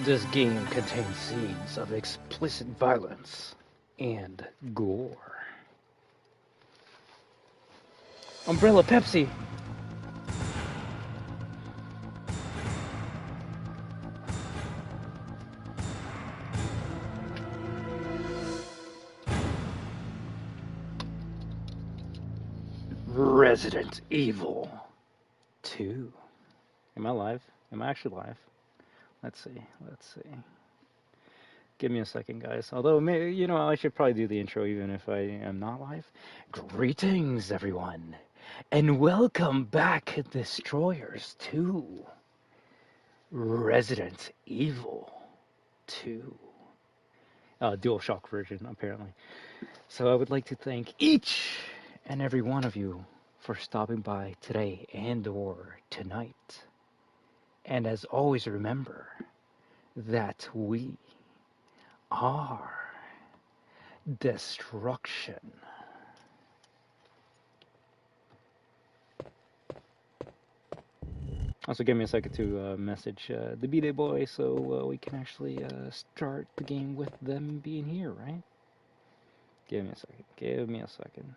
This game contains scenes of explicit violence and gore. Umbrella Pepsi! Resident Evil 2. Am I live? Am I actually live? Let's see. Give me a second, guys. Although, maybe, I should probably do the intro even if I am not live. Greetings, everyone, and welcome back, Destroyers, to Resident Evil 2. DualShock version, apparently. So I would like to thank each and every one of you for stopping by today and or tonight. And as always, remember that we are destruction. Also, give me a second to message the BDay boy so we can actually start the game with them being here, right? Give me a second.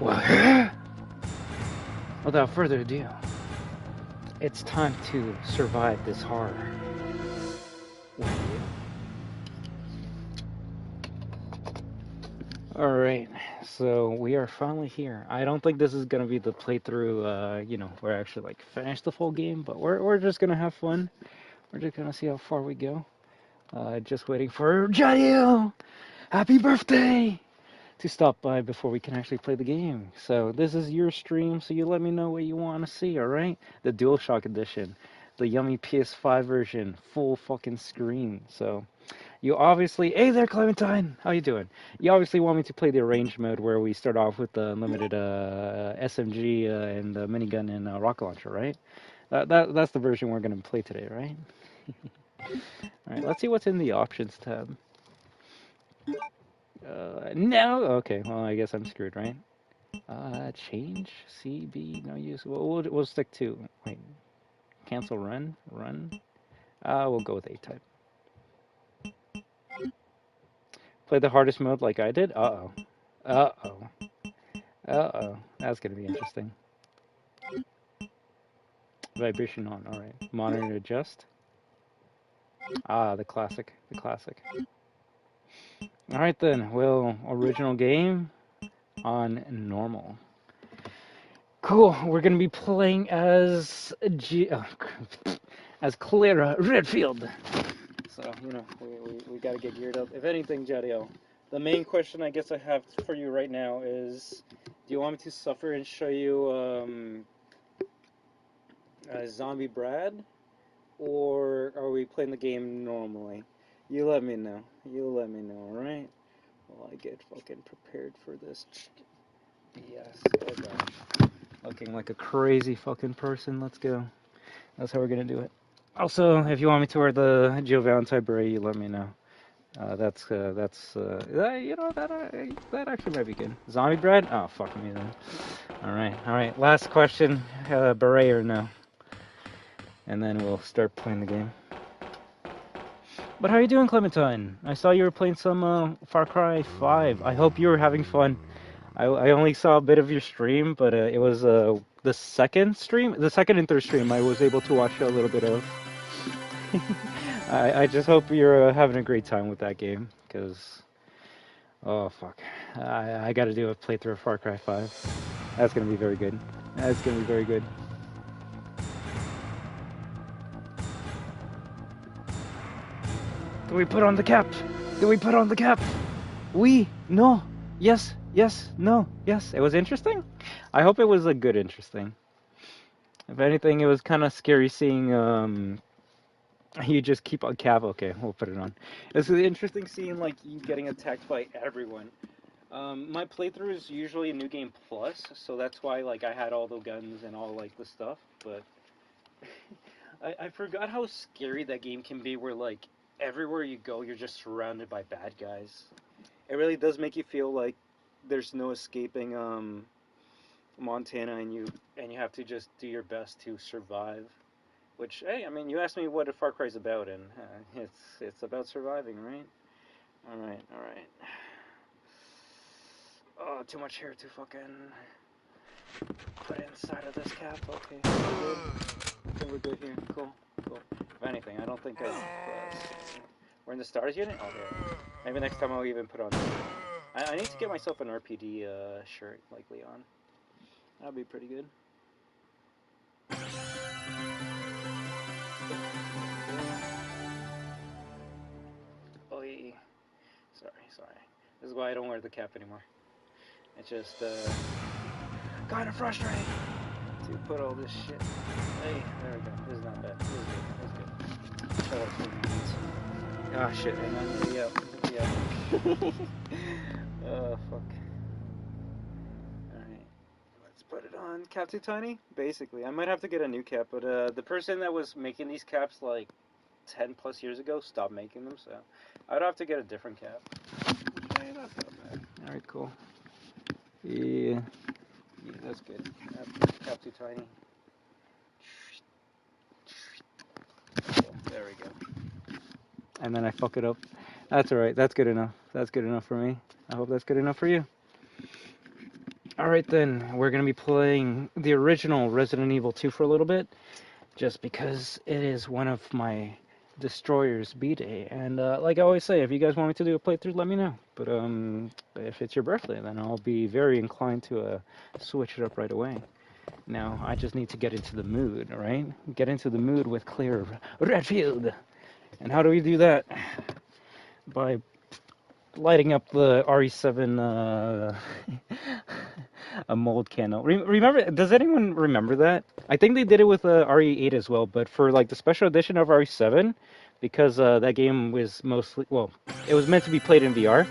Well, without further ado, it's time to survive this horror with you. Alright, so we are finally here. I don't think this is gonna be the playthrough, we're actually like finish the full game, but we're just gonna have fun. We're just gonna see how far we go. Just waiting for Jadiel! Happy birthday! To stop by before we can actually play the game. So this is your stream, so you let me know what you want to see, alright? The DualShock edition, the yummy PS5 version, full fucking screen. So you obviously, hey there Clementine, how you doing? You obviously want me to play the arranged mode where we start off with the unlimited SMG and the minigun and rocket launcher, right? That's the version we're gonna play today, right? Alright, let's see what's in the options tab. No? Okay, well, I guess I'm screwed, right? Change? CB? No use. We'll stick to, wait, cancel run? Run? We'll go with A-type. Play the hardest mode like I did? Uh-oh. Uh-oh. Uh-oh. That's gonna be interesting. Vibration on, alright. Monitor adjust. Ah, the classic. The classic. Alright then, well, original game on normal. Cool, we're gonna be playing as as Clara Redfield. So, we gotta get geared up. If anything, Jadiel, the main question I guess I have for you right now is, do you want me to suffer and show you Zombie Brad? Or are we playing the game normally? You let me know. Alright? While I get fucking prepared for this. Yes, oh gosh. Looking like a crazy fucking person. Let's go. That's how we're gonna do it. Also, if you want me to wear the Joe Valentine beret, you let me know. That actually might be good. Zombie bread? Oh, fuck me then. Alright. Last question, beret or no? And then we'll start playing the game. But how are you doing, Clementine? I saw you were playing some Far Cry 5. I hope you were having fun. I only saw a bit of your stream, but it was the second and third stream I was able to watch a little bit of. I just hope you're having a great time with that game, because, oh fuck, I gotta do a playthrough of Far Cry 5. That's gonna be very good. Do we put on the cap? Oui, no, yes, no, yes. It was interesting. I hope it was a good interesting. If anything, it was kind of scary seeing you just keep on cap. Okay, we'll put it on. It's interesting seeing like you getting attacked by everyone. My playthrough is usually a New Game Plus, so that's why like I had all the guns and all like the stuff. But I forgot how scary that game can be, where like everywhere you go, you're just surrounded by bad guys. It really does make you feel like there's no escaping Montana, and you have to just do your best to survive. Which, hey, I mean, you asked me what a Far Cry's about, and it's about surviving, right? All right, all right. Oh, too much hair to fucking put inside of this cap. Okay, we're good. Okay, we're good here. Cool, cool. If anything, I don't think we're in the stars unit. Oh, here. Maybe next time I'll even put on. I need to get myself an RPD shirt like Leon. That'd be pretty good. Oy. Sorry. This is why I don't wear the cap anymore. It's just kind of frustrating to put all this shit. Hey, there we go. This is not bad. This is good. Ah, shit. Hang on. Yeah. Oh, fuck. Alright. Let's put it on. Cap too tiny? Basically. I might have to get a new cap, but the person that was making these caps like 10 plus years ago stopped making them, so I'd have to get a different cap. Okay, that's not bad. Alright, cool. Yeah, that's good. Cap too tiny. Cool. There we go. And then I fuck it up. That's alright. That's good enough. That's good enough for me. I hope that's good enough for you. Alright then, we're going to be playing the original Resident Evil 2 for a little bit, just because it is one of my Destroyer's BDay. And like I always say, if you guys want me to do a playthrough, let me know. But if it's your birthday, then I'll be very inclined to switch it up right away. Now, I just need to get into the mood, alright? Get into the mood with Claire Redfield. And how do we do that? By lighting up the RE7 a mold candle. Remember? Does anyone remember that? I think they did it with RE8 as well, but for like the special edition of RE7, because that game was mostly, well, it was meant to be played in VR.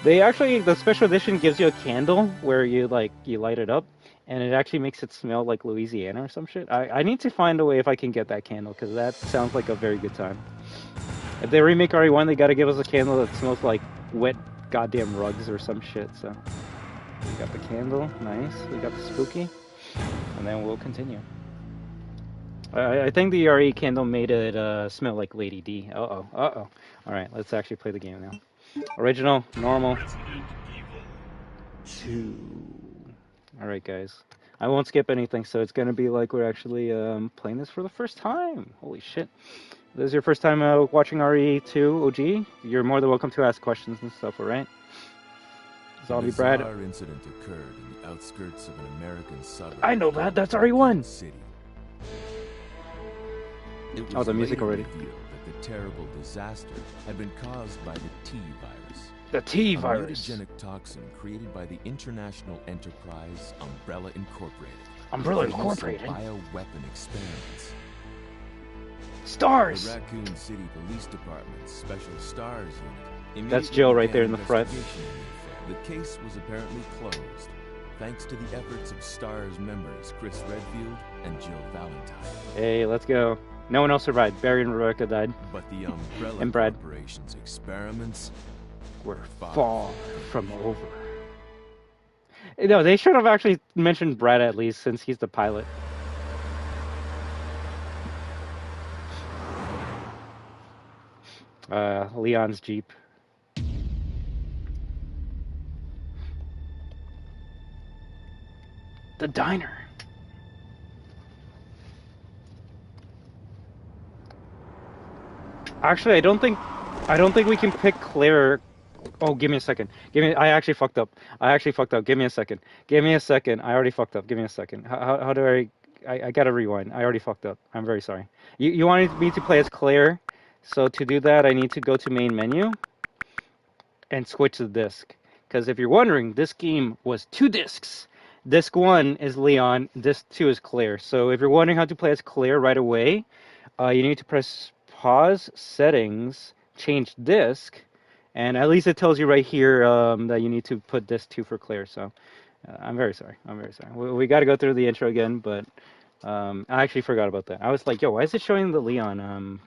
They actually, the special edition gives you a candle where you light it up, and it actually makes it smell like Louisiana or some shit. I need to find a way if I can get that candle, because that sounds like a very good time. If they remake RE1, they gotta give us a candle that smells like wet goddamn rugs or some shit, so. We got the candle, nice. We got the spooky, and then we'll continue. I think the RE candle made it smell like Lady D. Uh-oh. Alright, let's actually play the game now. Original, normal. 2. Alright, guys. I won't skip anything, so it's gonna be like we're actually playing this for the first time. Holy shit. If this is your first time watching RE2 OG, you're more than welcome to ask questions and stuff, alright? Zombie Brad. A bizarre incident occurred in the outskirts of an American suburb. I know that. That's RE1. City. Oh, the music already. Revealed that the terrible disaster had been caused by the T virus. The T virus. A mutagenic toxin created by the international enterprise Umbrella Incorporated. Umbrella Incorporated. Bioweapon experiments. Stars. The Raccoon City Police Department's Special Stars Unit. That's Jill right there in the front. The case was apparently closed, thanks to the efforts of STARS members Chris Redfield and Jill Valentine. Hey, let's go. No one else survived. Barry and Rebecca died. But the Umbrella and Brad. Corporation's experiments were far from over. No, they should have actually mentioned Brad at least, since he's the pilot. Leon's Jeep. The diner. Actually, I don't think we can pick Claire. Oh, give me a second. I actually fucked up. Give me a second. I already fucked up. Give me a second. How do I gotta rewind. I already fucked up. I'm very sorry. You wanted me to play as Claire, so to do that, I need to go to main menu and switch the disc. Because if you're wondering, this game was 2 discs. Disc 1 is Leon, Disc 2 is Claire. So if you're wondering how to play as Claire right away, you need to press pause, settings, change disc, And at least it tells you right here that you need to put this 2 for Claire. So I'm very sorry. I'm very sorry. We got to go through the intro again, but I actually forgot about that. I was like, yo, why is it showing the Leon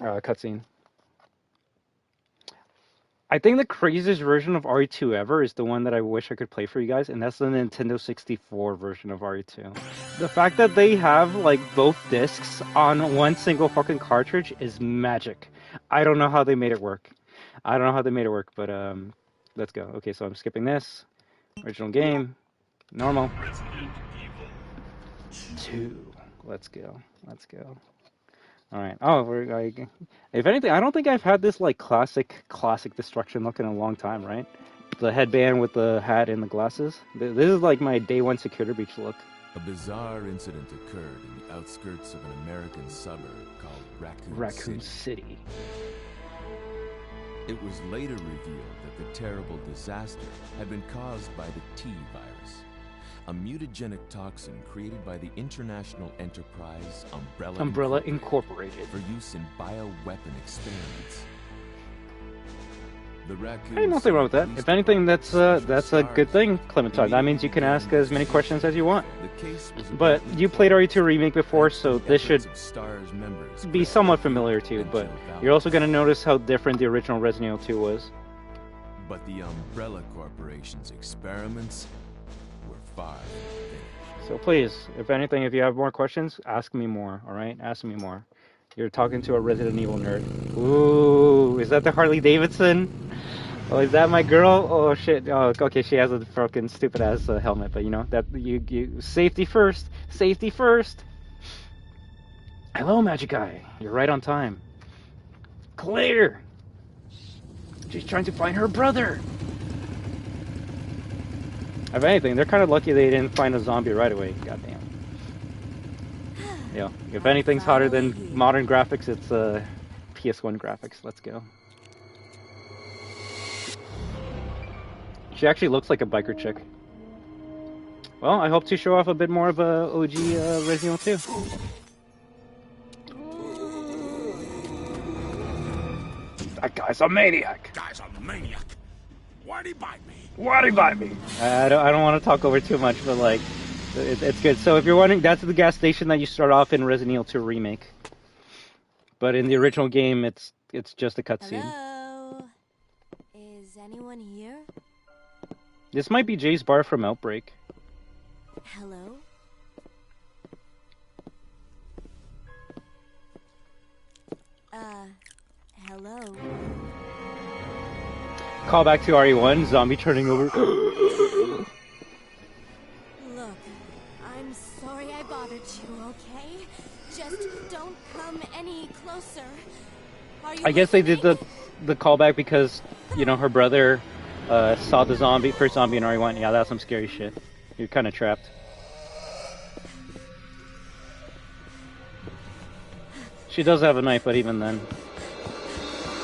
cutscene? I think the craziest version of RE2 ever is the one that I wish I could play for you guys, and that's the Nintendo 64 version of RE2. The fact that they have like both discs on one single fucking cartridge is magic. I don't know how they made it work. I don't know how they made it work, but let's go. Okay, so I'm skipping this. Original game. Normal. 2. Let's go. Let's go. All right. Oh, we're like, if anything, I don't think I've had this like classic destruction look in a long time, right? The headband with the hat and the glasses. This is like my day one Security Breach look. A bizarre incident occurred in the outskirts of an American suburb called Raccoon City. It was later revealed that the terrible disaster had been caused by the T virus, a mutagenic toxin created by the international enterprise Umbrella Incorporated for use in bioweapon experiments. The Raccoon Hey, nothing wrong with that. If anything, that's a good thing, Clementine. That means you can ask as many questions as you want. But you played RE2 Remake before, so this should be somewhat familiar to you. But you're also going to notice how different the original Resident Evil 2 was. But the Umbrella Corporation's experiments were far from finished. So please, if anything, if you have more questions, ask me more, alright? Ask me more. You're talking to a Resident Evil nerd. Ooh, is that the Harley Davidson? Oh, is that my girl? Oh shit. Oh, okay, she has a fucking stupid ass helmet, but you know, that you safety first. Safety first. Hello, Magic Eye. You're right on time. Claire. She's trying to find her brother. If anything, they're kind of lucky they didn't find a zombie right away. Goddamn. Yeah. If anything's hotter than modern graphics, it's PS1 graphics. Let's go. She actually looks like a biker chick. Well, I hope to show off a bit more of OG Resident Evil 2. That guy's a maniac. Why'd he bite me? Why'd he bite me? I don't want to talk over too much, but like, it's good. So if you're wondering, that's the gas station that you start off in Resident Evil 2 Remake. But in the original game, it's just a cutscene. Hello? Is anyone here? This might be Jay's bar from Outbreak. Hello? Hello? Call back to RE1, zombie turning over. Look, I'm sorry I bothered you, okay? Just don't come any closer. Are you I guess they listening? did the callback because, you know, her brother saw the first zombie in RE1. Yeah, that's some scary shit. You're kind of trapped. She does have a knife, but even then.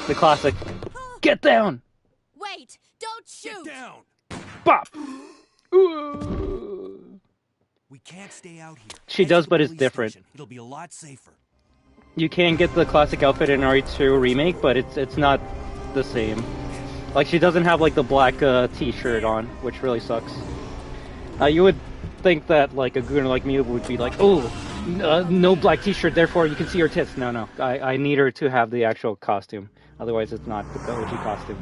The classic. Get down! Wait! Don't shoot! Get down! Bop! Ooh. We can't stay out here. She Head does, to the but it's police different. station. It'll be a lot safer. You can get the classic outfit in RE2 Remake, but it's not the same. Like, she doesn't have, like, the black t-shirt on, which really sucks. You would think that, like, a gooner like me would be like, oh, no black t-shirt, therefore you can see her tits. No, I need her to have the actual costume. Otherwise, it's not the OG costume.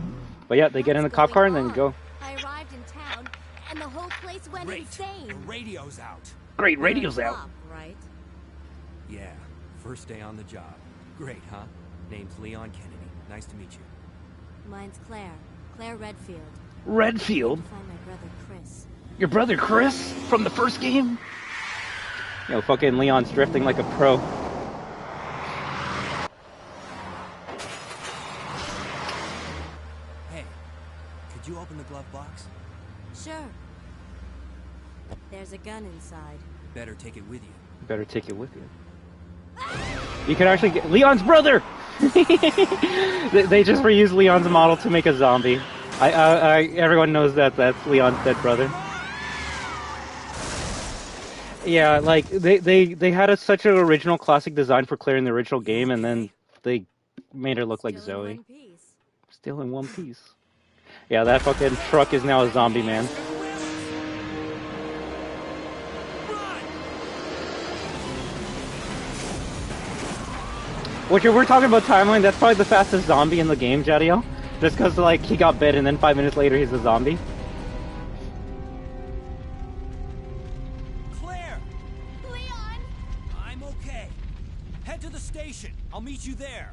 But yeah, they get in the cop car and then go. I arrived in town, and the whole place went Great. insane. The radio's out. Great, radio's out. Flop, right? Yeah, first day on the job. Great, huh? Name's Leon Kennedy. Nice to meet you. Mine's Claire. Claire Redfield. Redfield? Find my brother Chris. Your brother Chris? From the first game? You know, fucking Leon's drifting like a pro. Hey, could you open the glove box? Sure. There's a gun inside. Better take it with you. Better take it with you. You can actually get Leon's brother! They just reused Leon's model to make a zombie. Everyone knows that that's Leon's dead brother. Yeah, like, they had such an original classic design for Claire in the original game, and then they made her look like Still in Zoe. one piece. Still in one piece. Yeah, that fucking truck is now a zombie, man. Which, if we're talking about timeline, that's probably the fastest zombie in the game, Jadiel. Just because, like, he got bit and then 5 minutes later he's a zombie. Claire! Leon! I'm okay. Head to the station. I'll meet you there.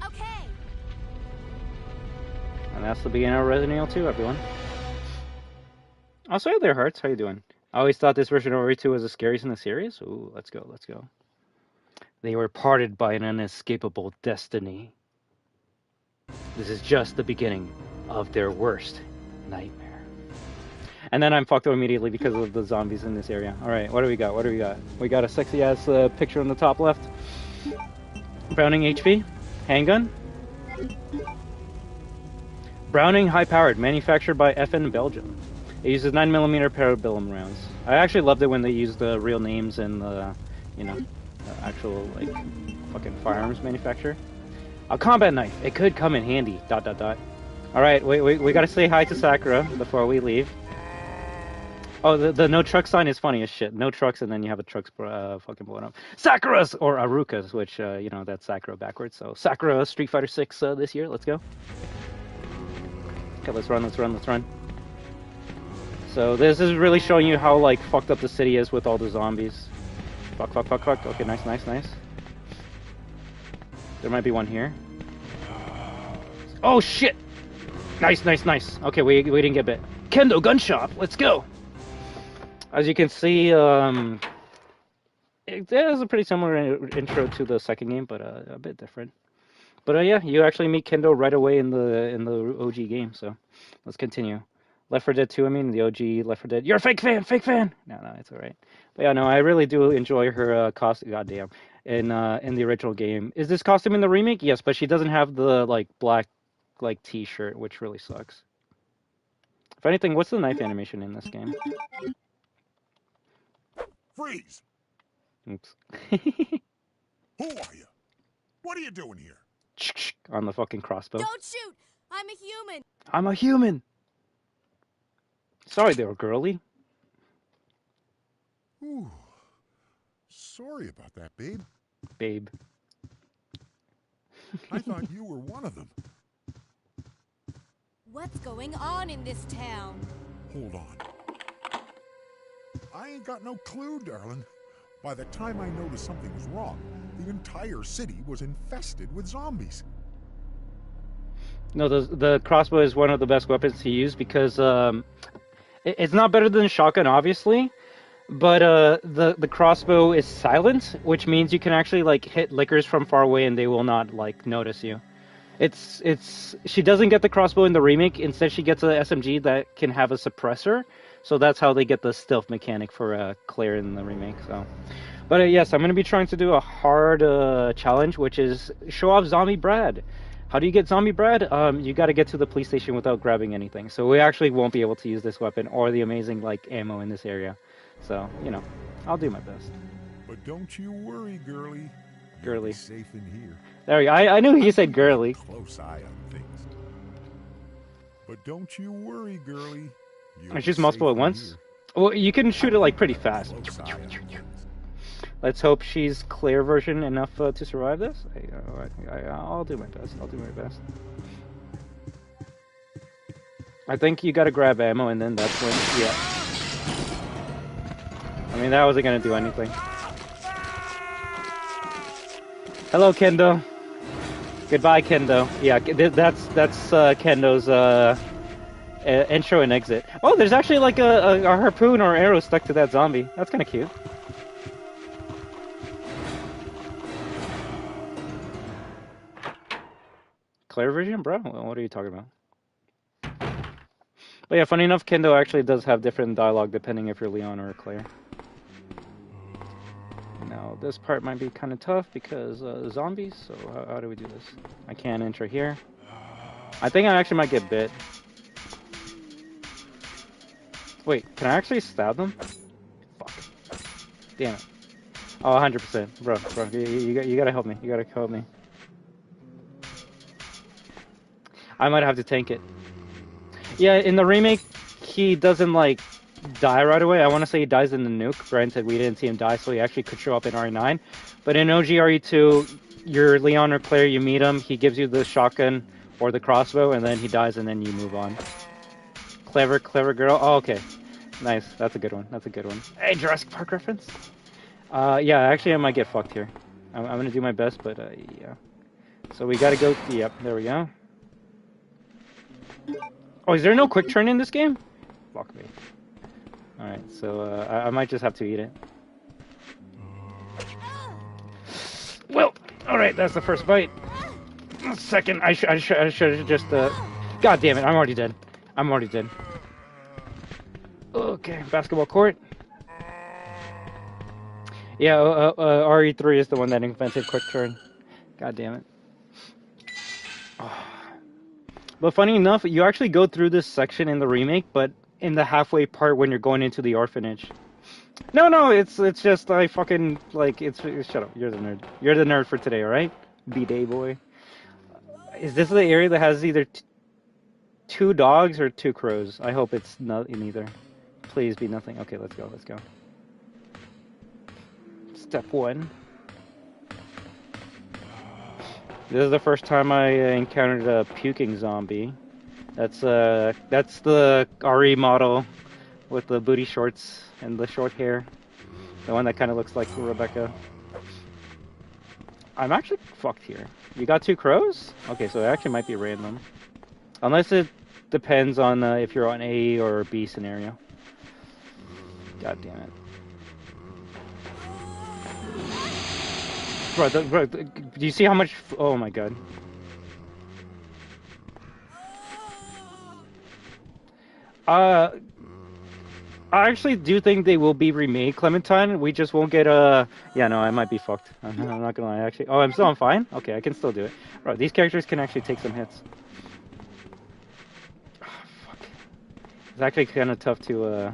Okay. And that's the beginning of Resident Evil 2, everyone. Also, hey there, Hearts. How you doing? I always thought this version of RE2 was the scariest in the series. Ooh, let's go, let's go. They were parted by an unescapable destiny. This is just the beginning of their worst nightmare. And then I'm fucked up immediately because of the zombies in this area. Alright, what do we got? What do we got? We got a sexy-ass picture on the top left. Browning HP. Handgun. Browning high-powered, manufactured by FN Belgium. It uses 9mm parabellum rounds. I actually loved it when they used the real names and the, you know, the actual, like, fucking firearms manufacturer. A combat knife. It could come in handy. ... Alright, we gotta say hi to Sakura before we leave. Oh, the no truck sign is funny as shit. No trucks, and then you have a truck's fucking blowing up. Sakura's! Or Aruka's, which, you know, that's Sakura backwards. So, Sakura Street Fighter 6 this year. Let's go. Okay, let's run, let's run, let's run. So this is really showing you how, like, fucked up the city is with all the zombies. Fuck, fuck, fuck, fuck. Okay, nice, nice, nice. There might be one here. Oh, shit! Nice, nice, nice. Okay, we didn't get bit. Kendo gun shop, let's go! As you can see, it has a pretty similar intro to the second game, but a bit different. But yeah, you actually meet Kendo right away in the OG game, so let's continue. Left 4 Dead 2, I mean, the OG Left 4 Dead. You're a fake fan, fake fan! No, it's alright. But yeah, no, I really do enjoy her costume, goddamn, in the original game. Is this costume in the remake? Yes, but she doesn't have the, like, black, like, t-shirt, which really sucks. If anything, what's the knife animation in this game? Freeze! Oops. Who are you? What are you doing here? On the fucking crossbow. Don't shoot! I'm a human! I'm a human! Sorry there, girly. Ooh. Sorry about that, babe. Babe. I thought you were one of them. What's going on in this town? Hold on. I ain't got no clue, darling. By the time I noticed something was wrong, the entire city was infested with zombies. No, the crossbow is one of the best weapons to use because it's not better than the shotgun, obviously, but the crossbow is silent, which means you can actually, like, hit lickers from far away and they will not, like, notice you. She doesn't get the crossbow in the remake. Instead, she gets a SMG that can have a suppressor. So that's how they get the stealth mechanic for Claire in the remake. So, but yes, I'm going to be trying to do a hard challenge, which is show off Zombie Brad. How do you get Zombie Brad? You got to get to the police station without grabbing anything. So we actually won't be able to use this weapon or the amazing, like, ammo in this area. So, you know, I'll do my best. But don't you worry, girly. Girly. You're safe in here. There we go. I knew he said girly. Close eye on things. But don't you worry, girly. I shoot multiple at once? Well, you can shoot it, like, pretty fast. Let's hope she's Claire version enough to survive this. I'll do my best. I'll do my best. I think you gotta grab ammo and then that's when... Yeah. I mean, that wasn't gonna do anything. Hello, Kendo. Goodbye, Kendo. Yeah, that's Kendo's intro and exit. Oh, there's actually like a harpoon or arrow stuck to that zombie. That's kind of cute. Claire version, bro? What are you talking about? But yeah, funny enough, Kendo actually does have different dialogue depending if you're Leon or Claire. Now, this part might be kind of tough because zombies, so how do we do this? I can't enter here. I think I actually might get bit. Wait, can I actually stab them? Fuck. Damn it. Oh, 100%. Bro, you gotta help me. You gotta help me. I might have to tank it. Yeah, in the remake, he doesn't like die right away. I want to say he dies in the nuke. Granted, we didn't see him die, so he actually could show up in RE9. But in OGRE2, you're Leon or Claire, you meet him, he gives you the shotgun or the crossbow, and then he dies, and then you move on. Clever, clever girl. Oh, okay. Nice. That's a good one. That's a good one. Hey, Jurassic Park reference? Yeah, actually I might get fucked here. I'm gonna do my best, but, yeah. So we gotta go, yep, there we go. Oh, is there no quick turn in this game? Fuck me. Alright, so, I might just have to eat it. Well, alright, that's the first bite. Second, I should have just, God damn it, I'm already dead. I'm already dead. Okay, basketball court. Yeah, RE3 is the one that invented quick turn. God damn it. Oh. But funny enough, you actually go through this section in the remake, but in the halfway part when you're going into the orphanage. No, it's just I fucking like it's shut up. You're the nerd. You're the nerd for today, all right? BDay boy. Is this the area that has either two dogs or two crows? I hope it's not in either. Please be nothing. Okay, let's go. Let's go. Step 1. This is the first time I encountered a puking zombie. That's the RE model with the booty shorts and the short hair. The one that kind of looks like Rebecca. I'm actually fucked here. You got 2 crows? Okay, so it actually might be random. Unless it depends on if you're on A or B scenario. God damn it. Bro, do you see how much... Oh my god. I actually do think they will be remade, Clementine. We just won't get yeah, no, I might be fucked. I'm not gonna lie, actually. Oh, I'm still on fine? Okay, I can still do it. Bro, these characters can actually take some hits. Oh, fuck. It's actually kind of tough to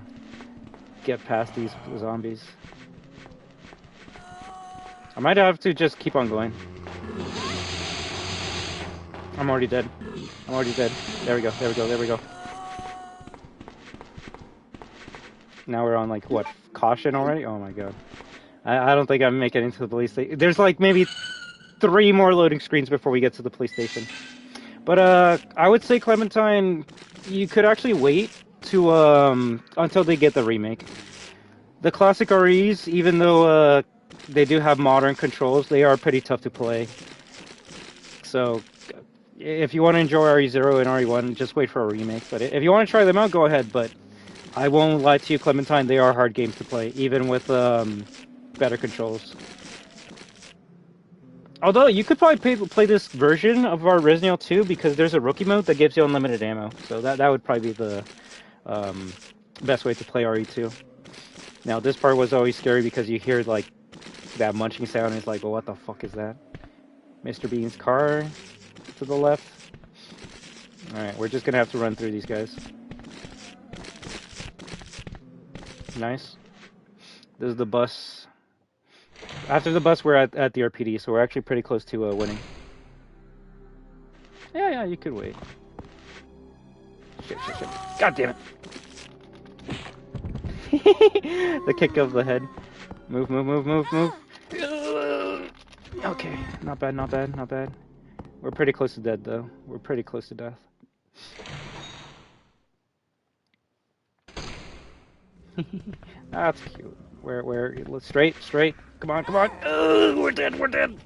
get past these zombies. I might have to just keep on going. I'm already dead. I'm already dead. There we go, there we go, there we go. Now we're on, like, what, caution already? Oh my god. I don't think I'm making it into the police station. There's, like, maybe 3 more loading screens before we get to the police station. But, I would say, Clementine, you could actually wait to, until they get the remake. The classic REs, even though, they do have modern controls, they are pretty tough to play. So, if you want to enjoy RE0 and RE1, just wait for a remake. But if you want to try them out, go ahead, but... I won't lie to you, Clementine, they are hard games to play, even with better controls. Although, you could probably play this version of our Resident Evil 2 because there's a rookie mode that gives you unlimited ammo. So that would probably be the best way to play RE2. Now, this part was always scary because you hear, like, that munching sound and it's like, well, what the fuck is that? Mr. Bean's car to the left. Alright, we're just gonna have to run through these guys. Nice. This is the bus. After the bus, we're at the RPD, so we're actually pretty close to winning. Yeah, you could wait. Shit. God damn it. The kick of the head. Move. Okay, not bad. We're pretty close to dead, though. We're pretty close to death. That's cute. Where? Let's straight. Come on. We're dead.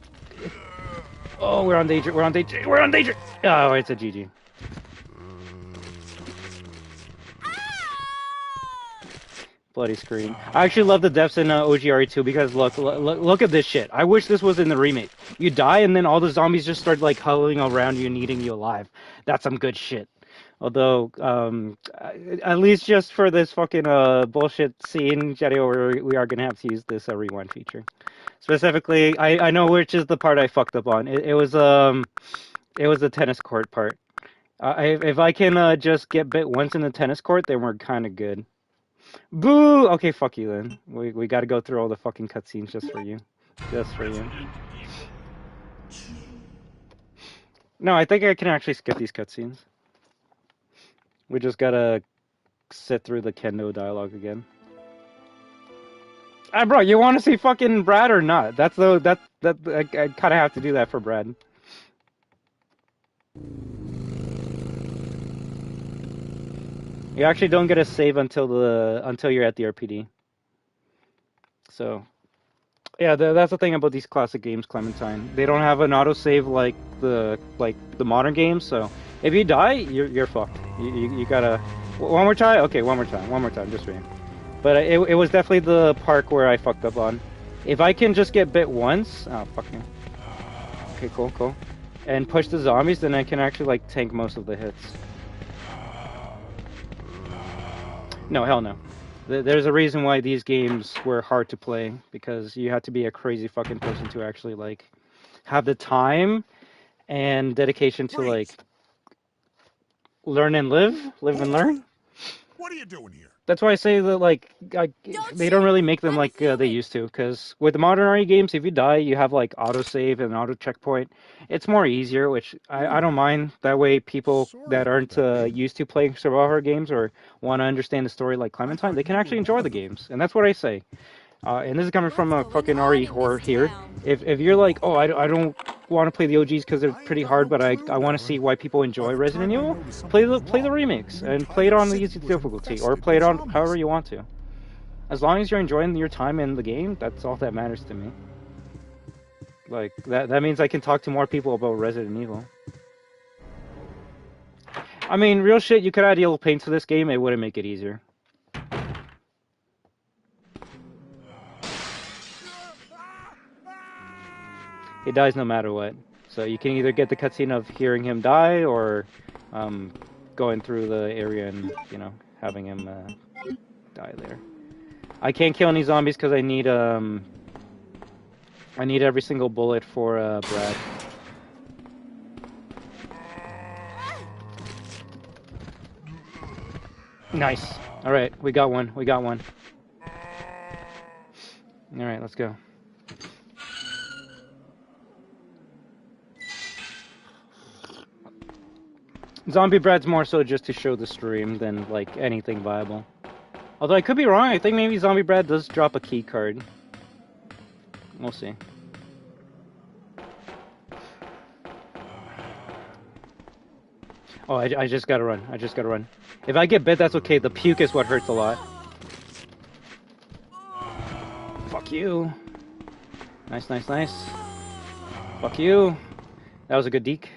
Oh, we're on danger. Oh, it's a GG. Bloody screen. I actually love the deaths in OGRE2 because look at this shit. I wish this was in the remake. You die and then all the zombies just start like huddling around you and eating you alive. That's some good shit. Although, at least just for this fucking bullshit scene, Jadiel, we are gonna have to use this rewind feature. Specifically, I know which is the part I fucked up on. It was the tennis court part. If I can just get bit once in the tennis court, then we're kind of good. Boo! Okay, fuck you then. We got to go through all the fucking cutscenes just for you. No, I think I can actually skip these cutscenes. We just gotta sit through the Kendo dialogue again. Ah, bro, you want to see fucking Brad or not? That's the I kind of have to do that for Brad. You actually don't get a save until you're at the RPD. So, yeah, that's the thing about these classic games, Clementine. They don't have an autosave like the modern games. So if you die, you're fucked. You gotta one more time. Okay, one more time, just wait. But it was definitely the park where I fucked up on. If I can just get bit once, oh fuck me. Okay, cool. And push the zombies, then I can actually like tank most of the hits. No, hell no. There's a reason why these games were hard to play, because you had to be a crazy fucking person to actually like have the time and dedication to like learn and live and learn. What are you doing here? That's why I say that like they don't really make them like they used to, because with the modern RE games, if you die, you have like autosave and auto checkpoint. It's more easier, which I don't mind. That way, people that aren't used to playing survival horror games or want to understand the story like Clementine, they can actually enjoy the games, and that's what I say. And this is coming from a fucking RE horror here. If you're like, oh, I don't want to play the OGs because they're pretty hard, but I want to see why people enjoy Resident Evil, play the remakes and play it on the easy difficulty, or play it on however you want to. As long as you're enjoying your time in the game, that's all that matters to me. Like that means I can talk to more people about Resident Evil. I mean, real shit, you could add yellow paint to this game, it wouldn't make it easier. He dies no matter what. So you can either get the cutscene of hearing him die, or going through the area and, you know, having him die there. I can't kill any zombies because I need every single bullet for Brad. Nice. All right, we got one. All right, let's go. Zombie Brad's more so just to show the stream than like anything viable. Although I could be wrong, I think maybe Zombie Brad does drop a key card. We'll see. Oh, I just gotta run. If I get bit, that's okay. The puke is what hurts a lot. Fuck you. Nice. Fuck you. That was a good deke.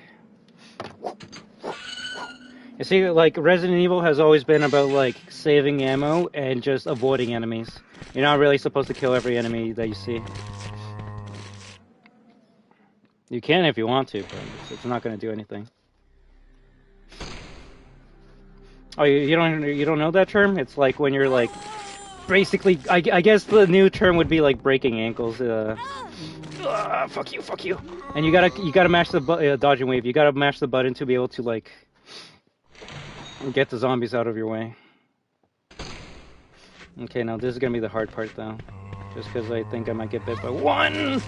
You see, like, Resident Evil has always been about, like, saving ammo and just avoiding enemies. You're not really supposed to kill every enemy that you see. You can if you want to, but it's not going to do anything. Oh, you don't know that term? It's like when you're, like, basically, I guess the new term would be, like, breaking ankles. Fuck you. And you gotta mash the dodge and wave. You gotta mash the button to be able to, like, get the zombies out of your way. Okay, now this is gonna be the hard part, though. Just because I think I might get bit by one!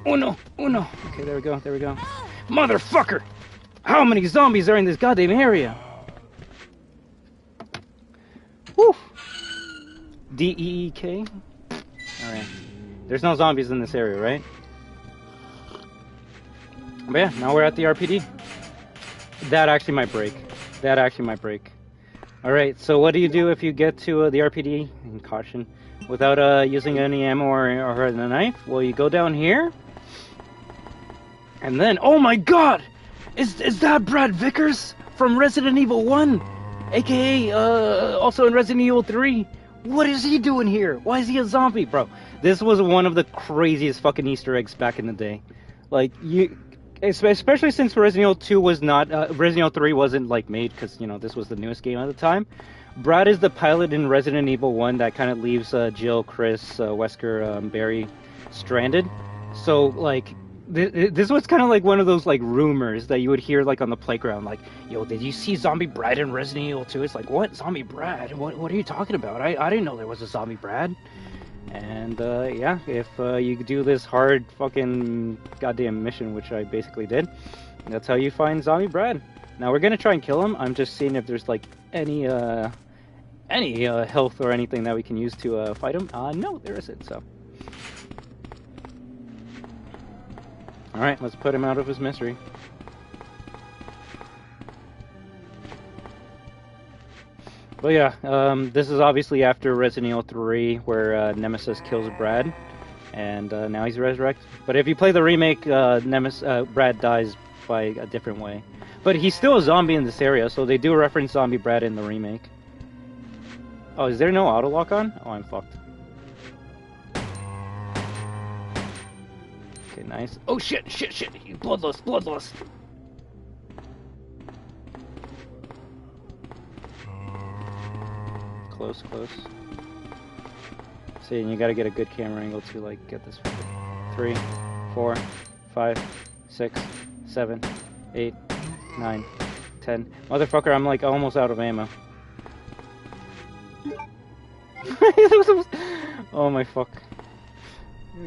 Uno! Okay, there we go. Motherfucker! How many zombies are in this goddamn area? Woo! DEEK? Alright. There's no zombies in this area, right? But yeah, now we're at the RPD. That actually might break. Alright, so what do you do if you get to the RPD, and caution, without using any ammo or a knife? Well, you go down here, and then, oh my god! Is that Brad Vickers from Resident Evil 1? AKA, also in Resident Evil 3? What is he doing here? Why is he a zombie, bro? This was one of the craziest fucking Easter eggs back in the day. Like, especially since Resident Evil 2 was not, Resident Evil 3 wasn't, like, made, because, you know, this was the newest game at the time. Brad is the pilot in Resident Evil 1 that kind of leaves Jill, Chris, Wesker, Barry stranded. So, like, this was kind of like one of those, like, rumors that you would hear, like, on the playground. Like, yo, did you see Zombie Brad in Resident Evil 2? It's like, what? Zombie Brad? What are you talking about? I didn't know there was a Zombie Brad. And yeah, if you do this hard fucking goddamn mission, which I basically did, that's how you find Zombie Brad. Now we're gonna try and kill him. I'm just seeing if there's like any health or anything that we can use to fight him. No, there isn't. So, all right, let's put him out of his misery. But yeah, this is obviously after Resident Evil 3, where Nemesis kills Brad, and now he's resurrected. But if you play the remake, Brad dies by a different way. But he's still a zombie in this area, so they do reference Zombie Brad in the remake. Oh, is there no auto lock on? Oh, I'm fucked. Okay, nice. Oh shit, shit, shit! Bloodlust, bloodlust! Close, close. See, and you gotta get a good camera angle to like get this. 3, 4, 5, 6, 7, 8, 9, 10. Motherfucker, I'm like almost out of ammo. Oh my fuck.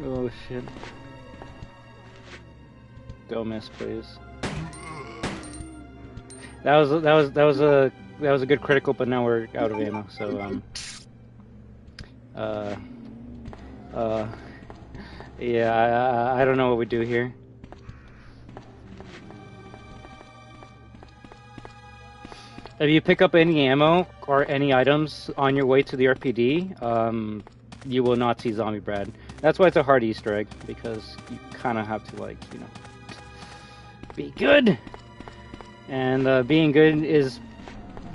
Oh shit. Don't miss, please. That was a good critical, but now we're out of ammo, so yeah, I don't know what we do here. If you pick up any ammo or any items on your way to the RPD, you will not see Zombie Brad. That's why it's a hard Easter egg, because you kind of have to, like, you know, be good. And being good is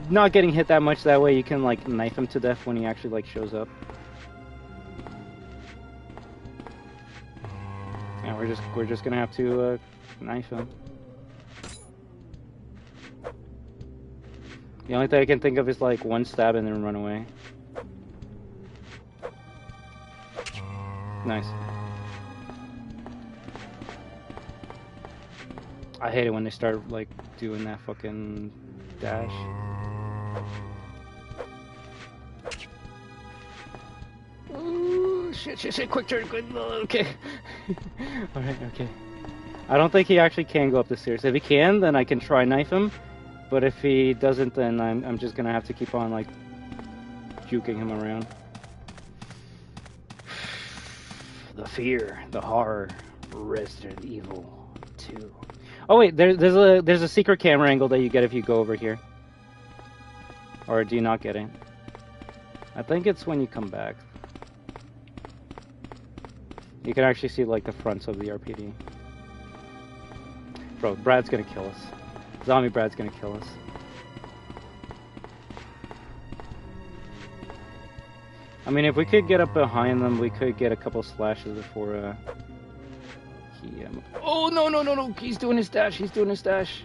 not getting hit that much. That way you can, like, knife him to death when he actually, like, shows up. And we're just gonna have to knife him. The only thing I can think of is like one stab and then run away. Nice. I hate it when they start like doing that fucking dash. Ooh, shit, shit, shit, quick turn, quick, okay. Alright, okay. I don't think he actually can go up the stairs. If he can, then I can try knife him. But if he doesn't, then I'm just gonna have to keep on like juking him around. The fear, the horror, Resident Evil 2. Oh wait, there's a secret camera angle that you get if you go over here. Or do you not get it? I think it's when you come back. You can actually see like the fronts of the RPD. Bro, Brad's gonna kill us. Zombie Brad's gonna kill us. I mean, if we could get up behind them, we could get a couple slashes before he... Oh, no, no, no, no! He's doing his dash, he's doing his dash!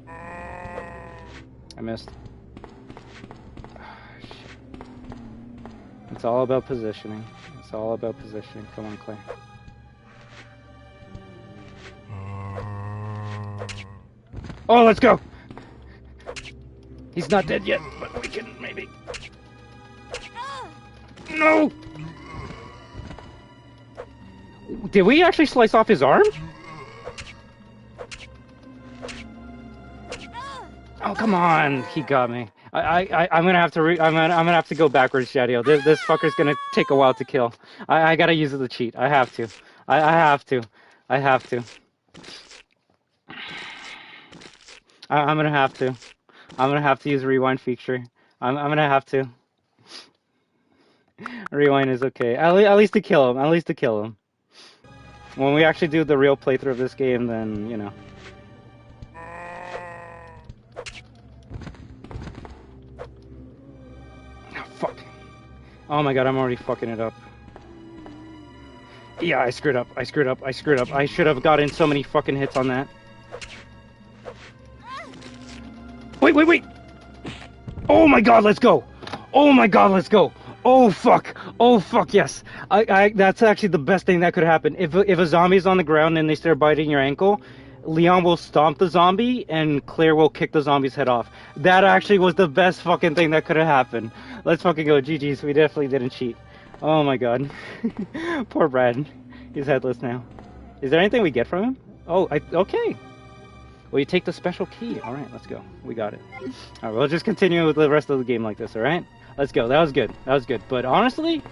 I missed. Shit. It's all about positioning. It's all about positioning. Come on, Clay. Oh, let's go! He's not dead yet, but we can maybe... No! Did we actually slice off his arm? Oh, come on! He got me. I'm gonna have to I'm gonna have to go backwards, Jadiel. This fucker's gonna take a while to kill. I gotta use the cheat. I have to. I have to. I have to. I'm gonna have to. I'm gonna have to use rewind feature. I'm gonna have to. Rewind is okay. At least to kill him. At least to kill him. When we actually do the real playthrough of this game, then you know. Oh, fuck. Oh my god, I'm already fucking it up. Yeah, I screwed up. I screwed up. I screwed up. I should have gotten so many fucking hits on that. Wait, wait, wait! Oh my god, let's go! Oh my god, let's go! Oh fuck! Oh fuck, yes! That's actually the best thing that could happen. If a zombie's on the ground and they start biting your ankle, Leon will stomp the zombie and Claire will kick the zombie's head off. That actually was the best fucking thing that could have happened. Let's fucking go. GG's. We definitely didn't cheat. Oh my god. Poor Brad. He's headless now. Is there anything we get from him? Oh, okay. Well, you take the special key. All right, let's go. We got it. All right, we'll just continue with the rest of the game like this, all right? Let's go. That was good. That was good. But honestly,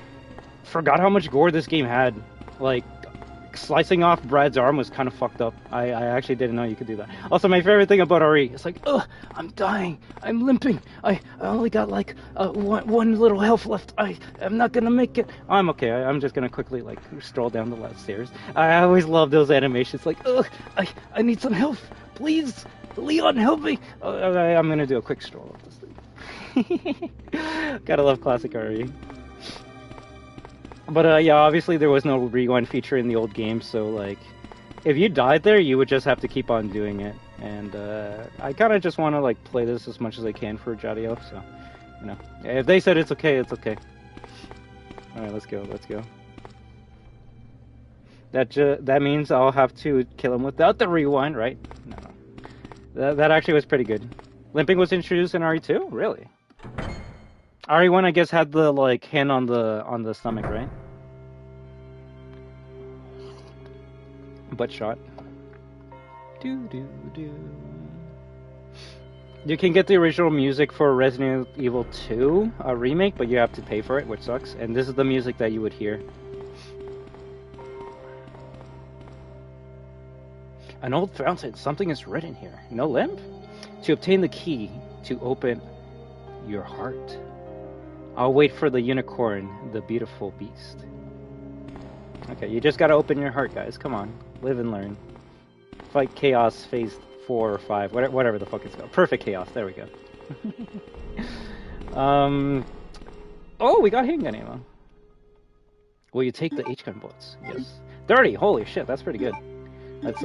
forgot how much gore this game had. Like, slicing off Brad's arm was kind of fucked up. I actually didn't know you could do that. Also, my favorite thing about RE, it's like, ugh, I'm dying. I'm limping. I only got like one little health left. I'm not gonna make it. I'm okay. I'm just gonna quickly like stroll down the left stairs. I always love those animations. Like, ugh, I need some health. Please, Leon, help me. I'm gonna do a quick stroll up this thing. Gotta love classic RE. But yeah, obviously there was no rewind feature in the old game, so like, if you died there, you would just have to keep on doing it. And I kind of just want to like play this as much as I can for Jadiel, so you know, if they said it's okay, it's okay. All right, let's go, let's go. That means I'll have to kill him without the rewind, right? No, that actually was pretty good. Limping was introduced in RE2, really? RE1, I guess, had the like hand on the stomach, right? Butt shot. Do. You can get the original music for Resident Evil 2 remake, but you have to pay for it, which sucks. And this is the music that you would hear. An old fountain. Something is written here. No limp? To obtain the key to open your heart. I'll wait for the unicorn, the beautiful beast. Okay, you just gotta open your heart, guys. Come on. Live and learn. Fight Chaos Phase 4 or 5. Whatever the fuck it's called. Perfect Chaos. There we go. Oh, we got handgun ammo. Will you take the H-gun bullets? Yes. 30! Holy shit, that's pretty good. That's,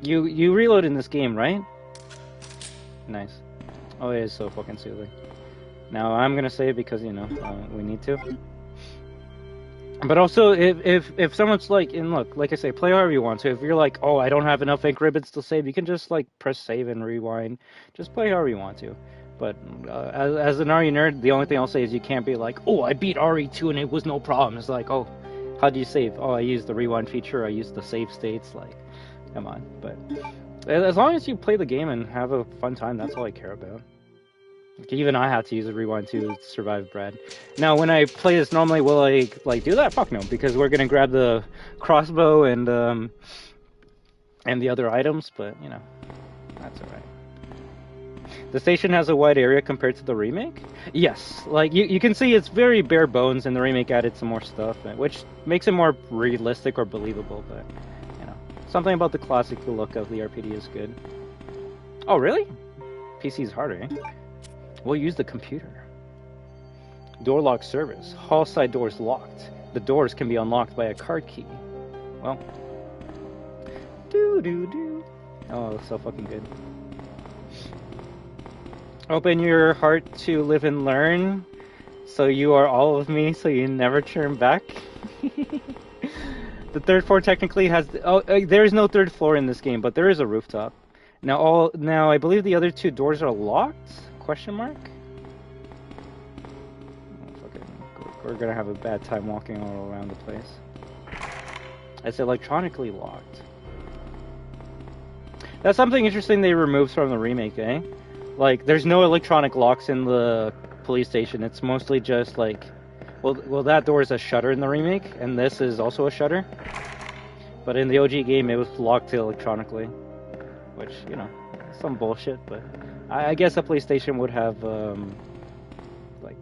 you reload in this game, right? Nice. Oh, it is so fucking soothing. Now, I'm gonna say it because, you know, we need to. But also, if someone's like, and look, like I say, play however you want to. If you're like, oh, I don't have enough ink ribbons to save, you can just, like, press save and rewind. Just play however you want to. But as an RE nerd, the only thing I'll say is you can't be like, oh, I beat RE2 and it was no problem. It's like, oh, how do you save? Oh, I used the rewind feature. I used the save states. Like, come on. But as long as you play the game and have a fun time, that's all I care about. Even I had to use a rewind to survive Brad. Now, when I play this normally, will I like do that? Fuck no, because we're gonna grab the crossbow and the other items. But you know, that's alright. The station has a wide area compared to the remake. Yes, like you can see it's very bare bones, and the remake added some more stuff, which makes it more realistic or believable. But you know, something about the classic look of the RPD is good. Oh really? PC's harder, eh? We'll use the computer. Door lock service. Hall side doors locked. The doors can be unlocked by a card key. Well. Oh, so fucking good. Open your heart to live and learn. So you are all of me, so you never turn back. The third floor technically has... there is no third floor in this game, but there is a rooftop. Now, I believe the other two doors are locked? Question mark? Oh, we're gonna have a bad time walking all around the place. It's electronically locked. That's something interesting they removed from the remake, eh? Like, there's no electronic locks in the police station. It's mostly just like... Well, that door is a shutter in the remake, and this is also a shutter. But in the OG game, it was locked electronically. Which, you know, some bullshit, but... I guess a PlayStation would have, like,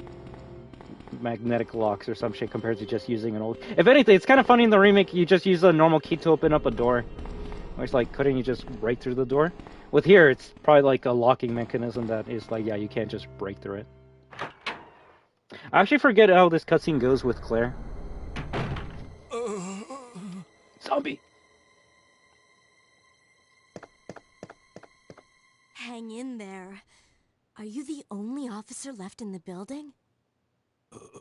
magnetic locks or some shit compared to just using an old... If anything, it's kind of funny in the remake, you just use a normal key to open up a door. It's like, couldn't you just break through the door? With here, it's probably like a locking mechanism that is like, yeah, you can't just break through it. I actually forget how this cutscene goes with Claire. Zombie! Hang in there. Are you the only officer left in the building?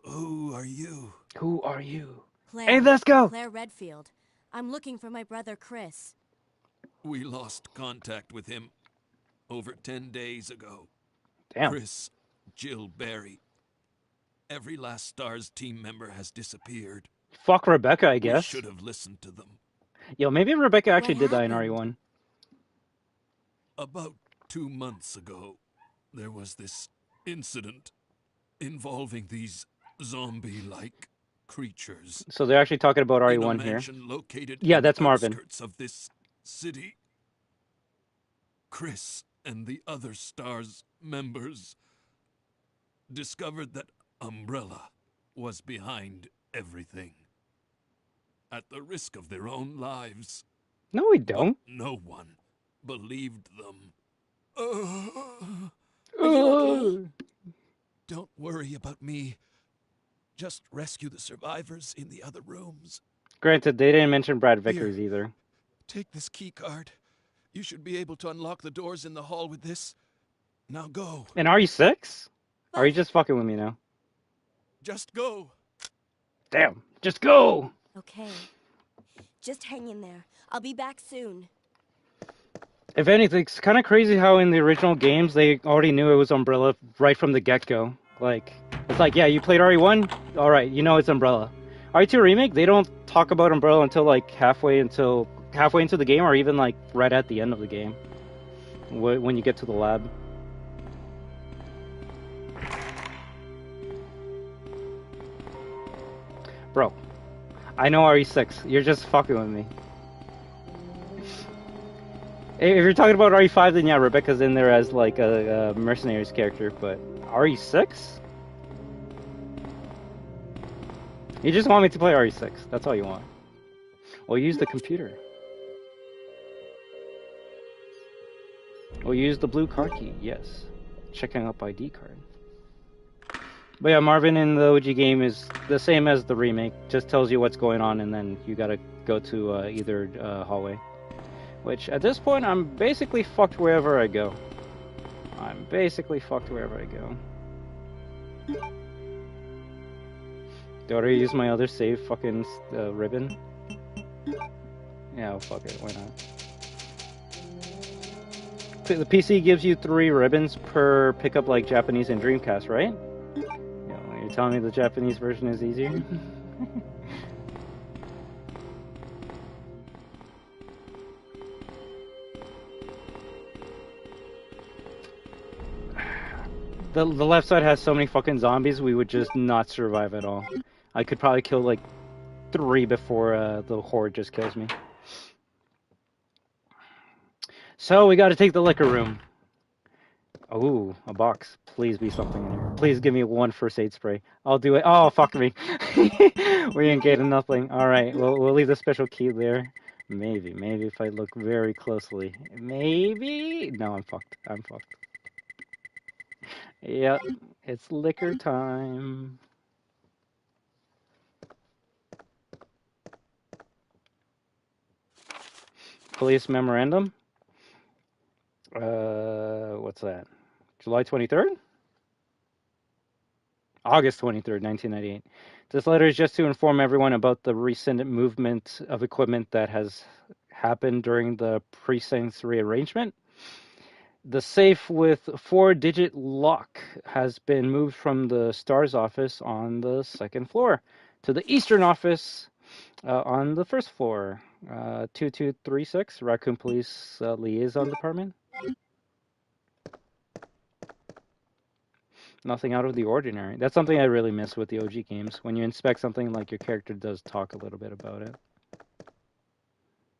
Who are you? Who are you? Claire. Hey, let's go! Claire Redfield. I'm looking for my brother Chris. We lost contact with him over 10 days ago. Damn. Chris, Jill Barry. Every last STARS team member has disappeared. Fuck Rebecca, I We guess. should have listened to them. Yo, maybe Rebecca actually What did die in happened? RE1. About 2 months ago, there was this incident involving these zombie-like creatures. So they're actually talking about In a RE1 here. mansion located Yeah, in that's the Marvin. outskirts of this city. Chris and the other STARS members discovered that Umbrella was behind everything. At the risk of their own lives. No, we But don't. no one believed them. Are you okay? Don't worry about me. Just rescue the survivors in the other rooms. Granted, they didn't mention Brad Vickers Here. either. Take this key card. You should be able to unlock the doors in the hall with this. Now go. And RE6? Are you But- just fucking with me now? Just go. Damn, just go! Okay. Just hang in there. I'll be back soon. If anything, it's kind of crazy how in the original games they already knew it was Umbrella right from the get-go. Like, it's like, yeah, you played RE1? Alright, you know it's Umbrella. RE2 Remake, they don't talk about Umbrella until like halfway into the game, or even like right at the end of the game. When you get to the lab. Bro, I know RE6. You're just fucking with me. If you're talking about RE5, then yeah, Rebecca's in there as like a mercenaries character, but RE6? You just want me to play RE6. That's all you want. Well, use the computer. Well, use the blue card key, yes. Checking up ID card. But yeah, Marvin in the OG game is the same as the remake. Just tells you what's going on, and then you gotta go to either hallway. Which, at this point, I'm basically fucked wherever I go. Do I already use my other save fucking ribbon? Yeah, well, fuck it, why not? The PC gives you 3 ribbons per pickup like Japanese and Dreamcast, right? Yeah, you're telling me the Japanese version is easier? The left side has so many fucking zombies, we would just not survive at all. I could probably kill like 3 before the horde just kills me. So we gotta take the liquor room. Oh, a box. Please be something in here. Please give me 1 first aid spray. I'll do it. Oh, fuck me. We ain't getting nothing. Alright, we'll leave the special key there. Maybe if I look very closely. Maybe? No, I'm fucked. Yep, it's liquor time. Police memorandum. What's that? July 23rd? August 23rd, 1998. This letter is just to inform everyone about the recent movement of equipment that has happened during the precinct's rearrangement. The safe with 4-digit lock has been moved from the STARS office on the 2nd floor to the Eastern office on the 1st floor. 2236, Raccoon Police Liaison Department. Nothing out of the ordinary. That's something I really miss with the OG games. When you inspect something, like, your character does talk a little bit about it.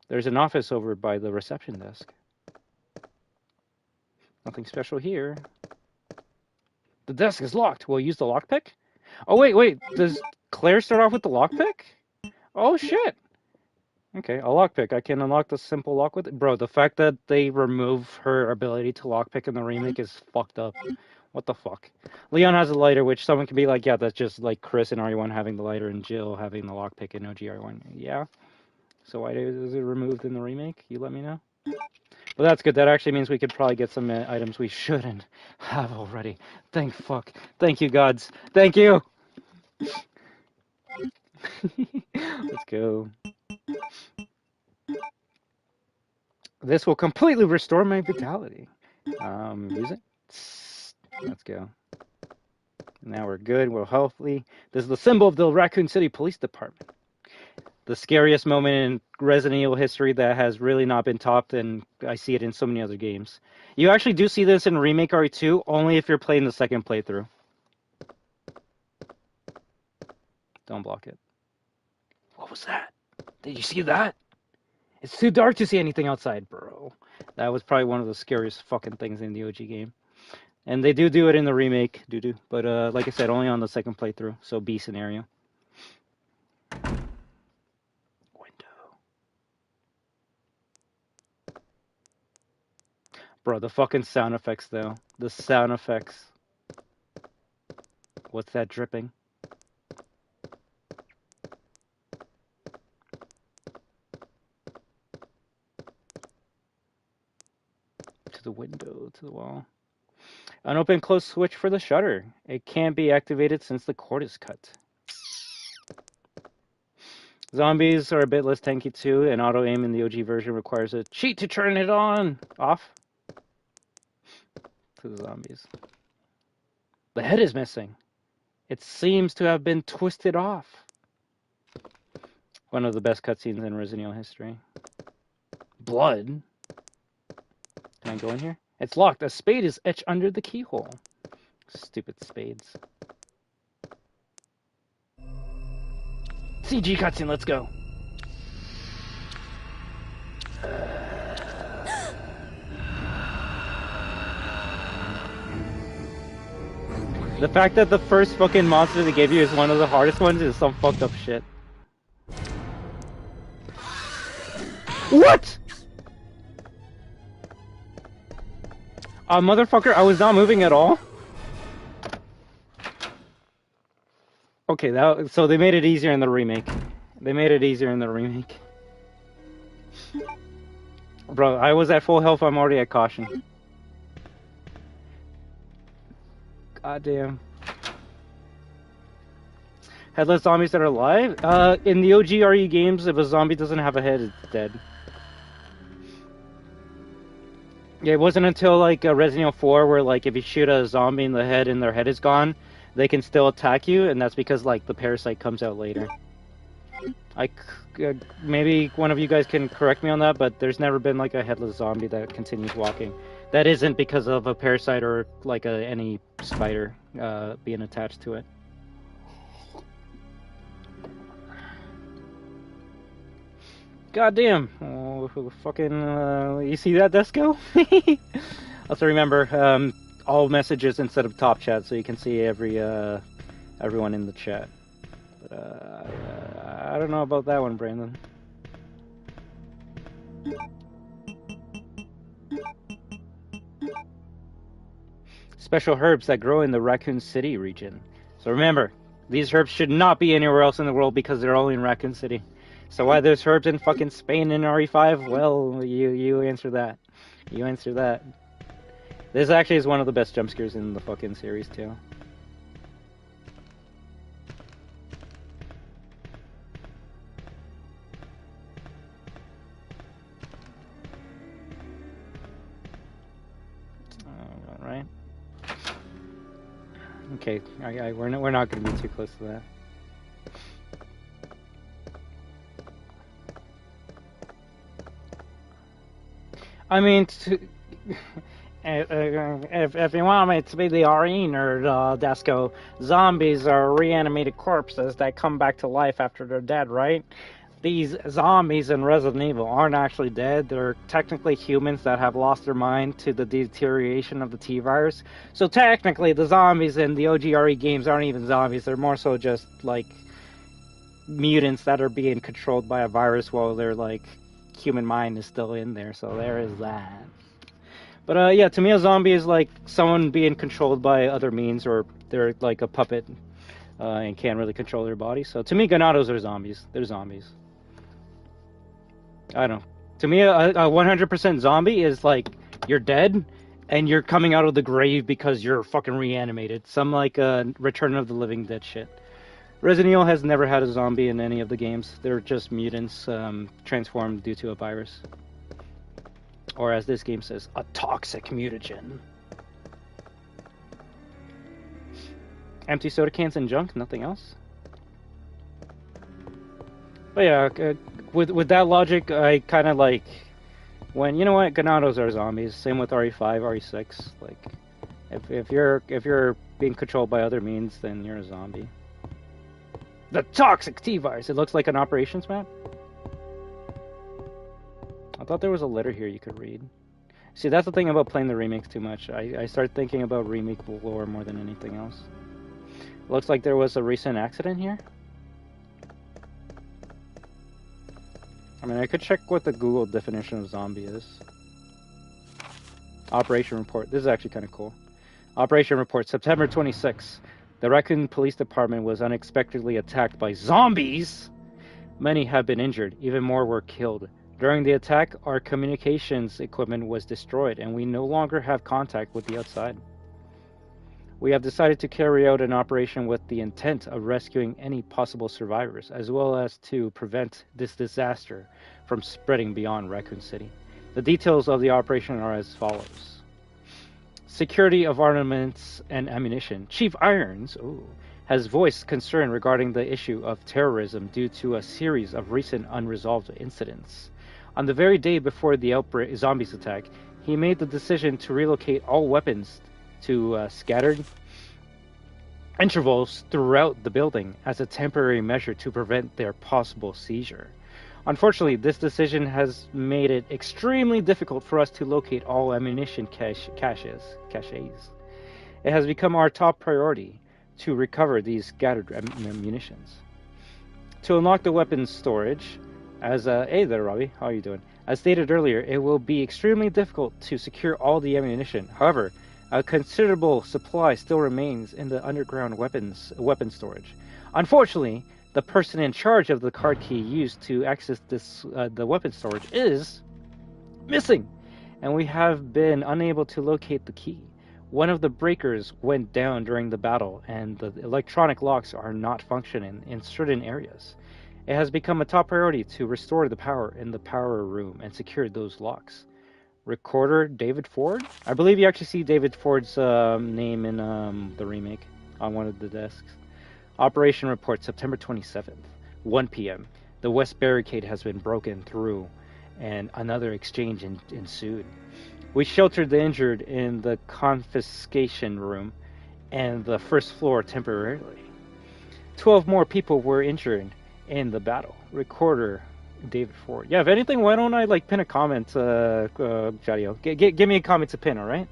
There's an office over by the reception desk. Nothing special here. The desk is locked. Will I use the lockpick? Oh, wait. Does Claire start off with the lockpick? Oh, shit. Okay, a lockpick. I can unlock the simple lock with it. Bro, the fact that they remove her ability to lockpick in the remake is fucked up. What the fuck? Leon has a lighter, which someone can be like, yeah, that's just like Chris in RE1 having the lighter and Jill having the lockpick in OG RE1. Yeah? So why is it removed in the remake? You let me know. But that's good. That actually means we could probably get some items we shouldn't have already. Thank fuck. Thank you, gods. Thank you! Let's go. This will completely restore my vitality. Use it. Let's go. Now we're good. We're healthy. This is the symbol of the Raccoon City Police Department. The scariest moment in Resident Evil history that has really not been topped, and I see it in so many other games. You actually do see this in Remake RE2, only if you're playing the second playthrough. Don't block it. What was that? Did you see that? It's too dark to see anything outside, bro. That was probably one of the scariest fucking things in the OG game. And they do it in the remake, but like I said, only on the second playthrough, so B scenario. Window. Bro, the fucking sound effects, though. The sound effects. What's that dripping? To the window, to the wall. An open close switch for the shutter. It can't be activated since the cord is cut. Zombies are a bit less tanky too, and auto aim in the OG version requires a cheat to turn it off. To the zombies. The head is missing. It seems to have been twisted off. One of the best cutscenes in Resident Evil history. Blood. Can I go in here? It's locked. A spade is etched under the keyhole. Stupid spades. CG cutscene, let's go. The fact that the first fucking monster they gave you is one of the hardest ones is some fucked up shit. What? Motherfucker, I was not moving at all. Okay, so they made it easier in the remake. Bro, I was at full health, I'm already at caution. God damn. Headless zombies that are alive? In the OG RE games, if a zombie doesn't have a head, it's dead. Yeah, it wasn't until like Resident Evil 4 where like if you shoot a zombie in the head and their head is gone, they can still attack you, and that's because like the parasite comes out later. Maybe one of you guys can correct me on that, but there's never been like a headless zombie that continues walking. That isn't because of a parasite or like any spider being attached to it. God damn. Oh, fucking, you see that, Desco? Also remember, all messages instead of top chat, so you can see everyone in the chat. But, I don't know about that one, Brandon. Special herbs that grow in the Raccoon City region. So remember, these herbs should not be anywhere else in the world because they're only in Raccoon City. So why there's herbs in fucking Spain in RE5? Well, you answer that. You answer that. This actually is one of the best jump scares in the fucking series too. Alright. Okay, we're not going to be too close to that. I mean, if you want me to be the RE nerd, Desco, zombies are reanimated corpses that come back to life after they're dead, right? These zombies in Resident Evil aren't actually dead. They're technically humans that have lost their mind to the deterioration of the T-virus. So technically, the zombies in the OG RE games aren't even zombies. They're more so just, like, mutants that are being controlled by a virus while their, like, human mind is still in there. So there is that. But, yeah, to me, a zombie is, like, someone being controlled by other means, or they're, like, a puppet and can't really control their body. So to me, Ganados are zombies. They're zombies. I don't know. To me, a 100% zombie is like you're dead and you're coming out of the grave because you're fucking reanimated. Some like Return of the Living Dead shit. Resident Evil has never had a zombie in any of the games. They're just mutants transformed due to a virus. Or as this game says, a toxic mutagen. Empty soda cans and junk, nothing else. But yeah, with that logic, I kind of like when, you know what, Ganados are zombies. Same with RE5, RE6. Like, if you're being controlled by other means, then you're a zombie. The toxic T-virus. It looks like an operations map. I thought there was a letter here you could read. See, that's the thing about playing the remakes too much. I start thinking about remake lore more than anything else. Looks like there was a recent accident here. I mean, I could check what the Google definition of zombie is. Operation report. This is actually kind of cool. Operation report, September 26. The Raccoon Police Department was unexpectedly attacked by zombies. Many have been injured. Even more were killed. During the attack, our communications equipment was destroyed, and we no longer have contact with the outside. We have decided to carry out an operation with the intent of rescuing any possible survivors, as well as to prevent this disaster from spreading beyond Raccoon City. The details of the operation are as follows. Security of armaments and ammunition. Chief Irons has voiced concern regarding the issue of terrorism due to a series of recent unresolved incidents. On the very day before the zombies attack, he made the decision to relocate all weapons to scattered intervals throughout the building as a temporary measure to prevent their possible seizure. Unfortunately, this decision has made it extremely difficult for us to locate all ammunition caches. It has become our top priority to recover these scattered munitions. To unlock the weapons storage, hey there, Robbie, how are you doing? As stated earlier, it will be extremely difficult to secure all the ammunition. However, a considerable supply still remains in the underground weapon storage. Unfortunately, the person in charge of the card key used to access the weapon storage is missing, and we have been unable to locate the key. One of the breakers went down during the battle, and the electronic locks are not functioning in certain areas. It has become a top priority to restore the power in the power room and secure those locks. Recorder David Ford? I believe you actually see David Ford's name in the remake on one of the desks. Operation report, September 27th, 1 p.m. The west barricade has been broken through, and another exchange ensued. We sheltered the injured in the confiscation room and the first floor temporarily. 12 more people were injured in the battle. Recorder David Ford. Yeah, if anything, why don't I pin a comment, Jadiel? Give me a comment to pin, alright?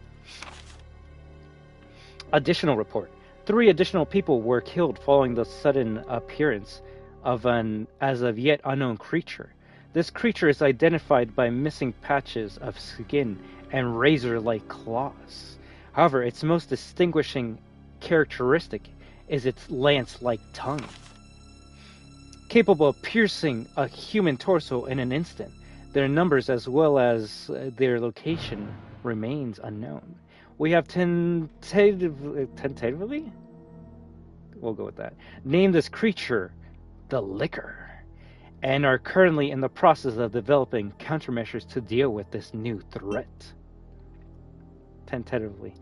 Additional report. 3 additional people were killed following the sudden appearance of an as of yet unknown creature. This creature is identified by missing patches of skin and razor-like claws. However, its most distinguishing characteristic is its lance-like tongue, capable of piercing a human torso in an instant. Their numbers as well as their location remains unknown. We have tentatively? We'll go with that. Named this creature the Licker, and are currently in the process of developing countermeasures to deal with this new threat. Tentatively.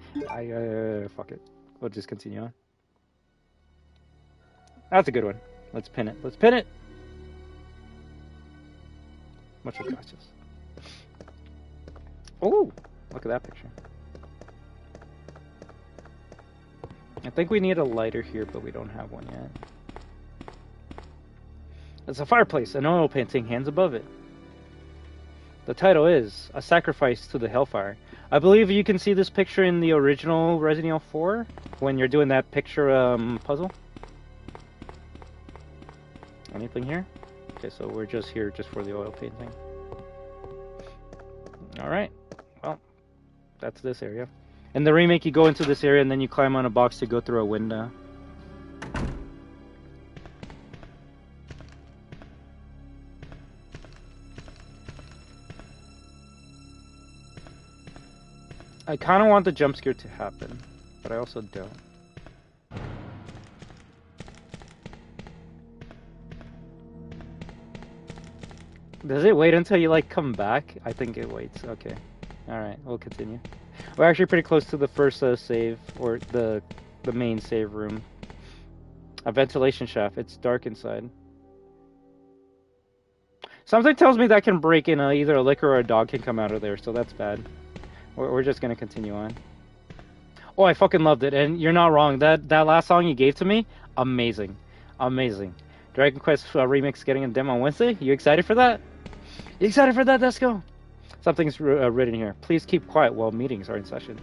Fuck it. We'll just continue on. That's a good one. Let's pin it. Let's pin it! Much gracias. Oh! Look at that picture. I think we need a lighter here, but we don't have one yet. It's a fireplace, an oil painting hangs above it. The title is A Sacrifice to the Hellfire. I believe you can see this picture in the original Resident Evil 4 when you're doing that picture puzzle. Anything here? Okay, so we're just here just for the oil painting. Alright, well, that's this area. In the remake, you go into this area and then you climb on a box to go through a window. I kind of want the jump scare to happen, but I also don't. Does it wait until you come back? I think it waits. Okay. Alright, we'll continue. We're actually pretty close to the first save, or the main save room A ventilation shaft. It's dark inside. Something tells me that can break in. Either a licker or a dog can come out of there, so that's bad. We're just gonna continue on. Oh, I fucking loved it, and you're not wrong. That last song you gave to me, amazing, amazing. Dragon Quest remix getting a demo on Wednesday. You excited for that? You excited for that, Desco? Something's written here. Please keep quiet while meetings are in session.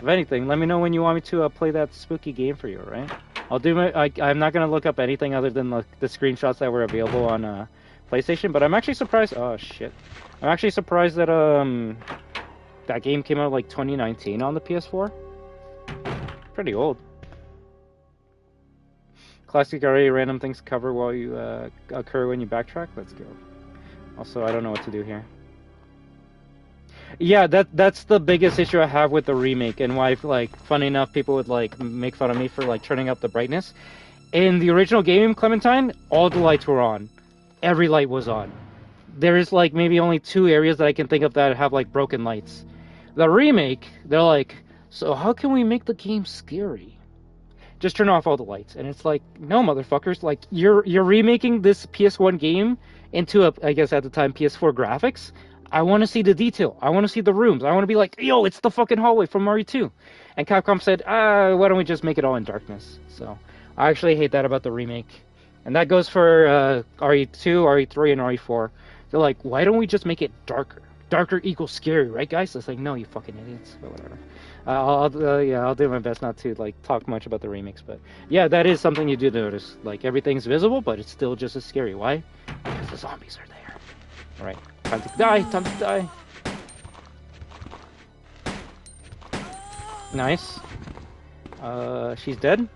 If anything, let me know when you want me to play that spooky game for you. Right? I'll do my. I'm not gonna look up anything other than the screenshots that were available on PlayStation. But I'm actually surprised. Oh shit! I'm actually surprised that that game came out like 2019 on the PS4. Pretty old. Classic array random things cover while you occur when you backtrack. Let's go. Also, I don't know what to do here. Yeah, that's the biggest issue I have with the remake, and why, like, funny enough, people would like make fun of me for like turning up the brightness. In the original game, Clementine, all the lights were on. Every light was on. There is like maybe only 2 areas that I can think of that have like broken lights. The remake, they're like, so how can we make the game scary? Just turn off all the lights. And it's like, no, motherfuckers, like you're remaking this PS1 game into a, I guess at the time, PS4 graphics. I want to see the detail. I want to see the rooms. I want to be like, yo, it's the fucking hallway from Mario 2. And Capcom said, why don't we just make it all in darkness? So I actually hate that about the remake. And that goes for RE2, RE3, and RE4. They're like, why don't we just make it darker? Darker equals scary, right, guys? It's like, no, you fucking idiots. But whatever. I'll do my best not to like talk much about the remakes, but yeah, that is something you do notice. Like everything's visible, but it's still just as scary. Why? Because the zombies are there. All right, time to die. Time to die. Nice. She's dead.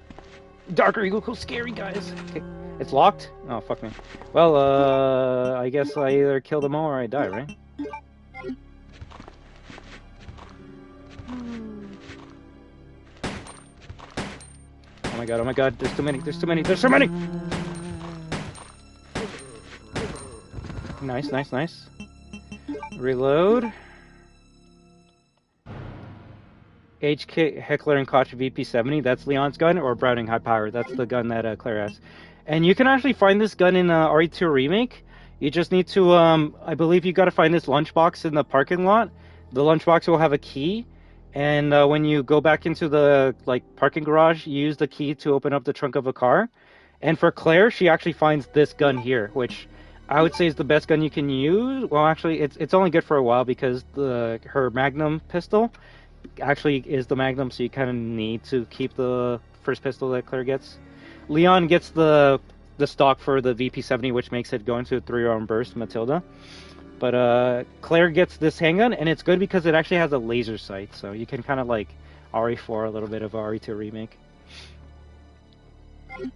Darker equals scary, guys. Okay. It's locked. Oh fuck me. Well, I guess I either kill them all or I die, right? Oh my god, there's too many, there's so many! Nice, nice, nice. Reload. HK Heckler and Koch VP70, that's Leon's gun, or Browning High Power, that's the gun that Claire has. And you can actually find this gun in RE2 Remake. You just need to, I believe you gotta find this lunchbox in the parking lot. The lunchbox will have a key. And when you go back into the parking garage, you use the key to open up the trunk of a car. And for Claire, she actually finds this gun here, which I would say is the best gun you can use. Well, actually, it's only good for a while because her Magnum pistol actually is the Magnum, so you kind of need to keep the first pistol that Claire gets. Leon gets the stock for the VP70, which makes it go into a 3-round burst, Matilda. But Claire gets this handgun, and it's good because it actually has a laser sight, so you can kind of like RE4 a little bit of RE2 Remake. I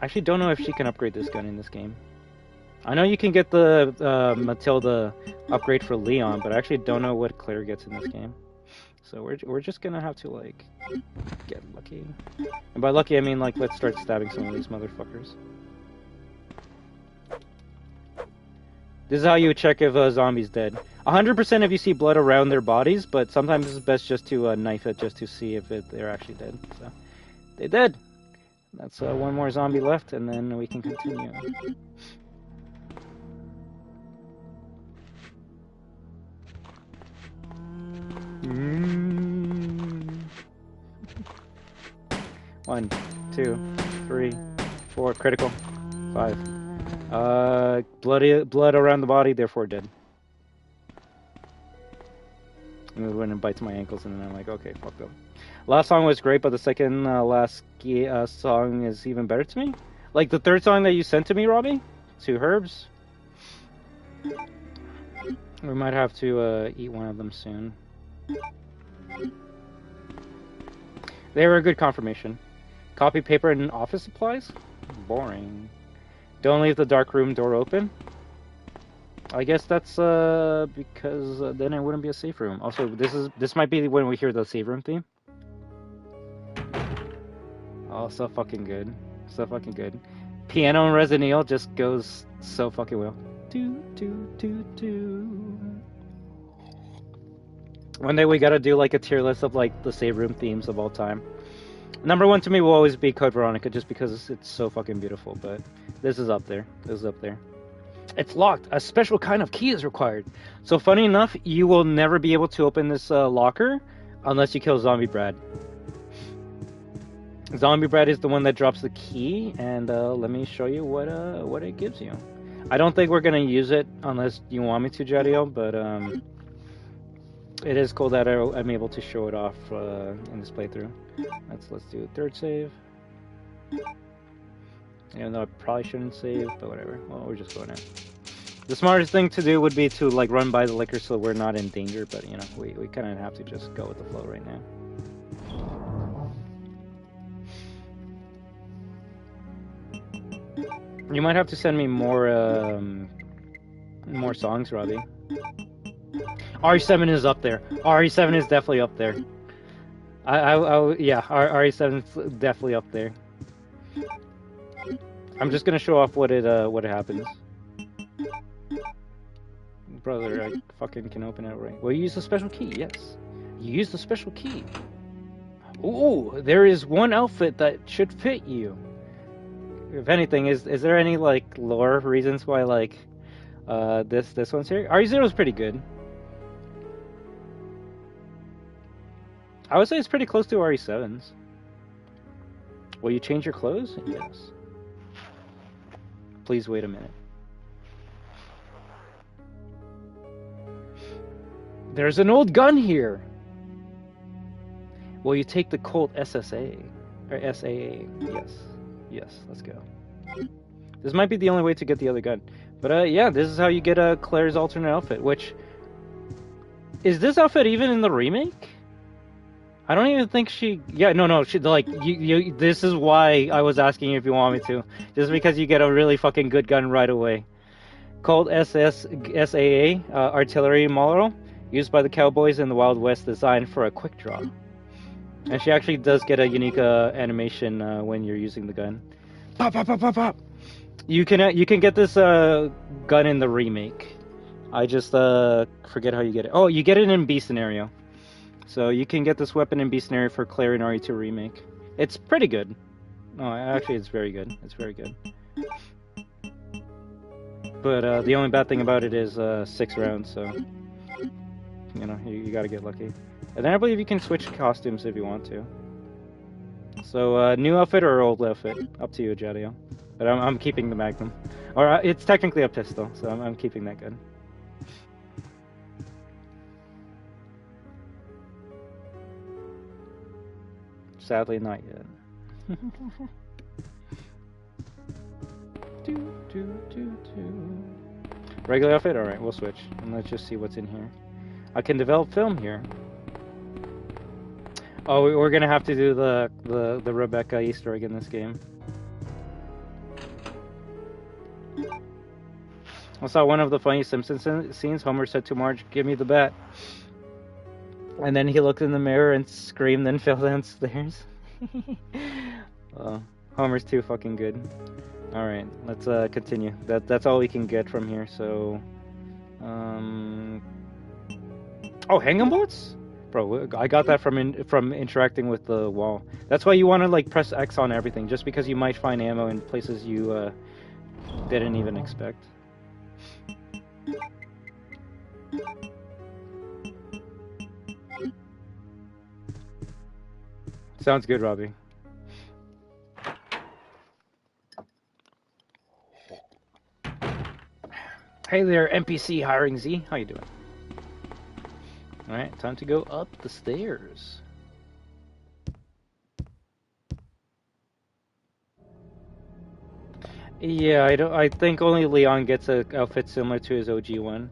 actually don't know if she can upgrade this gun in this game. I know you can get the Matilda upgrade for Leon, but I actually don't know what Claire gets in this game. So we're just gonna have to like get lucky. And by lucky I mean like let's start stabbing some of these motherfuckers. This is how you check if a zombie's dead. 100% if you see blood around their bodies, but sometimes it's best just to knife it just to see if they're actually dead. So, they're dead! That's one more zombie left, and then we can continue. One, 2, 3, 4, critical, 5. Blood around the body, therefore dead. And it went and bites my ankles, and then I'm like, okay, fuck them. Last song was great, but the second last song is even better to me. Like the third song that you sent to me, Robbie, to Herbs. We might have to eat one of them soon. They were a good confirmation. Copy paper and office supplies? Boring. Don't leave the dark room door open. I guess that's because then it wouldn't be a safe room. Also, this might be when we hear the save room theme. Oh, so fucking good. So fucking good. Piano in Resident Evil just goes so fucking well. Do, do, do, do. One day we gotta do like a tier list of like the save room themes of all time. Number one to me will always be Code Veronica, just because it's so fucking beautiful. But this is up there. This is up there. It's locked. A special kind of key is required. So funny enough, you will never be able to open this locker unless you kill Zombie Brad. Zombie Brad is the one that drops the key, and let me show you what it gives you. I don't think we're gonna use it unless you want me to, Jadiel, but it is cool that I'm able to show it off in this playthrough. Let's do a third save. Even though I probably shouldn't save, but whatever. Well, we're just going in. The smartest thing to do would be to like run by the liquor so we're not in danger, but you know, we kind of have to just go with the flow right now. You might have to send me more songs, Robbie. RE7 is up there. RE7 is definitely up there. Yeah, RE7 is definitely up there. I'm just gonna show off what happens. Brother, I fucking can open it right. Well, you use the special key, yes. You use the special key. Ooh, there is one outfit that should fit you. If anything, is there any like lore reasons why like this one's here? RE0 is pretty good. I would say it's pretty close to RE7's. Will you change your clothes? Yes. Please wait a minute. There's an old gun here. Will you take the Colt SSA? Or SAA? Yes. Yes, let's go. This might be the only way to get the other gun. But yeah, this is how you get Claire's alternate outfit, which... Is this outfit even in the remake? I don't even think she... Yeah, no, she, like, this is why I was asking you if you want me to. Just because you get a really fucking good gun right away. Colt SAA artillery model, used by the cowboys in the Wild West, designed for a quick draw. And she actually does get a unique animation when you're using the gun. Pop, pop, pop, pop, pop! You can get this gun in the remake. I just forget how you get it. Oh, you get it in B scenario. So you can get this weapon in B scenario for Claire in RE2 remake. It's pretty good. No, actually it's very good. It's very good. But the only bad thing about it is 6 rounds, so you know, you gotta get lucky. And then I believe you can switch costumes if you want to. So new outfit or old outfit? Up to you, Jadiel. But I'm keeping the Magnum. Or it's technically a pistol, so I'm keeping that gun. Sadly, not yet. Regular outfit? Alright, we'll switch. And let's just see what's in here. I can develop film here. Oh, we're gonna have to do the Rebecca Easter egg in this game. I saw one of the funny Simpsons scenes. Homer said to Marge, "Give me the bat." And then he looked in the mirror and screamed, then fell downstairs. Homer's too fucking good. Alright, let's continue. That's all we can get from here, so... Oh, hanging bullets? Bro, I got that from interacting with the wall. That's why you want to like press X on everything, just because you might find ammo in places you didn't even expect. Sounds good, Robbie. Hey there, NPC hiring Z. How you doing? Alright, time to go up the stairs. Yeah, I think only Leon gets an outfit similar to his OG one.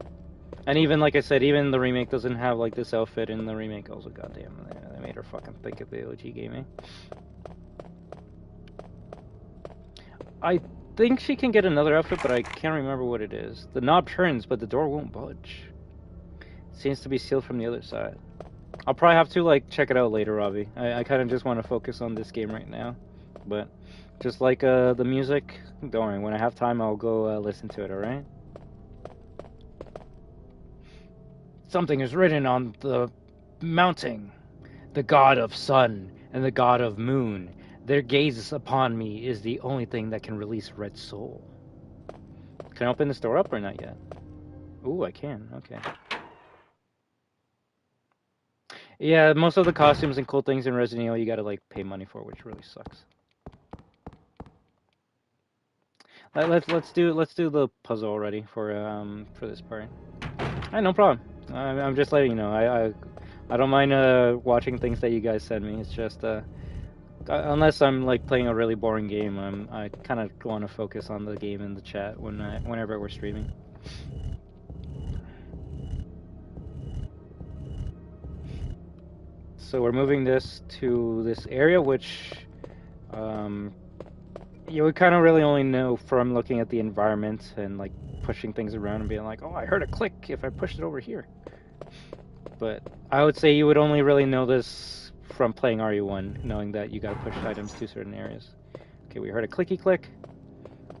And even, like I said, even the remake doesn't have, like, this outfit in the remake also. Goddamn, they made her fucking think of the OG gaming. I think she can get another outfit, but I can't remember what it is. The knob turns, but the door won't budge. Seems to be sealed from the other side. I'll probably have to, like, check it out later, Robbie. I kind of just want to focus on this game right now. But, just like the music, don't worry. When I have time, I'll go listen to it, alright? Something is written on the mounting. The god of sun and the god of moon. Their gaze upon me is the only thing that can release red soul. Can I open this door up or not yet? Ooh, I can. Okay. Yeah, most of the costumes and cool things in Resident Evil you gotta like pay money for, which really sucks. Let's do the puzzle already for this part. Alright, no problem. I'm just letting you know. I don't mind watching things that you guys send me. It's just unless I'm like playing a really boring game, I kind of want to focus on the game in the chat whenever we're streaming. So we're moving this to this area, which you would kind of really only know from looking at the environment and like pushing things around and being like, oh, I heard a click if I pushed it over here. But I would say you would only really know this from playing RE1, knowing that you gotta push items to certain areas. Okay, we heard a clicky click,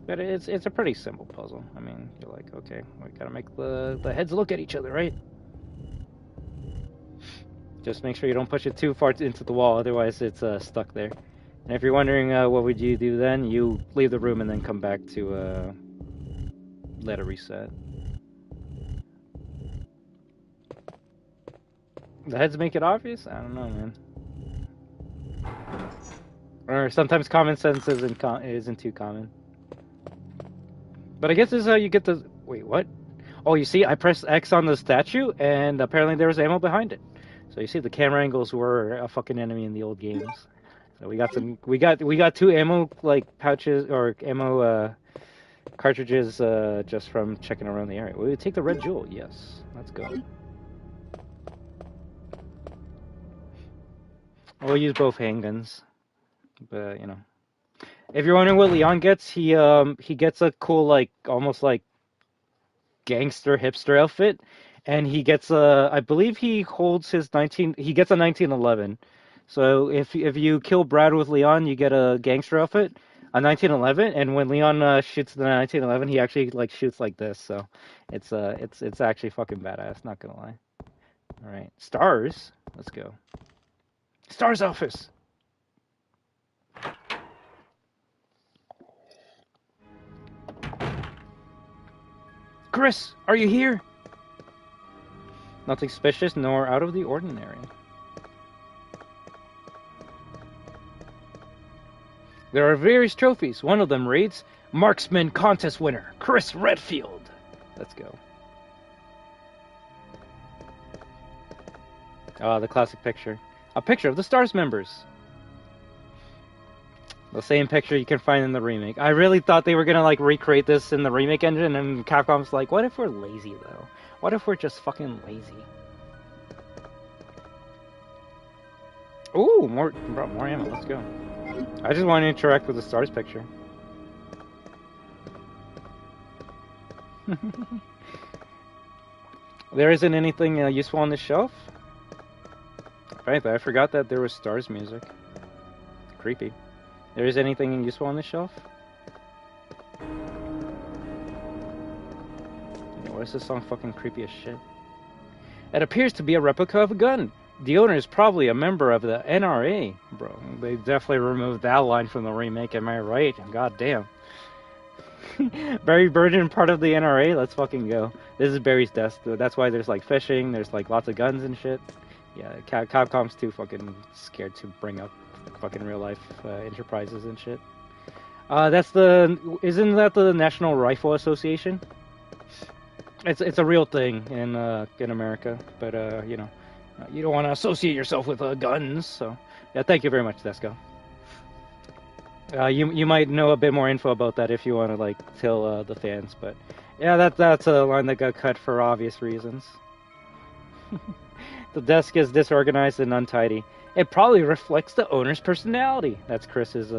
but it's a pretty simple puzzle. I mean, you're like, okay, we gotta make the heads look at each other, right? Just make sure you don't push it too far into the wall, otherwise it's stuck there. And if you're wondering what would you do then, you leave the room and then come back to let it reset. The heads make it obvious? I don't know, man. Or sometimes common sense isn't too common. But I guess this is how you get the... Wait, what? Oh, you see, I pressed X on the statue, and apparently there was ammo behind it. So you see, the camera angles were a fucking enemy in the old games. So we got two ammo like pouches or ammo cartridges just from checking around the area. We would take the red jewel. Yes, let's go. We'll use both handguns, but you know, if you're wondering what Leon gets, he gets a cool like almost like gangster hipster outfit. And he gets I believe he holds his he gets a 1911. So if you kill Brad with Leon, you get a gangster outfit, a 1911, and when Leon shoots the 1911, he actually like shoots like this. So it's actually fucking badass, not gonna lie. All right, Stars, let's go. Stars office. Chris, are you here? Nothing suspicious nor out of the ordinary. There are various trophies. One of them reads, Marksman Contest Winner, Chris Redfield. Let's go. The classic picture. A picture of the Stars members. The same picture you can find in the remake. I really thought they were gonna like recreate this in the remake engine, and Capcom's like, what if we're lazy though? What if we're just fucking lazy? Ooh, more ammo. Let's go. I just want to interact with the Stars picture. There isn't anything useful on this shelf. Right, I forgot that there was Stars music. Creepy. There is anything useful on this shelf? Why is this song fucking creepy as shit? It appears to be a replica of a gun. The owner is probably a member of the NRA. Bro, they definitely removed that line from the remake, am I right? God damn. Barry Burden, part of the NRA? Let's fucking go. This is Barry's desk. That's why there's like fishing, there's like lots of guns and shit. Yeah, Capcom's too fucking scared to bring up fucking real life enterprises and shit. Isn't that the National Rifle Association? It's a real thing in America, but you know, you don't want to associate yourself with guns. So yeah, thank you very much, Desco. You might know a bit more info about that if you want to like tell the fans, but yeah, that's a line that got cut for obvious reasons. The desk is disorganized and untidy. It probably reflects the owner's personality. That's Chris's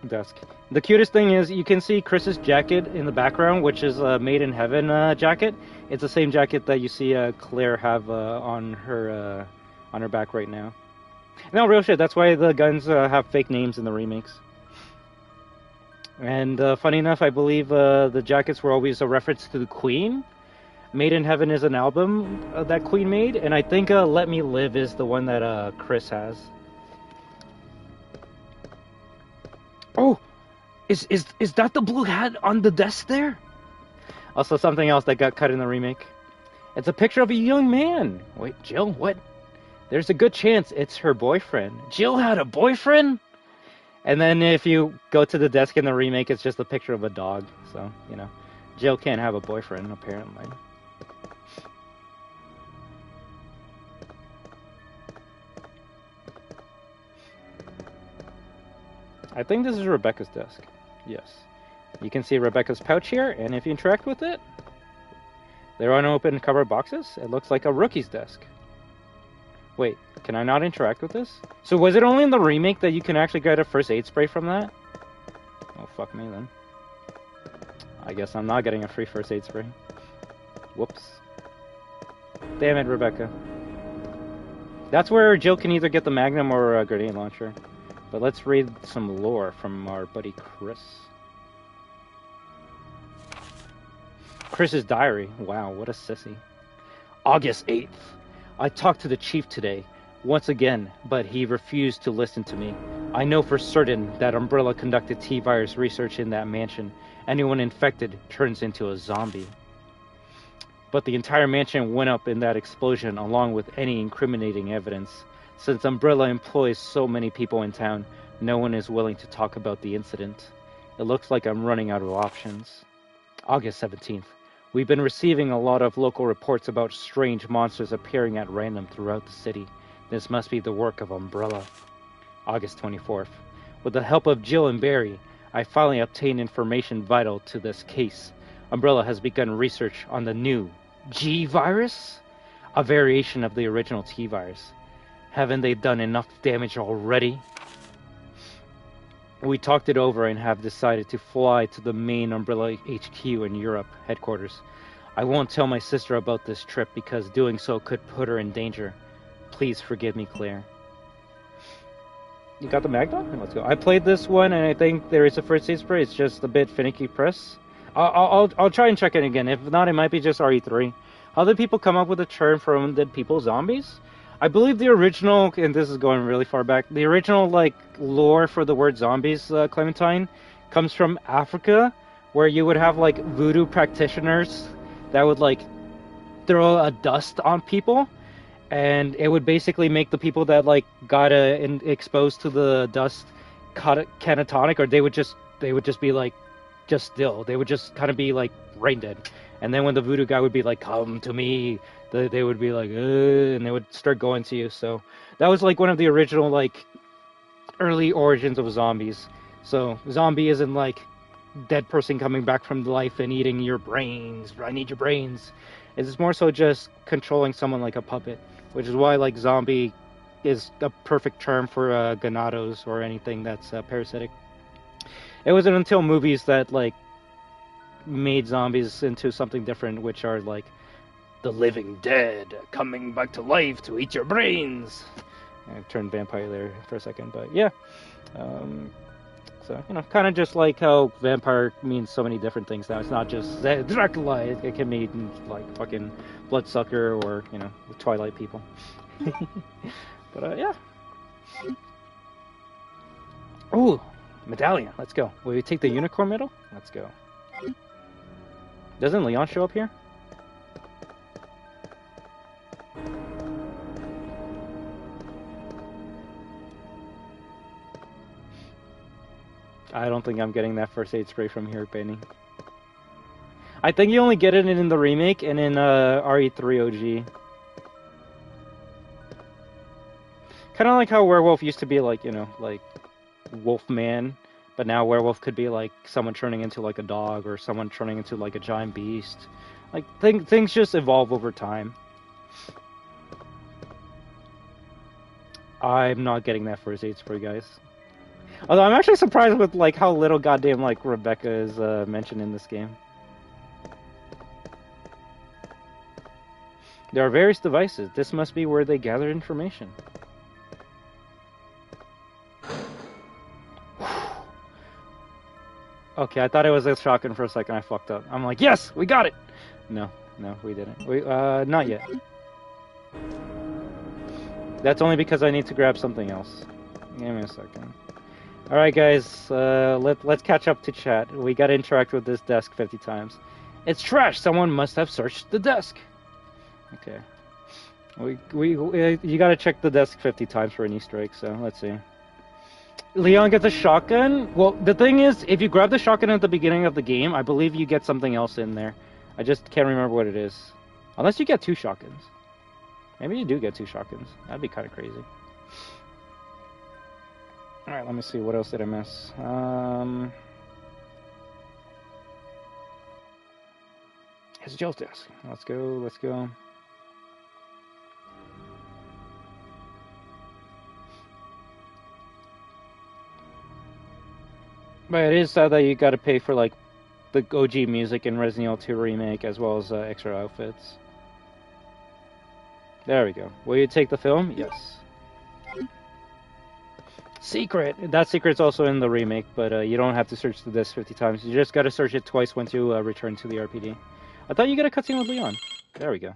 desk. The cutest thing is you can see Chris's jacket in the background, which is a Made in Heaven jacket. It's the same jacket that you see Claire have on her back right now. No, real shit. That's why the guns have fake names in the remakes. And funny enough, I believe the jackets were always a reference to the Queen. Made in Heaven is an album that Queen made, and I think Let Me Live is the one that Chris has. Oh, is that the blue hat on the desk there? Also, something else that got cut in the remake. It's a picture of a young man. Wait, Jill, what? There's a good chance it's her boyfriend. Jill had a boyfriend? And then if you go to the desk in the remake, it's just a picture of a dog. So, you know, Jill can't have a boyfriend, apparently. I think this is Rebecca's desk. Yes. You can see Rebecca's pouch here, and if you interact with it, there are unopened cover boxes. It looks like a rookie's desk. Wait, can I not interact with this? So was it only in the remake that you can actually get a first aid spray from that? Oh, fuck me then. I guess I'm not getting a free first aid spray. Whoops. Damn it, Rebecca. That's where Jill can either get the Magnum or a grenade launcher. But let's read some lore from our buddy Chris. Chris's diary. Wow, what a sissy. August 8th. I talked to the chief today, once again, but he refused to listen to me. I know for certain that Umbrella conducted T-virus research in that mansion. Anyone infected turns into a zombie. But the entire mansion went up in that explosion, along with any incriminating evidence. Since Umbrella employs so many people in town, no one is willing to talk about the incident. It looks like I'm running out of options. August 17th. We've been receiving a lot of local reports about strange monsters appearing at random throughout the city. This must be the work of Umbrella. August 24th. With the help of Jill and Barry, I finally obtained information vital to this case. Umbrella has begun research on the new G virus, a variation of the original T virus. Haven't they done enough damage already? We talked it over and have decided to fly to the main Umbrella HQ in Europe headquarters. I won't tell my sister about this trip because doing so could put her in danger. Please forgive me, Claire. You got the Magnum? Let's go. I played this one and I think there is a first aid spray. It's just a bit finicky press. I'll try and check it again. If not, it might be just RE3. How did people come up with a term for undead people zombies? I believe the original, and this is going really far back, the original, like, lore for the word zombies, Clementine, comes from Africa, where you would have, like, voodoo practitioners that would, like, throw a dust on people, and it would basically make the people that, like, got exposed to the dust catatonic, or they would just be, like, just still. They would just kind of be, like, brain dead. And then when the voodoo guy would be like, come to me, they would be like, and they would start going to you. So that was like one of the original, like, early origins of zombies. So zombie isn't like dead person coming back from life and eating your brains. I need your brains. It's more so just controlling someone like a puppet, which is why, like, zombie is a perfect term for ganados or anything that's parasitic. It wasn't until movies that, like, made zombies into something different, which are like the living dead coming back to life to eat your brains. I turned vampire there for a second, but yeah. So, you know, kind of just like how vampire means so many different things now. It's not just Dracula, it can mean like fucking bloodsucker or, you know, Twilight people. But yeah. Ooh, medallion, let's go. Will we take the unicorn medal? Let's go. Doesn't Leon show up here? I don't think I'm getting that first aid spray from here, Benny. I think you only get it in the remake and in RE3 OG. Kind of like how werewolf used to be like, you know, like Wolfman. But now werewolf could be like someone turning into like a dog or someone turning into like a giant beast. Like things just evolve over time. I'm not getting that first aid spray, guys. Although I'm actually surprised with like how little goddamn like Rebecca is mentioned in this game. There are various devices. This must be where they gather information. Okay, I thought it was a shotgun for a second. I fucked up. I'm like, yes, we got it. No, we didn't. Not yet. That's only because I need to grab something else. Give me a second. All right, guys. Let's catch up to chat. We gotta interact with this desk 50 times. It's trash. Someone must have searched the desk. Okay. You gotta check the desk 50 times for an Easter egg. So let's see. Leon gets a shotgun. Well, the thing is, if you grab the shotgun at the beginning of the game, I believe you get something else in there. I just can't remember what it is. Unless you get 2 shotguns. Maybe you do get 2 shotguns. That'd be kind of crazy. Alright, let me see. What else did I miss? It's Joe's desk. Let's go. Let's go. But it is sad that you gotta pay for, like, the OG music in Resident Evil 2 Remake, as well as extra outfits. There we go. Will you take the film? Yes. Secret! That secret's also in the remake, but you don't have to search the disc 50 times. You just gotta search it twice once you return to the RPD. I thought you got a cutscene with Leon. There we go.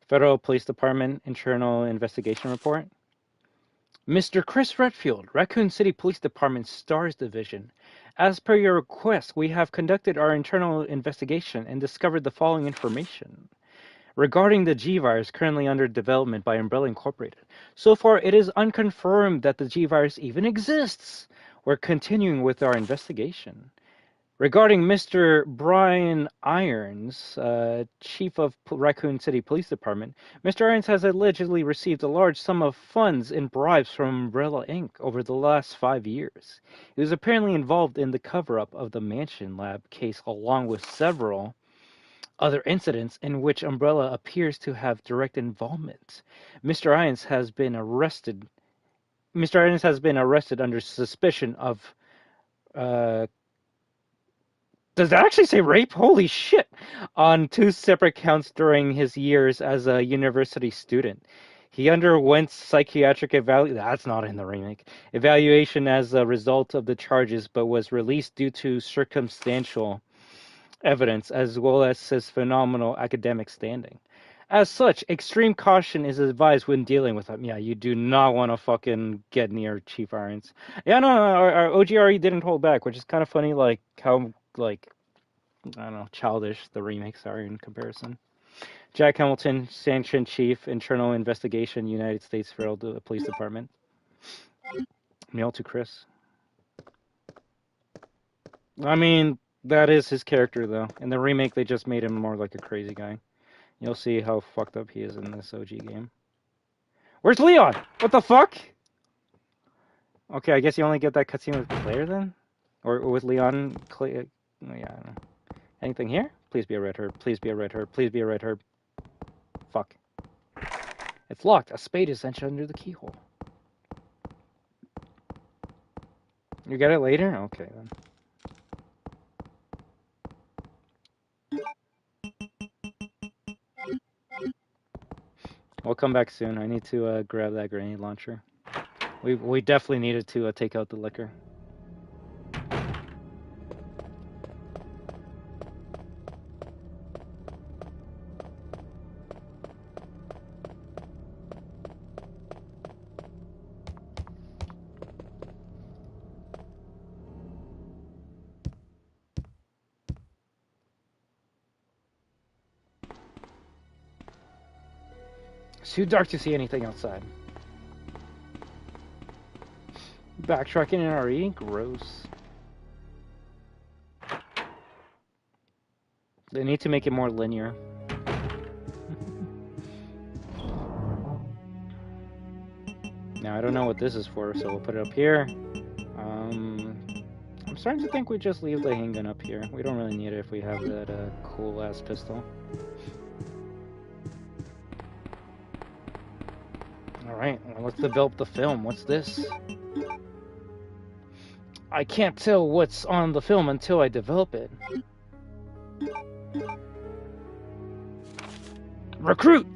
Federal Police Department Internal Investigation Report. Mr. Chris Redfield, Raccoon City Police Department STARS Division. As per your request, we have conducted our internal investigation and discovered the following information. Regarding the G-Virus currently under development by Umbrella Incorporated. So far, it is unconfirmed that the G-Virus even exists. We're continuing with our investigation. Regarding Mr. Brian Irons, Chief of Raccoon City Police Department, Mr. Irons has allegedly received a large sum of funds in bribes from Umbrella Inc. over the last 5 years. He was apparently involved in the cover-up of the Mansion Lab case along with several other incidents in which Umbrella appears to have direct involvement. Mr. Irons has been arrested under suspicion of does that actually say rape? Holy shit! On 2 separate counts during his years as a university student. He underwent psychiatric evaluation. That's not in the remake. Evaluation as a result of the charges, but was released due to circumstantial evidence as well as his phenomenal academic standing. As such, extreme caution is advised when dealing with him. Yeah, you do not want to fucking get near Chief Irons. Yeah, no, our OGRE didn't hold back, which is kind of funny, like, how, like, I don't know, childish the remakes are in comparison. Jack Hamilton, Sanction Chief, Internal Investigation, United States Federal Police Department. Mail to Chris. I mean, that is his character, though. In the remake, they just made him more like a crazy guy. You'll see how fucked up he is in this OG game. Where's Leon? What the fuck? Okay, I guess you only get that cutscene with Claire, then? Or with Leon, Claire? Yeah, I don't know. Anything here? Please be a red herb. Please be a red herb. Please be a red herb. Fuck. It's locked. A spade is sent under the keyhole. You get it later? Okay, then. We'll come back soon. I need to grab that grenade launcher. We definitely needed to take out the liquor. It's too dark to see anything outside. Backtracking in RE? Gross. They need to make it more linear. Now, I don't know what this is for, so we'll put it up here. I'm starting to think we just leave the handgun up here. We don't really need it if we have that cool-ass pistol. Alright, well, let's develop the film. What's this? I can't tell what's on the film until I develop it. Recruit!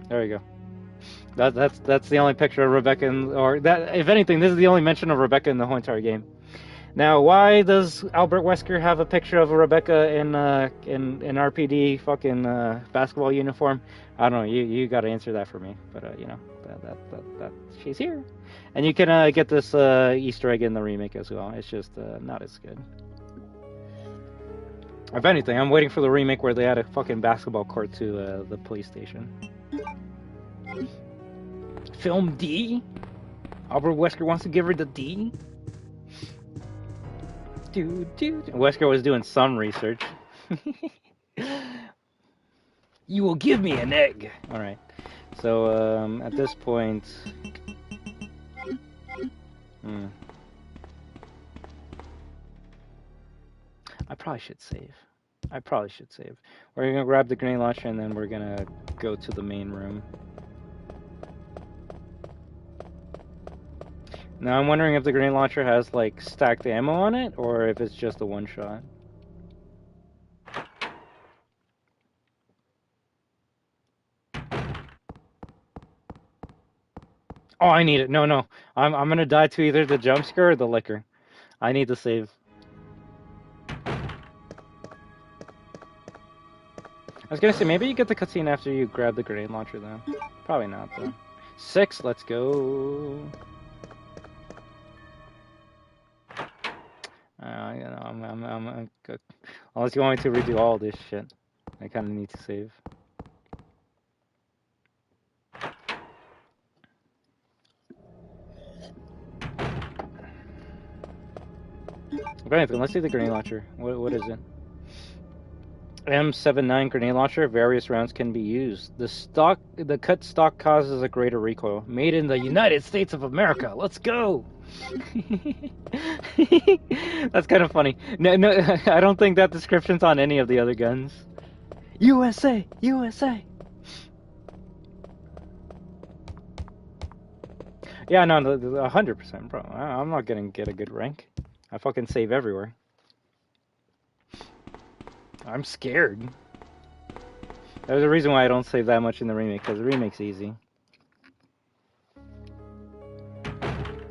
There we go. That's the only picture of Rebecca, or that, if anything, this is the only mention of Rebecca in the whole entire game. Now, why does Albert Wesker have a picture of a Rebecca in RPD fucking basketball uniform? I don't know. You got to answer that for me. But you know, that she's here, and you can get this Easter egg in the remake as well. It's just not as good. If anything, I'm waiting for the remake where they add a fucking basketball court to the police station. Film D? Albert Wesker wants to give her the D? Wesker was doing some research. You will give me an egg. Alright. So, at this point... I probably should save. We're gonna grab the grenade launcher and then we're gonna go to the main room. Now I'm wondering if the grenade launcher has like stacked ammo on it or if it's just a one shot. Oh, I need it. No. I'm gonna die to either the jump scare or the liquor. I need to save. I was gonna say, maybe you get the cutscene after you grab the grenade launcher, though. Probably not, though. 6, let's go. You know, I'm good. Unless you want me to redo all this shit, I kind of need to save. If anything, let's see the grenade launcher. What is it? M79 grenade launcher. Various rounds can be used. The cut stock causes a greater recoil. Made in the United States of America. Let's go. That's kind of funny. No, I don't think that description's on any of the other guns. USA. Yeah, no, 100%, bro. I'm not gonna get a good rank. I fucking save everywhere. I'm scared. There's a reason why I don't save that much in the remake, because the remake's easy.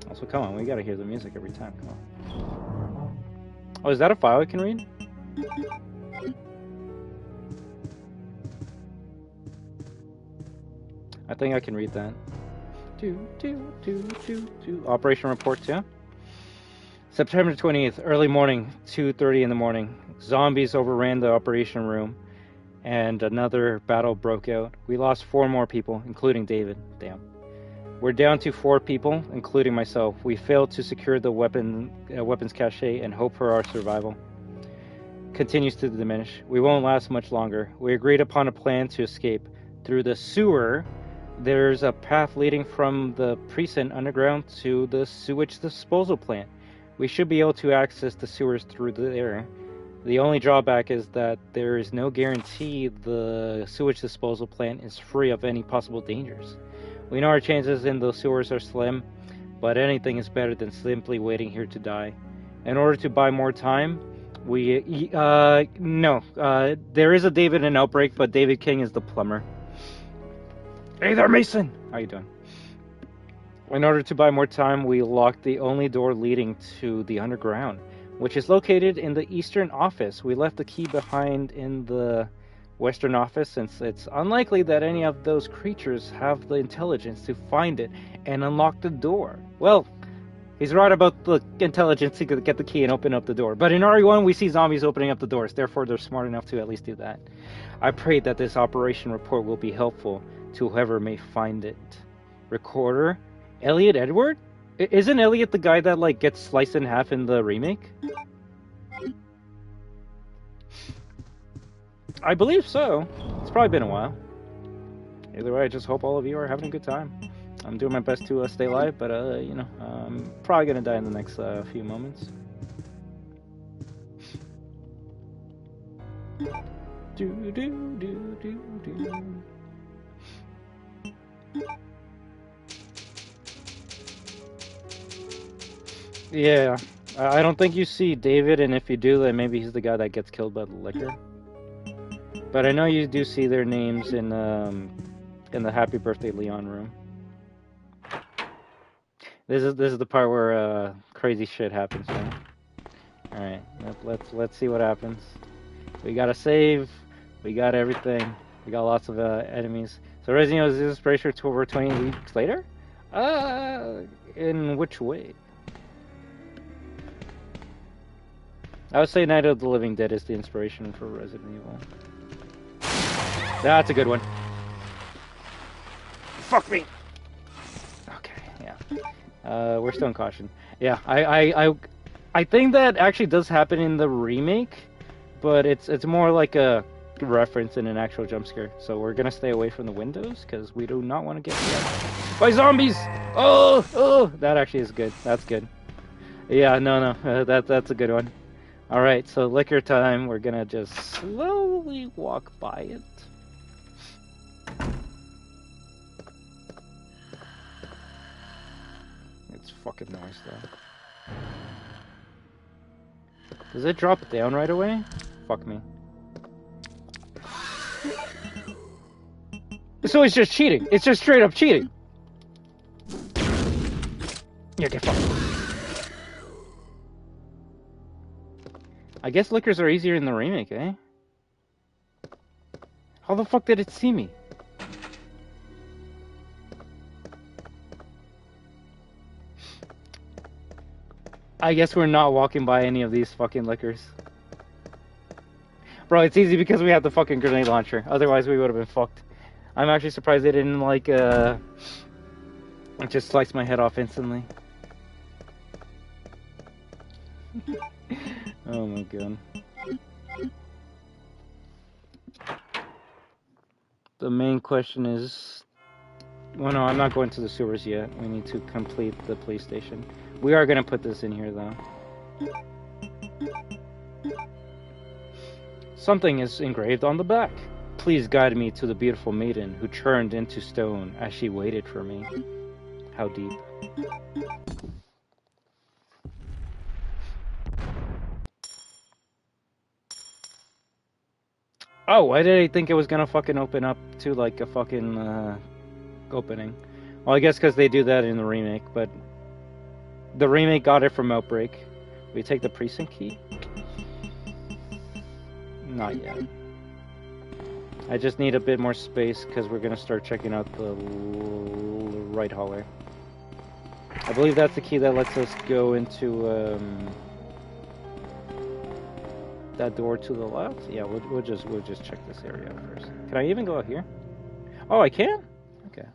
Also, come on, we gotta hear the music every time, come on. Oh, is that a file I can read? I think I can read that. Operation report 2. September 20th, early morning, 2:30 in the morning. Zombies overran the operation room, and another battle broke out. We lost 4 more people, including David. Damn. We're down to 4 people, including myself. We failed to secure the weapons cache and hope for our survival continues to diminish. We won't last much longer. We agreed upon a plan to escape. Through the sewer, there's a path leading from the precinct underground to the sewage disposal plant. We should be able to access the sewers through there. The only drawback is that there is no guarantee the sewage disposal plant is free of any possible dangers. We know our chances in the sewers are slim, but anything is better than simply waiting here to die. In order to buy more time, there is a David in Outbreak, but David King is the plumber. Hey there, Mason! How you doing? In order to buy more time, we locked the only door leading to the underground, which is located in the eastern office. We left the key behind in the western office since it's unlikely that any of those creatures have the intelligence to find it and unlock the door. Well, he's right about the intelligence to get the key and open up the door. But in RE1, we see zombies opening up the doors. Therefore, they're smart enough to at least do that. I pray that this operation report will be helpful to whoever may find it. Recorder? Elliot Edward? Isn't Elliot the guy that, like, gets sliced in half in the remake? I believe so. It's probably been a while. Either way, I just hope all of you are having a good time. I'm doing my best to stay alive, but, I'm probably gonna die in the next few moments. Yeah, I don't think you see David, and if you do, then maybe he's the guy that gets killed by the liquor. But I know you do see their names in the Happy Birthday Leon room. This is the part where crazy shit happens. Right? All right, let's see what happens. We gotta save. We got everything. We got lots of enemies. So Resident Evil is inspiration to over 20 weeks later. In which way? I would say Night of the Living Dead is the inspiration for Resident Evil. That's a good one. Fuck me. Okay, yeah. We're still in caution. Yeah, I think that actually does happen in the remake, but it's more like a reference than an actual jump scare. So we're gonna stay away from the windows because we do not want to get hit by zombies. Oh, that actually is good. That's good. Yeah, no, that's a good one. All right, so liquor time. We're gonna just slowly walk by it. It's fucking nice though. Does it drop down right away? Fuck me. So it's just cheating. It's just straight up cheating. Yeah, get fucked. I guess liquors are easier in the remake, eh? How the fuck did it see me? I guess we're not walking by any of these fucking liquors. Bro, it's easy because we have the fucking grenade launcher. Otherwise, we would have been fucked. I'm actually surprised they didn't, like, just slice my head off instantly. Oh my god. The main question is... Well, no, I'm not going to the sewers yet. We need to complete the police station. We are going to put this in here, though. Something is engraved on the back. Please guide me to the beautiful maiden who turned into stone as she waited for me. How deep. Oh, why did I think it was gonna fucking open up to like a fucking opening? Well, I guess because they do that in the remake, but the remake got it from Outbreak. We take the precinct key? Not yet. I just need a bit more space because we're gonna start checking out the right hallway. I believe that's the key that lets us go into that door to the left. Yeah, we'll just check this area out first. Can I even go out here? Oh, I can? Okay.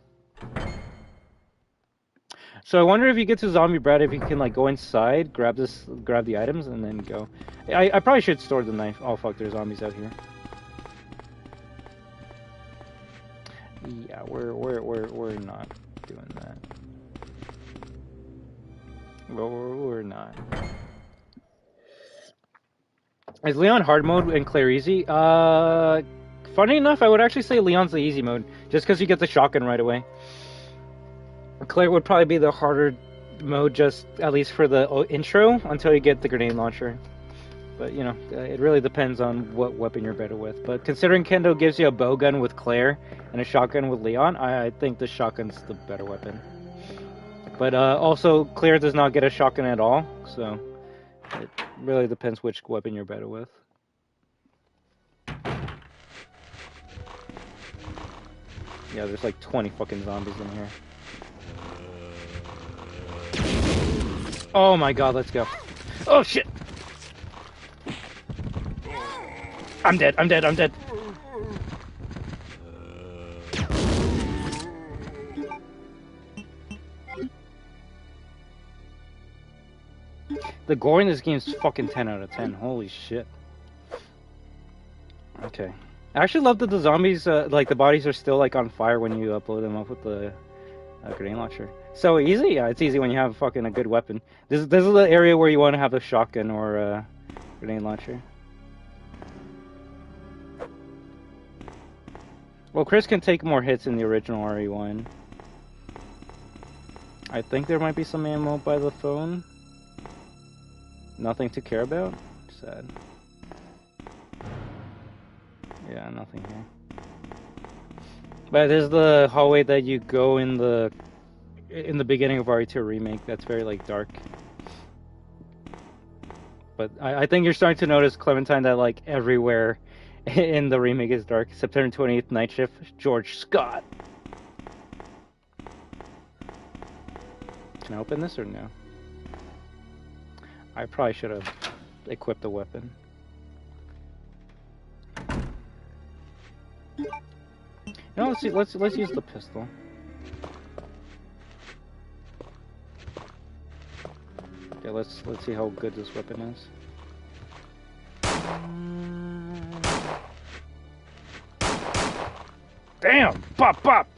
So I wonder if you get to Zombie Brad, if you can like go inside, grab the items, and then go. I probably should store the knife. Oh fuck, there's zombies out here. Yeah, we're not doing that. We're not. Is Leon hard mode and Claire easy? Funny enough, I would actually say Leon's the easy mode, just because you get the shotgun right away. Claire would probably be the harder mode, just at least for the intro, until you get the grenade launcher. But, you know, it really depends on what weapon you're better with. But considering Kendo gives you a bow gun with Claire and a shotgun with Leon, I think the shotgun's the better weapon. But also, Claire does not get a shotgun at all, so it really depends which weapon you're better with. Yeah, there's like 20 fucking zombies in here. Oh my god, let's go. Oh shit! I'm dead. The gore in this game is fucking 10 out of 10. Holy shit. Okay. I actually love that the zombies, like the bodies are still like on fire when you blow them up with the grenade launcher. So easy? Yeah, it's easy when you have fucking a good weapon. This is the area where you want to have a shotgun or a grenade launcher. Well, Chris can take more hits in the original RE1. I think there might be some ammo by the phone. Nothing to care about? Sad. Yeah, nothing here. But this is the hallway that you go in the in the beginning of RE2 Remake that's very like dark. But I think you're starting to notice, Clementine, that like everywhere in the remake is dark. September 28th, Night Shift, George Scott. Can I open this or no? I probably should have equipped the weapon. No, let's see. Let's use the pistol. Okay, let's see how good this weapon is. Damn! Pop, pop!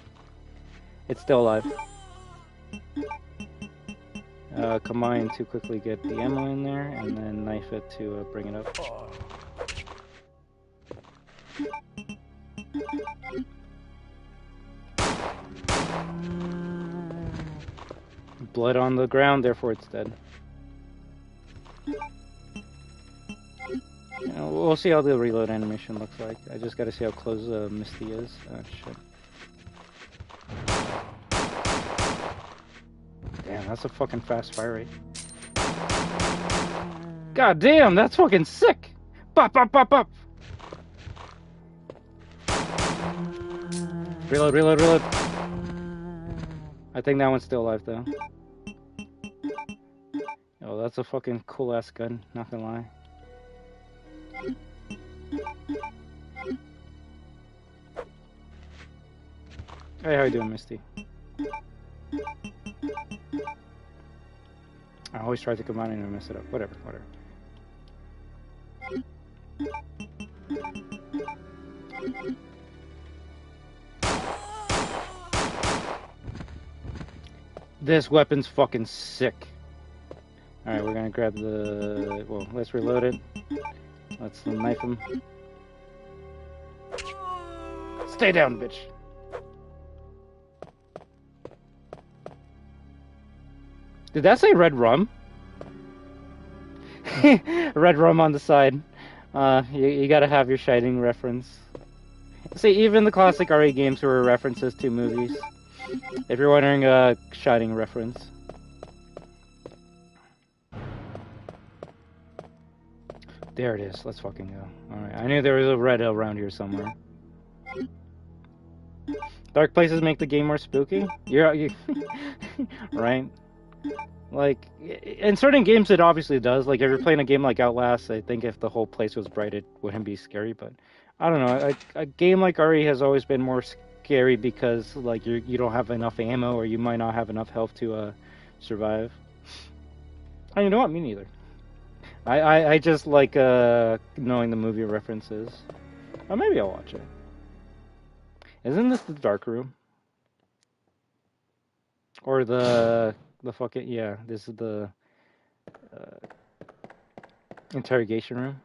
It's still alive. Combine to quickly get the ammo in there, and then knife it to bring it up. Oh. Blood on the ground, therefore it's dead. We'll see how the reload animation looks like. I just gotta see how close Misty is. Oh shit. Damn, that's a fucking fast fire rate. God damn, that's fucking sick! Pop, pop, pop, pop! Reload, reload, reload. I think that one's still alive though. Oh, that's a fucking cool ass gun, not gonna lie. Hey, how you doing, Misty? I always try to combine it and mess it up. Whatever, whatever. This weapon's fucking sick. Alright, we're gonna grab the... Well, let's reload it. Let's knife him. Stay down, bitch. Did that say red rum? Red rum on the side. You gotta have your Shining reference. See, even the classic RE games were references to movies. If you're wondering, Shining reference. There it is. Let's fucking go. Alright, I knew there was a red around here somewhere. Dark places make the game more spooky? You right? Like, in certain games it obviously does. Like, if you're playing a game like Outlast, I think if the whole place was bright it wouldn't be scary, but I don't know. A game like RE has always been more scary because, like, you don't have enough ammo or you might not have enough health to survive. And you know what? Me neither. I just like knowing the movie references. Or maybe I'll watch it. Isn't this the dark room? Or the fucking... Yeah, this is the interrogation room.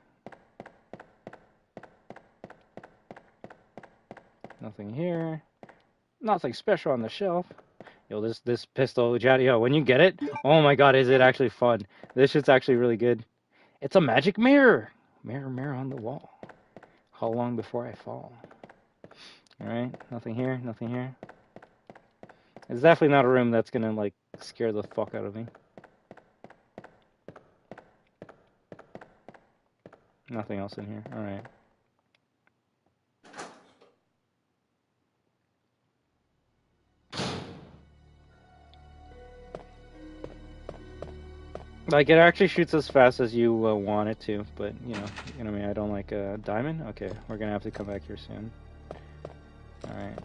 Nothing here. Nothing special on the shelf. Yo, this pistol, Jadiel, when you get it, oh my god, is it actually fun. This shit's actually really good. It's a magic mirror. Mirror, mirror on the wall. How long before I fall? Alright, nothing here, nothing here. It's definitely not a room that's gonna, like, scare the fuck out of me. Nothing else in here, alright. Like, it actually shoots as fast as you want it to, but, you know what I mean, I don't like a diamond? Okay, we're gonna have to come back here soon. Alright,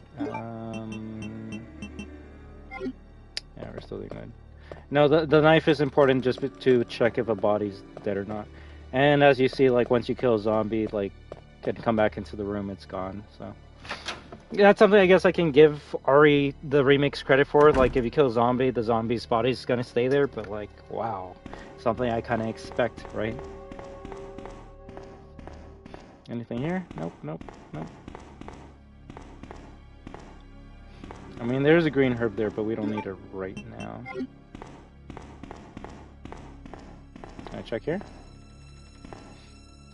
yeah, we're still doing good. No, the knife is important just to check if a body's dead or not. And as you see, like, once you kill a zombie, like, can come back into the room, it's gone, so... That's something I guess I can give RE the remix credit for. Like, if you kill a zombie, the zombie's body's gonna stay there, but, like, wow. Something I kind of expect, right? Anything here? Nope, nope, nope. I mean, there's a green herb there, but we don't need it right now. Can I check here?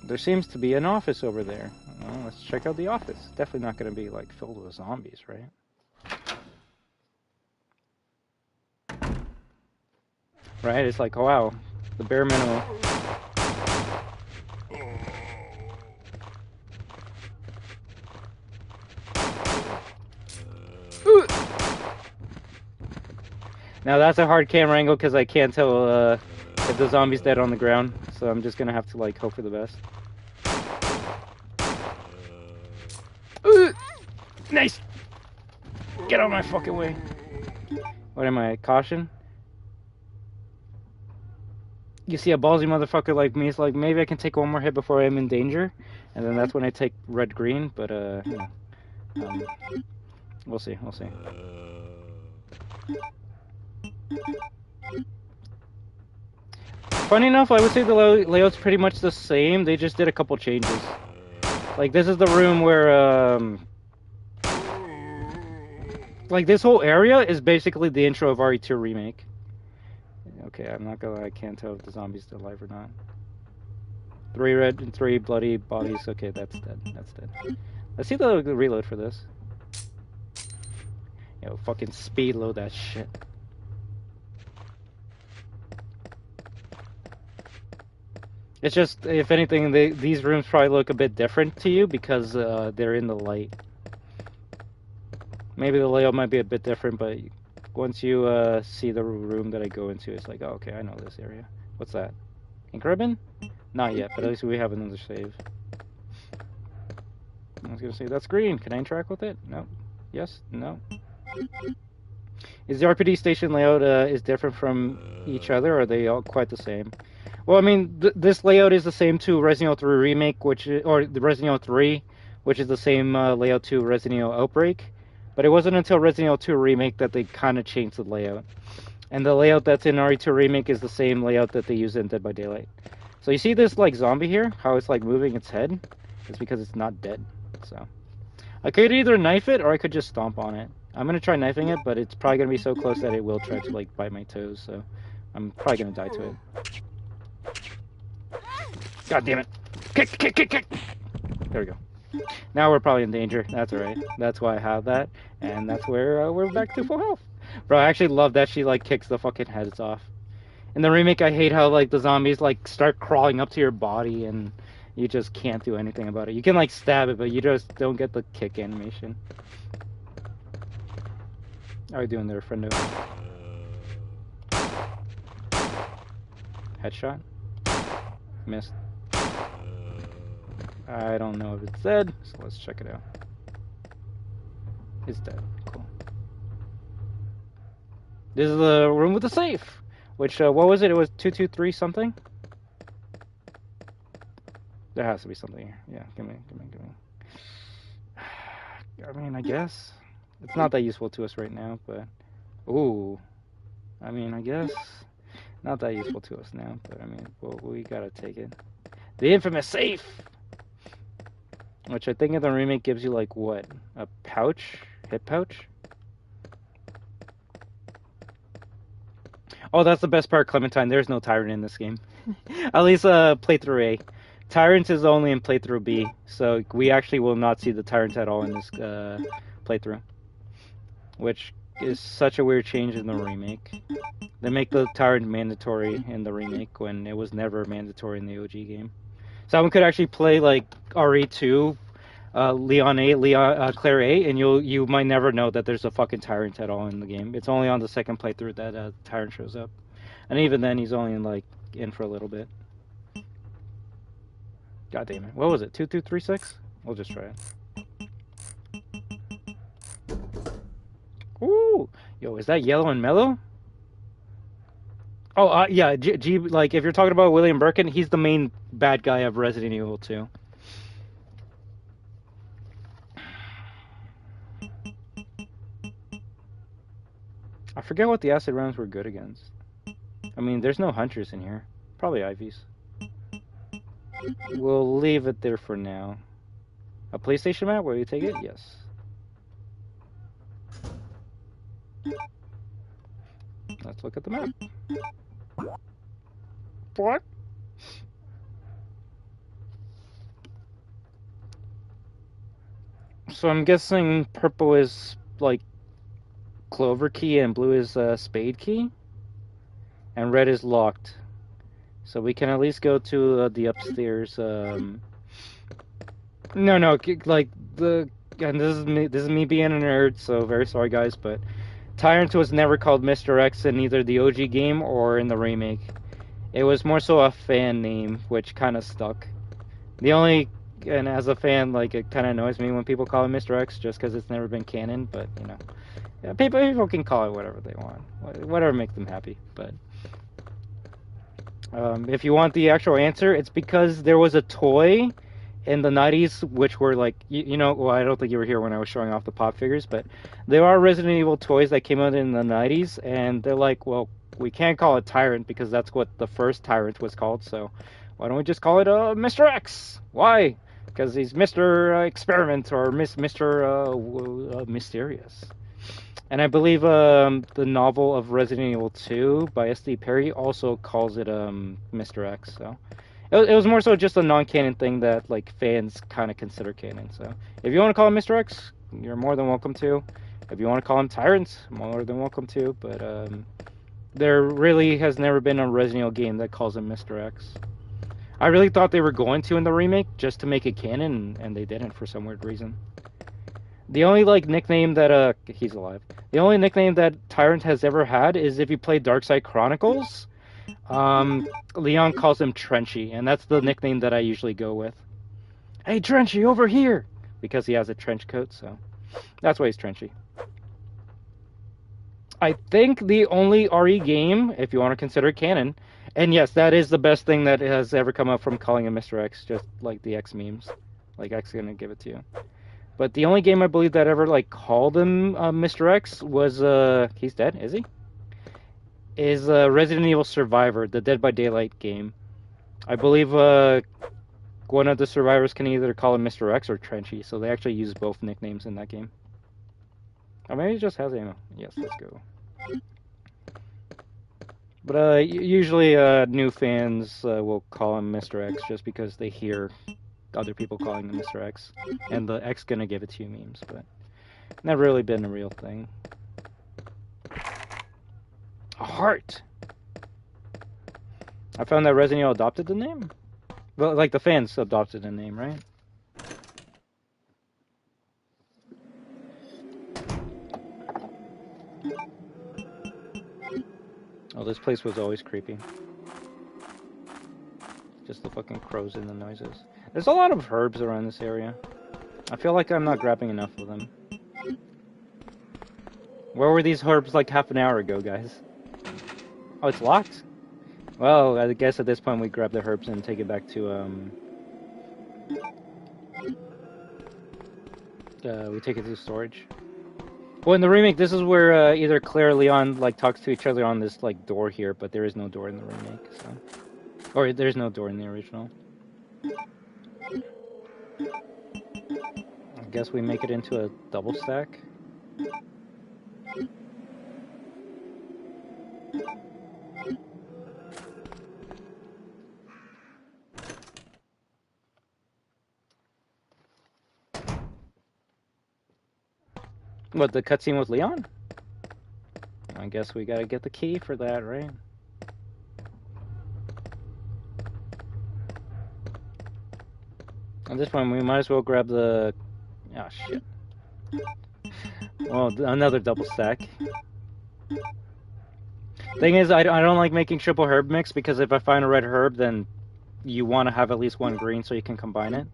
There seems to be an office over there. Well, let's check out the office. Definitely not going to be, like, filled with zombies, right? right? It's like, oh, wow, the bare minimum. Now that's a hard camera angle because I can't tell if the zombie's dead on the ground, so I'm just gonna have to like hope for the best. Nice! Get out of my fucking way. What am I, caution? You see a ballsy motherfucker like me, it's like, maybe I can take one more hit before I'm in danger, and then that's when I take red-green, but, you know, we'll see, we'll see. Funny enough, I would say the layout's pretty much the same, they just did a couple changes. Like, this is the room where, like, this whole area is basically the intro of RE2 Remake. Okay, I'm not gonna lie, I can't tell if the zombie's still alive or not. 3 red and 3 bloody bodies. Okay, that's dead. That's dead. Let's see the reload for this. Yo, fucking speed load that shit. It's just, if anything, these rooms probably look a bit different to you because they're in the light. Maybe the layout might be a bit different, but once you see the room that I go into, it's like, oh, okay, I know this area. What's that? Ink ribbon? Not yet, but at least we have another save. I was gonna say, that's green. Can I interact with it? No. Yes? No. Is the RPD station layout is different from each other, or are they all quite the same? Well, I mean, this layout is the same to Resident Evil 3 Remake, or the Resident Evil 3, which is the same layout to Resident Evil Outbreak. But it wasn't until Resident Evil 2 Remake that they kind of changed the layout. And the layout that's in RE2 Remake is the same layout that they use in Dead by Daylight. So you see this, like, zombie here? How it's, like, moving its head? It's because it's not dead. So I could either knife it, or I could just stomp on it. I'm going to try knifing it, but it's probably going to be so close that it will try to, like, bite my toes. So I'm probably going to die to it. God damn it. Kick, kick, kick, kick. There we go. Now we're probably in danger. That's alright. That's why I have that. And that's where we're back to full health. Bro, I actually love that she, like, kicks the fucking heads off. In the remake, I hate how, like, the zombies, like, start crawling up to your body and you just can't do anything about it. You can, like, stab it, but you just don't get the kick animation. How are you doing there, friendo? Headshot? Missed. I don't know if it's dead, so let's check it out. It's dead. Cool. This is the room with the safe, which, what was it? It was 223 something? There has to be something here. Yeah, give me. I mean, I guess. It's not that useful to us right now, but... Ooh. I mean, I guess. Not that useful to us now, but I mean, well, we gotta take it. The infamous safe! Which I think in the remake gives you, like, what? A pouch? Hip pouch? Oh, that's the best part, Clementine. There's no Tyrant in this game. At least playthrough A. Tyrant is only in playthrough B, so we actually will not see the Tyrant at all in this playthrough. Which is such a weird change in the remake. They make the Tyrant mandatory in the remake when it was never mandatory in the OG game. Someone could actually play, like, RE2, Leon A, Claire A, and you might never know that there's a fucking Tyrant at all in the game. It's only on the second playthrough that Tyrant shows up. And even then, he's only, in for a little bit. God damn it. What was it? 2236? We'll just try it. Ooh! Yo, is that Yellow and Mellow? Oh, yeah, like, if you're talking about William Birkin, he's the main bad guy of Resident Evil 2. I forget what the acid rounds were good against. I mean, there's no hunters in here. Probably Ivies. We'll leave it there for now. A PlayStation map? Will you take it? Yes. Let's look at the map. What? So I'm guessing purple is, like, clover key and blue is spade key? and red is locked. So we can at least go to the upstairs. No, like and this is me being a nerd, so very sorry guys, but Tyrant was never called Mr. X in either the OG game or in the remake. It was more so a fan name, which kind of stuck. And as a fan, like, it kind of annoys me when people call him Mr. X just because it's never been canon, but, you know. Yeah, people can call it whatever they want. Whatever makes them happy, but... if you want the actual answer, it's because there was a toy in the 90s, which were like, you know, well, I don't think you were here when I was showing off the pop figures, but there are Resident Evil toys that came out in the 90s, and they're like, well, we can't call it Tyrant because that's what the first Tyrant was called, so why don't we just call it Mr. X? Why? Because he's Mr. Experiment or Mr. Mysterious. And I believe the novel of Resident Evil 2 by S.D. Perry also calls it Mr. X, so... It was more so just a non-canon thing that, like, fans kind of consider canon, so... If you want to call him Mr. X, you're more than welcome to. If you want to call him Tyrant, more than welcome to, but, there really has never been a Resident Evil game that calls him Mr. X. I really thought they were going to in the remake, just to make it canon, and they didn't for some weird reason. The only, like, nickname that, he's alive. The only nickname that Tyrant has ever had is if you play Darkside Chronicles, Leon calls him Trenchy, and that's the nickname that I usually go with. Hey, Trenchy, over here! Because he has a trench coat, so that's why he's Trenchy. I think the only RE game, if you want to consider it canon, and yes, that is the best thing that has ever come up from calling him Mr. X, just like the X memes. Like, X is gonna give it to you. But the only game I believe that ever, like, called him Mr. X was, he's dead, is he? Is Resident Evil Survivor, the Dead by Daylight game. I believe one of the survivors can either call him Mr. X or Trenchy, so they actually use both nicknames in that game. Or maybe he just has ammo. Yes, let's go. But usually new fans will call him Mr. X just because they hear other people calling him Mr. X. And the X gonna give it to you memes, but never really been a real thing. A heart! I found that Resident Evil adopted the name? Well, like, the fans adopted the name, right? Oh, this place was always creepy. Just the fucking crows and the noises. There's a lot of herbs around this area. I feel like I'm not grabbing enough of them. Where were these herbs like half an hour ago, guys? Oh, it's locked? Well, I guess at this point we grab the herbs and take it back to, we take it to storage. Well, in the remake, this is where either Claire or Leon, like, talks to each other on this, like, door here, but there is no door in the remake, so... Or there's no door in the original. I guess we make it into a double stack. What, the cutscene with Leon? I guess we gotta get the key for that, right? At this point, we might as well grab the... Oh, shit. Well, another double stack. Thing is, I don't like making triple herb mix, because if I find a red herb, then you want to have at least one green so you can combine it.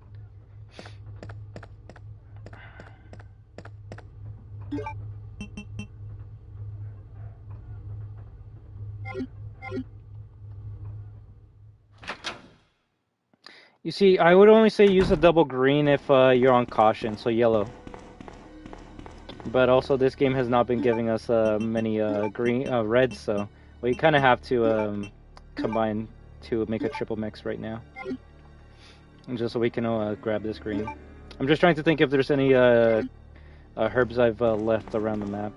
You see, I would only say use a double green if you're on caution, so yellow. But also, this game has not been giving us many reds, so we kind of have to combine to make a triple mix right now. And just so we can grab this green. I'm just trying to think if there's any herbs I've left around the map.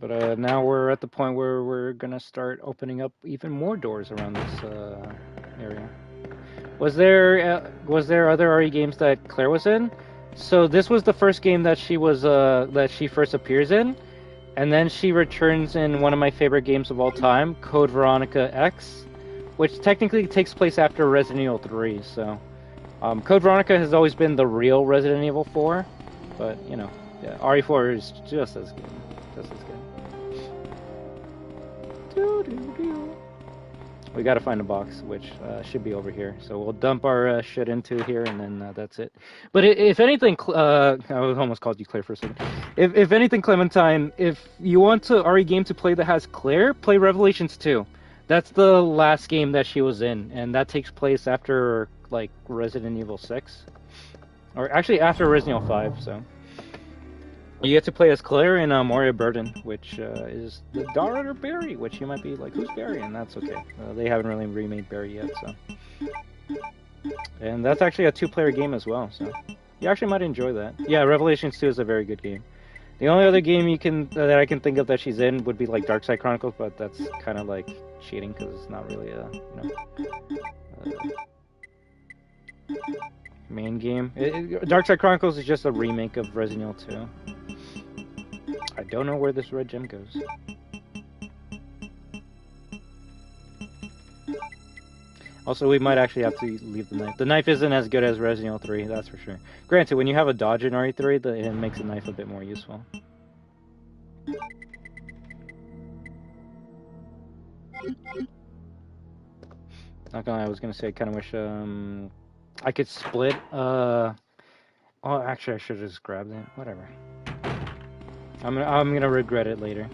But now we're at the point where we're gonna start opening up even more doors around this area. Was there other RE games that Claire was in? So this was the first game that she was that she first appears in, and then she returns in one of my favorite games of all time, Code Veronica X, which technically takes place after Resident Evil 3. So Code Veronica has always been the real Resident Evil 4, but you know, yeah, RE4 is just as good, just as good. We gotta find a box, which should be over here. So we'll dump our shit into here, and then that's it. But if anything, I almost called you Claire for a second. If anything, Clementine, if you want a RE game to play that has Claire, play Revelations 2. That's the last game that she was in, and that takes place after like Resident Evil 6, or actually after Resident Evil 5. So you get to play as Claire and Moria Burden, which is the daughter of Barry, which you might be like, who's Barry? And that's okay. They haven't really remade Barry yet, so. And that's actually a 2-player game as well, so you actually might enjoy that. Yeah, Revelations 2 is a very good game. The only other game that I can think of that she's in would be like Dark Side Chronicles, but that's kind of like cheating because it's not really a main game. Dark Side Chronicles is just a remake of Resident Evil 2. I don't know where this red gem goes. Also, we might actually have to leave the knife. The knife isn't as good as Resident Evil 3, that's for sure. Granted, when you have a dodge in RE3, it makes the knife a bit more useful. Not gonna lie, I was gonna say I kind of wish I could split. Oh, actually, I should have just grabbed it. Whatever. I'm gonna regret it later.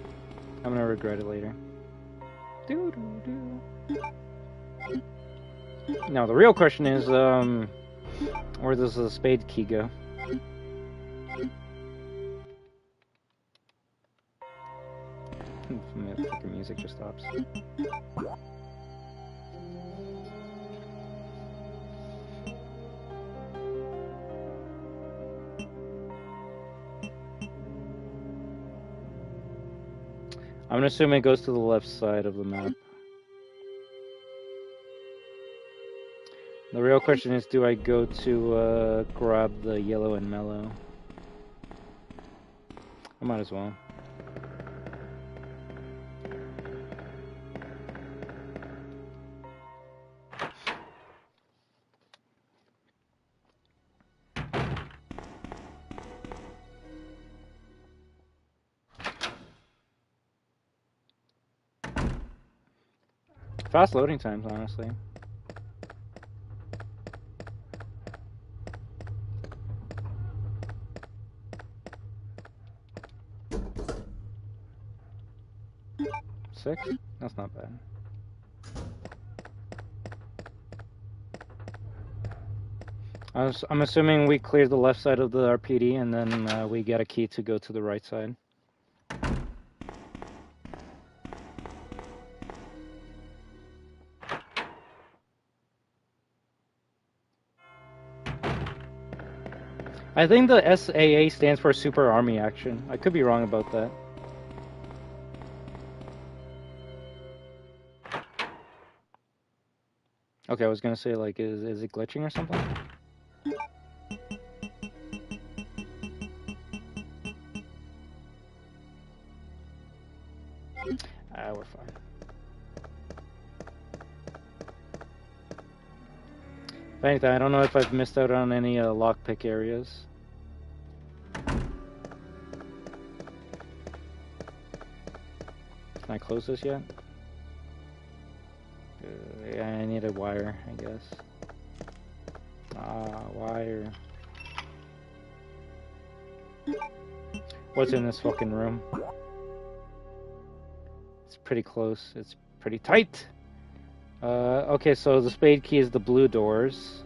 Now the real question is, where does the spade key go? The fucking music just stops. I'm gonna assume it goes to the left side of the map. The real question is, do I go to grab the yellow and mellow? I might as well. Fast loading times, honestly. Six? That's not bad. I'm assuming we clear the left side of the RPD and then we get a key to go to the right side. I think the SAA stands for Super Army Action. I could be wrong about that. Okay, I was gonna say, like, is it glitching or something? Ah, we're fine. If anything, I don't know if I've missed out on any lockpick areas. Can I close this yet? Yeah, I need a wire, I guess. Ah, wire. What's in this fucking room? It's pretty close. It's pretty tight. Okay, so the spade key is the blue doors.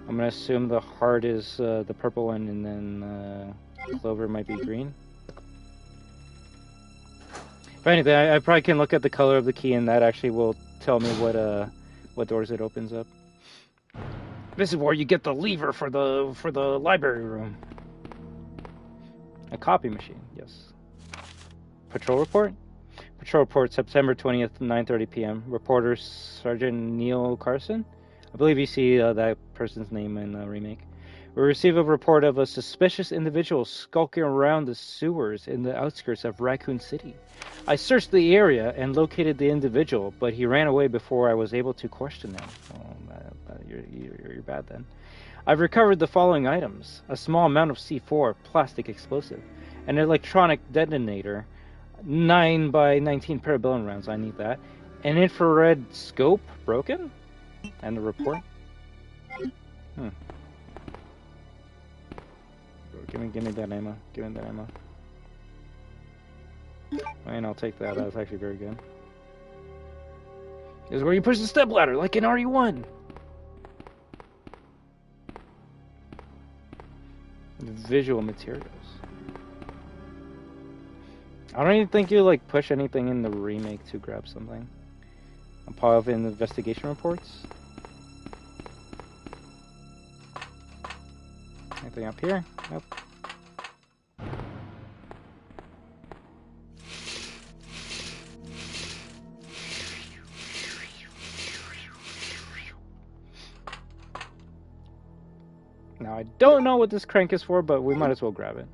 I'm gonna assume the heart is the purple one, and then clover might be green. If anything, I probably can look at the color of the key, and that actually will tell me what doors it opens up. This is where you get the lever for the library room. A copy machine, yes. Patrol report? Patrol report, September 20th, 9:30 p.m. Reporter Sergeant Neil Carson. I believe you see that person's name in the remake. We received a report of a suspicious individual skulking around the sewers in the outskirts of Raccoon City. I searched the area and located the individual, but he ran away before I was able to question him. Oh, you're bad then. I've recovered the following items: a small amount of C4 plastic explosive, an electronic detonator, 9x19 parabellum rounds, I need that, an infrared scope broken, and the report. Give me that ammo. Give me that ammo. And I'll take that. That was actually very good. This is where you push the stepladder, like in RE1. Visual materials. I don't even think you like push anything in the remake to grab something. I'm part of in investigation reports. Anything up here? Nope. Now I don't know what this crank is for, but we might as well grab it.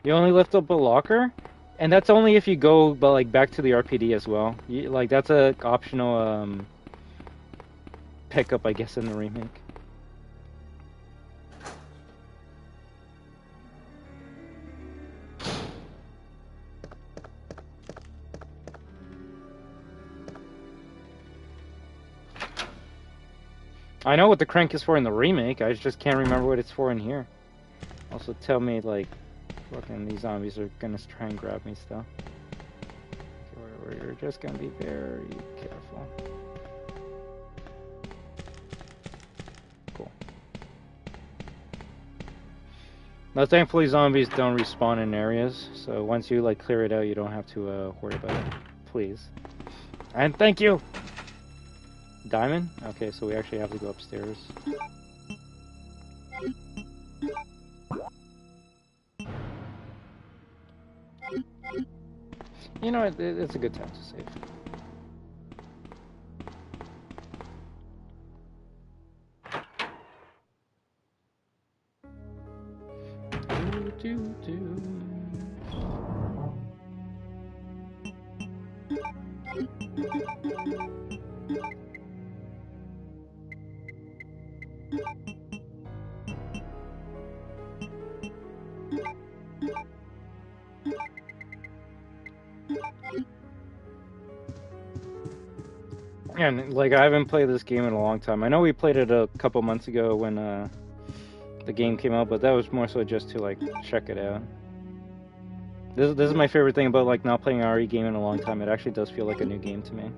You only lift up a locker, and that's only if you go, but like back to the RPD as well. Like that's a optional pickup, I guess, in the remake. I know what the crank is for in the remake. I just can't remember what it's for in here. Also, tell me like. Fucking these zombies are gonna try and grab me still. Okay, we're just gonna be very careful. Cool. Now, thankfully, zombies don't respawn in areas, so once you like clear it out, you don't have to worry about it. Please. And thank you. Diamond? Okay, so we actually have to go upstairs. You know, it's a good time to save. And like I haven't played this game in a long time. I know we played it a couple months ago when the game came out, but that was more so just to like check it out. This is my favorite thing about like not playing an RE game in a long time. It actually does feel like a new game to me.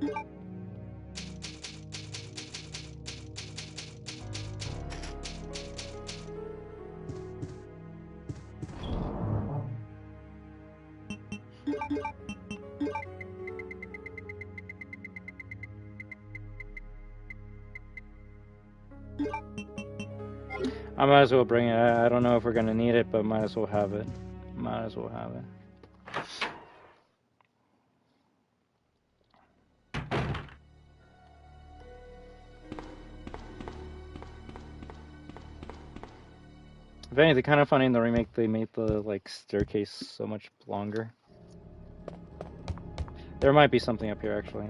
I might as well bring it. I don't know if we're gonna need it, but might as well have it. Might as well have it. If anything, kind of funny in the remake, they made the like staircase so much longer. There might be something up here actually.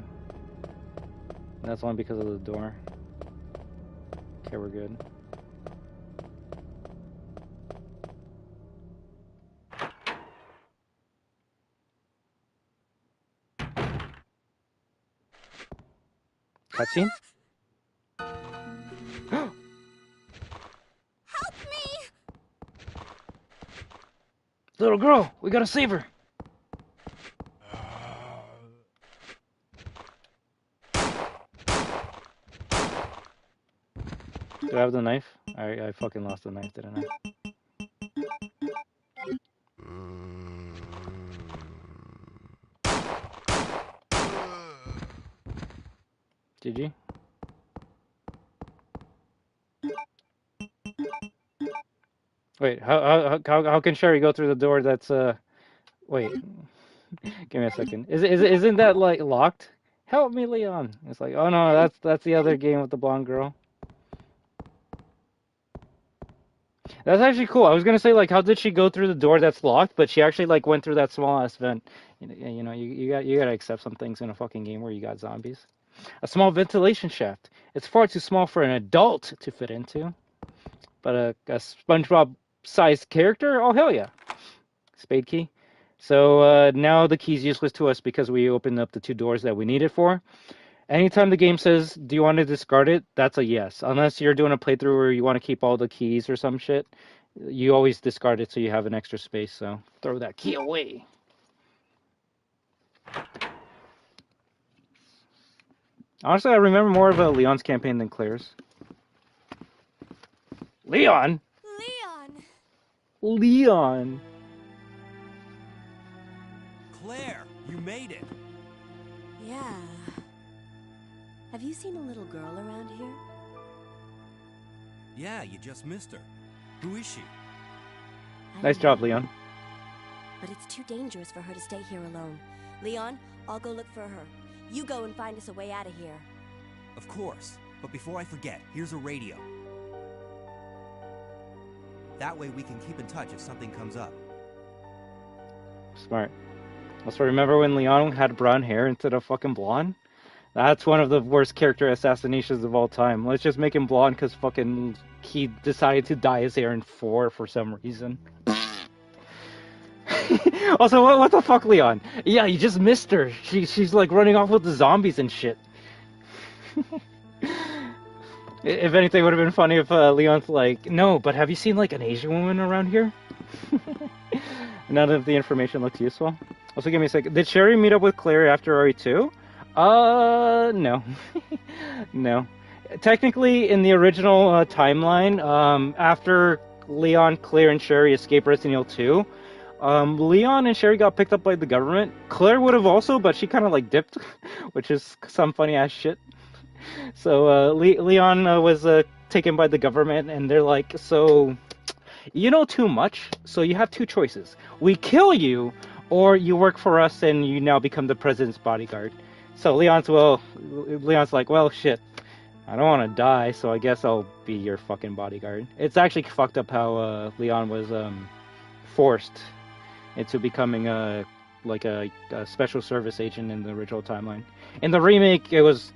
That's only because of the door. Okay, we're good. Cutscene? Help me! Little girl, we gotta save her. Do I have the knife? I fucking lost the knife, didn't I? GG. Wait, how can Sherry go through the door that's wait. Give me a second. Isn't that like locked? Help me, Leon. It's like, oh no, that's the other game with the blonde girl. That's actually cool. I was gonna say, like, how did she go through the door that's locked? But she actually like went through that small ass vent. You gotta accept some things in a fucking game where you got zombies. A small ventilation shaft. It's far too small for an adult to fit into. But a SpongeBob-sized character? Oh hell yeah! Spade key. So now the key's useless to us because we opened up the 2 doors that we need it for. Anytime the game says, do you want to discard it? That's a yes. Unless you're doing a playthrough where you want to keep all the keys or some shit, you always discard it so you have an extra space. So throw that key away. Honestly, I remember more of Leon's campaign than Claire's. Leon? Leon! Leon! Claire, you made it. Yeah. Have you seen a little girl around here? Yeah, you just missed her. Who is she? Nice job, Leon. But it's too dangerous for her to stay here alone. Leon, I'll go look for her. You go and find us a way out of here. Of course. But before I forget, here's a radio. That way we can keep in touch if something comes up. Smart. Also, remember when Leon had brown hair instead of fucking blonde? That's one of the worst character assassinations of all time. Let's just make him blonde because fucking he decided to dye his hair in 4 for some reason. Also, what the fuck, Leon? Yeah, you just missed her. She's like running off with the zombies and shit. If anything, it would have been funny if Leon's like, no, but have you seen like an Asian woman around here? None of the information looks useful. Also, give me a second. Did Sherry meet up with Claire after RE2? No. No. Technically, in the original timeline, after Leon, Claire, and Sherry escaped Resident Evil 2, Leon and Sherry got picked up by the government. Claire would have also, but she kind of like dipped, which is some funny ass shit. So Leon was taken by the government, and they're like, so you know too much, so you have 2 choices. We kill you, or you work for us and you now become the president's bodyguard. So Leon's like, well, shit, I don't want to die, so I guess I'll be your fucking bodyguard. It's actually fucked up how Leon was forced into becoming a special service agent in the original timeline. In the remake, it was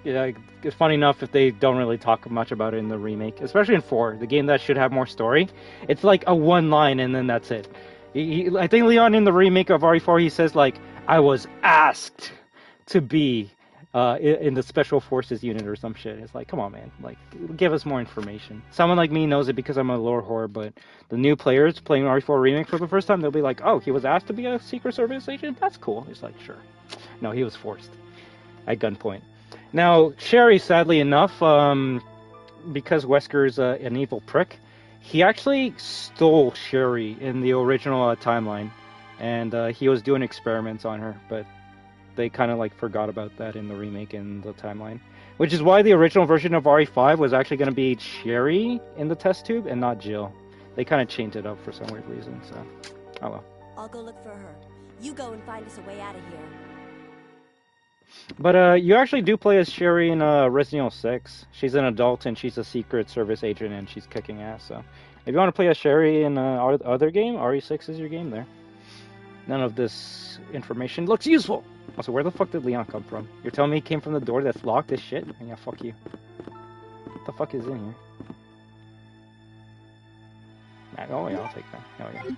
it's funny enough if they don't really talk much about it in the remake, especially in 4, the game that should have more story. It's like a 1 line and then that's it. I think Leon in the remake of RE4, he says like, I was asked to be in the special forces unit or some shit. It's like, come on, man, like, give us more information. Someone like me knows it because I'm a lore whore, but the new players playing RE4 remake for the first time, they'll be like, oh, he was asked to be a secret service agent? That's cool. It's like, sure. No, he was forced at gunpoint. Now, Sherry, sadly enough, because Wesker's an evil prick, he actually stole Sherry in the original timeline, and he was doing experiments on her, but they kind of like forgot about that in the remake and the timeline. Which is why the original version of RE5 was actually going to be Sherry in the test tube and not Jill. They kind of changed it up for some weird reason, so oh well. I'll go look for her. You go and find us a way out of here. But you actually do play as Sherry in Resident Evil 6. She's an adult and she's a secret service agent and she's kicking ass. So if you want to play as Sherry in our other game, RE6 is your game there. None of this information looks useful. Also, where the fuck did Leon come from? You're telling me he came from the door that's locked? This shit? Yeah, fuck you. What the fuck is in here? Oh yeah, I'll take that. Oh yeah.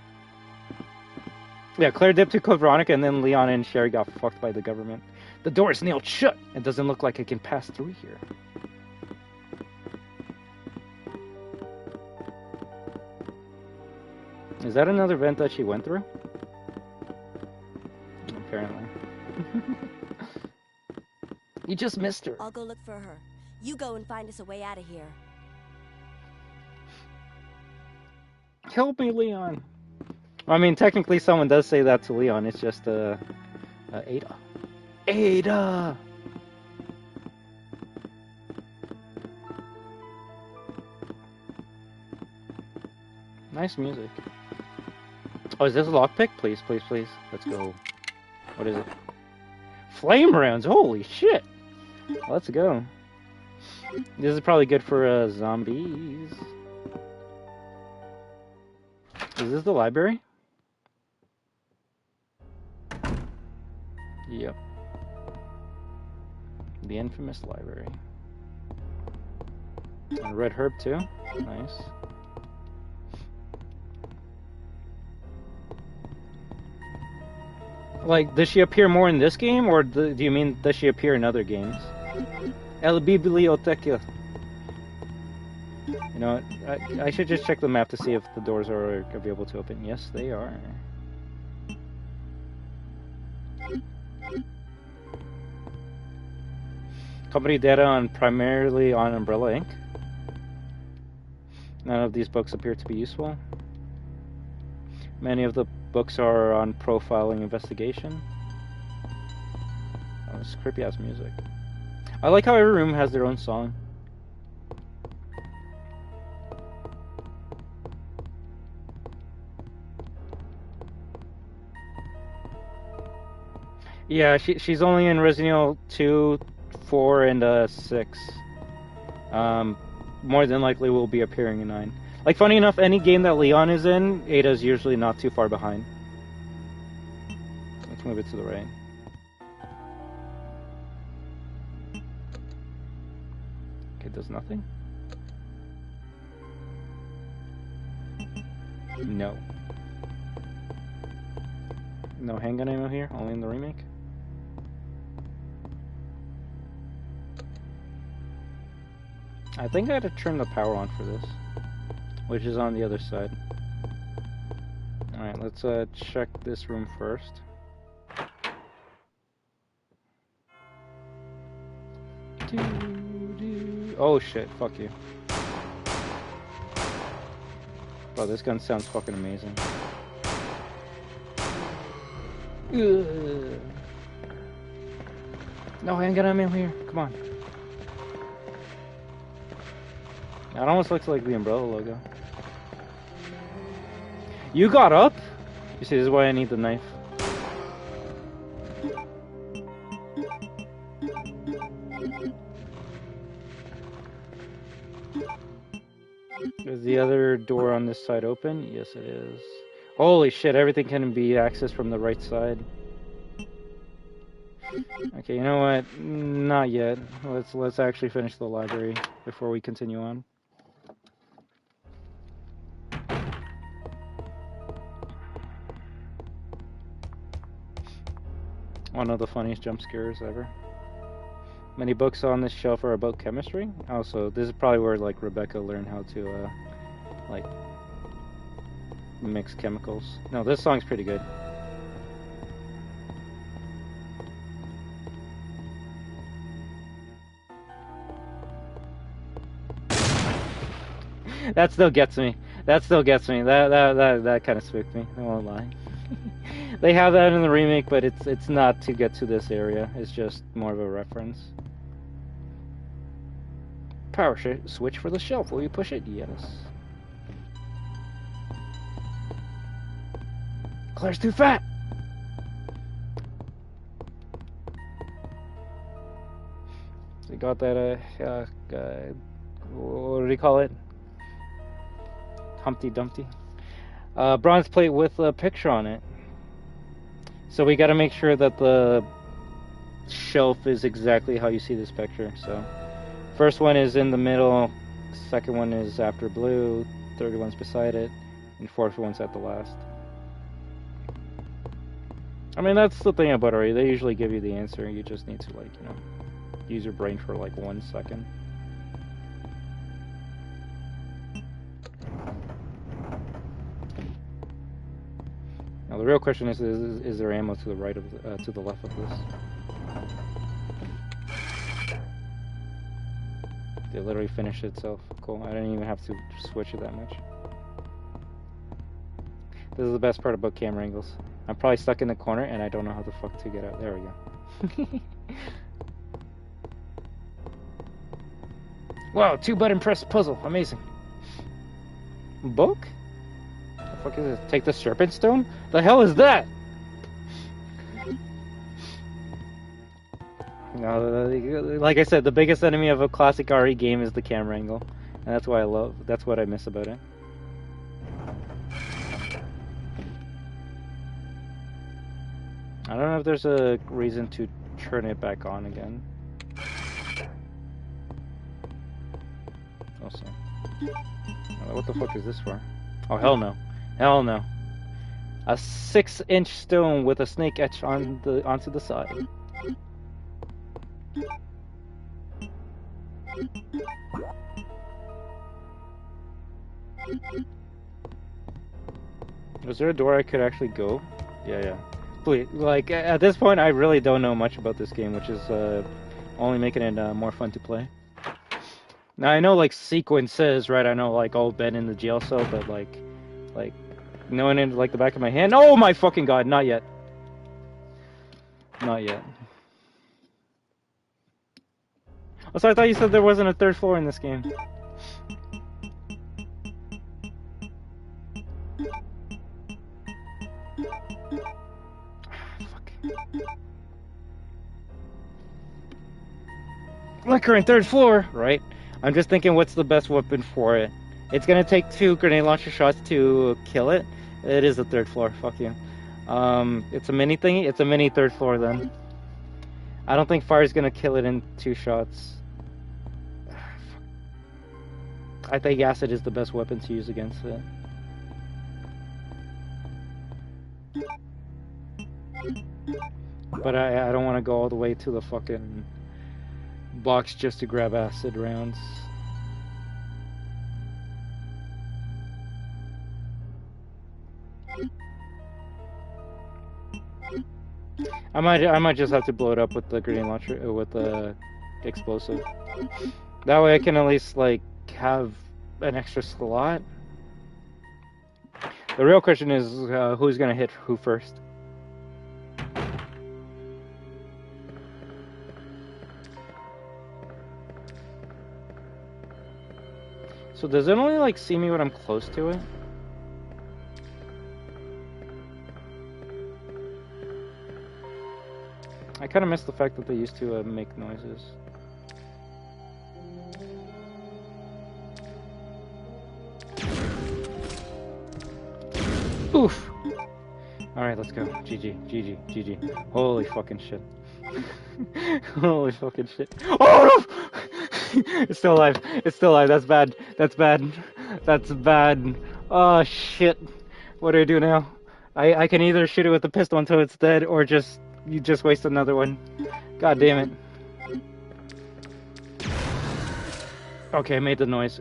Yeah, Claire dipped to Code Veronica and then Leon and Sherry got fucked by the government. The door is nailed shut. It doesn't look like I can pass through here. Is that another vent that she went through? Apparently. You just missed her. I'll go look for her. You go and find us a way out of here. Help me, Leon. I mean, technically someone does say that to Leon. It's just Ada. Ada! Nice music. Oh, is this a lockpick? Please, please, please. Let's go. What is it? Flame rounds, holy shit! Let's go. This is probably good for zombies. Is this the library? Yep. The infamous library. And red herb too. Nice. Like, does she appear more in this game, or do you mean does she appear in other games? El Biblioteca. You know what? I should just check the map to see if the doors are able to open. Yes, they are. Company data primarily on Umbrella Inc. None of these books appear to be useful. Many of the books are on profiling investigation. Oh, this creepy ass music. I like how every room has their own song. Yeah, she's only in Resident Evil 2, 4, and 6. More than likely will be appearing in 9. Like, funny enough, any game that Leon is in, Ada's usually not too far behind. Let's move it to the right. Okay, does nothing? No. No handgun ammo here, only in the remake. I think I had to turn the power on for this, which is on the other side. Alright, let's check this room first. Oh shit, fuck you. Wow, this gun sounds fucking amazing. Ugh. No handgun ammo here, come on. That almost looks like the Umbrella logo. You got up? You see, this is why I need the knife. Is the other door on this side open? Yes, it is. Holy shit, everything can be accessed from the right side. Okay, you know what? Not yet. Let's actually finish the library before we continue on. One of the funniest jump scares ever. Many books on this shelf are about chemistry. Also, this is probably where like Rebecca learned how to like mix chemicals. No, this song's pretty good. That still gets me. That still gets me. That kind of spooked me. I won't lie. They have that in the remake, but it's not to get to this area. It's just more of a reference. Power switch for the shelf. Will you push it? Yes. Claire's too fat. We got that. What do you call it? Humpty Dumpty. Bronze plate with a picture on it. So we got to make sure that the shelf is exactly how you see this picture. So first one is in the middle, second one is after blue, third one's beside it, and fourth one's at the last. I mean, that's the thing about RE. They usually give you the answer. You just need to, like, you know, use your brain for like 1 second. Now the real question is there ammo to the right of to the left of this? It literally finished itself. Cool. I didn't even have to switch it that much. This is the best part about camera angles. I'm probably stuck in the corner and I don't know how the fuck to get out. There we go. Wow, 2-button press puzzle. Amazing. Book? The fuck is this? Take the serpent stone? The hell is that? Like I said, the biggest enemy of a classic RE game is the camera angle, and that's what I miss about it. I don't know if there's a reason to turn it back on again. Also, what the fuck is this for? Oh, hell no. Hell no. A 6-inch stone with a snake etched onto the side. Was there a door I could actually go? Yeah. Please, like, at this point, I really don't know much about this game, which is only making it more fun to play. Now, I know, like, sequences, right? I know, like, oh, Ben in the jail cell, but, like, knowing it, like, the back of my hand. Oh, my fucking God, not yet. Not yet. Also, I thought you said there wasn't a third floor in this game. Fuck. Like, we're in third floor, right? I'm just thinking, what's the best weapon for it? It's gonna take 2 grenade launcher shots to kill it. It is the third floor. Fuck you. It's a mini thingy. It's a mini third floor then. I don't think fire's gonna kill it in 2 shots. I think acid is the best weapon to use against it. But I don't want to go all the way to the fucking box just to grab acid rounds. I might just have to blow it up with the grenade launcher, with the explosive. That way I can at least, like, have an extra slot. The real question is who's gonna hit who first. So does it only, like, see me when I'm close to it? I kind of miss the fact that they used to make noises. Oof! Alright, let's go. GG. Holy fucking shit. Holy fucking shit. Oh no! It's still alive. That's bad. Oh shit. What do I do now? I can either shoot it with the pistol until it's dead, or you just waste another one. God damn it. Okay, I made the noise.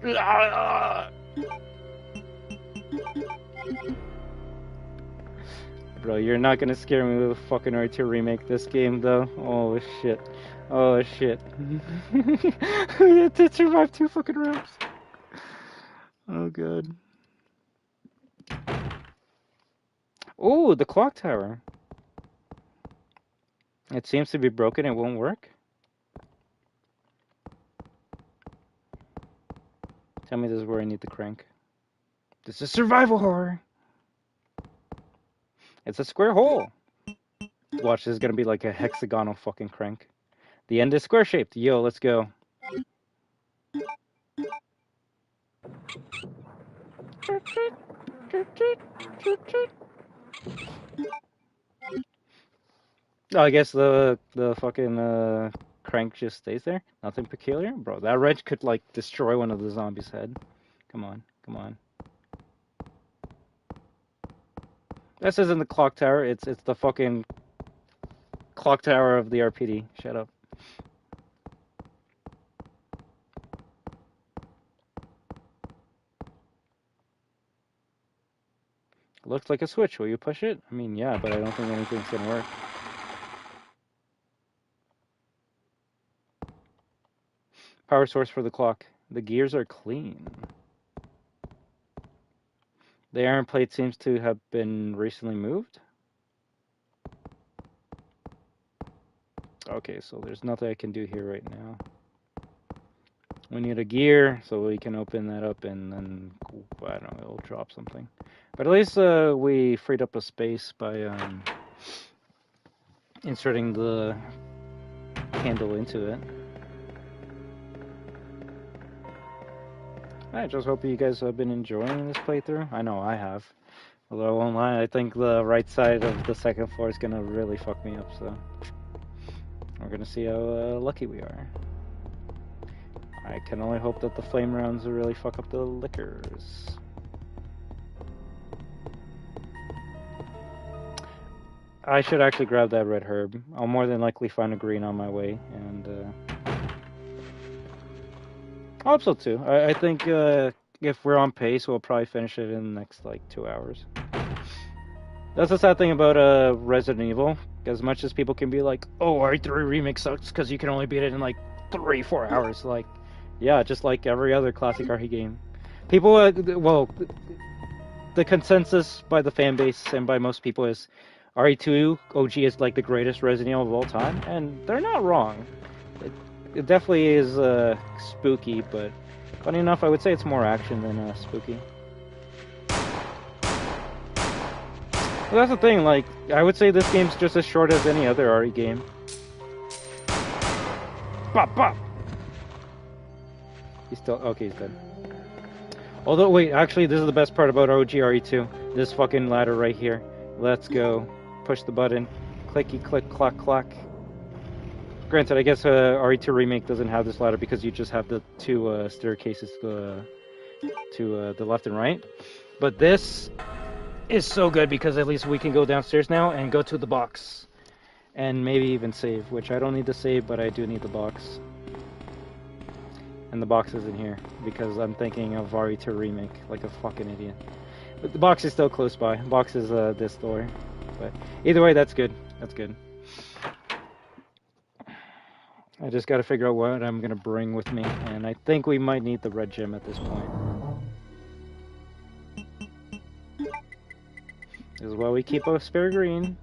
Bro, you're not gonna scare me with a fucking R2 remake this game, though. Oh shit. It did survive 2 fucking rounds. Oh god. Oh, the clock tower. It seems to be broken. It won't work. Tell me this is where I need the crank. This is survival horror. It's a square hole. Watch, this is gonna be like a hexagonal fucking crank. The end is square shaped. Yo, let's go. Oh, I guess the fucking crank just stays there. Nothing peculiar, bro. That wrench could, like, destroy one of the zombies' head. Come on. This isn't the clock tower. It's the fucking clock tower of the RPD. Shut up. Looks like a switch. Will you push it? I mean, yeah, but I don't think anything's gonna work. Power source for the clock. The gears are clean. The iron plate seems to have been recently moved. Okay, so there's nothing I can do here right now. We need a gear, so we can open that up and then, I don't know, it'll drop something. But at least we freed up a space by inserting the handle into it. I just hope you guys have been enjoying this playthrough. I know I have. Although I won't lie, I think the right side of the second floor is gonna really fuck me up, so we're gonna see how lucky we are. I can only hope that the flame rounds will really fuck up the liquors. I should actually grab that red herb. I'll more than likely find a green on my way, and I hope so too. I think if we're on pace, we'll probably finish it in the next like 2 hours. That's the sad thing about Resident Evil. As much as people can be like, "Oh, RE3 Remake sucks because you can only beat it in like 3-4 hours," like, yeah, just like every other classic RE game. People, well, the consensus by the fan base and by most people is RE2 OG is like the greatest Resident Evil of all time, and they're not wrong. It definitely is spooky, but funny enough, I would say it's more action than spooky. Well, that's the thing, like, I would say this game's just as short as any other RE game. Bop, bop! He's still, okay, he's dead. Although, wait, actually, this is the best part about OG RE2. This fucking ladder right here. Let's go. Push the button. Clicky, click, clack, clack. Granted, I guess RE2 Remake doesn't have this ladder because you just have the two staircases to the left and right. But this is so good because at least we can go downstairs now and go to the box. And maybe even save, which I don't need to save, but I do need the box. And the box isn't here because I'm thinking of RE2 Remake like a fucking idiot. But the box is still close by. The box is this door. But either way, that's good. That's good. I just got to figure out what I'm going to bring with me. And I think we might need the red gem at this point. This is why we keep a spare green.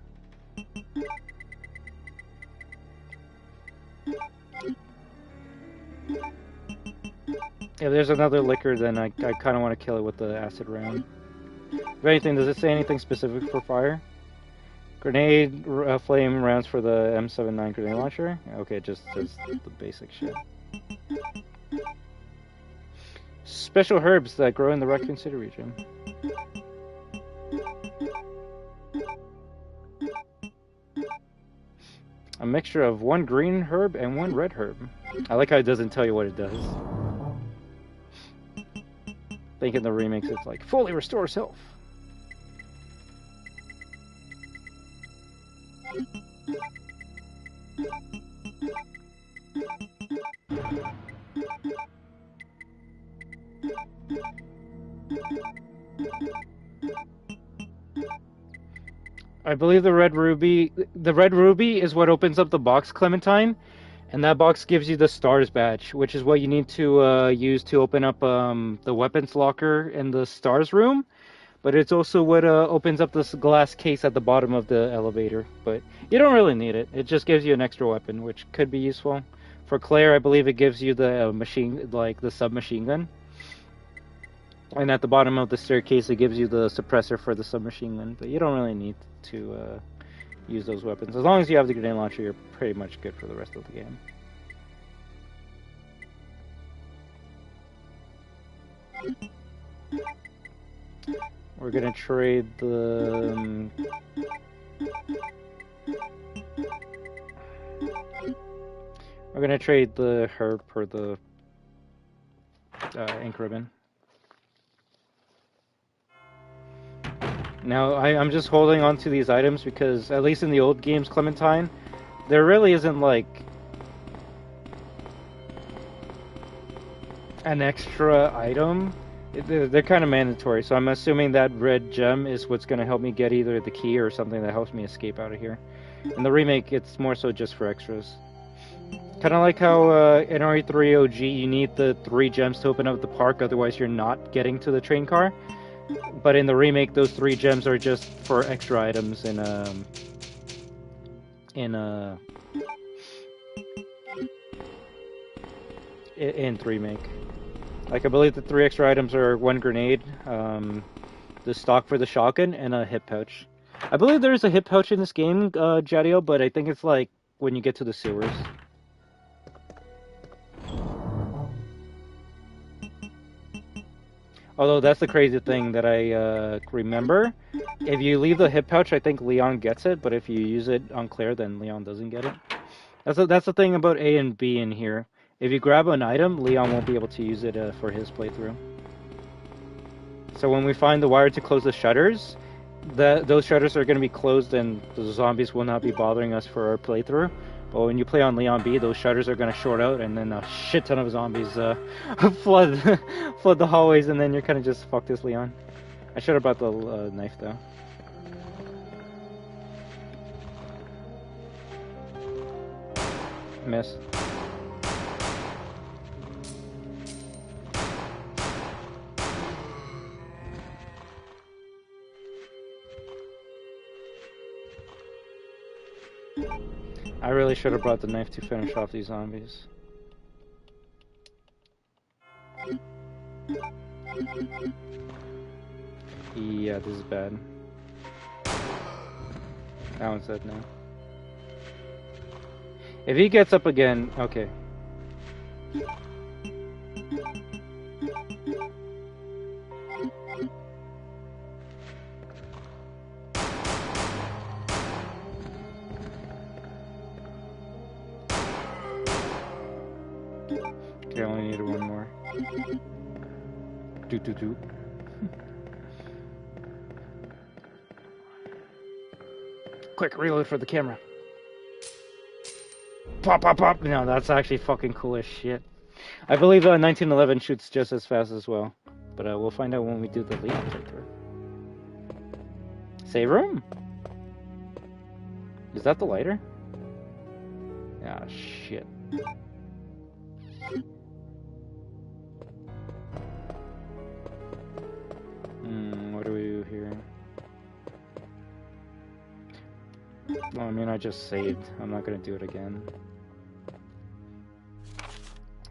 If there's another liquor, then I kind of want to kill it with the acid round. If anything, does it say anything specific for fire? Grenade flame rounds for the M79 grenade launcher? Okay, it just says the basic shit. Special herbs that grow in the Raccoon City region. A mixture of 1 green herb and 1 red herb. I like how it doesn't tell you what it does. I think in the remakes it's like, fully restores health. I believe the red ruby is what opens up the box, Clementine, and that box gives you the stars badge, which is what you need to use to open up the weapons locker in the stars room. But it's also what opens up this glass case at the bottom of the elevator. But you don't really need it. It just gives you an extra weapon, which could be useful. For Claire, I believe it gives you the the submachine gun. And at the bottom of the staircase, it gives you the suppressor for the submachine gun. But you don't really need to use those weapons. As long as you have the grenade launcher, you're pretty much good for the rest of the game. We're gonna trade the... we're gonna trade the herb for the ink ribbon. Now, I'm just holding on to these items because, at least in the old games, Clementine, there really isn't, like, an extra item. They're kind of mandatory, so I'm assuming that red gem is what's going to help me get either the key or something that helps me escape out of here. In the remake, it's more so just for extras. Kind of like how in RE3 OG, you need the 3 gems to open up the park, otherwise you're not getting to the train car. But in the remake, those 3 gems are just for extra items in 3make. Like, I believe the 3 extra items are 1 grenade, the stock for the shotgun, and a hip pouch. I believe there is a hip pouch in this game, Jadiel, but I think it's like when you get to the sewers. Although that's the crazy thing that I remember. If you leave the hip pouch, I think Leon gets it, but if you use it on Claire, then Leon doesn't get it. That's the thing about A and B in here. If you grab an item, Leon won't be able to use it for his playthrough. So when we find the wire to close the shutters, those shutters are going to be closed and the zombies will not be bothering us for our playthrough. But when you play on Leon B, those shutters are going to short out and then a shit ton of zombies flood the hallways, and then you're kind of just fucked as Leon. I should have brought the knife though. Miss. I really should have brought the knife to finish off these zombies. Yeah, this is bad. That one's dead now. If he gets up again, okay. Okay, I only needed one more. Do. Quick, reload for the camera. Pop. No, that's actually fucking cool as shit. I believe 1911 shoots just as fast as well. But we'll find out when we do the Leon playthrough. Save room? Is that the lighter? Ah, shit. What do we do here? Well, I mean, I just saved. I'm not gonna do it again.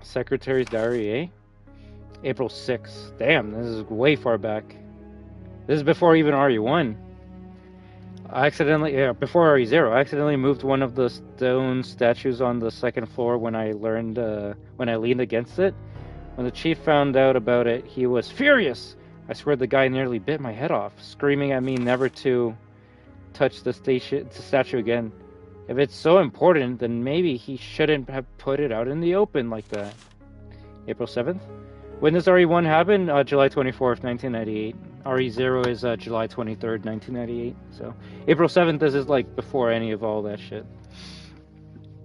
Secretary's Diary, eh? April 6th. Damn, this is way far back. This is before even RE1. Before RE0, I accidentally moved one of the stone statues on the second floor when I leaned against it. When the chief found out about it, he was furious. I swear the guy nearly bit my head off, screaming at me never to touch the statue again. If it's so important, then maybe he shouldn't have put it out in the open like that. April 7th? When does RE1 happen? July 24th, 1998. RE0 is July 23rd, 1998. So April 7th, this is like before any of all that shit.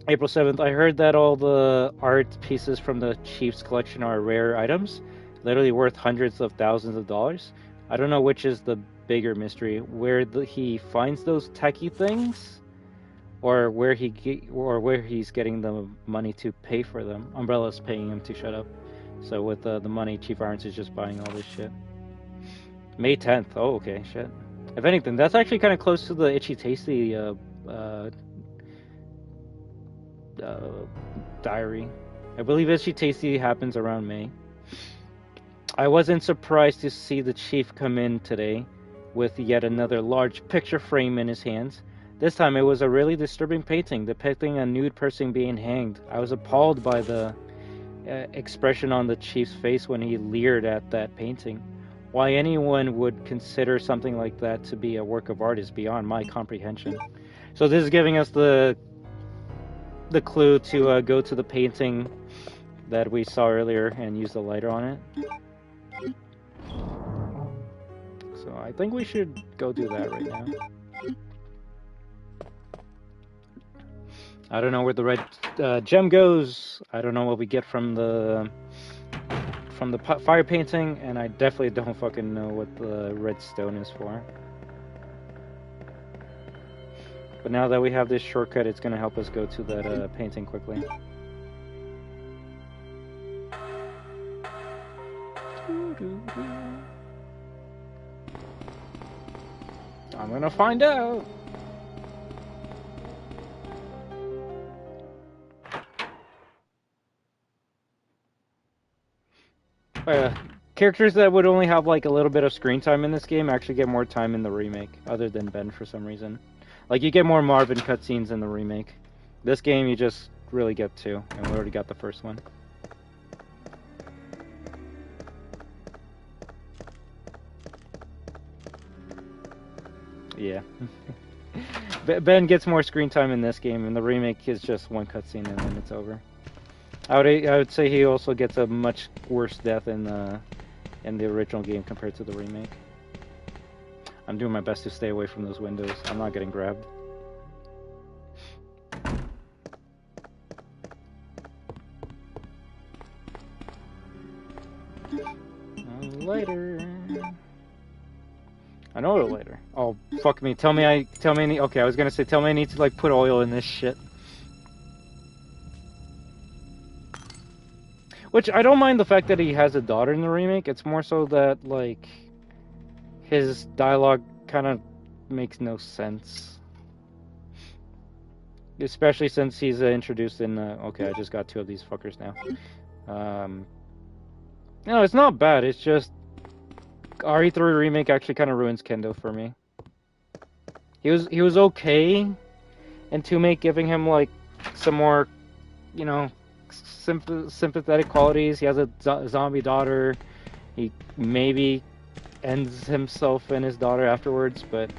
April 7th, I heard that all the art pieces from the Chief's collection are rare items, literally worth hundreds of thousands of dollars. I don't know which is the bigger mystery, where he finds those techie things, or where he's getting the money to pay for them. Umbrella's paying him to shut up. So with the money, Chief Irons is just buying all this shit. May 10th. Oh, okay, shit. If anything, that's actually kind of close to the Itchy Tasty diary. I believe Itchy Tasty happens around May. I wasn't surprised to see the chief come in today with yet another large picture frame in his hands. This time it was a really disturbing painting depicting a nude person being hanged. I was appalled by the expression on the chief's face when he leered at that painting. Why anyone would consider something like that to be a work of art is beyond my comprehension. So this is giving us the clue to go to the painting that we saw earlier and use the lighter on it. So I think we should go do that right now. I don't know where the red gem goes. I don't know what we get from the fire painting, and I definitely don't fucking know what the red stone is for. But now that we have this shortcut, it's gonna help us go to that painting quickly. I'm gonna find out. Characters that would only have like a little bit of screen time in this game actually get more time in the remake, other than Ben for some reason. Like, you get more Marvin cutscenes in the remake. This game, you just really get two, and we already got the first one. Yeah. Ben gets more screen time in this game, and the remake is just one cutscene and then it's over. I would say he also gets a much worse death in the original game compared to the remake. I'm doing my best to stay away from those windows. I'm not getting grabbed. Later. I know it later. Oh, fuck me. Tell me I need, okay, I was gonna say, tell me I need to, like, put oil in this shit. Which, I don't mind the fact that he has a daughter in the remake. It's more so that, like, his dialogue kind of makes no sense. Especially since he's introduced in, okay, I just got 2 of these fuckers now. No, it's not bad, it's just RE3 Remake actually kind of ruins Kendo for me. He was okay, and 2 giving him, like, some more, you know, sympathetic qualities. He has a zombie daughter. He maybe ends himself and his daughter afterwards, but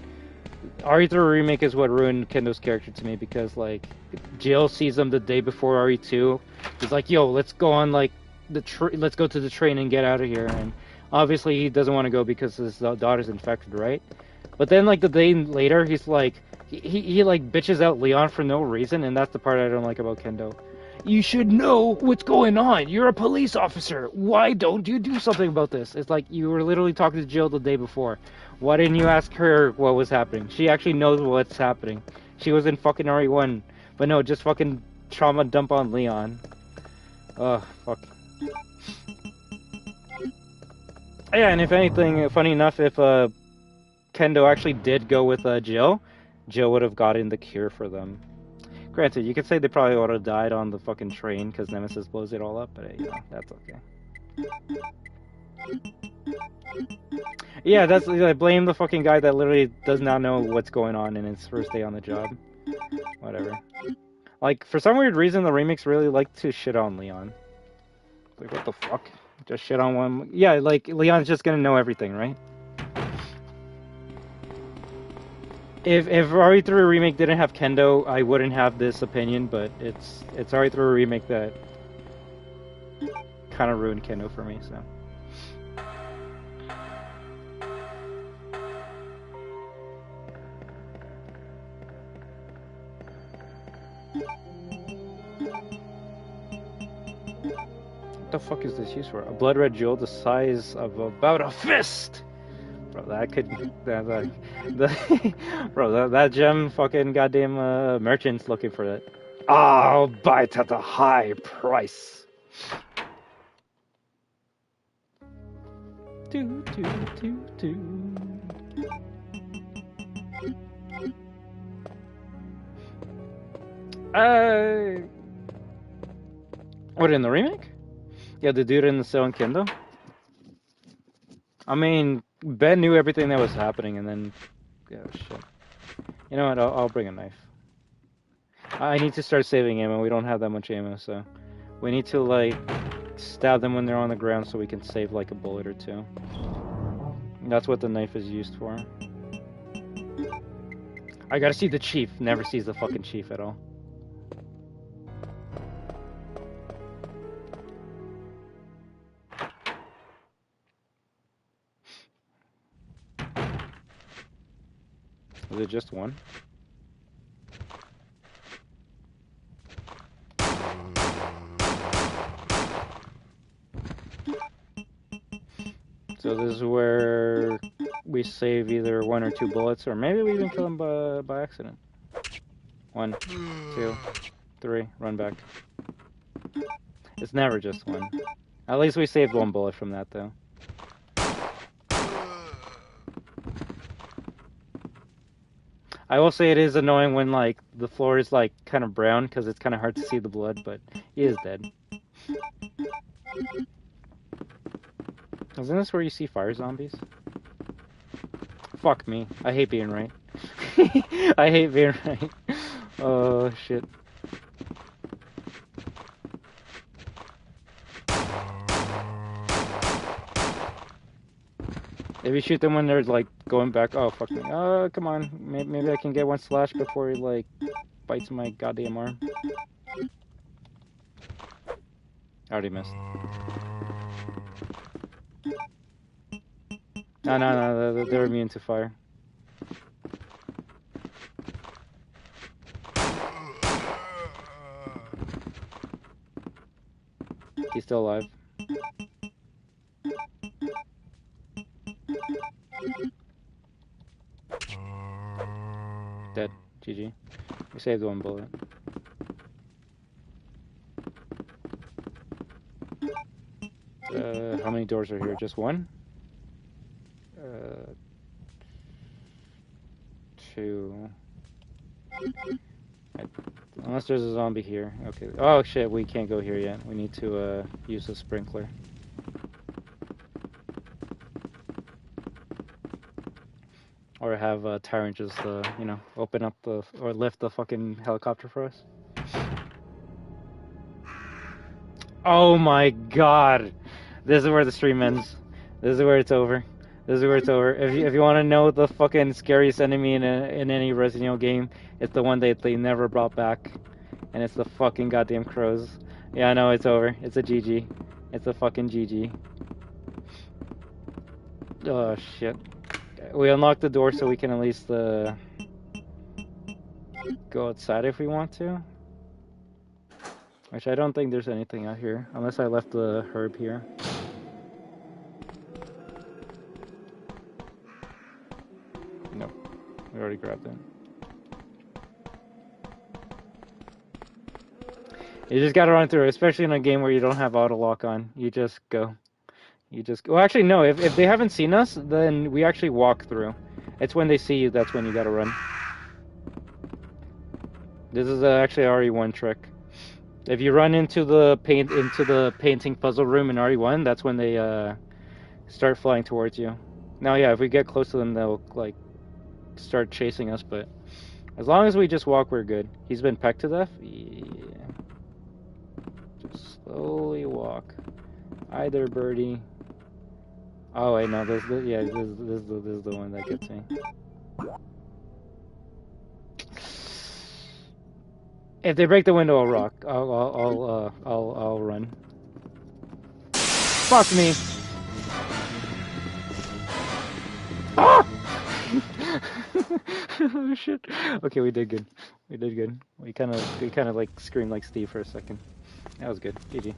RE3 Remake is what ruined Kendo's character to me, because, like, Jill sees him the day before RE2. He's like, yo, let's go on, like, let's go to the train and get out of here. And obviously he doesn't want to go because his daughter's infected, right? But then, like, the day later, he's like, he like bitches out Leon for no reason, and that's the part I don't like about Kendo. You should know what's going on. You're a police officer. Why don't you do something about this? It's like, you were literally talking to Jill the day before. Why didn't you ask her what was happening? She actually knows what's happening. She was in fucking RE1. But no, just fucking trauma dump on Leon. Ugh, fuck. Yeah, and if anything, funny enough, if Kendo actually did go with Jill, Jill would have gotten the cure for them. Granted, you could say they probably would have died on the fucking train because Nemesis blows it all up, but hey, you know, that's okay. Yeah, that's, I blame the fucking guy that literally does not know what's going on in his first day on the job. Whatever. Like, for some weird reason, the remakes really like to shit on Leon. Like, what the fuck? Just shit on one. Yeah, like, Leon's just gonna know everything, right? If RE3 Remake didn't have Kendo, I wouldn't have this opinion, but it's RE3 Remake that kind of ruined Kendo for me, so. What the fuck is this used for? A blood red jewel the size of about a fist! Bro, that could... bro, that gem fucking goddamn merchant's looking for that. I'll buy it at a high price. Do, do, do, do. What, in the remake? Yeah, the dude in the cell in Kendo? I mean, Ben knew everything that was happening, and then... Yeah, shit. You know what, I'll bring a knife. I need to start saving ammo. We don't have that much ammo, so... We need to, like, stab them when they're on the ground so we can save, like, a bullet or 2. That's what the knife is used for. I gotta see the chief. Never sees the fucking chief at all. Is it just one? So this is where we save either 1 or 2 bullets, or maybe we even kill him by accident. 1, 2, 3, run back. It's never just 1. At least we saved 1 bullet from that, though. I will say it is annoying when, like, the floor is, like, kind of brown, because it's kind of hard to see the blood, but he is dead. Isn't this where you see fire zombies? Fuck me. I hate being right. I hate being right. Oh, shit. If you shoot them when they're, like, going back. Oh, fuck me. Come on. Maybe I can get one slash before he, like, bites my goddamn arm. I already missed. No, they're immune to fire. He's still alive. Dead. GG. We saved one bullet. How many doors are here? Just one? 2. Unless there's a zombie here. Okay. Oh shit, we can't go here yet. We need to use the sprinkler. Or have Tyrant just, you know, open up the, or lift the fucking helicopter for us. Oh my god! This is where the stream ends. This is where it's over. This is where it's over. If you want to know the fucking scariest enemy in any Resident Evil game, it's the one that they never brought back. And it's the fucking goddamn crows. Yeah, I know, it's over. It's a GG. It's a fucking GG. Oh shit. We unlocked the door so we can at least go outside if we want to. Which I don't think there's anything out here, unless I left the herb here. Nope, we already grabbed it. You just gotta run through it, especially in a game where you don't have auto lock on. You just go. Well, actually, no. If they haven't seen us, then we actually walk through. It's when they see you that's when you gotta run. This is actually a RE1 trick. If you run into the painting puzzle room in RE1, that's when they start flying towards you. Now, yeah, if we get close to them, they'll like start chasing us. But as long as we just walk, we're good. He's been pecked to death. Yeah. Just slowly walk. Hi there, birdie. Oh wait, no, this is the one that gets me. If they break the window, I'll rock. I'll run. Fuck me. Ah! Oh shit. Okay, we did good. We did good. We kind of like screamed like Steve for a second. That was good. GG.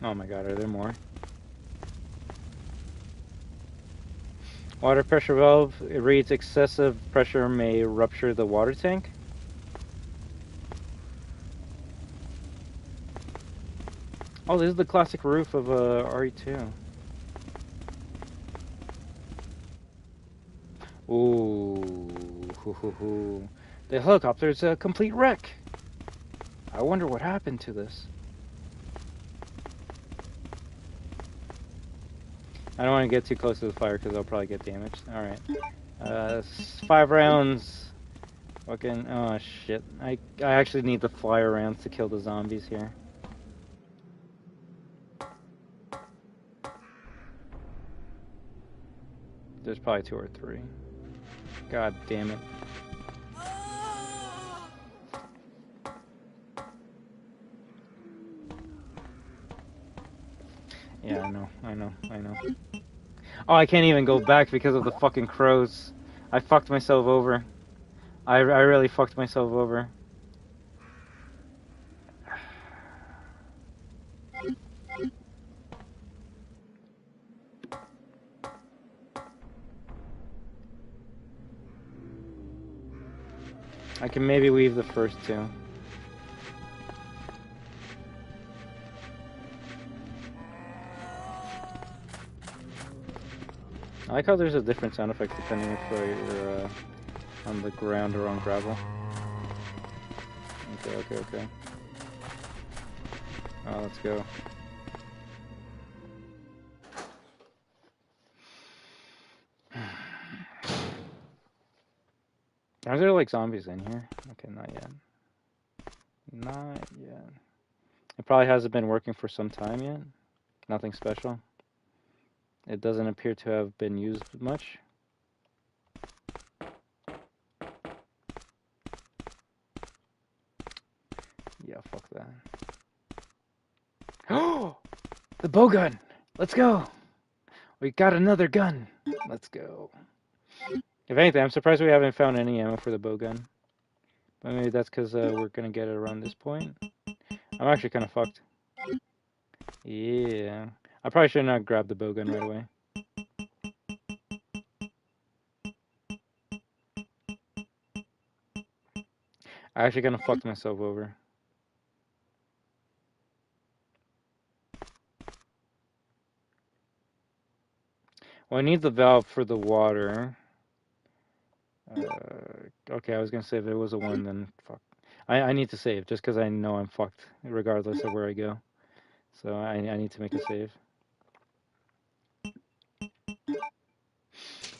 Oh my god, are there more? Water pressure valve. It reads excessive pressure may rupture the water tank. Oh, this is the classic roof of RE2. Ooh, hoo, hoo, hoo. The helicopter's a complete wreck. I wonder what happened to this. I don't want to get too close to the fire because I'll probably get damaged. Alright. 5 rounds. Fucking, oh shit. I actually need the flyer rounds to kill the zombies here. There's probably 2 or 3. God damn it. Yeah, I know. Oh, I can't even go back because of the fucking crows. I fucked myself over. I really fucked myself over. I can maybe leave the first 2. I like how there's a different sound effect depending if you're on the ground or on gravel. Okay. Oh, let's go. Are there like zombies in here? Okay, not yet. Not yet. It probably hasn't been working for some time yet. Nothing special. It doesn't appear to have been used much. Yeah, fuck that. Oh! The bow gun! Let's go! We got another gun! Let's go. If anything, I'm surprised we haven't found any ammo for the bow gun. But maybe that's because we're gonna get it around this point. I'm actually kind of fucked. Yeah. I probably should not grab the bow gun right away. I actually kind of fucked myself over. Well, I need the valve for the water. Okay, I was gonna say if it was a 1, then fuck. I need to save, just because I know I'm fucked, regardless of where I go. So I need to make a save.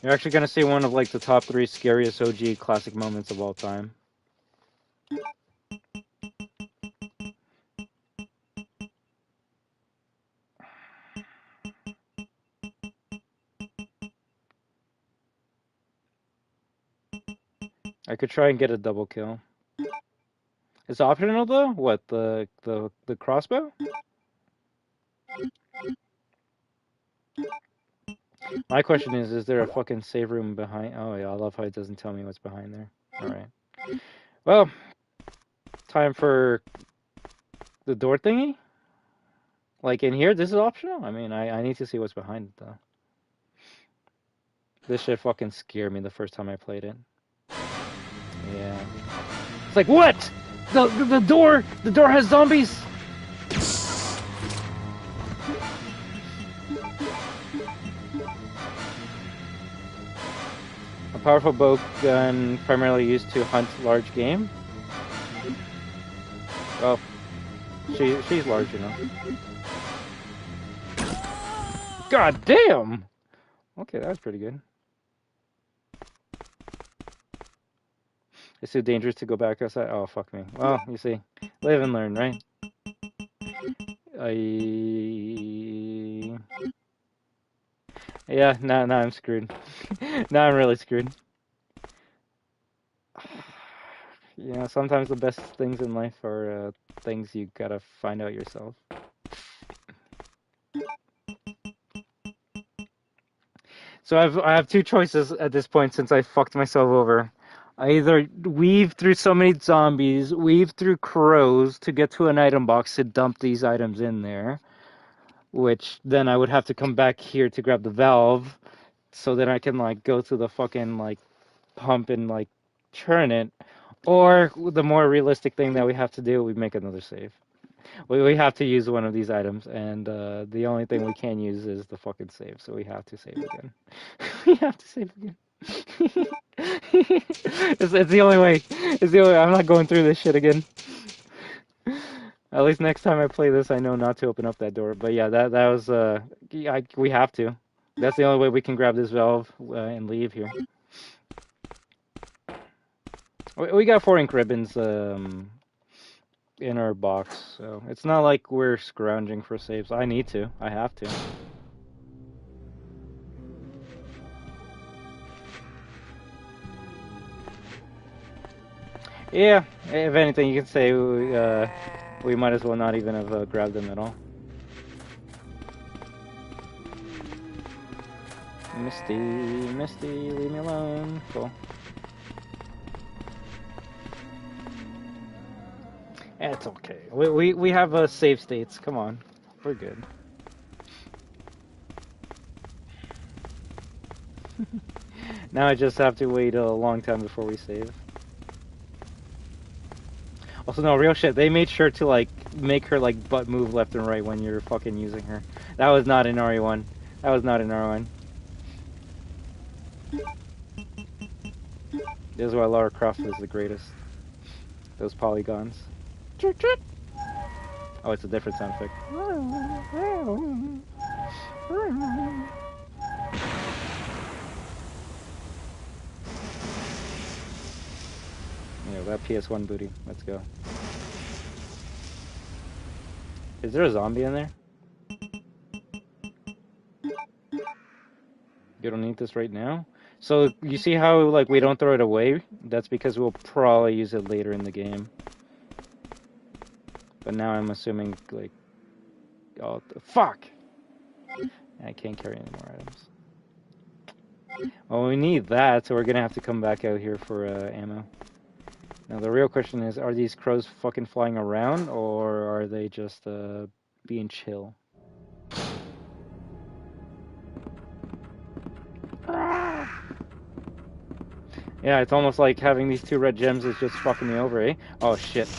You're actually gonna see one of like the top 3 scariest OG classic moments of all time. I could try and get a double kill. It's optional though? What, the crossbow? My question is there a fucking save room behind? Oh yeah, I love how it doesn't tell me what's behind there. Alright. Well, time for the door thingy? Like in here, this is optional? I mean, I need to see what's behind it though. This shit fucking scared me the first time I played it. Yeah. It's like, what? The door has zombies! A powerful bow gun primarily used to hunt large game. Well, she's large enough. God damn! Okay, that was pretty good. It's too dangerous to go back outside. Oh, fuck me. Well, you see. Live and learn, right? Yeah, now I'm screwed. Now I'm really screwed. You know, sometimes the best things in life are things you gotta find out yourself. So I have 2 choices at this point since I fucked myself over. I either weave through so many zombies, weave through crows to get to an item box to dump these items in there, which then I would have to come back here to grab the valve so that I can like go to the fucking like pump and like churn it, or the more realistic thing that we have to do, we make another save. We have to use one of these items, and the only thing we can use is the fucking save, so we have to save again. We have to save again. It's the only way. It's the only way. I'm not going through this shit again. At least next time I play this, I know not to open up that door. But yeah, that was we have to. That's the only way we can grab this valve and leave here. We got 4 ink ribbons in our box, so it's not like we're scrounging for saves. I need to. I have to. Yeah, if anything, you can say we might as well not even have grabbed them at all. Misty, leave me alone. Cool. It's okay. We have save states. Come on, we're good. Now I just have to wait a long time before we save. Also, no, real shit. They made sure to like make her like butt move left and right when you're fucking using her. That was not in RE1. That was not in RE1. This is why Lara Croft is the greatest. Those polygons. Oh, it's a different sound effect. Yeah, that PS1 booty. Let's go. Is there a zombie in there? You don't need this right now? So, you see how, like, we don't throw it away? That's because we'll probably use it later in the game. But now I'm assuming, like... Oh, fuck! I can't carry any more items. Well, we need that, so we're gonna have to come back out here for ammo. Now, the real question is, are these crows fucking flying around, or are they just being chill? Yeah, it's almost like having these 2 red gems is just fucking me over, eh? Oh, shit.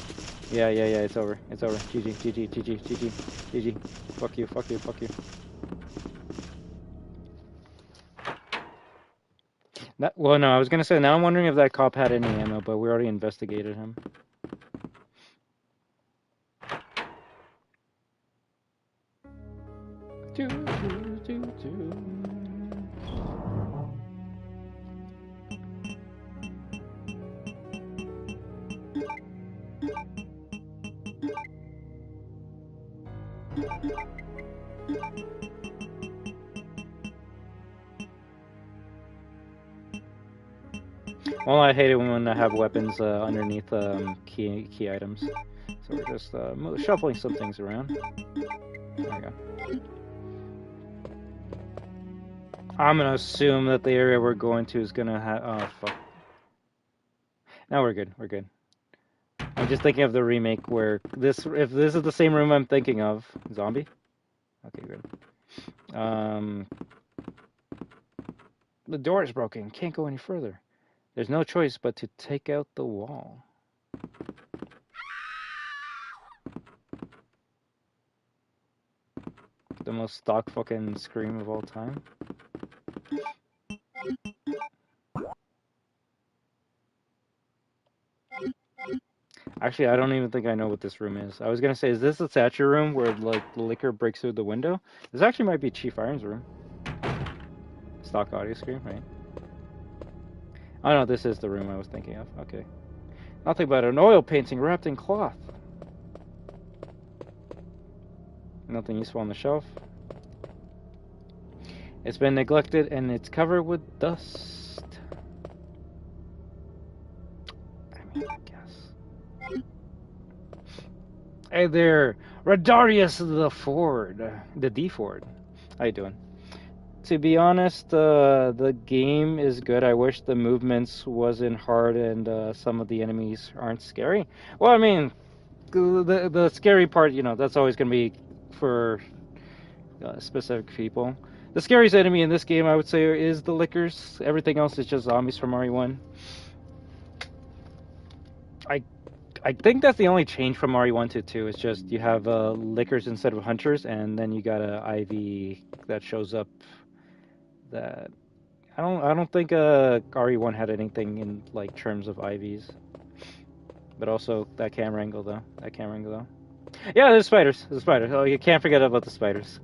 Yeah, it's over. It's over. GG, GG, GG, GG, GG. Fuck you, fuck you, fuck you. Well, no, I was gonna say, now I'm wondering if that cop had any ammo, but we already investigated him. Well, I hate it when I have weapons underneath key items. So we're just shuffling some things around. There we go. I'm gonna assume that the area we're going to is gonna have... Oh, fuck. No, we're good. We're good. I'm just thinking of the remake where this... If this is the same room I'm thinking of... Zombie? Okay, good. The door is broken. Can't go any further. There's no choice but to take out the wall. The most stock fucking scream of all time. Actually, I don't even think I know what this room is. I was gonna say, is this the statue room where, like, the liquor breaks through the window? This actually might be Chief Iron's room. Stock audio screen, right? Oh no, this is the room I was thinking of. Okay. Nothing but an oil painting wrapped in cloth. Nothing useful on the shelf. It's been neglected and it's covered with dust. I mean, I guess. Hey there, Radarius the D Ford. How you doing? To be honest, the game is good. I wish the movements wasn't hard and some of the enemies aren't scary. Well, I mean, the scary part, you know, that's always going to be for specific people. The scariest enemy in this game, I would say, is the lickers. Everything else is just zombies from RE1. I think that's the only change from RE1 to 2. It's just you have lickers instead of hunters, and then you got a IV that shows up. That I don't think RE1 had anything in like terms of IVs. But also that camera angle though. Yeah, there's spiders. There's spiders. Oh, you can't forget about the spiders.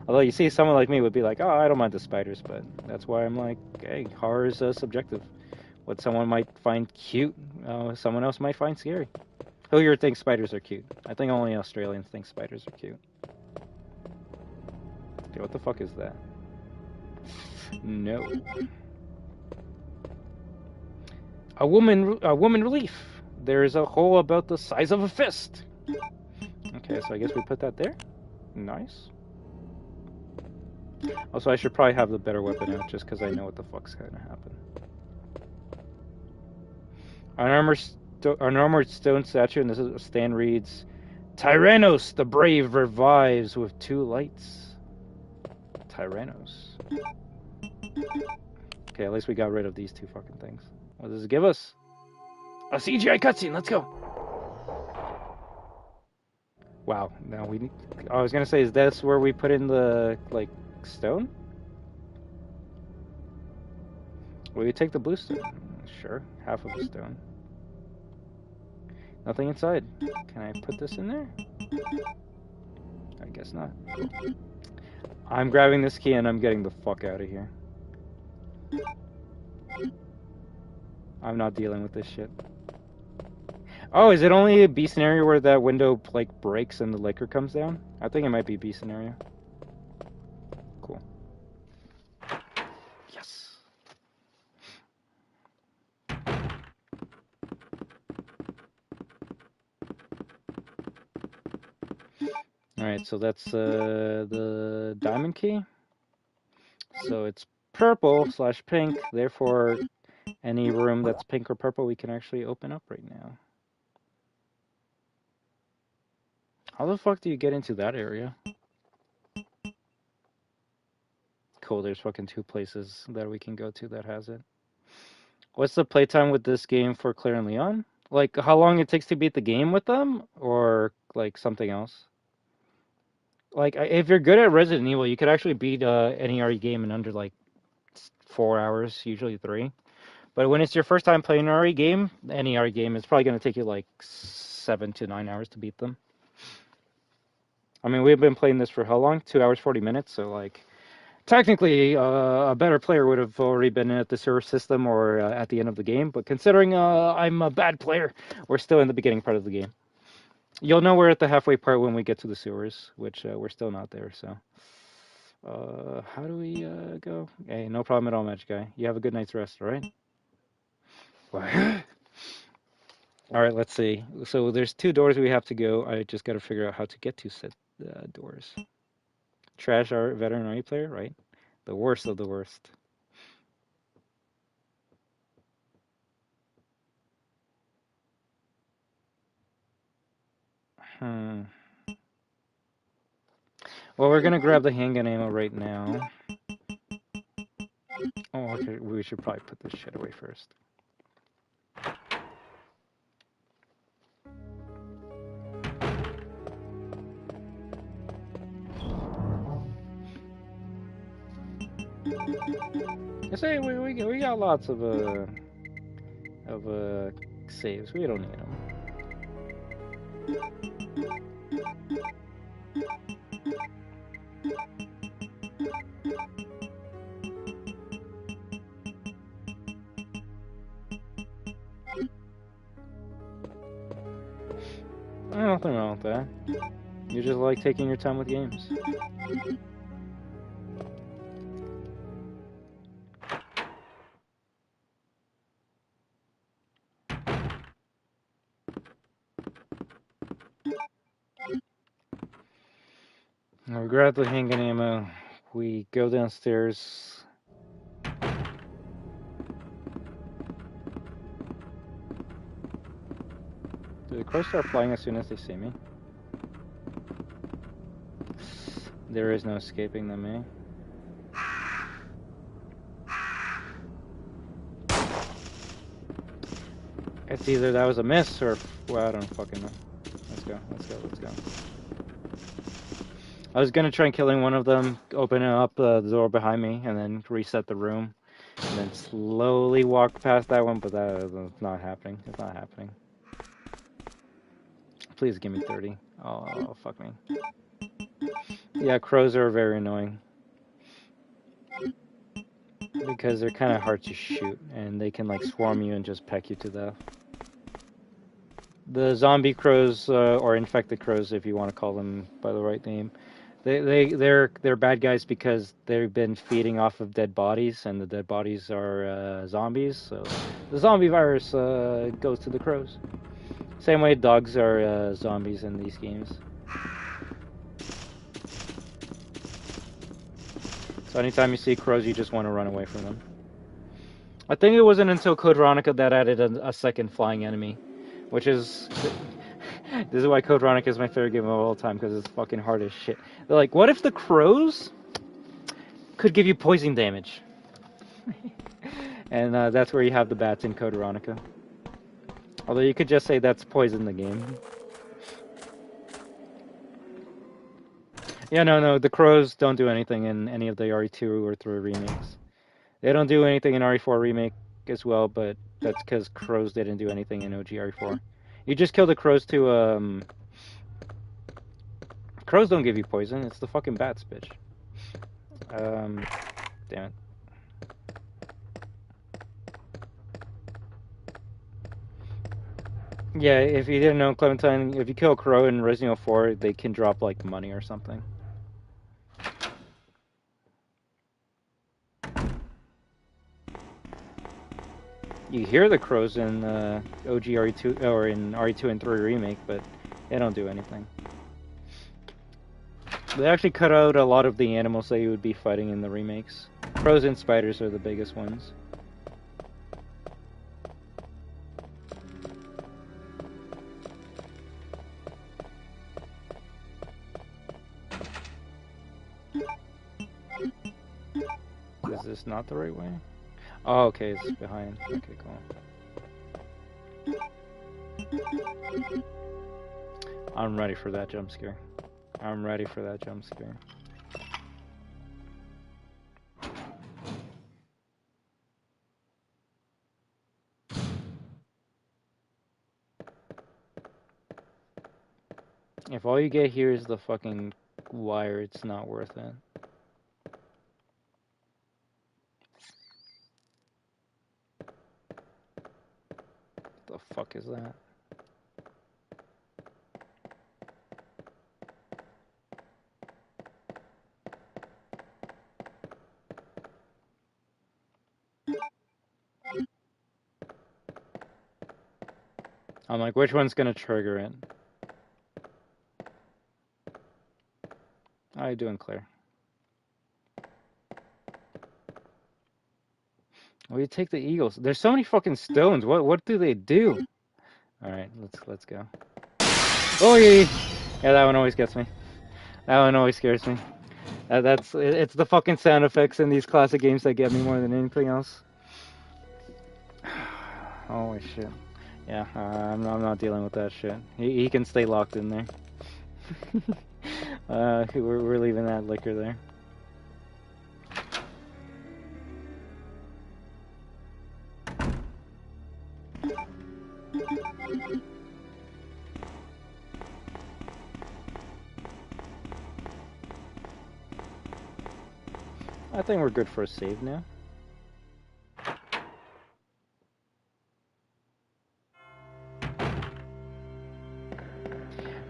Although you see someone like me would be like, oh, I don't mind the spiders, but that's why I'm like, hey, horror is subjective. What someone might find cute, someone else might find scary. Who here thinks spiders are cute? I think only Australians think spiders are cute. Okay, what the fuck is that? No. A woman relief. There is a hole about the size of a fist. Okay, so I guess we put that there. Nice. Also, I should probably have the better weapon out just because I know what the fuck's gonna happen. An armored stone statue, and this is Stan reads, Tyrannos the brave revives with 2 lights. Tyrannos. Okay, at least we got rid of these 2 fucking things. What does it give us? A CGI cutscene, let's go! Wow, now we need... I was gonna say, is this where we put in the, like, stone? Will you take the blue stone? Sure, half of a stone. Nothing inside. Can I put this in there? I guess not. Cool. I'm grabbing this key and I'm getting the fuck out of here. I'm not dealing with this shit. Oh, is it only a B scenario where that window, like, breaks and the liquor comes down? I think it might be B scenario. Cool. Alright, so that's the diamond key. So it's purple/pink, therefore any room that's pink or purple we can actually open up right now. How the fuck do you get into that area? Cool, there's fucking 2 places that we can go to that has it. What's the playtime with this game for Claire and Leon? Like, how long it takes to beat the game with them? Or, like, something else? Like, if you're good at Resident Evil, you could actually beat any RE game in under, like, 4 hours, usually 3. But when it's your first time playing an RE game, any RE game, it's probably going to take you, like, 7 to 9 hours to beat them. I mean, we've been playing this for how long? 2 hours, 40 minutes, so, like... Technically, a better player would have already been at the sewer system or at the end of the game, but considering I'm a bad player, we're still in the beginning part of the game. You'll know we're at the halfway part when we get to the sewers, which we're still not there, so... how do we go? Hey, no problem at all, Magic Guy. You have a good night's rest, alright? Alright, let's see. So there's 2 doors we have to go. I just gotta figure out how to get to said doors. Trash our veterinary player, right? The worst of the worst. Well, we're gonna grab the handgun ammo right now. Oh, okay, we should probably put this shit away first. I say we got lots of saves. We don't need them. Nothing wrong with that. You just like taking your time with games. Now we grab the handgun ammo. We go downstairs. Do the crows start flying as soon as they see me? There is no escaping them, eh? It's either that was a miss or... Well, I don't fucking know. Let's go. I was gonna try killing one of them, open up the door behind me, and then reset the room. And then slowly walk past that one, but that's not happening. It's not happening. Please give me 30. Oh, fuck me. Yeah, crows are very annoying. Because they're kind of hard to shoot, and they can like swarm you and just peck you to death. The zombie crows, or infected crows, if you want to call them by the right name, they're bad guys because they've been feeding off of dead bodies, and the dead bodies are zombies. So the zombie virus goes to the crows. Same way dogs are zombies in these games. So anytime you see crows, you just want to run away from them. I think it wasn't until Code Veronica that added a second flying enemy, which is... This is why Code Veronica is my favorite game of all time, because it's fucking hard as shit. They're like, what if the crows could give you poison damage? And that's where you have the bats in Code Veronica. Although you could just say that's poison the game. Yeah, no, the crows don't do anything in any of the RE2 or 3 remakes. They don't do anything in RE4 remake as well, but that's because crows didn't do anything in OG RE4. You just kill the crows to, Crows don't give you poison, it's the fucking bats, bitch. Damn it. Yeah, if you didn't know, Clementine, if you kill a crow in Resident Evil 4, they can drop, like, money or something. You hear the crows in OG RE2, or in RE2 and 3 remake, but they don't do anything. They actually cut out a lot of the animals that you would be fighting in the remakes. Crows and spiders are the biggest ones. Is this not the right way? Oh, okay, it's behind. Okay, cool. I'm ready for that jump scare. I'm ready for that jump scare. If all you get here is the fucking wire, it's not worth it. The fuck is that? I'm like, which one's gonna trigger it? How you doing, Claire? Well, you take the eagles. There's so many fucking stones. What do they do? All right, let's go. Oh yeah, yeah, that one always gets me. That one always scares me. It's the fucking sound effects in these classic games that get me more than anything else. Holy shit. Yeah, I'm not dealing with that shit. He can stay locked in there. We're leaving that liquor there. I think we're good for a save now.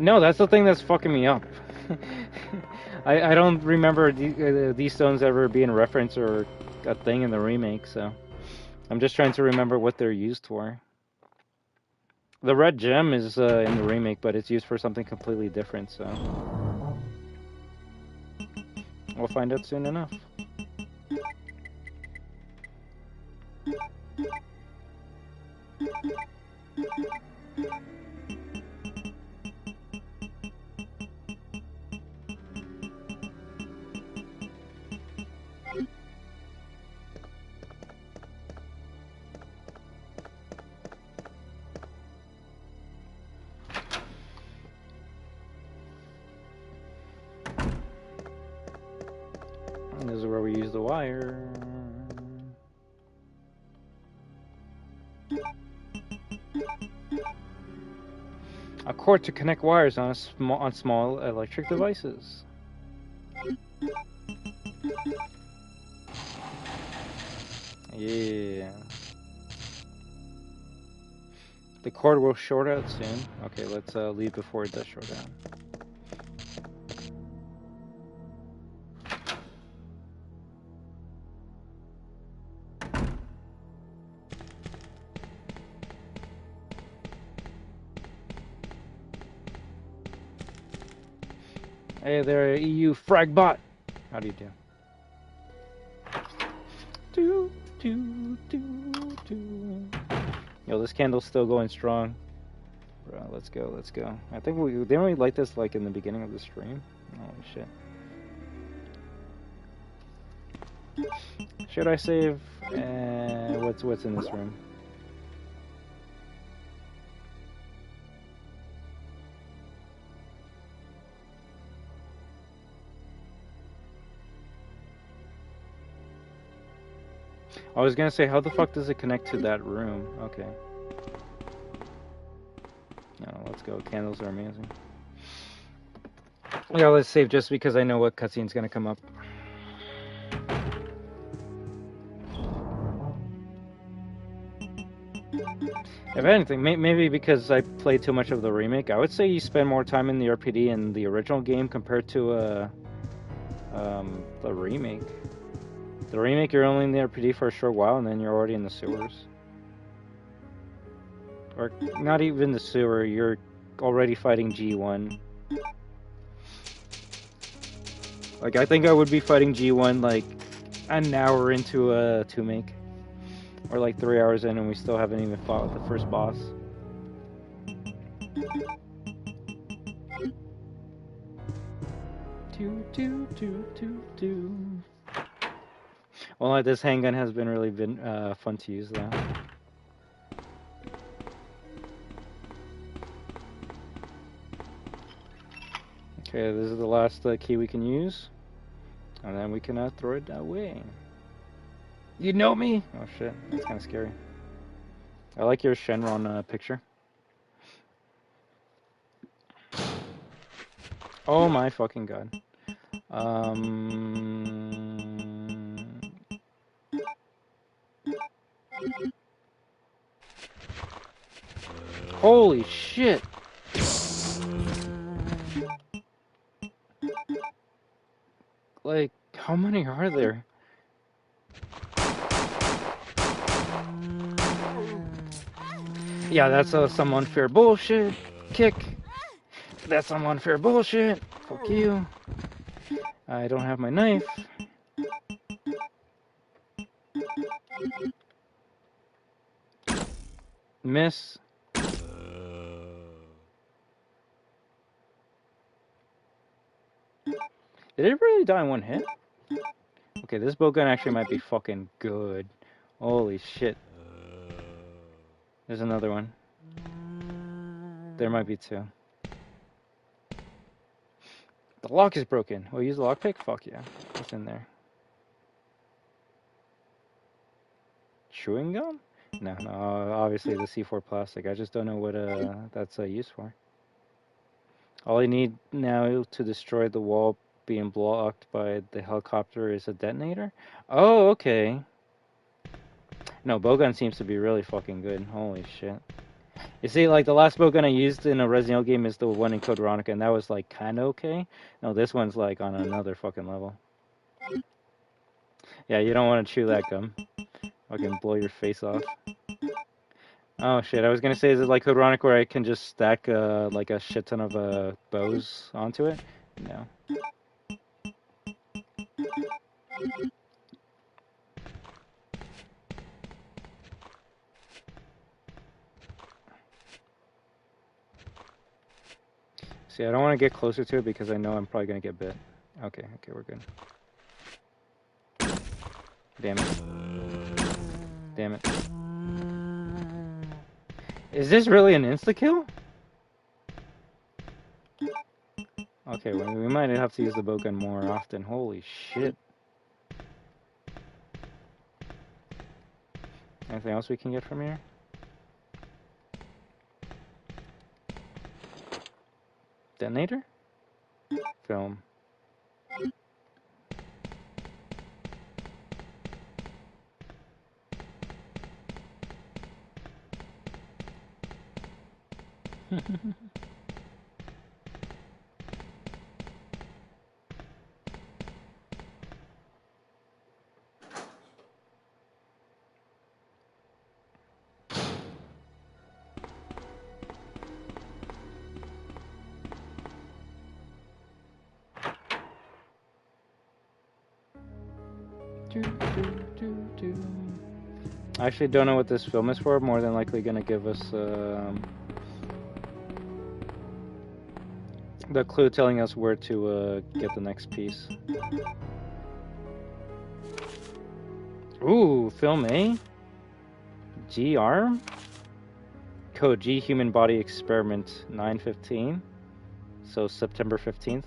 No, that's the thing that's fucking me up. I don't remember these stones ever being referenced or a thing in the remake, so I'm just trying to remember what they're used for. The red gem is in the remake, but it's used for something completely different, so we'll find out soon enough. And this is where we use the wire. A cord to connect wires on small electric devices. Yeah. The cord will short out soon. Okay, let's leave before it does short out. Hey there, EU Fragbot. How do you do? Yo, this candle's still going strong. Bro, let's go, let's go. I think didn't we light this like in the beginning of the stream? Holy shit. Should I save? What's in this room? I was gonna say, how the fuck does it connect to that room? Okay. No, let's go. Candles are amazing. Yeah, let's save just because I know what cutscene's gonna come up. If anything, maybe because I played too much of the remake, I would say you spend more time in the RPD in the original game compared to the remake. The remake, you're only in the RPD for a short while, and then you're already in the sewers. Or not even the sewer, you're already fighting G1. Like, I think I would be fighting G1 like an hour into a 2-make. Or like 3 hours in and we still haven't even fought with the first boss. Well, like, this handgun has been really fun to use though. Okay, this is the last key we can use. And then we can throw it away. You know me? Oh shit, that's kind of scary. I like your Shenron picture. Oh my fucking god. Holy shit! Like, how many are there? Yeah, that's some unfair bullshit. Kick. That's some unfair bullshit. Fuck you. I don't have my knife. Miss. Did it really die in one hit? Okay, this bow gun actually might be fucking good. Holy shit. There's another one. There might be two. The lock is broken. We'll use the lockpick? Fuck yeah. What's in there? Chewing gum? No, obviously the C4 plastic. I just don't know what that's used for. All you need now to destroy the wall being blocked by the helicopter is a detonator? Oh, okay. No, bowgun seems to be really fucking good. Holy shit. You see, like, the last bowgun I used in a Resident Evil game is the one in Code Veronica, and that was, like, kinda okay. No, this one's, like, on another fucking level. Yeah, you don't want to chew that gum. Fucking blow your face off. Oh shit, I was gonna say, is it like Code Veronica where I can just stack, like, a shit ton of, bows onto it? No. See, I don't want to get closer to it because I know I'm probably gonna get bit. Okay, we're good. Damn it. Damn it. Is this really an insta-kill? Okay, well, we might have to use the bowgun more often. Holy shit. Anything else we can get from here? Detonator? Film. I actually don't know what this film is for. More than likely gonna give us the clue telling us where to get the next piece. Ooh, film A? G-arm? Code G Human Body Experiment 9/15. So September 15th.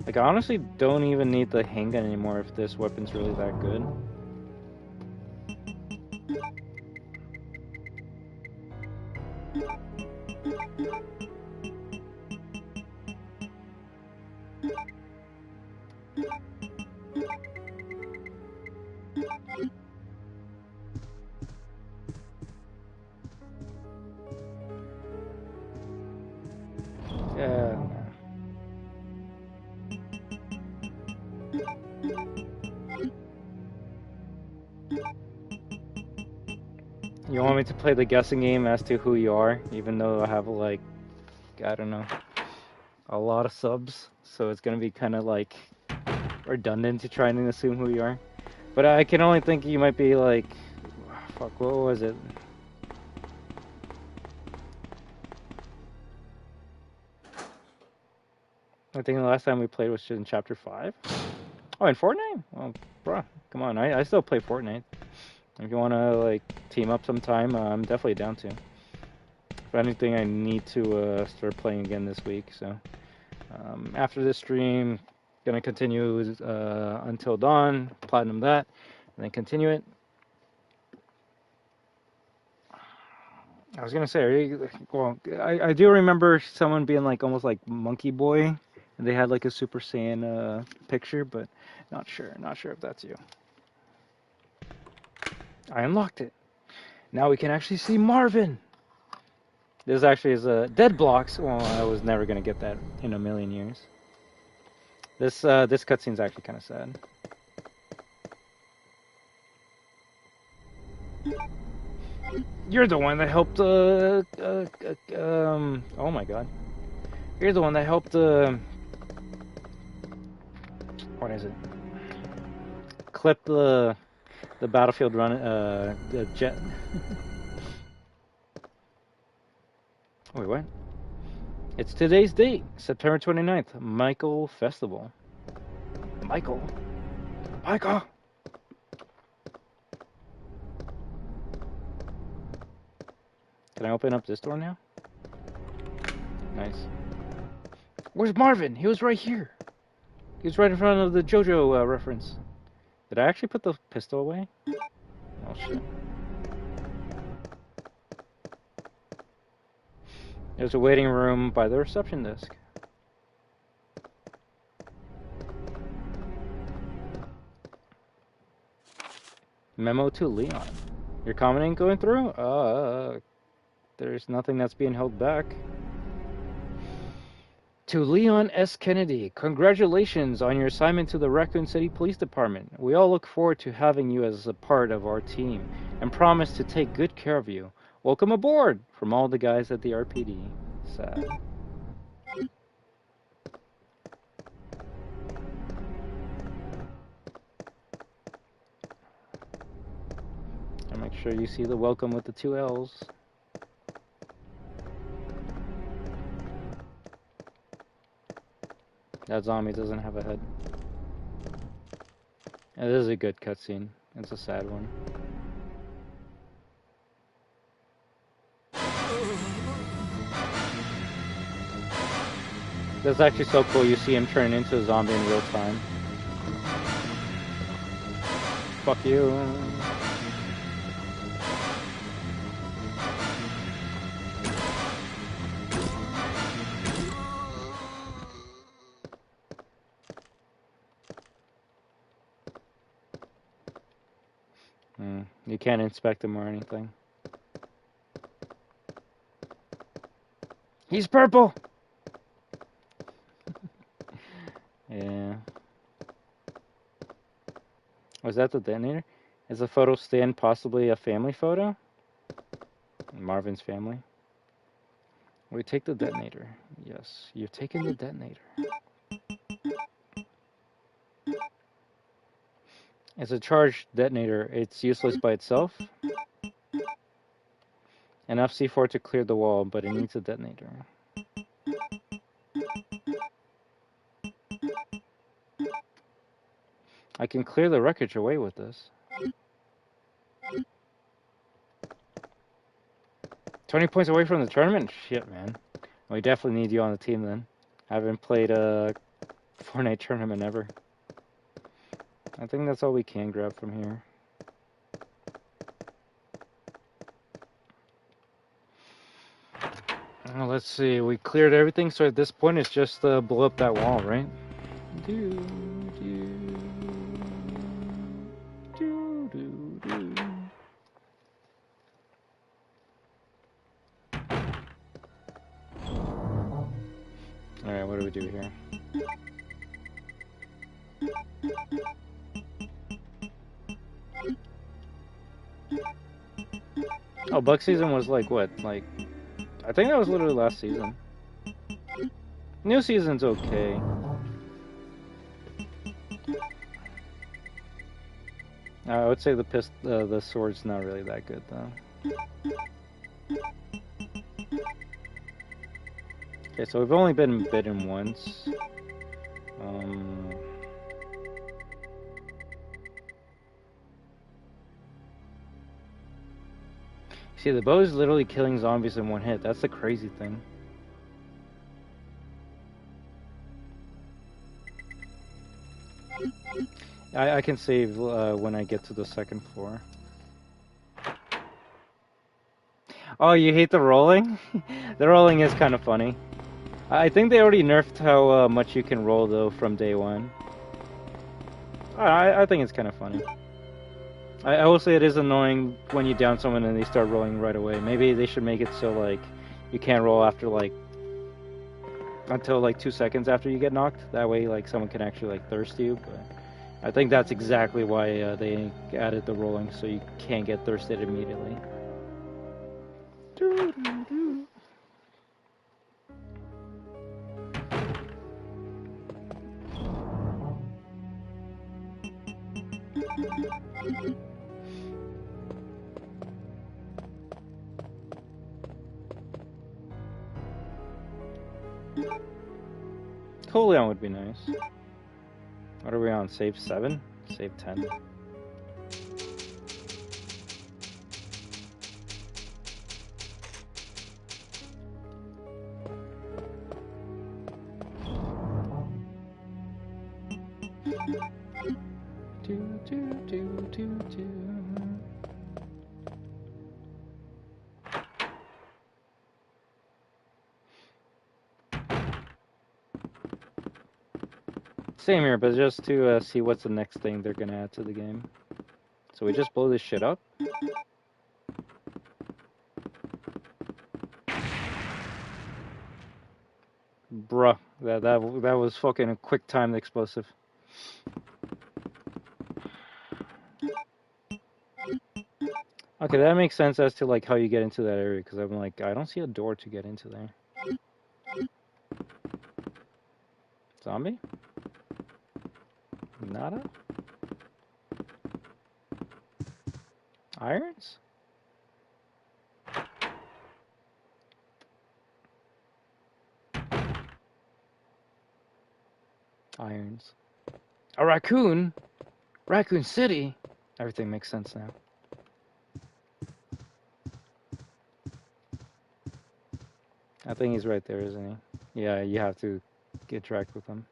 Like, I honestly don't even need the handgun anymore if this weapon's really that good. Yeah. You want me to play the guessing game as to who you are, even though I have like, I don't know, a lot of subs, so it's gonna be kind of like redundant to try and assume who you are. But I can only think you might be like, fuck, what was it? I think the last time we played was in Chapter 5. Oh, in Fortnite? Well, bro, come on, I still play Fortnite. If you want to, like, team up sometime, I'm definitely down to. If anything, I need to start playing again this week, so. After this stream, gonna continue until dawn, platinum that, and then continue it. I was gonna say, well, I do remember someone being like almost like Monkey Boy, and they had like a Super Saiyan picture, but not sure if that's you. I unlocked it. Now we can actually see Marvin. This actually is dead blocks. Well, I was never gonna get that in a million years. This cutscene's actually kind of sad. You're the one that helped. Oh my God. You're the one that helped. What is it? Clip the battlefield run. The jet. Wait, what? It's today's date, September 29th, Michael Festival. Michael. Michael. Can I open up this door now? Nice. Where's Marvin? He was right here. He was right in front of the JoJo reference. Did I actually put the pistol away? Oh shit. There's a waiting room by the reception desk. Memo to Leon. Your comment ain't going through? There's nothing that's being held back. To Leon S. Kennedy, congratulations on your assignment to the Raccoon City Police Department. We all look forward to having you as a part of our team and promise to take good care of you. Welcome aboard from all the guys at the RPD. Sad. And make sure you see the welcome with the 2 L's. That zombie doesn't have a head. It is a good cutscene. It's a sad one. That's actually so cool. You see him turn into a zombie in real time. Fuck you. You can't inspect him or anything. He's purple! Yeah. Was that the detonator? Is the photo stand possibly a family photo? Marvin's family. We take the detonator. Yes, you've taken the detonator. It's a charged detonator. It's useless by itself. Enough C4 to clear the wall, but it needs a detonator. I can clear the wreckage away with this. 20 points away from the tournament? Shit, man. We definitely need you on the team then. I haven't played a Fortnite tournament ever. I think that's all we can grab from here. Well, let's see. We cleared everything, so at this point it's just blow up that wall, right? Alright, what do we do here? Oh, bug season was like what? Like, I think that was literally last season. New season's okay. I would say the sword's not really that good though. Okay, so we've only been bitten once. See, the bow is literally killing zombies in one hit. That's the crazy thing. I can save when I get to the second floor. Oh, you hate the rolling? The rolling is kind of funny. I think they already nerfed how much you can roll, though, from day one. I think it's kind of funny. I will say it is annoying when you down someone and they start rolling right away. Maybe they should make it so, like, you can't roll after, like, until, like, 2 seconds after you get knocked. That way, like, someone can actually, like, thirst you, but I think that's exactly why they added the rolling, so you can't get thirsted immediately. Cooldown would be nice. What are we on? Save 7? Save 10. Same here, but just to see what's the next thing they're gonna add to the game. So we just blow this shit up? Bruh, that was fucking a quick timed explosive. Okay, that makes sense as to like how you get into that area, because I'm like, I don't see a door to get into there. Zombie? Nada? Irons? Irons. A raccoon? Raccoon City? Everything makes sense now. I think he's right there, isn't he? Yeah, you have to get tracked with him.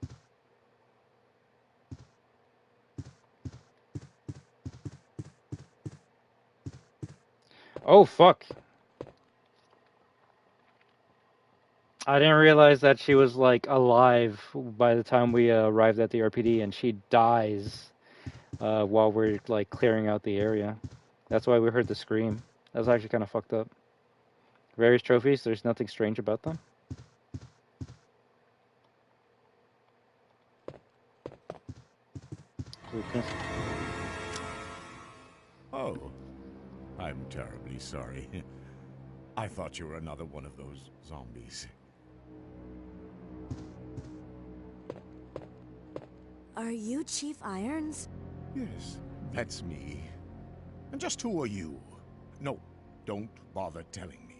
Oh, fuck. I didn't realize that she was, like, alive by the time we arrived at the RPD, and she dies while we're, like, clearing out the area. That's why we heard the scream. That was actually kind of fucked up. Various trophies, there's nothing strange about them. Oh, I'm terribly sorry. I thought you were another one of those zombies. Are you Chief Irons? Yes, that's me. And just who are you? No, don't bother telling me.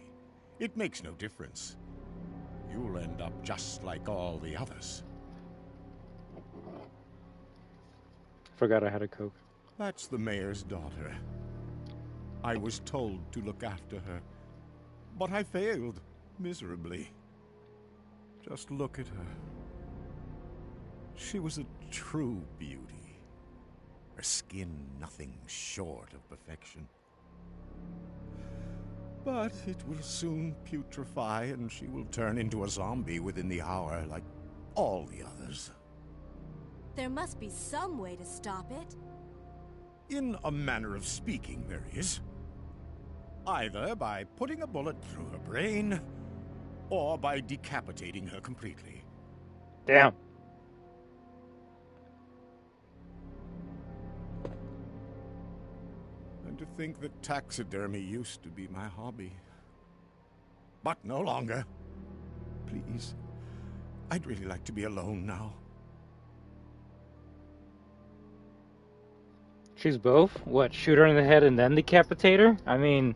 It makes no difference. You'll end up just like all the others. Forgot I had a Coke. That's the mayor's daughter. I was told to look after her, but I failed miserably. Just look at her. She was a true beauty. Her skin nothing short of perfection. But it will soon putrefy, and she will turn into a zombie within the hour, like all the others. There must be some way to stop it. In a manner of speaking, there is. Either by putting a bullet through her brain, or by decapitating her completely. Damn. to think that taxidermy used to be my hobby. But no longer. Please. I'd really like to be alone now. She's both? What, shoot her in the head and then decapitate her? I mean,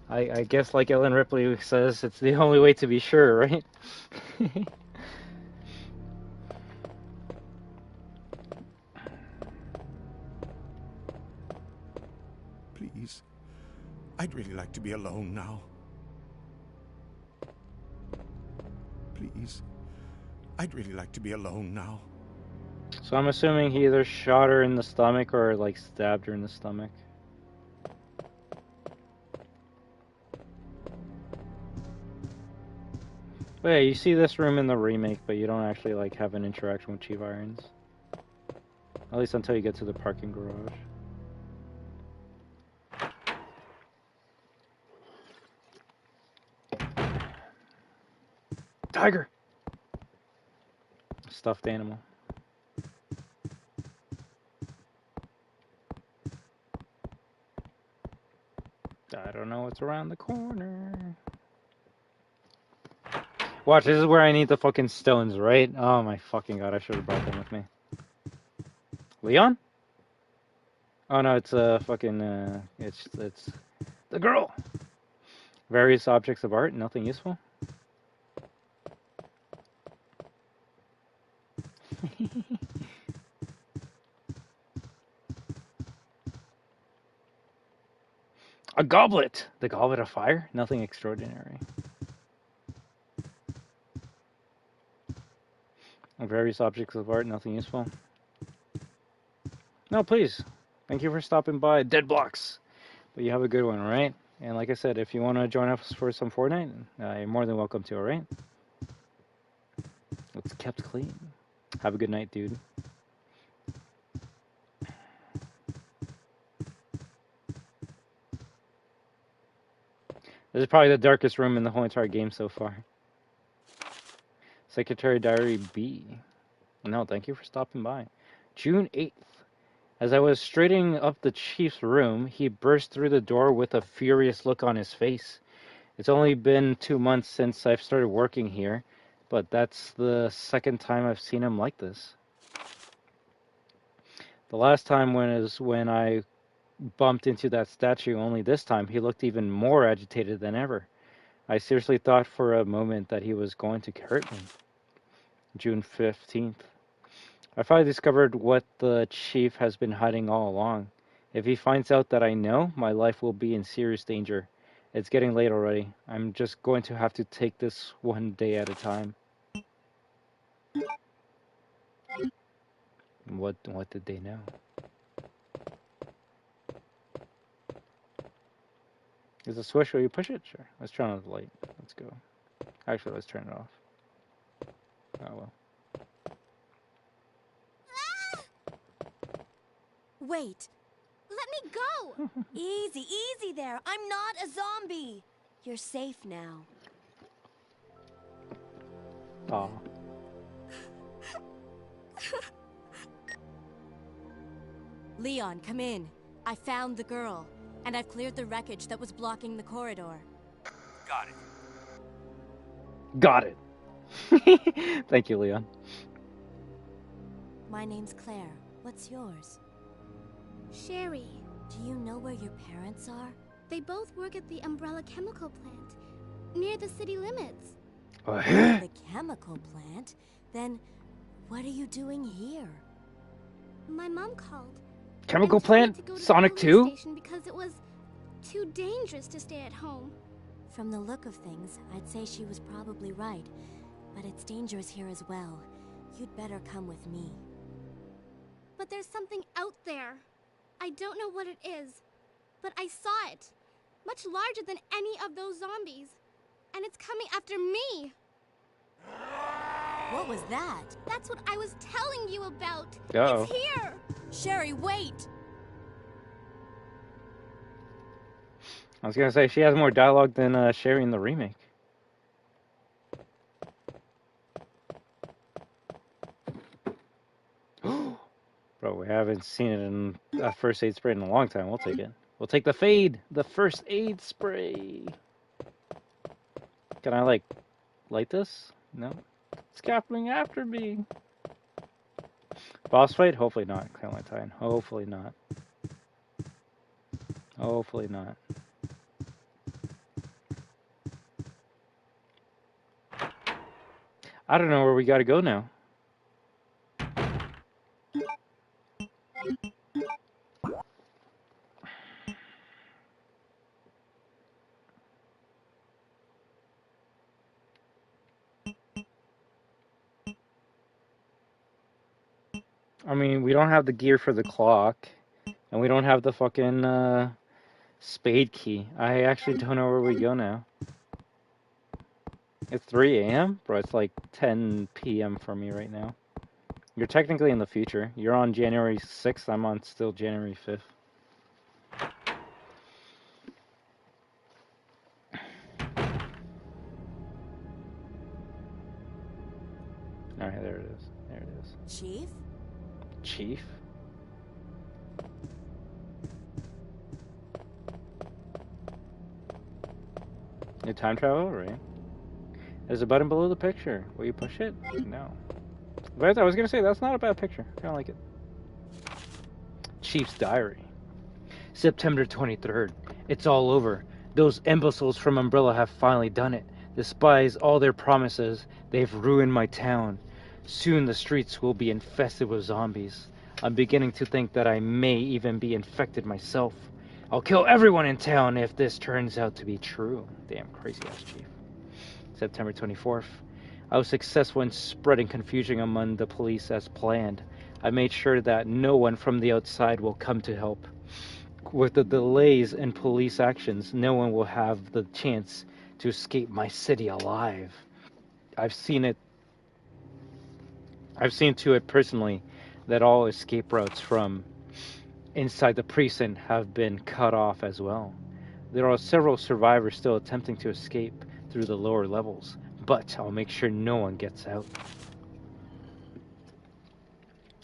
I guess like Ellen Ripley says, it's the only way to be sure, right? Please. I'd really like to be alone now. Please. I'd really like to be alone now. So I'm assuming he either shot her in the stomach or like stabbed her in the stomach. But yeah, you see this room in the remake, but you don't actually like have an interaction with Chief Irons. At least until you get to the parking garage. Tiger! Stuffed animal. I don't know what's around the corner. Watch, this is where I need the fucking stones, right? Oh my fucking god, I should have brought them with me. Leon? Oh no, it's fucking it's the girl. Various objects of art, nothing useful. A goblet! The goblet of fire? Nothing extraordinary. Various objects of art, nothing useful. No, please. Thank you for stopping by. Dead blocks. But you have a good one, alright? And like I said, if you want to join us for some Fortnite, you're more than welcome to, alright? It's kept clean. Have a good night, dude. This is probably the darkest room in the whole entire game so far. Secretary Diary B. No, thank you for stopping by. June 8th. As I was straightening up the chief's room, he burst through the door with a furious look on his face. It's only been 2 months since I've started working here, but that's the second time I've seen him like this. The last time was when I bumped into that statue, only this time he looked even more agitated than ever. I seriously thought for a moment that he was going to hurt me. June 15th. I finally discovered what the chief has been hiding all along. If he finds out that I know, my life will be in serious danger. It's getting late already. I'm just going to have to take this one day at a time. What did they know? Is it a switch where you push it? Sure. Let's turn on the light. Let's go. Actually, let's turn it off. Oh well. Wait. Let me go! Easy, easy there. I'm not a zombie. You're safe now. Aw. Leon, come in. I found the girl, and I've cleared the wreckage that was blocking the corridor. Got it. Got it. Thank you, Leon. My name's Claire. What's yours? Sherry. Do you know where your parents are? They both work at the Umbrella Chemical Plant, near the city limits. The chemical plant? Then what are you doing here? My mom called. Chemical and told me plant? to go to the Sonic police 2? station because it was too dangerous to stay at home. From the look of things, I'd say she was probably right. But it's dangerous here as well. You'd better come with me. But there's something out there. I don't know what it is, but I saw it. Much larger than any of those zombies. And it's coming after me. What was that? That's what I was telling you about. Uh-oh. It's here. Sherry, wait! I was gonna say, she has more dialogue than Sherry in the remake. Bro, we haven't seen it in a first aid spray in a long time. We'll take it. We'll take the fade, the first aid spray. Can I, like, light this? No. It's coming after me. Boss fight? Hopefully not, Clementine. Hopefully not. Hopefully not. I don't know where we gotta go now. I mean, we don't have the gear for the clock, and we don't have the fucking spade key. I actually don't know where we go now. It's 3 a.m.? Bro, it's like 10 p.m. for me right now. You're technically in the future. You're on January 6th. I'm on still January 5th. Alright, there it is. There it is. Chief? Chief? New time travel, right? There's a button below the picture. Will you push it? No. But I was gonna say, that's not a bad picture. Kinda like it. Chief's diary. September 23rd. It's all over. Those imbeciles from Umbrella have finally done it. Despite all their promises, they've ruined my town. Soon the streets will be infested with zombies. I'm beginning to think that I may even be infected myself. I'll kill everyone in town if this turns out to be true. Damn crazy ass chief. September 24th. I was successful in spreading confusion among the police as planned. I made sure that no one from the outside will come to help. With the delays in police actions, no one will have the chance to escape my city alive. I've seen to it personally that all escape routes from inside the precinct have been cut off as well. There are several survivors still attempting to escape through the lower levels, but I'll make sure no one gets out.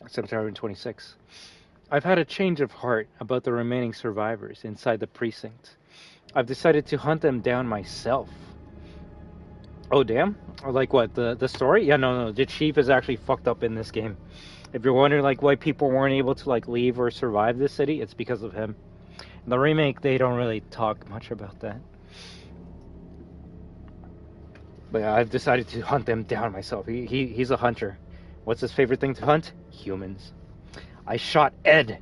September 26th. I've had a change of heart about the remaining survivors inside the precinct. I've decided to hunt them down myself. Oh damn? Like what, the story? Yeah, no, the chief is actually fucked up in this game. If you're wondering like why people weren't able to like leave or survive this city, it's because of him. In the remake, they don't really talk much about that. But yeah, I've decided to hunt them down myself. He's a hunter. What's his favorite thing to hunt? Humans. I shot Ed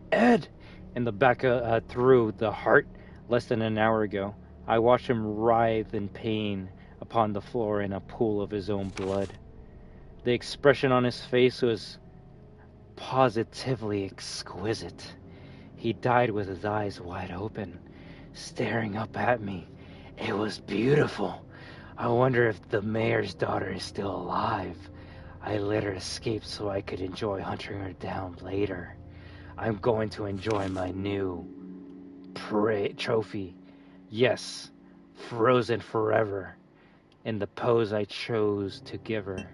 in the back through the heart less than an hour ago. I watched him writhe in pain upon the floor in a pool of his own blood. The expression on his face was positively exquisite. He died with his eyes wide open, staring up at me. It was beautiful. I wonder if the mayor's daughter is still alive. I let her escape so I could enjoy hunting her down later. I'm going to enjoy my new trophy. Yes, frozen forever. In the pose I chose to give her.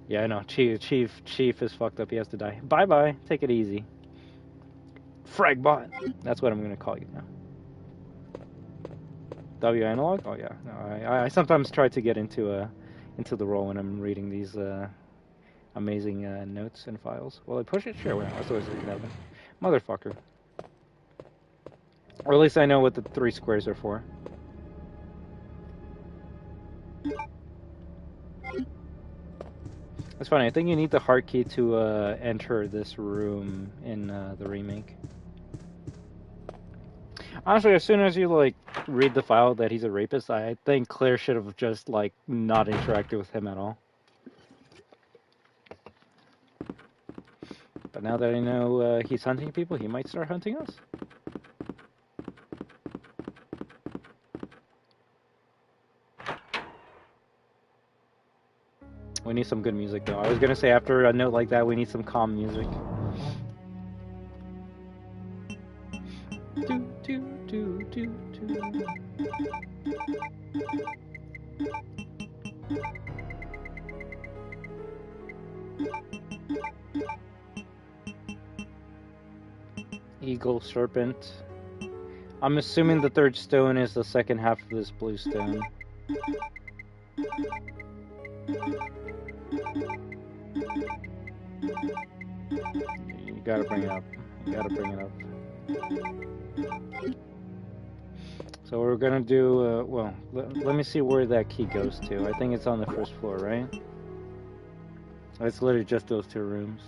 Yeah, I know. Chief is fucked up. He has to die. Bye-bye. Take it easy. Fragbot. That's what I'm going to call you now. W analog? Oh, yeah. No, I sometimes try to get into the role when I'm reading these amazing notes and files. Will I push it? Sure, well, that's always going to happen. Motherfucker. Or at least I know what the 3 squares are for. That's funny. I think you need the heart key to enter this room in the remake. Honestly, as soon as you like read the file that he's a rapist, I think Claire should have just like not interacted with him at all. But now that I know he's hunting people, he might start hunting us. We need some good music though. I was gonna say after a note like that, we need some calm music. Eagle, serpent. I'm assuming the third stone is the second half of this blue stone. You gotta bring it up. You gotta bring it up. So we're gonna do, well, let me see where that key goes to. I think it's on the first floor, right? It's literally just those two rooms.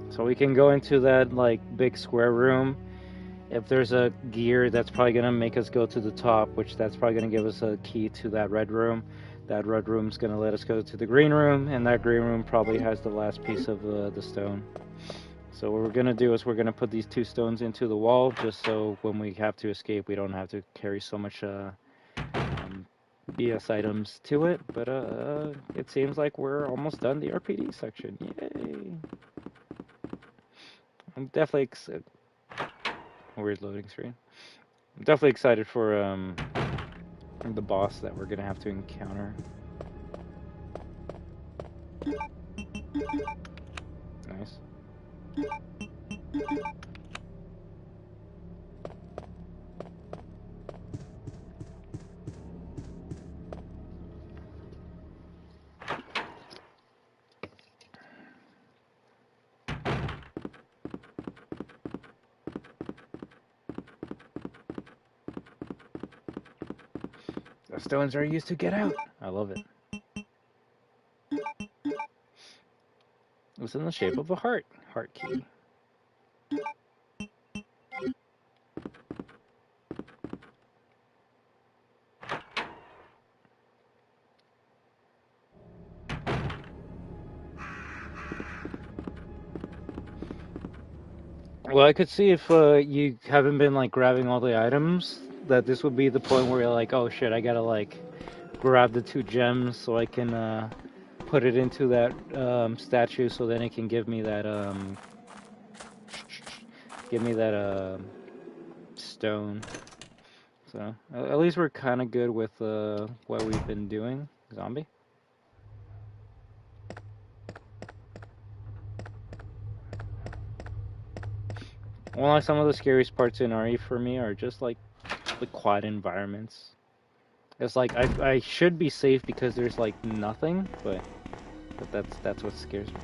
So we can go into that, like, big square room. If there's a gear, that's probably gonna make us go to the top, which that's probably gonna give us a key to that red room. That red room's gonna let us go to the green room, and that green room probably has the last piece of the stone. So what we're gonna do is we're gonna put these two stones into the wall, just so when we have to escape, we don't have to carry so much BS items to it. But it seems like we're almost done the RPD section. Yay! I'm definitely weird loading screen. I'm definitely excited for the boss that we're gonna have to encounter. Nice. The stones are used to get out. I love it. It's in the shape of a heart. Heart key. Well, I could see if you haven't been like grabbing all the items, that this would be the point where you're like, oh shit, I gotta like grab the 2 gems so I can put it into that statue, so then it can give me that stone. So at least we're kind of good with what we've been doing. Zombie. Well, like some of the scariest parts in RE for me are just like the quiet environments. It's like I should be safe because there's like nothing, but that's what scares me.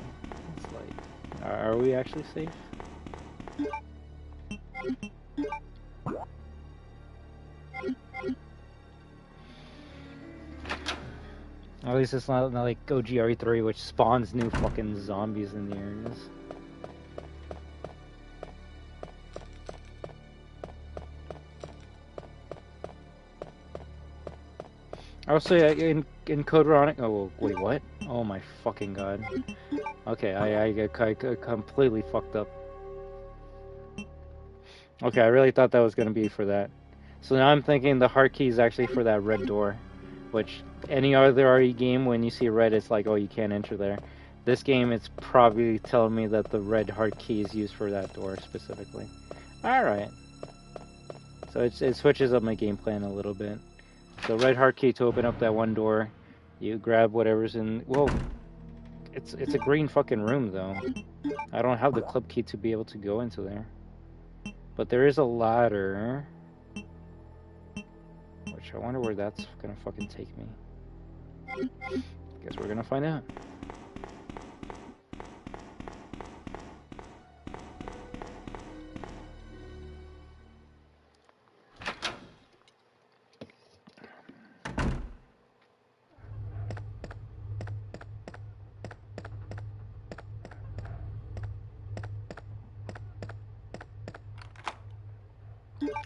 It's like, are we actually safe? At least it's not like OGRE3, which spawns new fucking zombies in the areas. I would say in Code Veronica. Oh wait, what? Oh my fucking god. Okay, I completely fucked up. Okay, I really thought that was gonna be for that. So now I'm thinking the heart key is actually for that red door, which any other RE game, when you see red, it's like, oh, you can't enter there. This game, it's probably telling me that the red heart key is used for that door specifically. Alright. So it switches up my game plan a little bit. So red heart key to open up that one door. You grab whatever's in... Whoa. It's a green fucking room, though. I don't have the club key to be able to go into there. But there is a ladder. Which I wonder where that's gonna fucking take me. Guess we're gonna find out.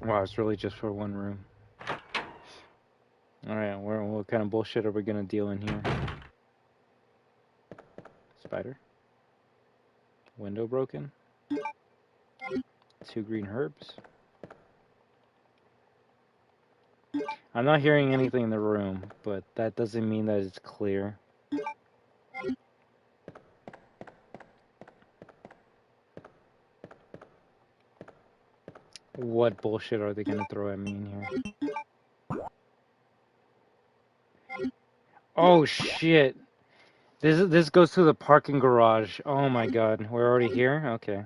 Wow, it's really just for one room. Alright, what kind of bullshit are we gonna deal in here? Spider? Window broken? 2 green herbs? I'm not hearing anything in the room, but that doesn't mean that it's clear. What bullshit are they gonna throw at me in here? Oh shit. This goes to the parking garage. Oh my god. We're already here? Okay.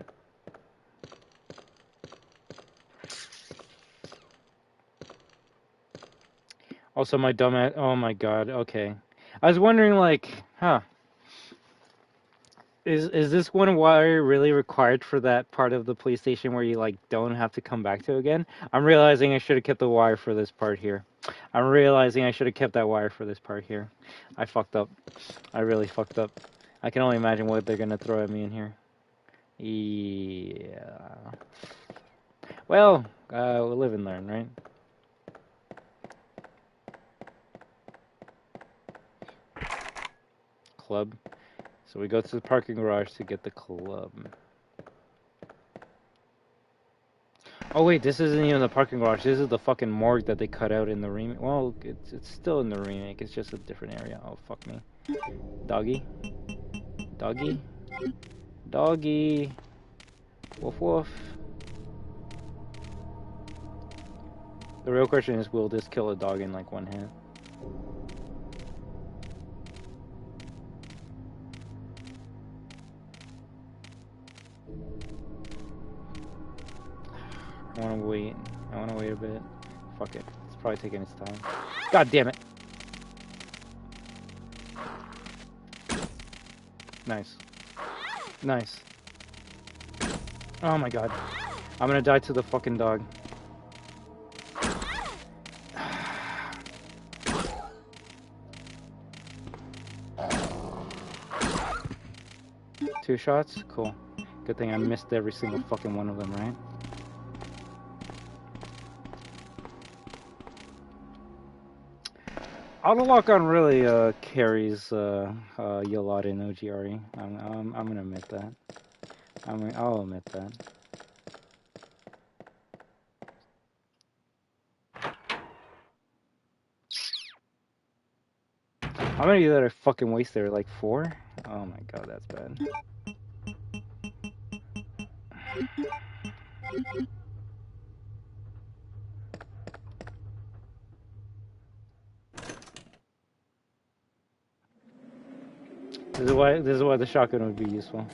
Also my dumbass. Oh my god. Okay. I was wondering like, huh. Is this one wire really required for that part of the police station where you like don't have to come back to again? I'm realizing I should have kept the wire for this part here. I'm realizing I should have kept that wire for this part here. I fucked up. I really fucked up. I can only imagine what they're gonna throw at me in here. Yeah. Well, we'll live and learn, right? Club. So we go to the parking garage to get the club. Oh wait, this isn't even the parking garage. This is the fucking morgue that they cut out in the remake. Well, it's still in the remake. It's just a different area. Oh fuck me. Doggy. Doggy. Doggy. Woof woof. The real question is, will this kill a dog in like one hit? I wanna wait. I wanna wait a bit. Fuck it. It's probably taking its time. God damn it! Nice. Nice. Oh my god. I'm gonna die to the fucking dog. Two shots? Cool. Good thing I missed every single fucking one of them, right? Auto lock on really carries you a lot in OGRE. I'm gonna admit that. I'll admit that. How many did I fucking waste there? Like 4? Oh my god, that's bad. This is why the shotgun would be useful.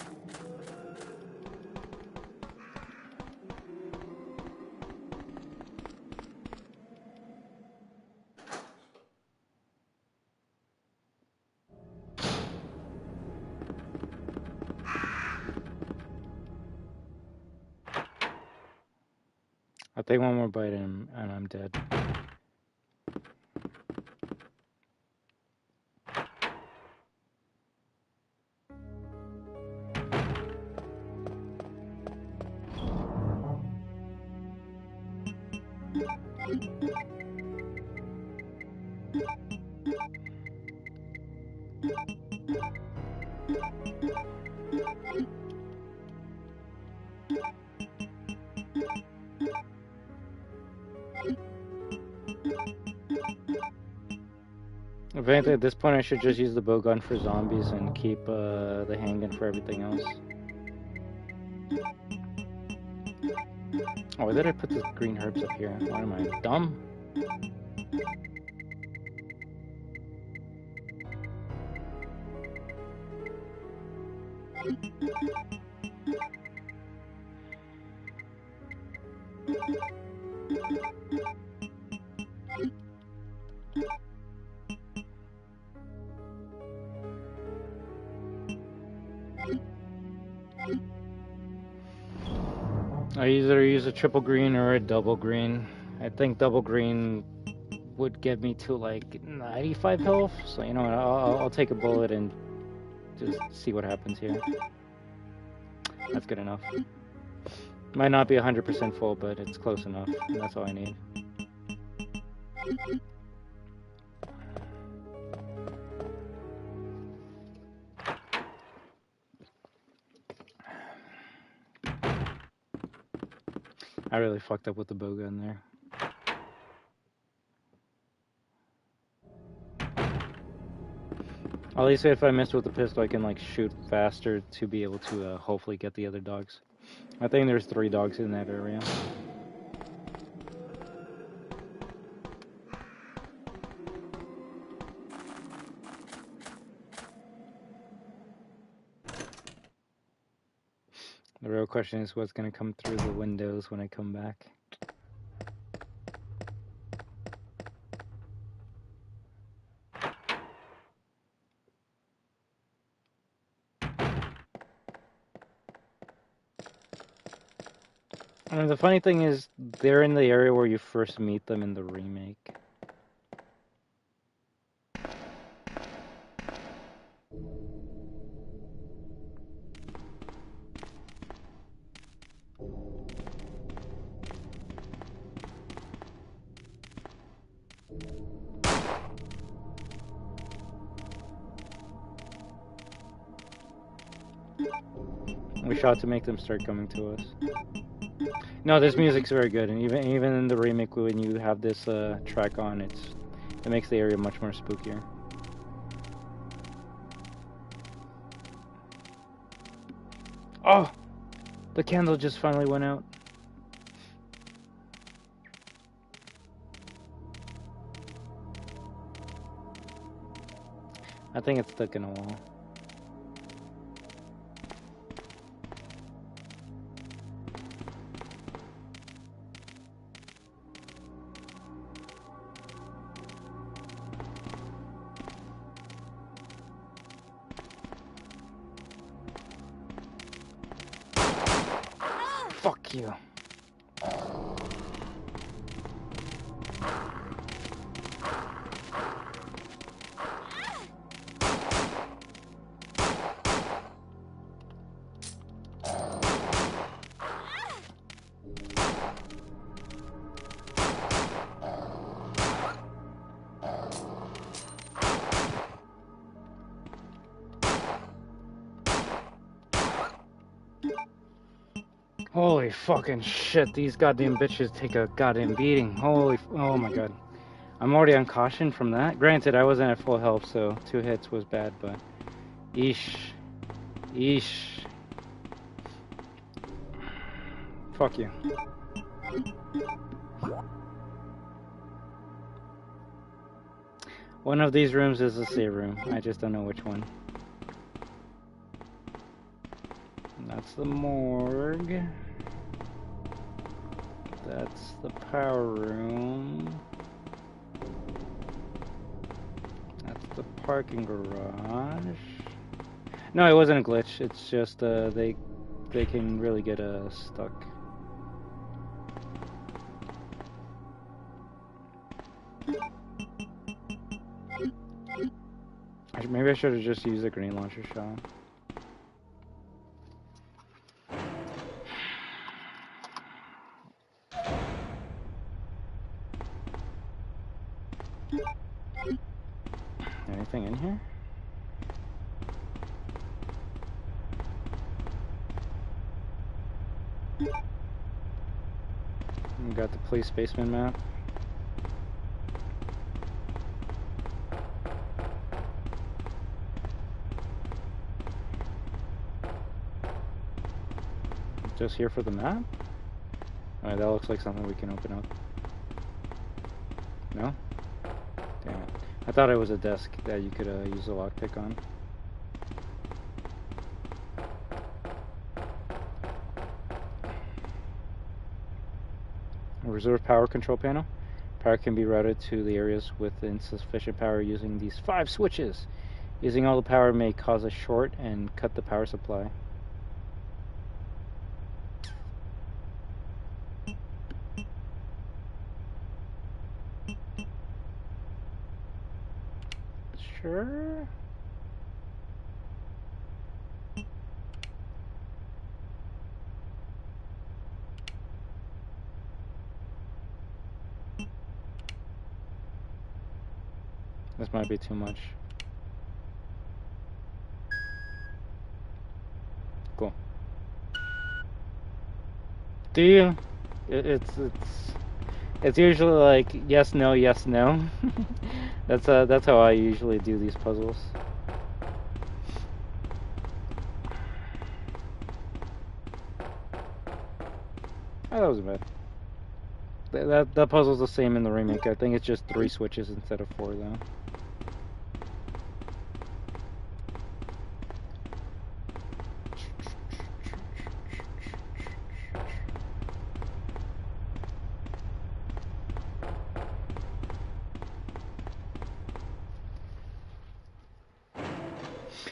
I'll take one more bite and I'm dead. If anything, at this point I should just use the bow gun for zombies and keep the handgun for everything else. Oh, why did I put the green herbs up here? Why am I dumb? I either use a triple green or a double green. I think double green would get me to like 95 health. So you know what? I'll take a bullet and just see what happens here. That's good enough. Might not be 100% full, but it's close enough. And that's all I need. I really fucked up with the bow gun there. At least if I missed with the pistol, I can like shoot faster to be able to hopefully get the other dogs. I think there's 3 dogs in that area. The real question is what's gonna come through the windows when I come back. I mean, the funny thing is, they're in the area where you first meet them in the remake. We shot to make them start coming to us. No, this music's very good, and even in the remake, when you have this track on, it makes the area much more spookier. Oh, the candle just finally went out. I think it's stuck in a wall. Fuck you. Holy fucking shit, these goddamn bitches take a goddamn beating. Oh my god. I'm already on caution from that. Granted, I wasn't at full health, so 2 hits was bad, but... Eesh. Eesh. Fuck you. One of these rooms is a save room. I just don't know which one. That's the morgue. That's the power room. That's the parking garage. No, it wasn't a glitch. It's just they can really get stuck. Maybe I should have just used the grenade launcher shot. Anything in here? We got the police spaceman map. Just here for the map? Alright, that looks like something we can open up. No? Damn it. I thought it was a desk that you could use a lockpick on. A reserve power control panel. Power can be routed to the areas with insufficient power using these 5 switches. Using all the power may cause a short and cut the power supply. Sure. This might be too much. Cool. Do you? It's usually like yes, no, yes, no. That's how I usually do these puzzles. Oh, that wasn't bad. That puzzle's the same in the remake. I think it's just 3 switches instead of 4 though.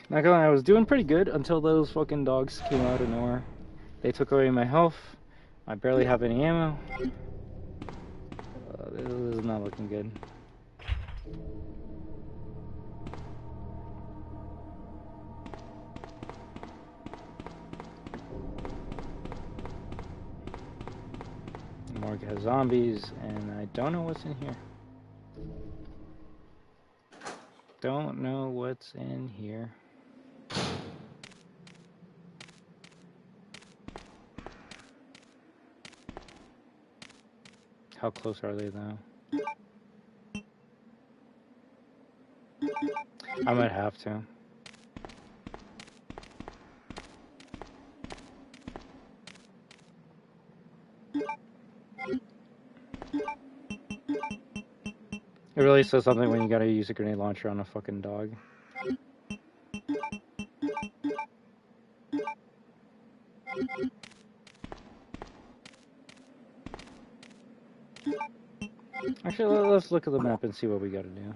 Not gonna lie, I was doing pretty good until those fucking dogs came out of nowhere. They took away my health. I barely have any ammo. This is not looking good. Morgue has zombies, and I don't know what's in here. Don't know what's in here. How close are they now? I might have to. It really says something when you gotta use a grenade launcher on a fucking dog. Actually, let's look at the map and see what we gotta do.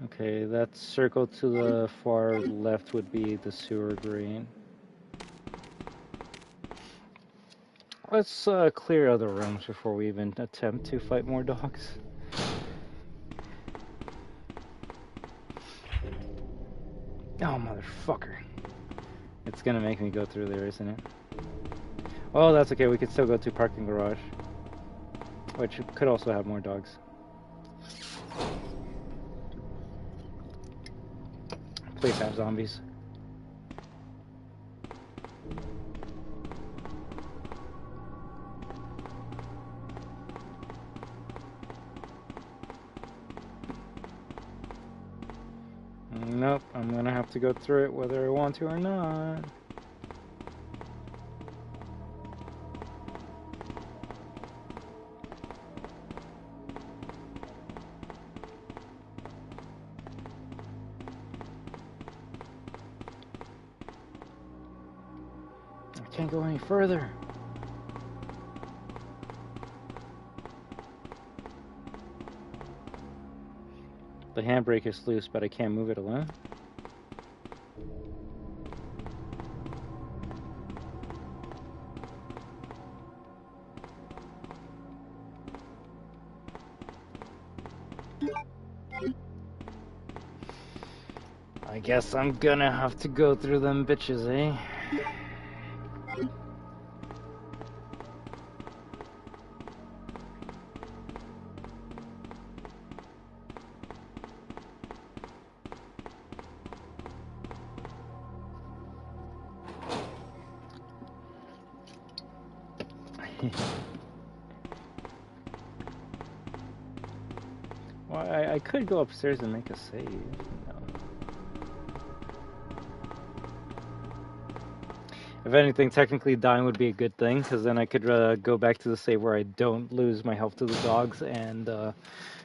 Okay, that circle to the far left would be the sewer green. Let's clear other rooms before we even attempt to fight more dogs. Oh, motherfucker. It's gonna make me go through there, isn't it? Oh, that's okay. We could still go to parking garage, which could also have more dogs. Please have zombies. Nope, I'm gonna have to go through it whether I want to or not. I can't go any further. The handbrake is loose, but I can't move it alone. I guess I'm gonna have to go through them bitches, eh? Well, I could go upstairs and make a save. No. If anything, technically dying would be a good thing, because then I could go back to the save where I don't lose my health to the dogs and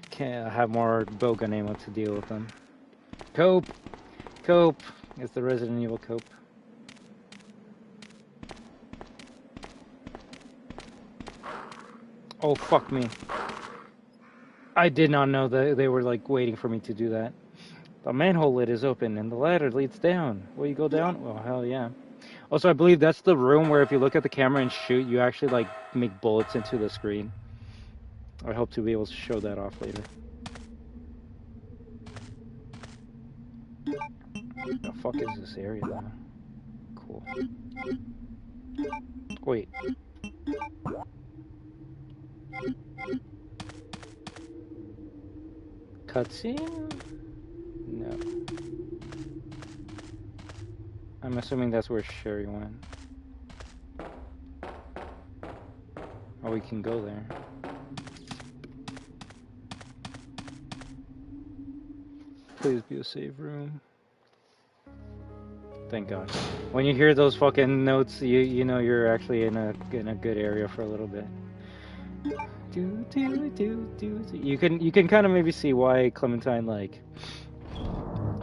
can have more bowgun ammo to deal with them. Cope! Cope! It's the Resident Evil cope. Oh, fuck me. I did not know that they were, like, waiting for me to do that. The manhole lid is open, and the ladder leads down. Will you go down? Well, hell yeah. Also, I believe that's the room where if you look at the camera and shoot, you actually, like, make bullets into the screen. I hope to be able to show that off later. The fuck is this area, though? Cool. Wait. Cutscene? No. I'm assuming that's where Sherry went. Or we can go there. Please be a save room. Thank God. When you hear those fucking notes, you know you're actually in a good area for a little bit. You can kind of maybe see why Clementine, like,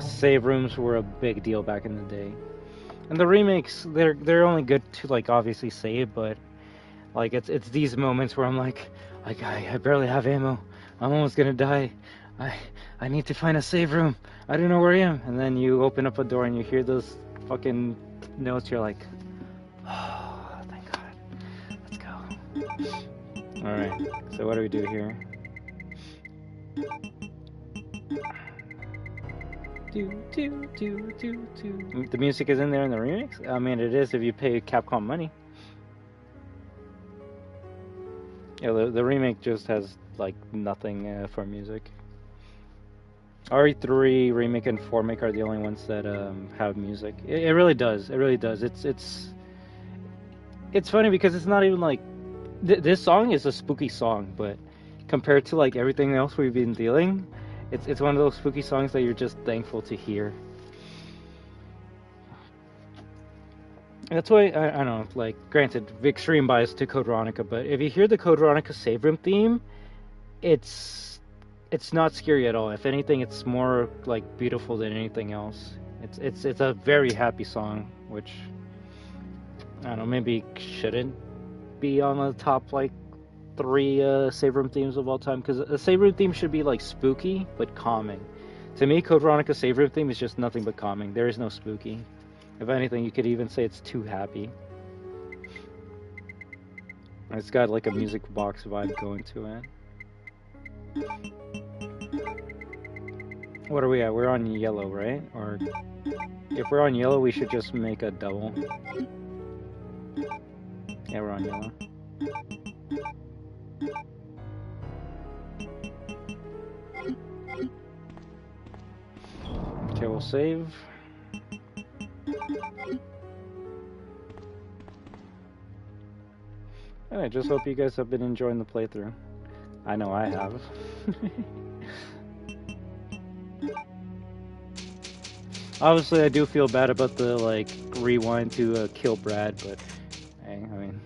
save rooms were a big deal back in the day. And the remakes, they're only good to, like, obviously save, but like it's these moments where I'm like I barely have ammo. I'm almost gonna die. I need to find a save room. I don't know where I am. And then you open up a door and you hear those fucking notes. You're like, oh, thank God. Let's go. All right. So what do we do here? The music is in there in the remix? I mean, it is if you pay Capcom money. Yeah, the remake just has like nothing for music. RE3 remake and 4 make are the only ones that have music. It really does. It really does. It's funny because it's not even like this song is a spooky song, but compared to like everything else we've been dealing, it's one of those spooky songs that you're just thankful to hear. That's why I don't know. Like, granted, extreme bias to Code Veronica, but if you hear the Code Veronica save room theme, it's not scary at all. If anything, it's more like beautiful than anything else. It's a very happy song, which I don't know, maybe shouldn't be on the top like 3 save room themes of all time, because a save room theme should be like spooky but calming. To me, Code Veronica save room theme is just nothing but calming. There is no spooky. If anything, you could even say it's too happy. It's got like a music box vibe going to it. What are we at? We're on yellow, right? Or if we're on yellow, we should just make a double. Yeah, we're on yellow. Okay, we'll save. And I just hope you guys have been enjoying the playthrough. I know I have. Obviously, I do feel bad about the like rewind to kill Brad, but hey, I mean,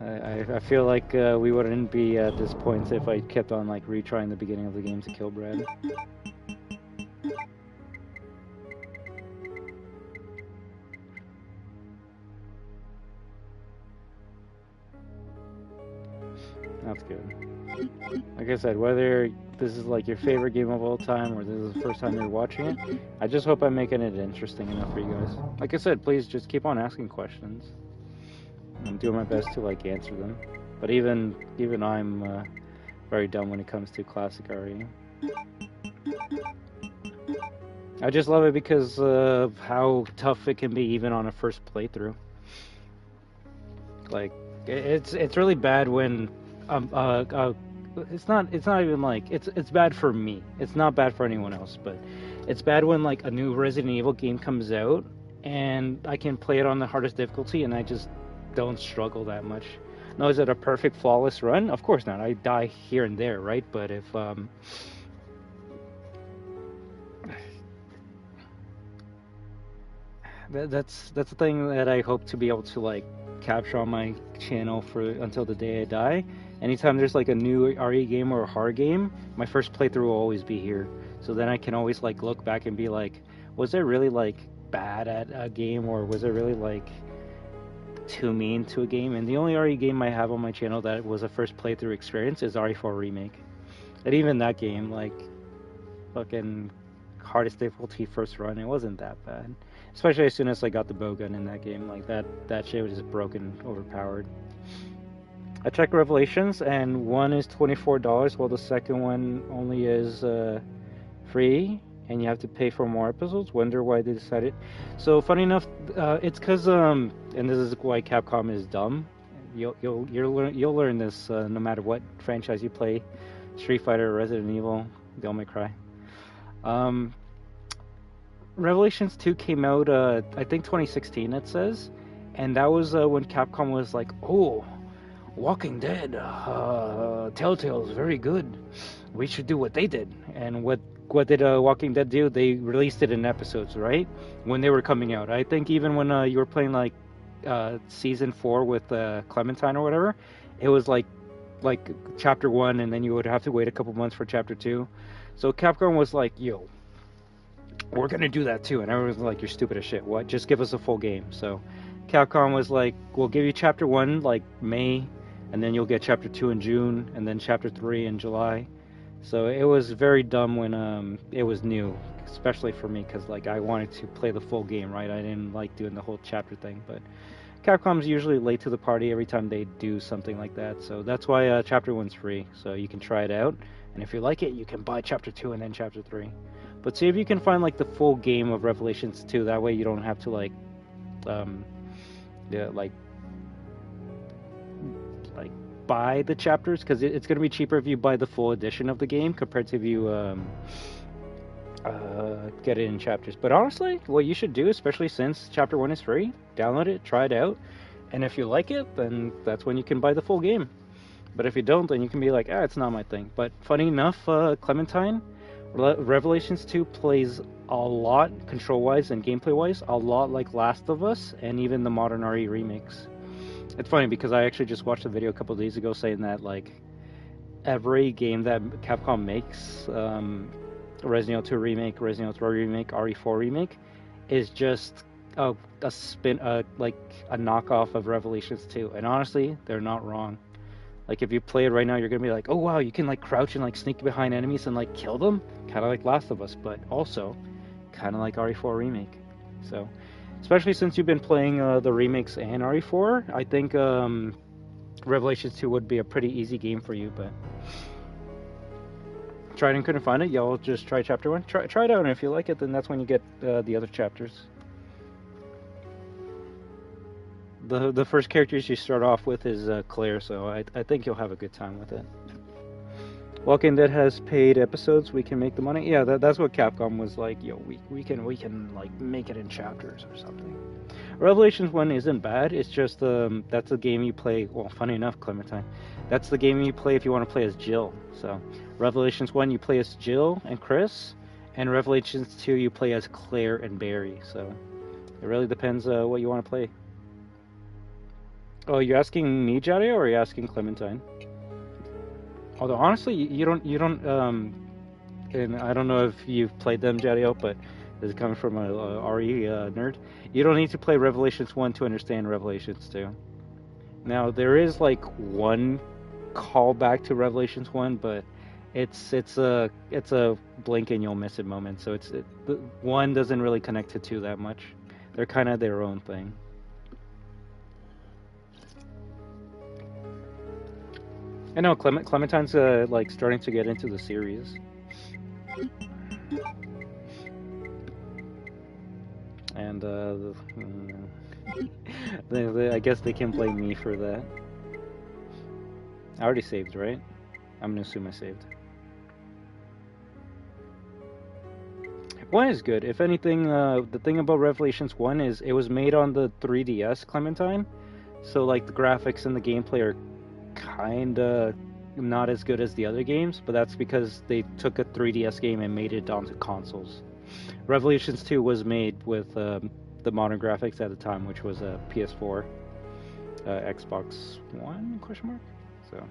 I feel like we wouldn't be at this point if I kept on like retrying the beginning of the game to kill Brad. That's good. Like I said, whether this is like your favorite game of all time or this is the first time you're watching it, I just hope I'm making it interesting enough for you guys. Like I said, please just keep on asking questions. I'm doing my best to like answer them. But even I'm very dumb when it comes to classic RE. I just love it because of how tough it can be even on a first playthrough. Like it's really bad when it's not even like it's bad for me. It's not bad for anyone else, but it's bad when like a new Resident Evil game comes out and I can play it on the hardest difficulty and I just don't struggle that much. Now, is it a perfect flawless run? Of course not. I die here and there, right? But if that's the thing that I hope to be able to like capture on my channel for until the day I die. Anytime there's like a new RE game or a horror game, my first playthrough will always be here. So then I can always like look back and be like, was I really like bad at a game, or was I really like too mean to a game? And the only RE game I have on my channel that was a first playthrough experience is RE4 Remake. And even that game, like fucking hardest difficulty first run, it wasn't that bad. Especially as soon as I got the bowgun in that game, like that shit was just broken, overpowered. I checked Revelations, and one is $24, while the second one only is free, and you have to pay for more episodes. Wonder why they decided. So funny enough, it's because and this is why Capcom is dumb. You'll learn this no matter what franchise you play, Street Fighter, Resident Evil, Devil May Cry. Revelations 2 came out, I think 2016 it says, and that was when Capcom was like, oh, Walking Dead, Telltale's very good. We should do what they did. And what did Walking Dead do? They released it in episodes, right? When they were coming out. I think even when you were playing like season 4 with Clementine or whatever, it was like chapter 1, and then you would have to wait a couple months for chapter 2. So Capcom was like, yo, we're gonna do that too. And everyone was like, you're stupid as shit. What? Just give us a full game. So Capcom was like, we'll give you chapter 1 like May, and then you'll get chapter 2 in June, and then chapter 3 in July. So it was very dumb when it was new, especially for me, because like I wanted to play the full game, right? I didn't like doing the whole chapter thing, but Capcom's usually late to the party every time they do something like that. So that's why Chapter 1's free, so you can try it out. And if you like it, you can buy Chapter 2 and then Chapter 3. But see if you can find like the full game of Revelations 2. That way you don't have to like, yeah, like buy the chapters, because it's going to be cheaper if you buy the full edition of the game compared to if you get it in chapters. But honestly, what you should do, especially since Chapter 1 is free, download it, try it out, and if you like it, then that's when you can buy the full game. But if you don't, then you can be like, it's not my thing. But funny enough, Clementine, Revelations 2 plays a lot, control-wise and gameplay-wise, a lot like Last of Us and even the modern RE remakes. It's funny because I actually just watched a video a couple of days ago saying that like every game that Capcom makes, Resident Evil 2 remake, Resident Evil 3 remake, RE4 remake, is just a spin, like a knockoff of Revelations 2. And honestly, they're not wrong. Like if you play it right now, you're gonna be like, oh wow, you can like crouch and like sneak behind enemies and like kill them, kind of like Last of Us, but also kind of like RE4 remake. So, especially since you've been playing the remakes and RE4, I think Revelations 2 would be a pretty easy game for you. But tried and couldn't find it, y'all just try Chapter 1. Try it out, and if you like it, then that's when you get the other chapters. The first characters you start off with is Claire, so I think you'll have a good time with it. Walking Dead has paid episodes. We can make the money. Yeah, that's what Capcom was like. Yo, we can like make it in chapters or something. Revelations 1 isn't bad. It's just that's the game you play. Well, funny enough, Clementine, that's the game you play if you want to play as Jill. So Revelations 1 you play as Jill and Chris, and Revelations 2 you play as Claire and Barry. So it really depends what you want to play. Oh, you're asking me, Jadiel, or are you asking Clementine? Although honestly, you don't, and I don't know if you've played them, Jadiel, but this is coming from a RE nerd. You don't need to play Revelations 1 to understand Revelations 2. Now there is like one callback to Revelations 1, but it's a blink and you'll miss it moment. So one doesn't really connect to 2 that much. They're kind of their own thing. I know Clementine's like starting to get into the series. And I guess they can blame me for that. I already saved, right? I'm gonna assume I saved. 1 is good. If anything, the thing about Revelations 1 is it was made on the 3DS, Clementine. So like the graphics and the gameplay are kinda not as good as the other games, but that's because they took a 3DS game and made it onto consoles. Revelations 2 was made with the modern graphics at the time, which was a PS4, Xbox One ? So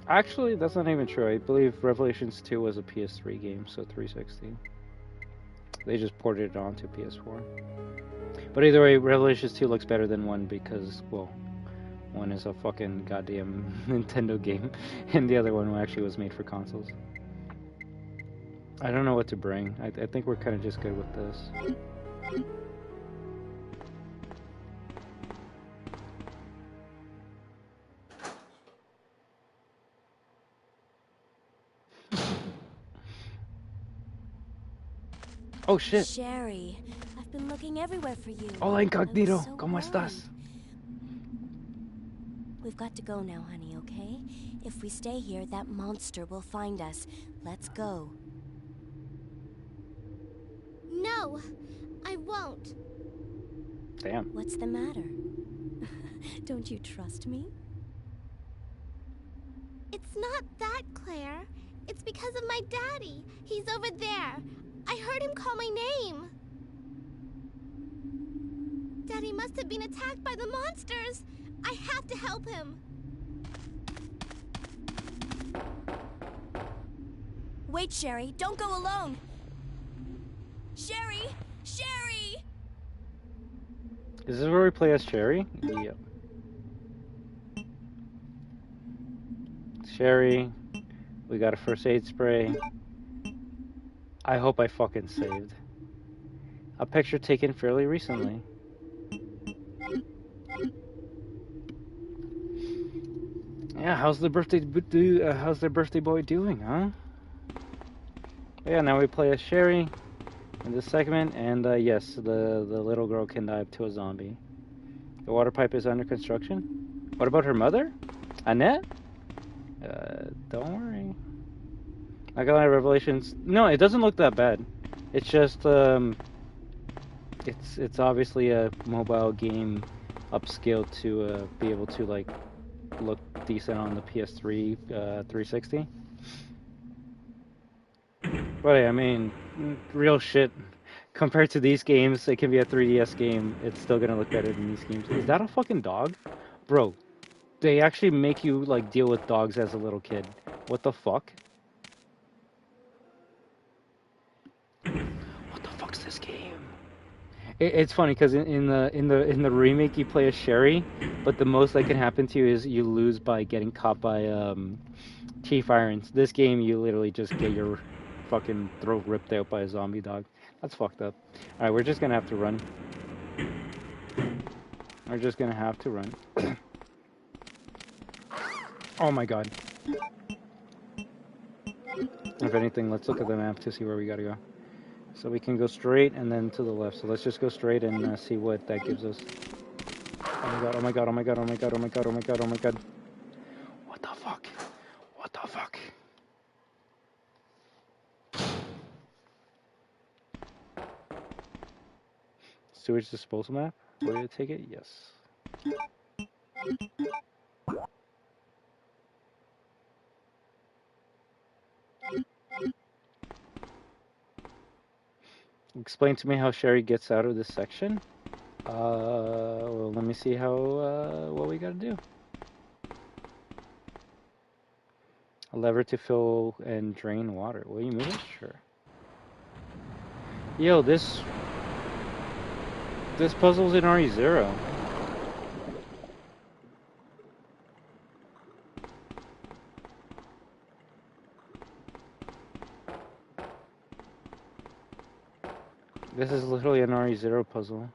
actually, that's not even true. I believe Revelations 2 was a PS3 game, so 360. They just ported it onto PS4. But either way, Revelations 2 looks better than 1 because, well, 1 is a fucking goddamn Nintendo game, and the other one actually was made for consoles. I don't know what to bring. I think we're kind of just good with this. Oh shit! Sherry, I've been looking everywhere for you. Hola incognito, So ¿cómo estás? We've got to go now, honey, okay? If we stay here, that monster will find us. Let's go. No, I won't. Damn. What's the matter? Don't you trust me? It's not that, Claire. It's because of my daddy. He's over there. I heard him call my name. Daddy must have been attacked by the monsters. I have to help him. Wait, Sherry. Don't go alone. Sherry! Sherry! Is this where we play as Sherry? Yep. Sherry. We got a first aid spray. I hope I fucking saved. A picture taken fairly recently. Yeah, how's the birthday boy doing, huh? Yeah, now we play as Sherry in this segment, and yes, the little girl can dive to a zombie. The water pipe is under construction. What about her mother? Annette? Don't worry. I got my revelations. No, it doesn't look that bad. It's just it's obviously a mobile game upscale to be able to like look decent on the PS3 360. But I mean, real shit. Compared to these games, it can be a 3DS game. It's still gonna look better than these games. Is that a fucking dog? Bro, they actually make you like deal with dogs as a little kid. What the fuck? What the fuck's this game? It's funny because in the remake you play as Sherry, but the most that can happen to you is you lose by getting caught by chief irons. This game you literally just get your fucking throat ripped out by a zombie dog. That's fucked up. All right, we're just gonna have to run. We're just gonna have to run. Oh my god. If anything, let's look at the map to see where we gotta go. So we can go straight and then to the left. So let's just go straight and see what that gives us. Oh my god, oh my god, oh my god, oh my god, oh my god, oh my god, oh my god. What the fuck? What the fuck? Sewage disposal map? Way to take it? Yes. Explain to me how Sherry gets out of this section. Well, let me see how, what we gotta do. A lever to fill and drain water. Will you move it? Sure. Yo, this puzzle's in RE0. This is literally an RE0 puzzle.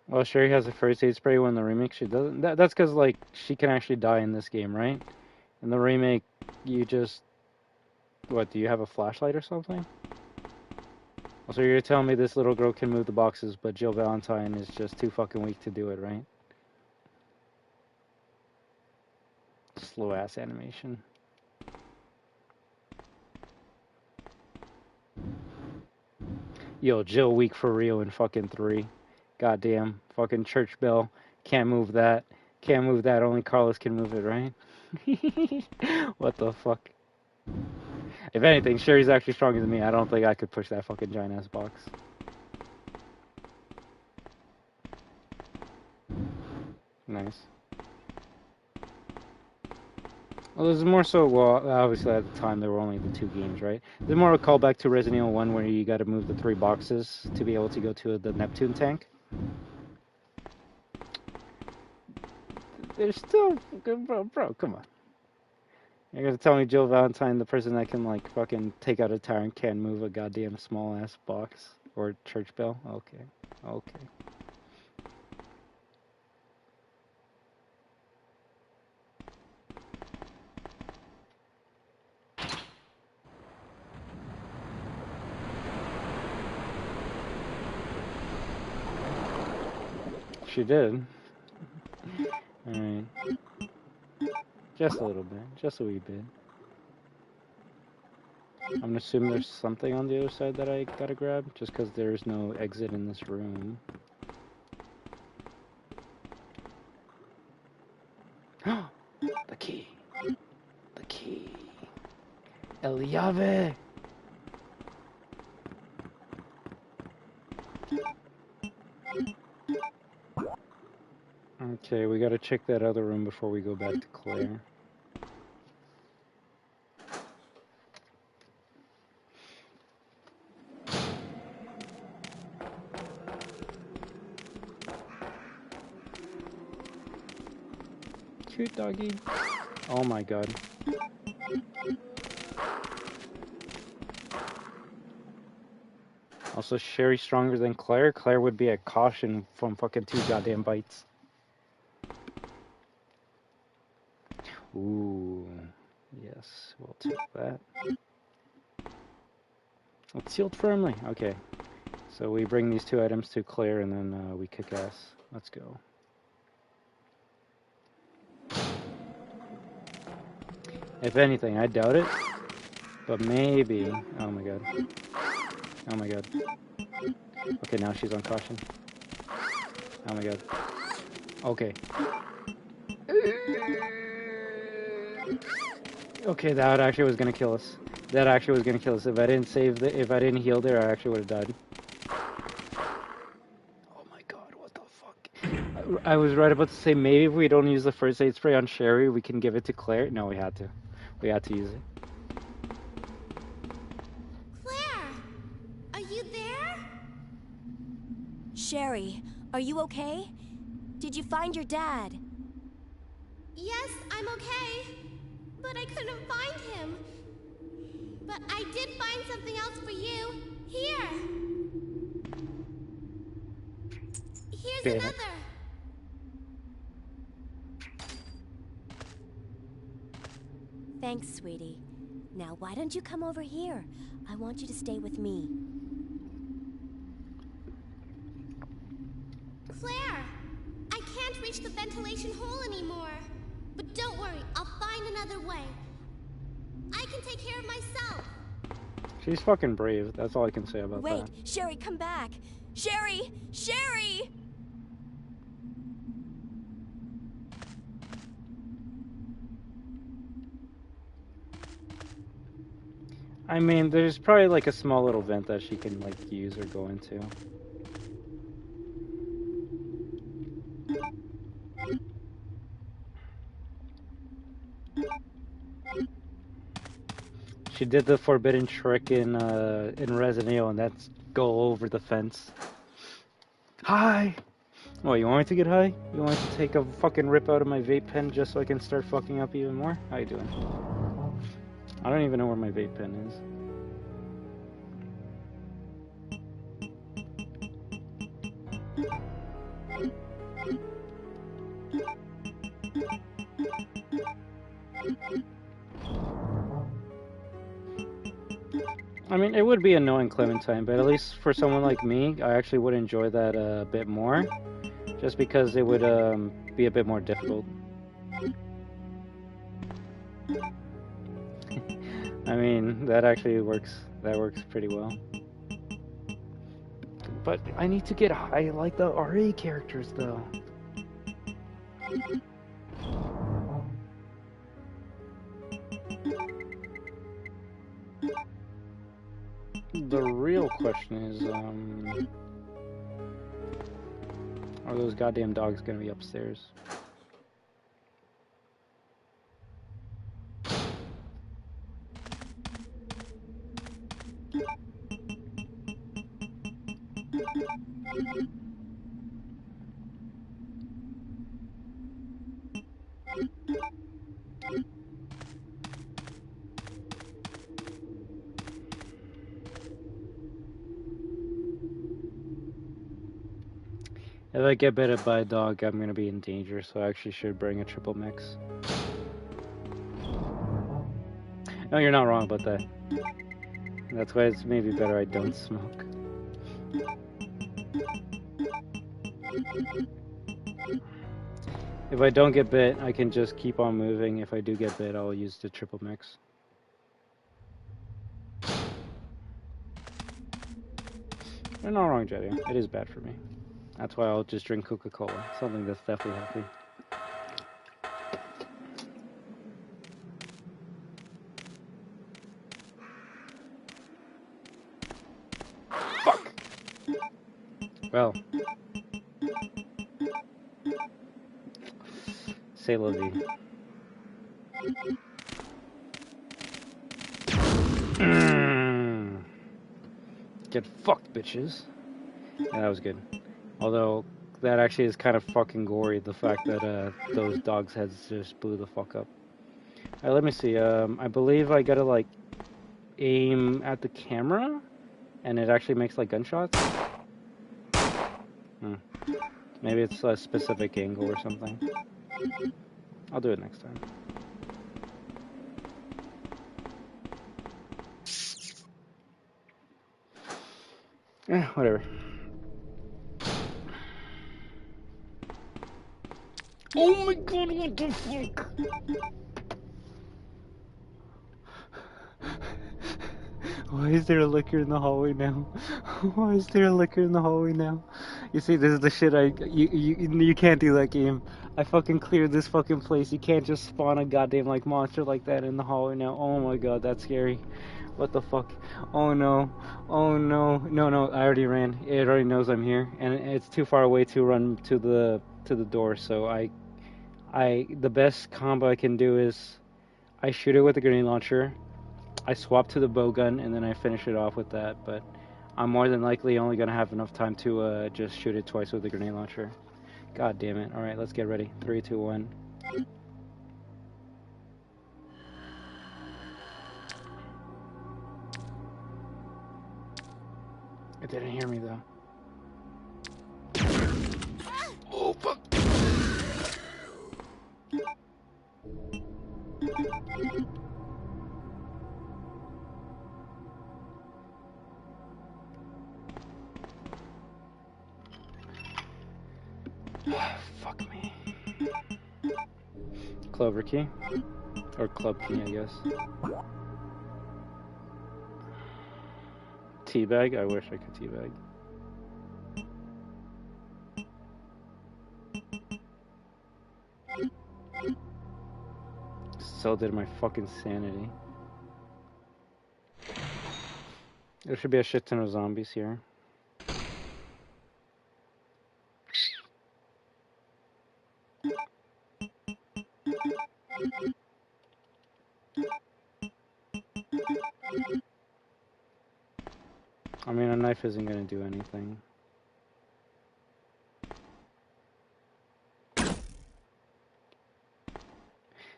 Well, Sherry has a first aid spray when the remake she doesn't. That's because like she can actually die in this game, right? In the remake, you just what? Do you have a flashlight or something? So you're telling me this little girl can move the boxes, but Jill Valentine is just too fucking weak to do it, right? Slow ass animation. Yo, Jill weak for real in fucking 3. Goddamn, fucking church bell. Can't move that. Can't move that. Only Carlos can move it, right? What the fuck? If anything, Sherry's actually stronger than me. I don't think I could push that fucking giant ass box. Nice. Well, there's more so, well, obviously at the time there were only the 2 games, right? There's more a callback to Resident Evil 1 where you gotta move the 3 boxes to be able to go to the Neptune tank. There's still, bro, come on. You're gonna tell me Jill Valentine, the person that can, like, fucking take out a tire and can't move a goddamn small-ass box? Or church bell? Okay. Okay. She did. Alright. Just a little bit. Just a wee bit. I'm gonna assume there's something on the other side that I gotta grab, just because there's no exit in this room. The key. The key. El llave. Okay, we gotta check that other room before we go back to Claire. cute doggy. Oh my god. Also, Sherry stronger than Claire. Claire would be a caution from fucking 2 goddamn bites. Ooh. Yes, we'll take that. It's sealed firmly. Okay. So we bring these 2 items to Claire and then we kick ass. Let's go. If anything, I doubt it. But maybe. Oh my god. Oh my god. Okay, now she's on caution. Oh my god. Okay. Okay, that actually was gonna kill us. That actually was gonna kill us. If I didn't save if I didn't heal there, I actually would have died. Oh my god, what the fuck? I was right about to say maybe if we don't use the first aid spray on Sherry, we can give it to Claire. No, we had to. We had to use it. Claire! Are you there? Sherry, are you okay? Did you find your dad? Yes, I'm okay. But I couldn't find him. But I did find something else for you. Here. Here's Damn it. another. Thanks, sweetie. Now, why don't you come over here? I want you to stay with me. Claire! I can't reach the ventilation hole anymore. But don't worry, I'll find another way. I can take care of myself. She's fucking brave. That's all I can say about Wait, that. Sherry, come back! Sherry! Sherry! I mean, there's probably like a small little vent that she can like use or go into. She did the forbidden trick in Resident Evil, and that's go over the fence. Hi! Oh, you want me to get high? You want me to take a fucking rip out of my vape pen just so I can start fucking up even more? How you doing? I don't even know where my vape pen is. I mean, it would be annoying Clementine, but at least for someone like me, I actually would enjoy that a bit more. Just because it would be a bit more difficult. I mean, that actually works. That works pretty well. But I need to get high like the RA characters, though. The real question is, are those goddamn dogs gonna be upstairs? If I get bitten by a dog, I'm gonna be in danger, so I actually should bring a triple mix. No, you're not wrong about that. That's why it's maybe better I don't smoke. If I don't get bit, I can just keep on moving. If I do get bit, I'll use the triple mix. You're not wrong, Jadiel. It is bad for me. That's why I'll just drink Coca-Cola. Something that's definitely healthy. Fuck! Well. C'est la vie. Get fucked, bitches. Yeah, that was good. Although, That actually is kind of fucking gory, the fact that those dogs' heads just blew the fuck up. Alright, let me see. I believe I gotta like aim at the camera, and it actually makes like gunshots. Maybe it's a specific angle or something. I'll do it next time. Yeah, whatever. Oh my god, what the fuck? Why is there a liquor in the hallway now? Why is there a liquor in the hallway now? You see, this is the shit you can't do that game. I fucking cleared this fucking place. You can't just spawn a goddamn like monster like that in the hallway now. Oh my god, that's scary. What the fuck? Oh no. Oh no. No, I already ran. It already knows I'm here, and it's too far away to run to the door. So the best combo I can do is I shoot it with a grenade launcher. I swap to the bow gun, and then I finish it off with that, but I'm more than likely only going to have enough time to just shoot it twice with the grenade launcher. God damn it. Alright, let's get ready. 3, 2, 1. It didn't hear me, though. Oh, fuck! Fuck me. Clover key? Or club key, I guess. Teabag? I wish I could teabag. So did my fucking sanity. There should be a shit ton of zombies here. I mean, a knife isn't gonna do anything.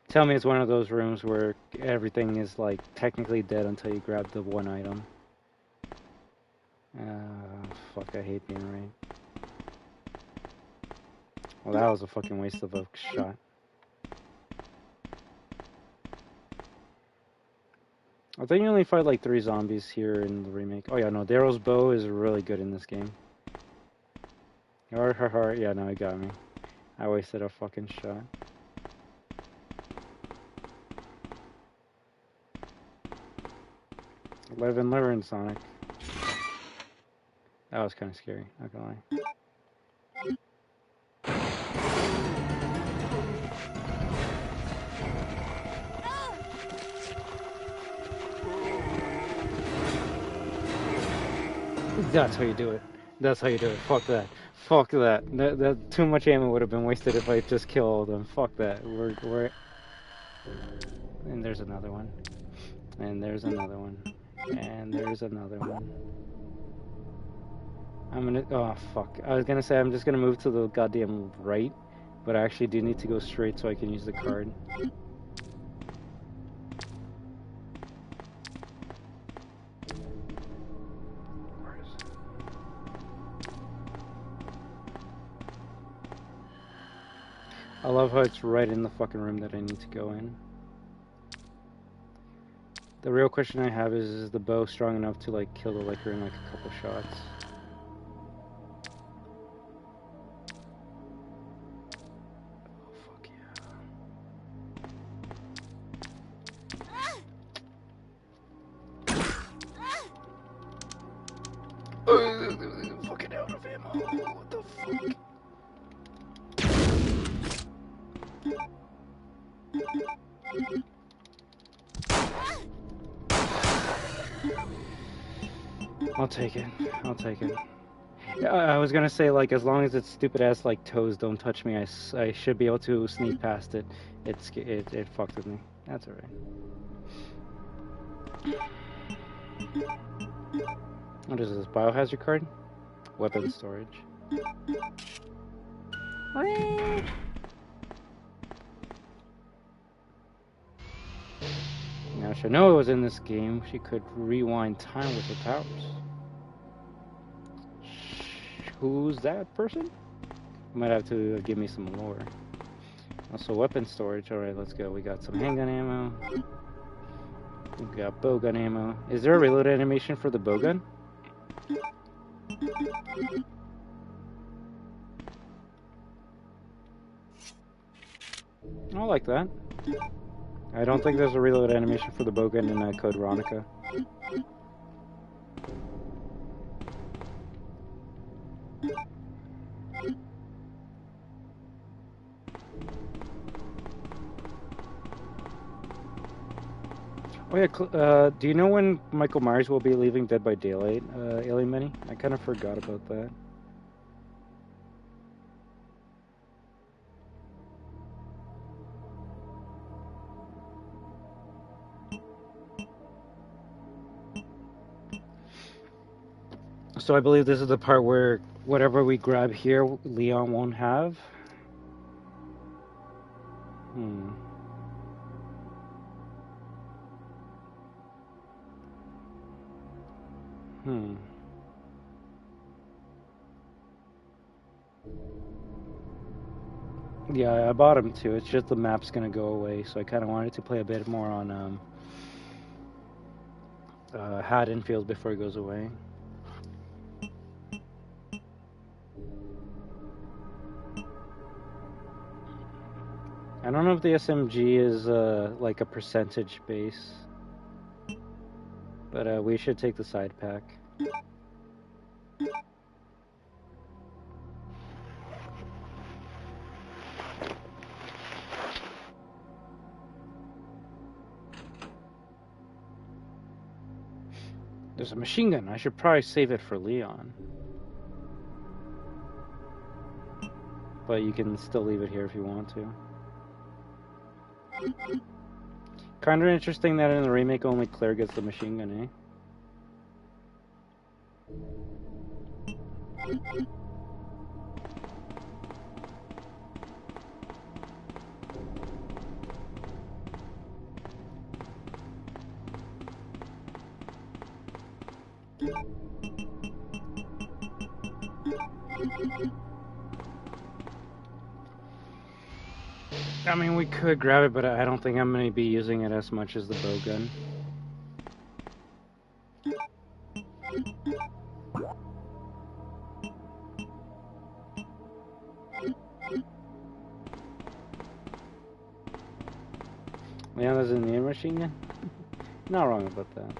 Tell me it's one of those rooms where everything is like technically dead until you grab the one item. Fuck, I hate being right. Well, that was a fucking waste of a shot. I think you only fight like 3 zombies here in the remake. Oh yeah, no, Daryl's bow is really good in this game. Yeah, no, he got me. I wasted a fucking shot. Live and learn, Sonic. That was kind of scary, not gonna lie. That's how you do it. That's how you do it. Fuck that. Fuck that. That too much ammo would have been wasted if I just killed them. Fuck that. We're. And there's another one. And there's another one. And there's another one. I'm gonna. Oh fuck. I was gonna say I'm just gonna move to the goddamn right, but I actually do need to go straight so I can use the card. I love how it's right in the fucking room that I need to go in. The real question I have is the bow strong enough to like kill the liquor in like a couple shots? Oh fuck yeah. Fucking out of ammo. What the fuck? I'll take it. I'll take it. I was gonna say, like, as long as its stupid ass like toes don't touch me, I should be able to sneak past it. It fucked with me. That's alright. What is this? Biohazard card? Weapon storage. Whee! Now, Shanoa was in this game. She could rewind time with her powers. Who's that person? You might have to give me some lore. Also, weapon storage. Alright, let's go. We got some handgun ammo. We got bowgun ammo. Is there a reload animation for the bowgun? I like that. I don't think there's a reload animation for the bowgun in Code Veronica. Oh yeah, do you know when Michael Myers will be leaving Dead by Daylight, Alien Mini? I kind of forgot about that. So I believe this is the part where whatever we grab here, Leon won't have. Hmm. Hmm. Yeah, I bought him too. It's just the map's gonna go away, so I kind of wanted to play a bit more on Haddonfield before it goes away. I don't know if the SMG is like a percentage base, but we should take the side pack. There's a machine gun. I should probably save it for Leon. But you can still leave it here if you want to. Kind of interesting that in the remake only Claire gets the machine gun, eh? I mean, we could grab it, but I don't think I'm going to be using it as much as the bowgun. Leon doesn't need a machine gun? Not wrong about that.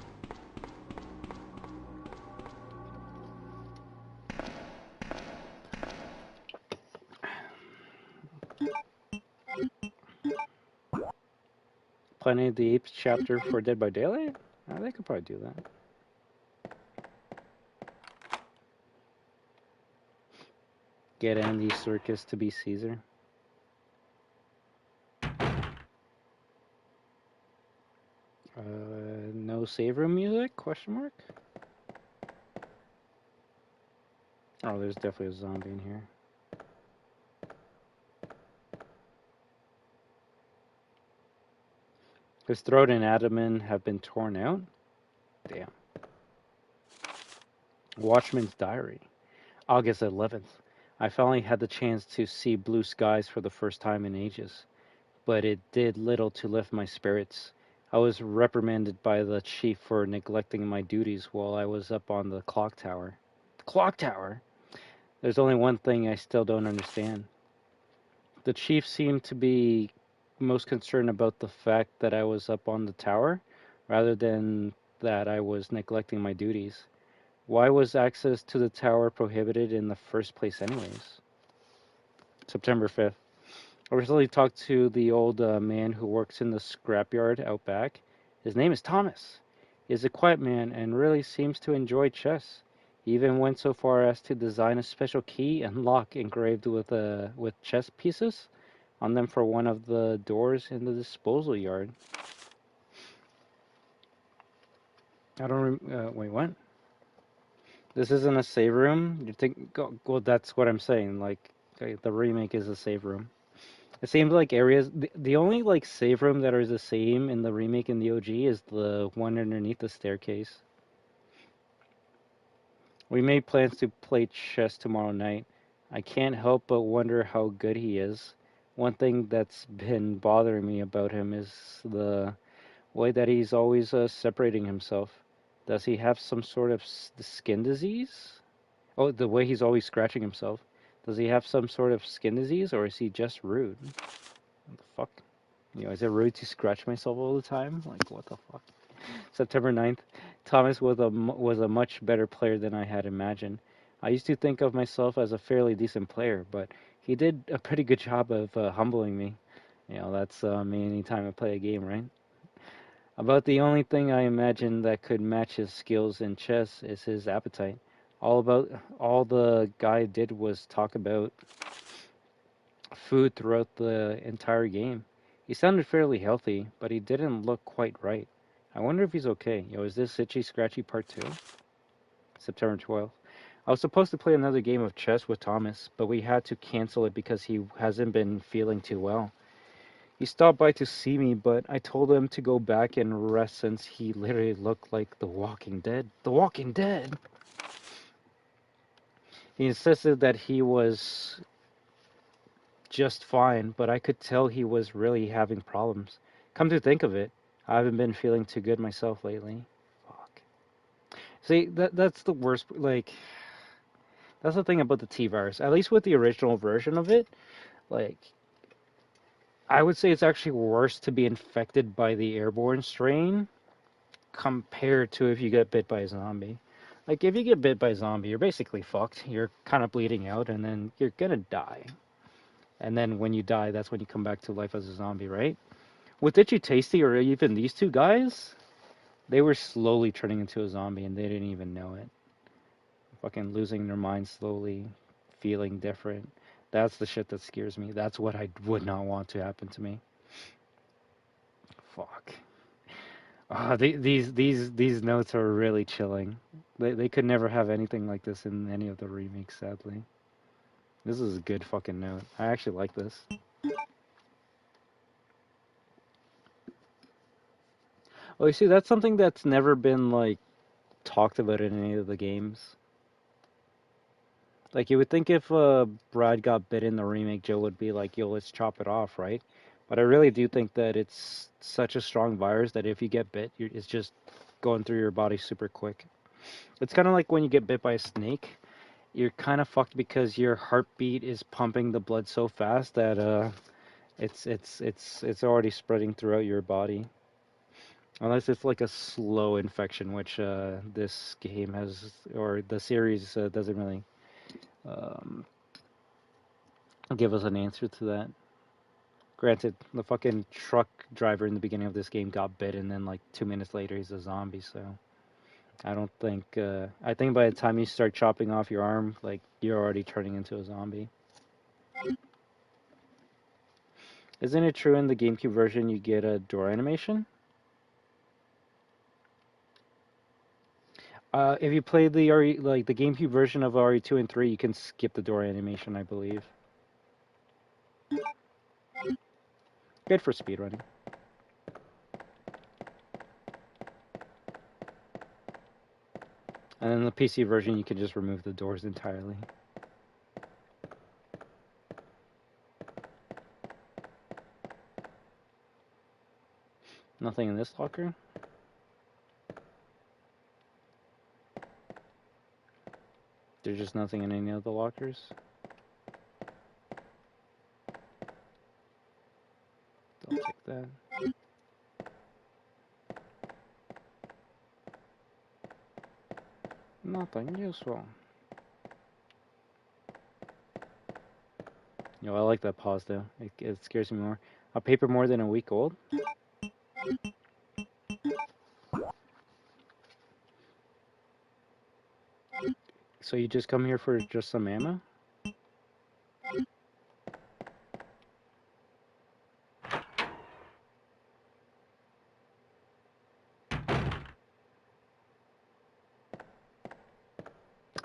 Planet of the Apes chapter for Dead by Daylight? They could probably do that. Get Andy Serkis to be Caesar. No save room music? Question mark? Oh, there's definitely a zombie in here. His throat and abdomen have been torn out? Damn. Watchman's Diary. August 11th. I finally had the chance to see blue skies for the first time in ages, but it did little to lift my spirits. I was reprimanded by the chief for neglecting my duties while I was up on the clock tower. Clock tower? There's only one thing I still don't understand. The chief seemed to be most concerned about the fact that I was up on the tower, rather than that I was neglecting my duties. Why was access to the tower prohibited in the first place anyways? September 5th. I recently talked to the old man who works in the scrapyard out back. His name is Thomas. He is a quiet man and really seems to enjoy chess. He even went so far as to design a special key and lock engraved with chess pieces on them for one of the doors in the disposal yard. I don't wait, what? This isn't a save room? You think? Well, that's what I'm saying. Like, Okay, the remake is a save room. It seems like areas. The only like save room that is the same in the remake and the OG is the one underneath the staircase. We made plans to play chess tomorrow night. I can't help but wonder how good he is. One thing that's been bothering me about him is the way that he's always separating himself. Does he have some sort of skin disease? Oh, the way he's always scratching himself. Does he have some sort of skin disease, or is he just rude? What the fuck? You know, is it rude to scratch myself all the time? Like, what the fuck? September 9th. Thomas was a much better player than I had imagined. I used to think of myself as a fairly decent player, but he did a pretty good job of humbling me. You know, that's me anytime I play a game, right? About the only thing I imagine that could match his skills in chess is his appetite. All the guy did was talk about food throughout the entire game. He sounded fairly healthy, but he didn't look quite right. I wonder if he's okay. Yo, is this Itchy Scratchy Part 2? September 12th. I was supposed to play another game of chess with Thomas, but we had to cancel it because he hasn't been feeling too well. He stopped by to see me, but I told him to go back and rest since he literally looked like The Walking Dead. The Walking Dead! He insisted that he was just fine, but I could tell he was really having problems. Come to think of it, I haven't been feeling too good myself lately. Fuck. See, that's the worst, like, that's the thing about the T-virus. At least with the original version of it, like, I would say it's actually worse to be infected by the airborne strain compared to if you get bit by a zombie. Like, if you get bit by a zombie, you're basically fucked. You're kind of bleeding out, and then you're gonna die. And then when you die, that's when you come back to life as a zombie, right? With Itchy Tasty, or even these two guys, they were slowly turning into a zombie, and they didn't even know it. Fucking losing their mind slowly, feeling different. That's the shit that scares me. That's what I would not want to happen to me. Fuck. These notes are really chilling. They could never have anything like this in any of the remakes, sadly. This is a good fucking note. I actually like this. Oh, you see, that's something that's never been, like, talked about in any of the games. Like, you would think if Brad got bit in the remake, Joe would be like, yo, let's chop it off, right? But I really do think that it's such a strong virus that if you get bit, it's just going through your body super quick. It's kind of like when you get bit by a snake. You're kind of fucked because your heartbeat is pumping the blood so fast that it's already spreading throughout your body. Unless it's like a slow infection, which this game has, or the series doesn't really um, give us an answer to that. Granted, the fucking truck driver in the beginning of this game got bit, and then like 2 minutes later he's a zombie. So I don't think. I think by the time you start chopping off your arm, like you're already turning into a zombie. Isn't it true in the GameCube version you get a door animation? If you play the like the GameCube version of RE2 and 3, you can skip the door animation, I believe. Good for speedrunning. And then the PC version, you can just remove the doors entirely. Nothing in this locker? There's just nothing in any of the lockers? I'll take that. Nothing useful. Yo, I like that pause though. It scares me more. A paper more than a week old? So you just come here for just some ammo?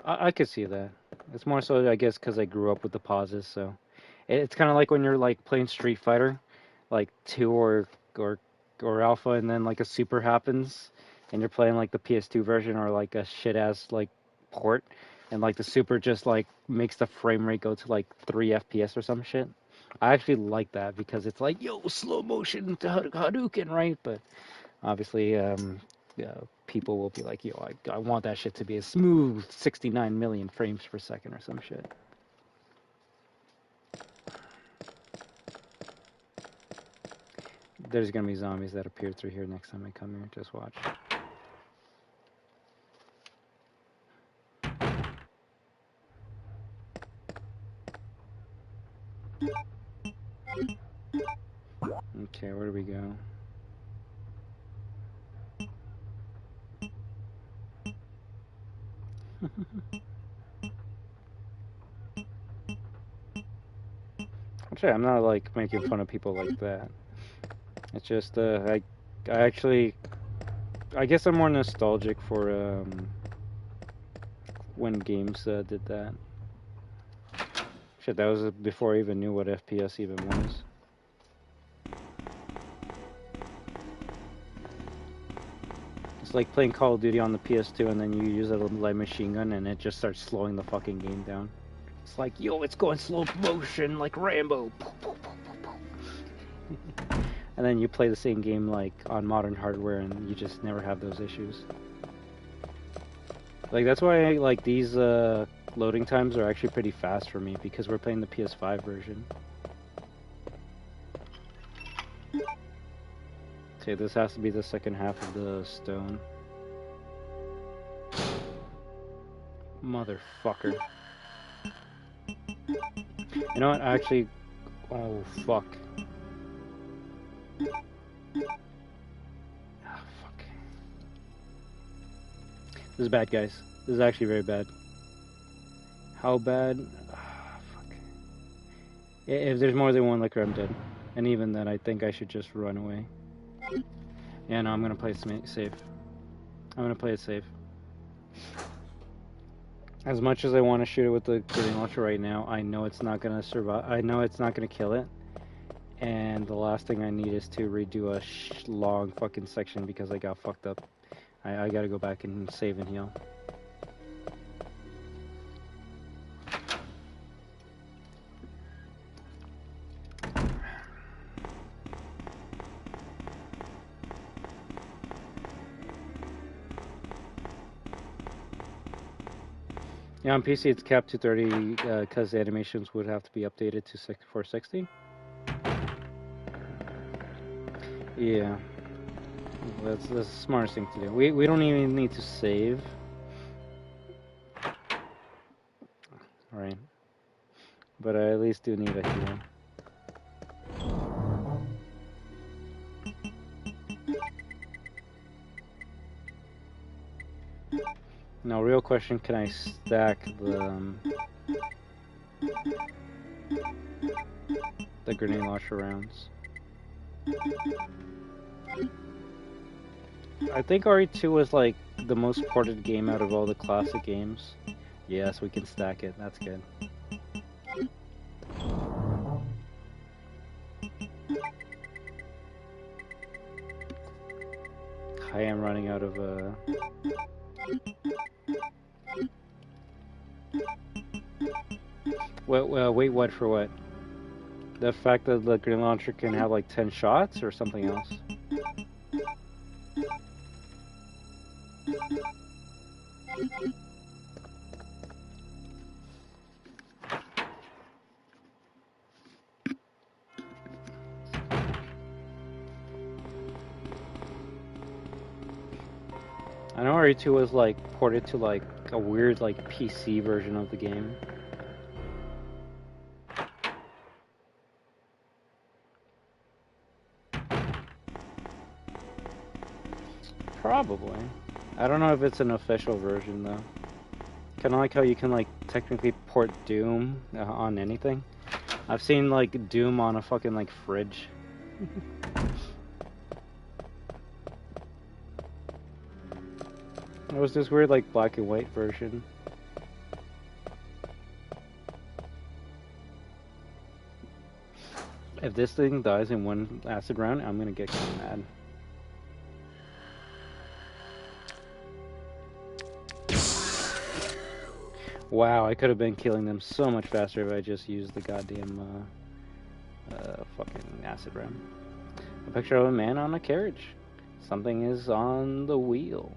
I could see that. It's more so, I guess, because I grew up with the pauses. So it's kind of like when you're like playing Street Fighter, like 2 or or Alpha, and then like a Super happens, and you're playing like the PS2 version or like a shit ass like port, and like the Super just like makes the frame rate go to like 3 FPS or some shit. I actually like that because it's like, yo, slow motion Hadouken, right? But obviously, people will be like, yo, I want that shit to be a smooth 69 million frames per second or some shit. There's gonna be zombies that appear through here next time I come here. Just watch. Okay, where do we go? Actually, I'm not like making fun of people like that. It's just I actually, I guess I'm more nostalgic for when games did that. Shit, that was before I even knew what FPS even was. It's like playing Call of Duty on the PS2 and then you use a light machine gun and it just starts slowing the fucking game down. It's like, yo, it's going slow motion like Rambo. And then you play the same game like on modern hardware and you just never have those issues. Like that's why like these loading times are actually pretty fast for me because we're playing the PS5 version. Okay, this has to be the second half of the stone. Motherfucker. You know what? Actually, oh fuck. Oh fuck. This is bad, guys. This is actually very bad. How bad? Oh, fuck. If there's more than one liquor, I'm dead. And even then, I think I should just run away. Yeah, no, I'm gonna play it safe. I'm gonna play it safe. As much as I want to shoot it with the grenade launcher right now, I know it's not gonna survive. I know it's not gonna kill it. And the last thing I need is to redo a long fucking section because I got fucked up. I gotta go back and save and heal. Yeah, on PC it's capped to 30 because the animations would have to be updated to 460. Yeah, that's the smartest thing to do. We don't even need to save. Alright. But I at least do need a heal. Now, real question, can I stack the grenade launcher rounds? I think RE2 was like the most ported game out of all the classic games. Yes, we can stack it. That's good. I am running out of wait, what for what? The fact that the grenade launcher can have like 10 shots or something else? I know RE2 was like ported to like a weird like PC version of the game. Probably. I don't know if it's an official version though. Kind of like how you can like technically port Doom on anything. I've seen like Doom on a fucking like fridge. There was this weird like black and white version. If this thing dies in one acid round, I'm gonna get kind of mad. Wow, I could have been killing them so much faster if I just used the goddamn fucking acid round. A picture of a man on a carriage. Something is on the wheel.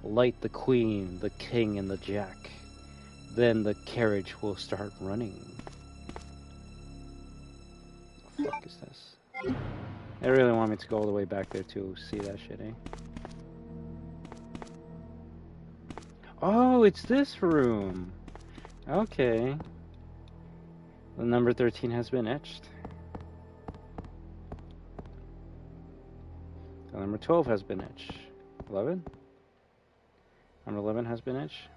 Light the queen, the king, and the jack. Then the carriage will start running. What the fuck is this? They really want me to go all the way back there to see that shit, eh? Oh, it's this room! Okay. The number 13 has been etched. The number 12 has been etched. 11? Number 11 has been etched.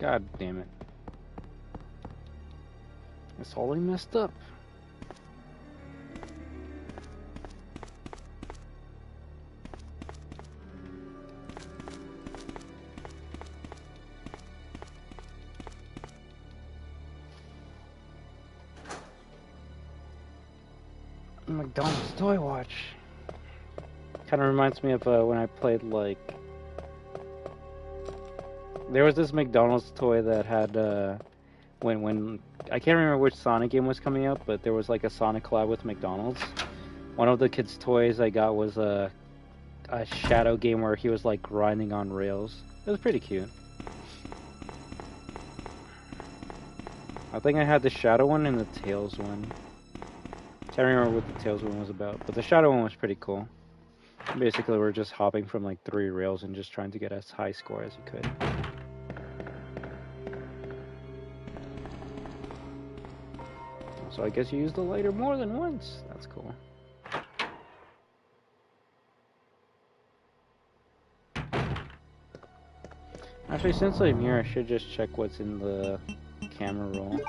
God damn it. It's all messed up. McDonald's Toy Watch. Kind of reminds me of when I played, like... There was this McDonald's toy that had, when... I can't remember which Sonic game was coming up, but there was like a Sonic collab with McDonald's. One of the kids' toys I got was a Shadow game where he was like grinding on rails. It was pretty cute. I think I had the Shadow one and the Tails one. Can't remember what the Tails one was about, but the Shadow one was pretty cool. Basically, we're just hopping from like 3 rails and just trying to get as high score as you could. So I guess you use the lighter more than once. That's cool. Actually, since I'm here, I should just check what's in the camera roll.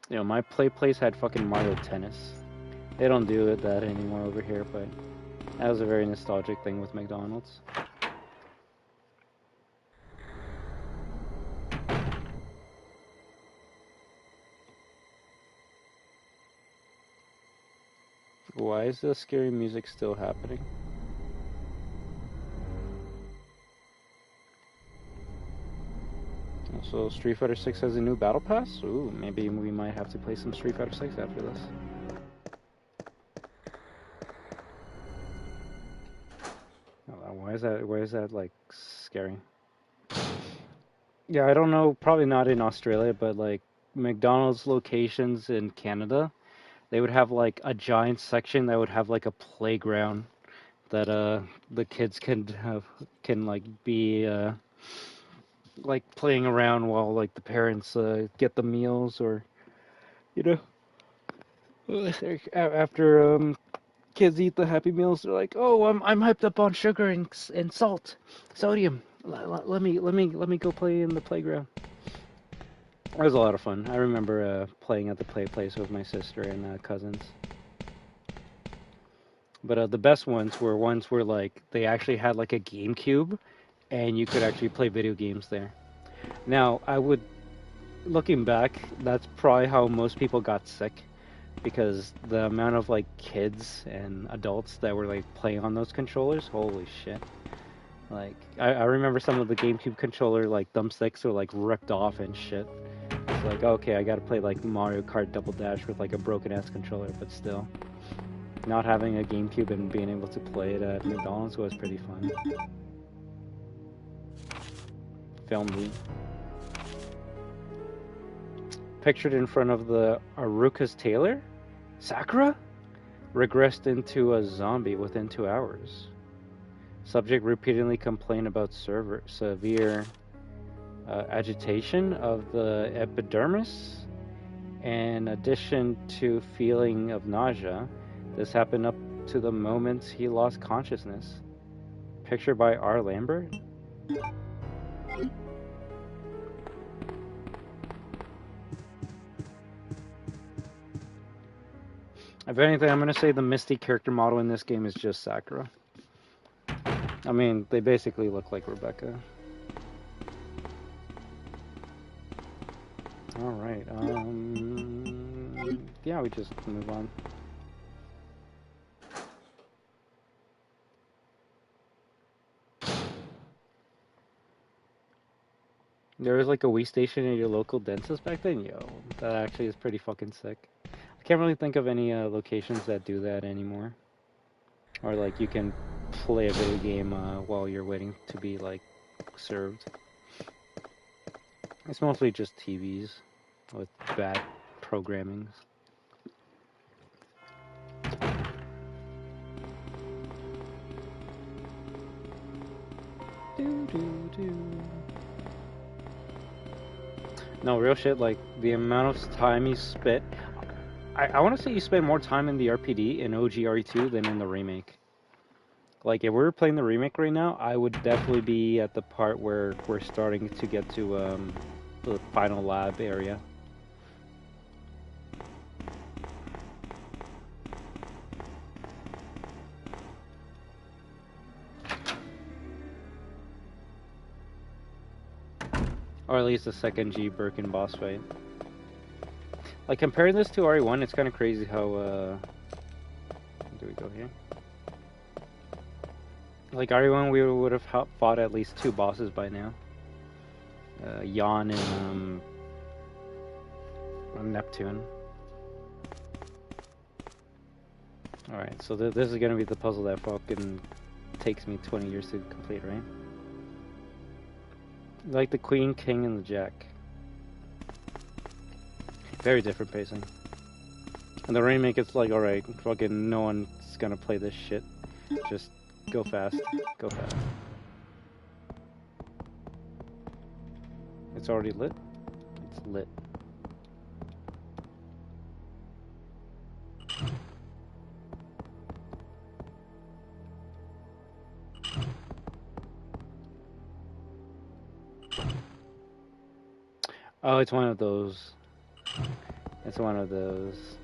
You know, my place had fucking Mario Tennis. They don't do that anymore over here, but that was a very nostalgic thing with McDonald's. Why is the scary music still happening? Also, Street Fighter 6 has a new battle pass? Ooh, maybe we might have to play some Street Fighter 6 after this. Why is that like scary? Yeah, I don't know, probably not in Australia, but like McDonald's locations in Canada, they would have like a giant section that would have like a playground that the kids can like be like playing around while like the parents get the meals, or you know, after kids eat the Happy Meals, they're like, oh, I'm hyped up on sugar and salt, sodium. Let me go play in the playground. It was a lot of fun. I remember playing at the play place with my sister and cousins. But the best ones were ones where like they actually had like a GameCube, and you could actually play video games there. Now, looking back, that's probably how most people got sick, because the amount of like kids and adults that were like playing on those controllers, holy shit. Like, I remember some of the GameCube controller like thumbsticks were like ripped off and shit. It's like, okay, I gotta play like Mario Kart Double Dash with like a broken ass controller, but still. Not having a GameCube and being able to play it at McDonald's was pretty fun. Film me. Pictured in front of the Aruka's tailor, Sakura regressed into a zombie within 2 hours. Subject repeatedly complained about severe agitation of the epidermis, in addition to feeling of nausea. This happened up to the moment he lost consciousness. Picture by R. Lambert. If anything, I'm gonna say the Misty character model in this game is just Sakura. I mean, they basically look like Rebecca. Alright, yeah, we just move on. There was like a Wii station at your local dentist back then? Yo, that actually is pretty fucking sick. I can't really think of any locations that do that anymore. Or like you can play a video game while you're waiting to be like served. It's mostly just TVs with bad programming. No, real shit, like the amount of time you spent. I want to say you spend more time in the RPD in OG RE2 than in the remake. Like, if we were playing the remake right now, I would definitely be at the part where we're starting to get to the final lab area. Or at least the second G Birkin boss fight. Like, comparing this to RE1, it's kind of crazy how, do we go here? Like, RE1, we would have fought at least 2 bosses by now. Yon and, Neptune. Alright, so this is gonna be the puzzle that fucking takes me 20 years to complete, right? Like the Queen, King, and the Jack. Very different pacing. And the remake, it's like, alright, fucking no one's gonna play this shit. Just go fast. Go fast. It's already lit? It's lit. Oh, it's one of those. It's one of those.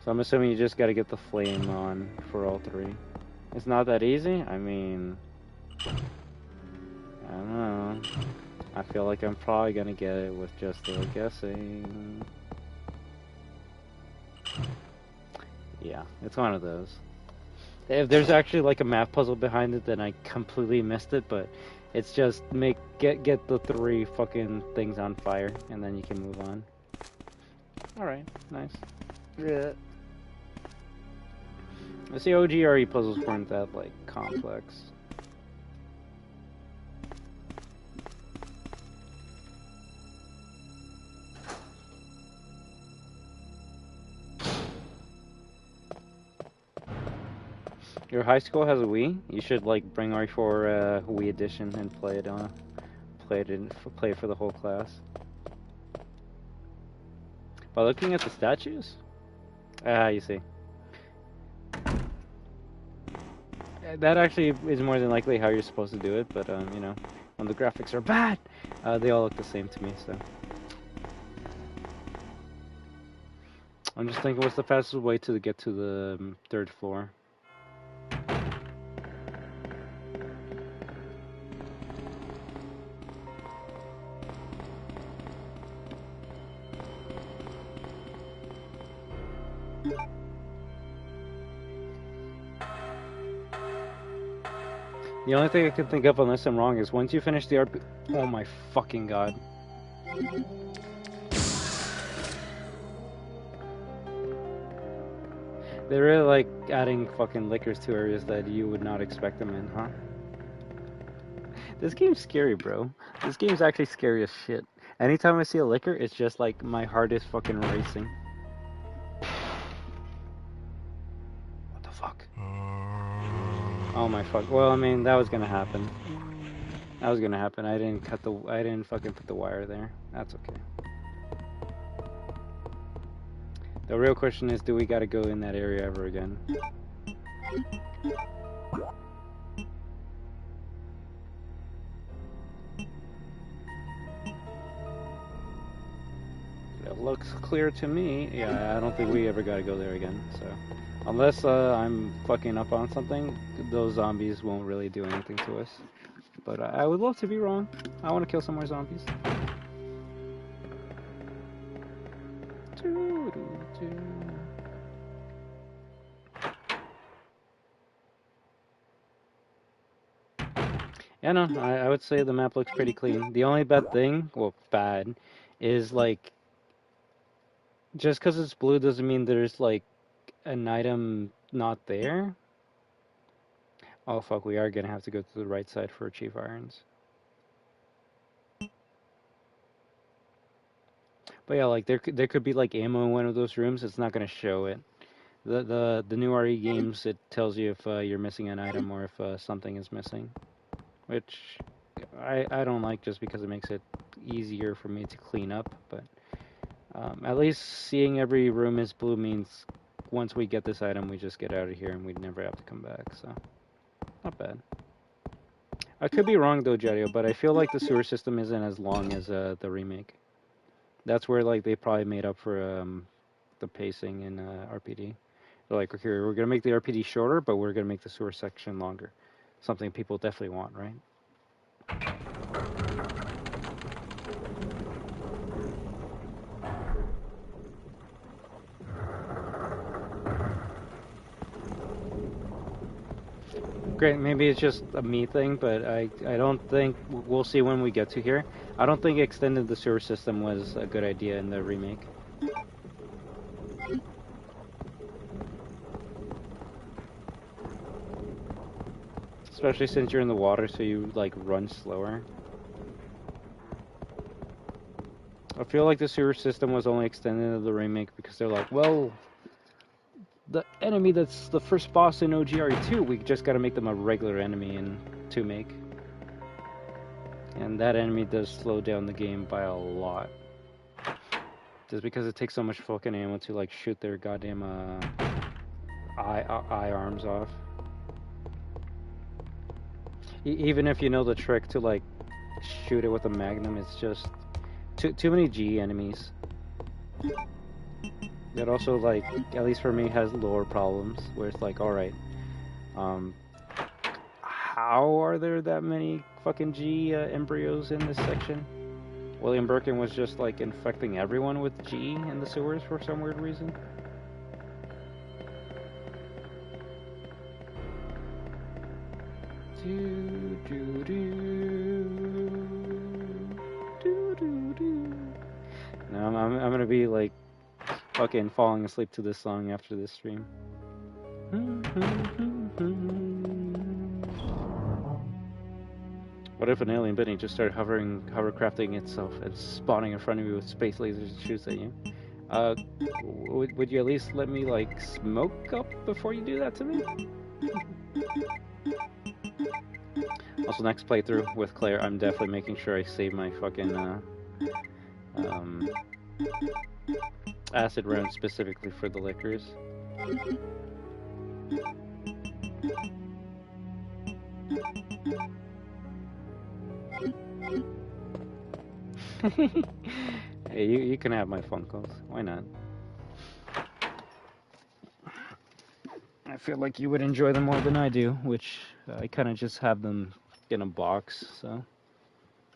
So I'm assuming you just gotta get the flame on for all 3. It's not that easy? I mean... I don't know. I feel like I'm probably gonna get it with just the guessing. Yeah, it's one of those. If there's actually like a math puzzle behind it, then I completely missed it, but it's just get the 3 fucking things on fire, and then you can move on. Alright, nice. Yeah. I see OGRE puzzles weren't that, like, complex. Your high school has a Wii? You should, like, bring RE4 Wii Edition and play it play it for the whole class. By looking at the statues? Ah, you see. That actually is more than likely how you're supposed to do it, but, you know, when the graphics are bad, they all look the same to me, so. I'm just thinking, what's the fastest way to get to the 3rd floor? The only thing I can think of, unless I'm wrong, is once you finish the RP... Oh my fucking god. They're really like adding fucking liquors to areas that you would not expect them in, huh? This game's scary, bro. This game's actually scary as shit. Anytime I see a liquor, it's just like my heart is fucking racing. What the fuck? Oh my fuck. Well, I mean, that was gonna happen. That was gonna happen. I didn't fucking put the wire there. That's okay. The real question is, do we gotta go in that area ever again? clear to me. Yeah, I don't think we ever gotta go there again, so. Unless I'm fucking up on something, those zombies won't really do anything to us. But I would love to be wrong. I want to kill some more zombies. Yeah, no, I would say the map looks pretty clean. The only bad thing, well, bad, is like, just because it's blue doesn't mean there's like an item not there. Oh fuck, we are gonna have to go to the right side for Chief Irons. But yeah, like there could be like ammo in one of those rooms. It's not gonna show it. The new RE games, it tells you if you're missing an item or if something is missing, which I don't like just because it makes it easier for me to clean up. But at least seeing every room is blue means once we get this item, we just get out of here and we'd never have to come back. So not bad. I could be wrong though, Jadiel, but I feel like the sewer system isn't as long as the remake. That's where like they probably made up for the pacing in RPD. They're like, okay, we're gonna make the RPD shorter, but we're gonna make the sewer section longer. Something people definitely want, right? Great, maybe it's just a me thing, but I don't think, we'll see when we get to here. I don't think extending the sewer system was a good idea in the remake. Especially since you're in the water, so you like run slower. I feel like the sewer system was only extended in the remake because they're like, well, the enemy that's the first boss in OGRE2, we just gotta make them a regular enemy in 2 make. And that enemy does slow down the game by a lot. Just because it takes so much fucking ammo to like shoot their goddamn eye arms off. Even if you know the trick to like shoot it with a magnum, it's just too many G enemies. That also, like, at least for me, has lore problems, where it's like, alright, how are there that many fucking G embryos in this section? William Birkin was just, like, infecting everyone with G in the sewers for some weird reason. No, I'm gonna be, like, fucking falling asleep to this song after this stream. What if an alien Benny just started hovercrafting itself and spawning in front of you with space lasers and shoots at you? Would you at least let me like smoke up before you do that to me? Also, next playthrough with Claire, I'm definitely making sure I save my fucking acid round specifically for the liquors. Hey, you can have my Funkos. Why not? I feel like you would enjoy them more than I do, which I kind of just have them in a box, so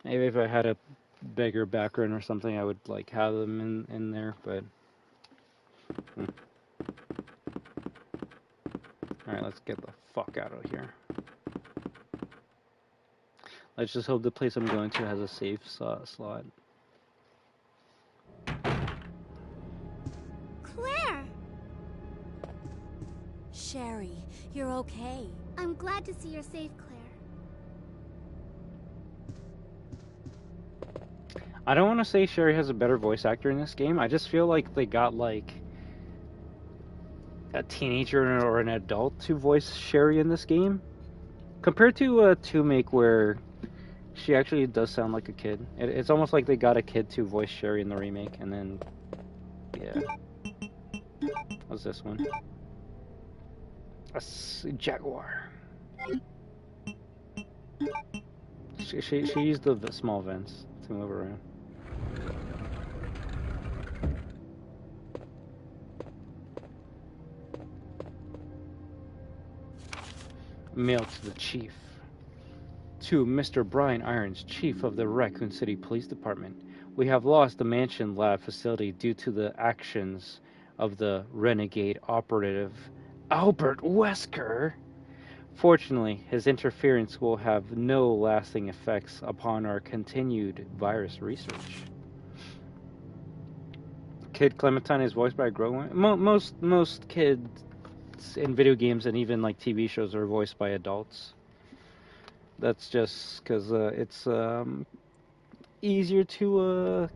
maybe if I had a bigger background or something, I would like have them in there, but Alright, let's get the fuck out of here. Let's just hope the place I'm going to has a safe slot. Claire! Sherry, you're okay. I'm glad to see you're safe, Claire. I don't want to say Sherry has a better voice actor in this game. I just feel like they got like a teenager or an adult to voice Sherry in this game, compared to 2-make where she actually does sound like a kid. It's almost like they got a kid to voice Sherry in the remake, and then yeah. What's this one? A jaguar. She used the small vents to move around. Mail to the Chief. To Mr. Brian Irons, Chief of the Raccoon City Police Department. We have lost the Mansion Lab facility due to the actions of the renegade operative Albert Wesker. Fortunately, his interference will have no lasting effects upon our continued virus research. Kid Clementine is voiced by a girl. Most kids in video games and even like TV shows are voiced by adults. That's just because it's easier to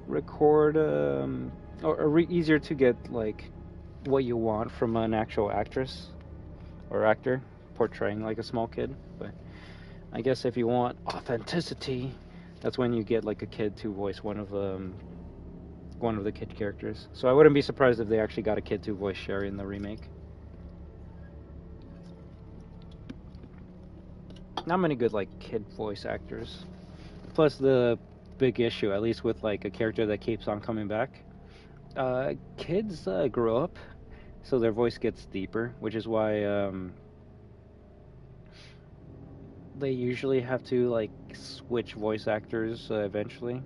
record or easier to get like what you want from an actual actress or actor portraying like a small kid. But I guess if you want authenticity, that's when you get like a kid to voice one of the kid characters. So I wouldn't be surprised if they actually got a kid to voice Sherry in the remake. Not many good like kid voice actors. Plus the big issue, at least with like a character that keeps on coming back, kids grow up, so their voice gets deeper, which is why they usually have to like switch voice actors eventually.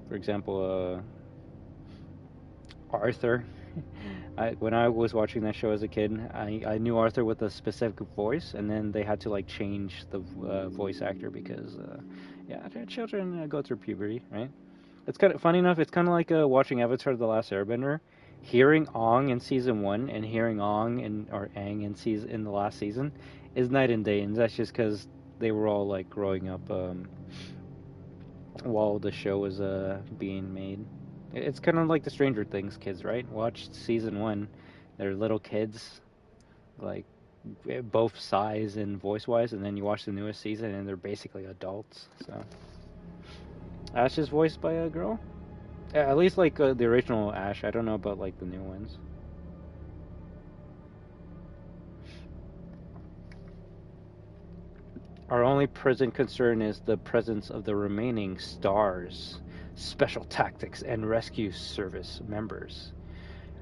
For example, Arthur. When I was watching that show as a kid, I knew Arthur with a specific voice, and then they had to like change the voice actor because children go through puberty, right? It's kind of funny enough. It's kind of like watching Avatar: The Last Airbender. Hearing Aang in season 1 and hearing Aang in the last season is night and day, and that's just because they were all like growing up while the show was being made. It's kind of like the Stranger Things kids, right? Watch season 1; they're little kids, like both size and voice-wise, and then you watch the newest season, and they're basically adults. So Ash is voiced by a girl. At least like the original Ash. I don't know about like the new ones. Our only present concern is the presence of the remaining STARS, Special Tactics and Rescue Service members.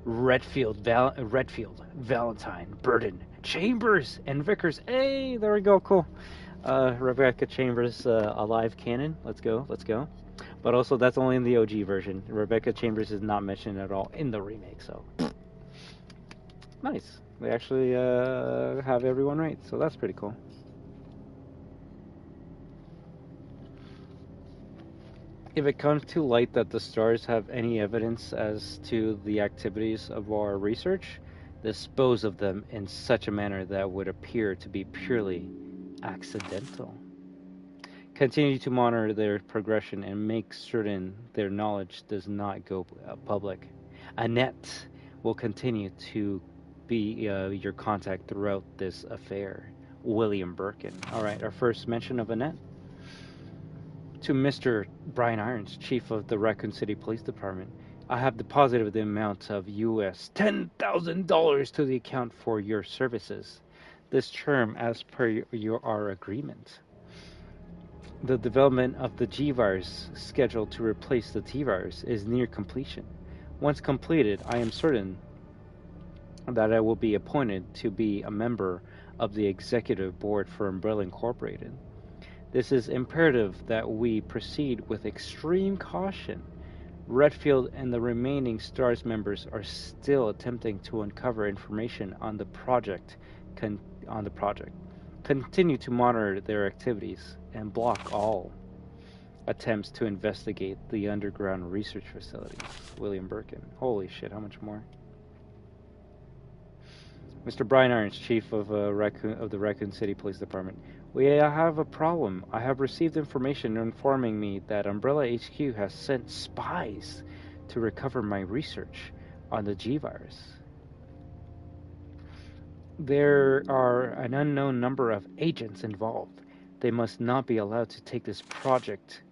Redfield, Valentine, Burden, Chambers, and Vickers. Hey, there we go, cool. Rebecca Chambers, alive canon. Let's go. But also, that's only in the OG version. Rebecca Chambers is not mentioned at all in the remake, so nice. They actually have everyone right, so that's pretty cool. If it comes to light that the STARS have any evidence as to the activities of our research, dispose of them in such a manner that would appear to be purely accidental. Continue to monitor their progression and make certain their knowledge does not go public. Annette will continue to be your contact throughout this affair. William Birkin. Alright, our first mention of Annette. To Mr. Brian Irons, Chief of the Raccoon City Police Department, I have deposited the amount of US $10,000 to the account for your services. This term as per our agreement. The development of the G-Virus scheduled to replace the T-Virus is near completion. Once completed, I am certain that I will be appointed to be a member of the Executive Board for Umbrella Incorporated. This is imperative that we proceed with extreme caution. Redfield and the remaining STARS members are still attempting to uncover information on the project. Continue to monitor their activities and block all attempts to investigate the underground research facilities. William Birkin. Holy shit, how much more? Mr. Brian Irons, Chief of the Raccoon City Police Department. We have a problem. I have received information informing me that Umbrella HQ has sent spies to recover my research on the G-Virus. There are an unknown number of agents involved. They must not be allowed to take this project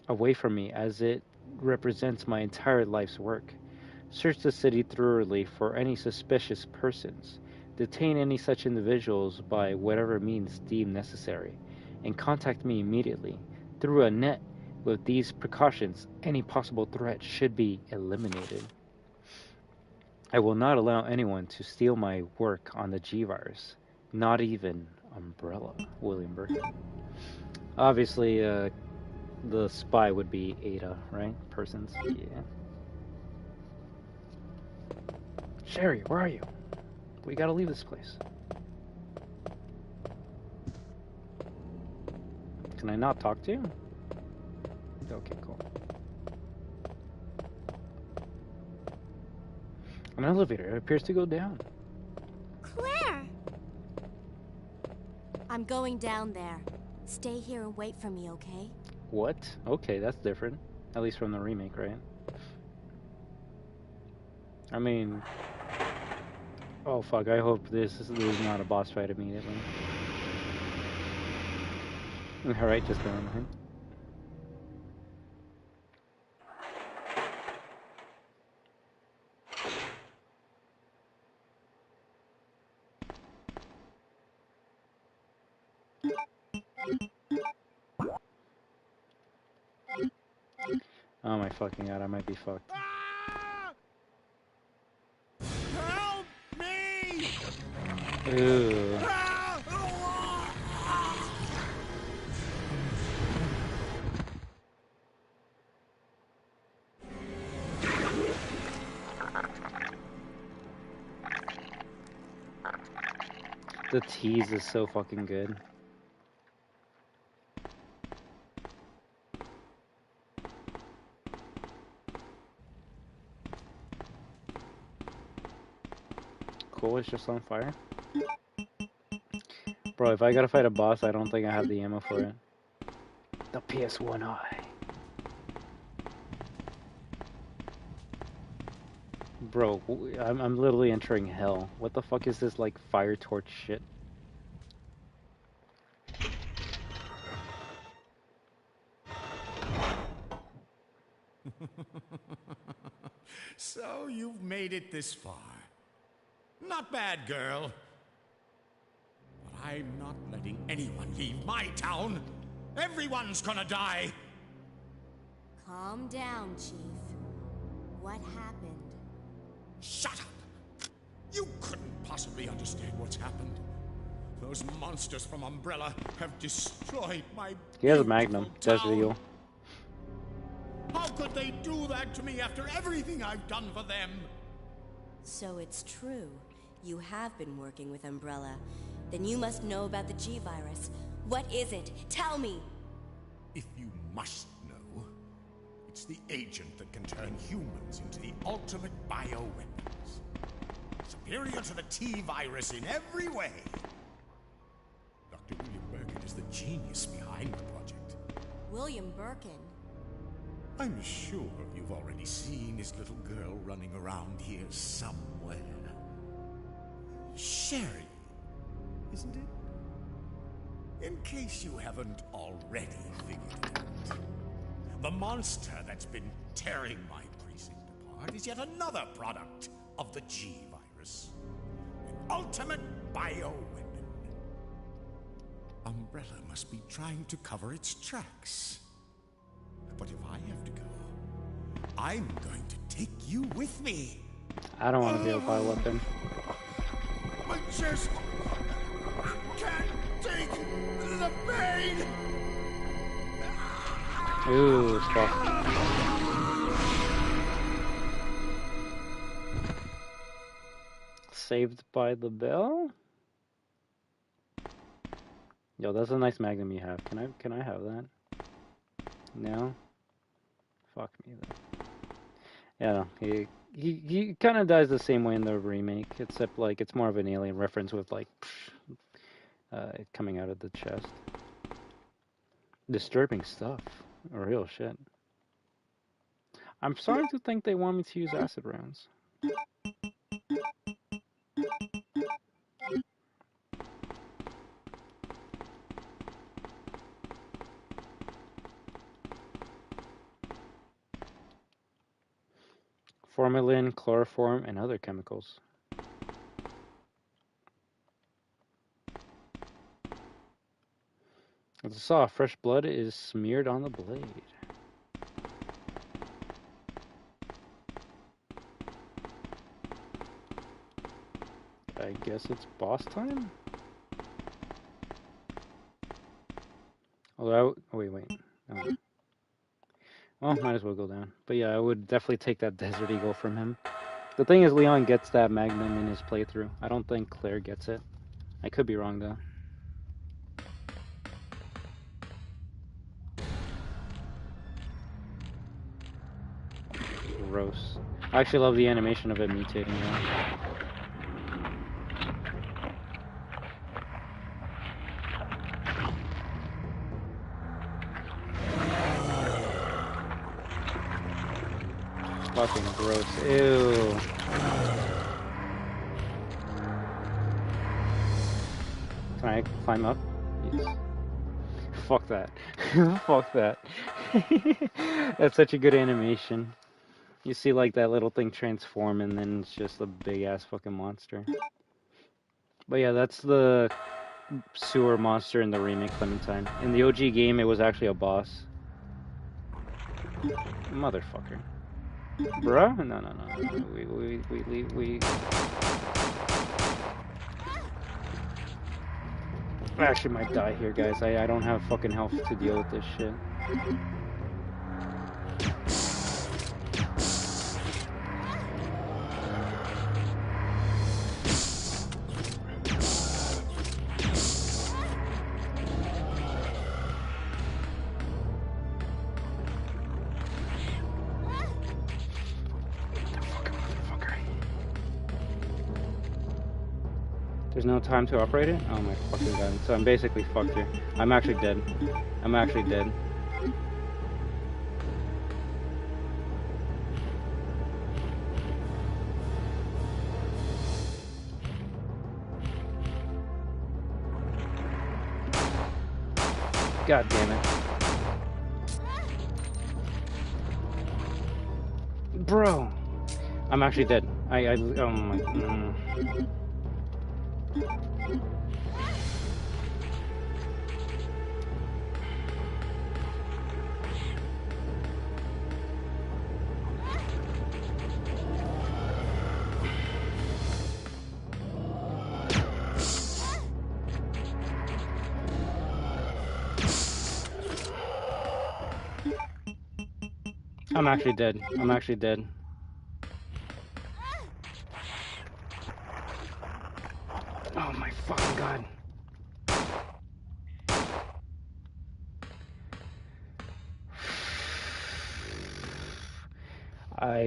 away from me, as it represents my entire life's work. Search the city thoroughly for any suspicious persons. Detain any such individuals by whatever means deemed necessary, and contact me immediately. Through a net, with these precautions, any possible threat should be eliminated. I will not allow anyone to steal my work on the G-Virus. Not even Umbrella. William Birkin. Obviously, the spy would be Ada, right? Persons. Yeah. Sherry, where are you? We gotta leave this place. Can I not talk to you? Okay, cool. An elevator. It appears to go down. Claire! I'm going down there. Stay here and wait for me, okay? What? Okay, that's different. At least from the remake, right? I mean... Oh fuck, I hope this is not a boss fight immediately. Alright, just going ahead. Oh my fucking god, I might be fucked. Ah! Help me! Ooh. The tease is so fucking good. Cool, it's just on fire. Bro, if I gotta fight a boss, I don't think I have the ammo for it. The PS1i. Bro, I'm literally entering hell. What the fuck is this, like, fire torch shit? So you've made it this far. Not bad, girl. But I'm not letting anyone leave my town. Everyone's gonna die. Calm down, Chief. What happened? Shut up! You couldn't possibly understand what's happened. Those monsters from Umbrella have destroyed my He has a Magnum. That's town. real. How could they do that to me after everything I've done for them? So it's true. You have been working with Umbrella. Then you must know about the G-Virus. What is it? Tell me! If you must know, it's the agent that can turn humans into the ultimate bioweapons. Superior to the T-Virus in every way. Dr. William Birkin is the genius behind the project. William Birkin? I'm sure you've already seen his little girl running around here somewhere. Sherry, isn't it? In case you haven't already figured it out, the monster that's been tearing my precinct apart is yet another product of the G-Virus. An ultimate bioweapon. Umbrella must be trying to cover its tracks. But if I have to go, I'm going to take you with me. I don't want to be a bioweapon. I just can't take the pain. Ooh, fuck. Saved by the bell? Yo, that's a nice Magnum you have. Can I have that? No? Fuck me then. Yeah, no, he kind of dies the same way in the remake, except like it's more of an alien reference with like it coming out of the chest. Disturbing stuff. Real shit. I'm starting to think they want me to use acid rounds. Formalin, chloroform, and other chemicals. As I saw, fresh blood is smeared on the blade. I guess it's boss time? Although, oh wait. No. Well, might as well go down. But yeah, I would definitely take that Desert Eagle from him. The thing is, Leon gets that Magnum in his playthrough. I don't think Claire gets it. I could be wrong, though. Gross. I actually love the animation of it mutating, though. Fucking gross. Ew. Can I climb up? Yes. Fuck that. Fuck that. That's such a good animation. You see like that little thing transform and then it's just a big ass fucking monster. But yeah, that's the sewer monster in the remake Clementine. In the OG game, it was actually a boss. Motherfucker. Bruh? No. We. I actually might die here, guys. I don't have fucking health to deal with this shit. There's no time to operate it? Oh my fucking god. So I'm basically fucked here. I'm actually dead. I'm actually dead. God damn it. Bro! I'm actually dead. Oh my... I'm actually dead. I'm actually dead. Oh my fucking god.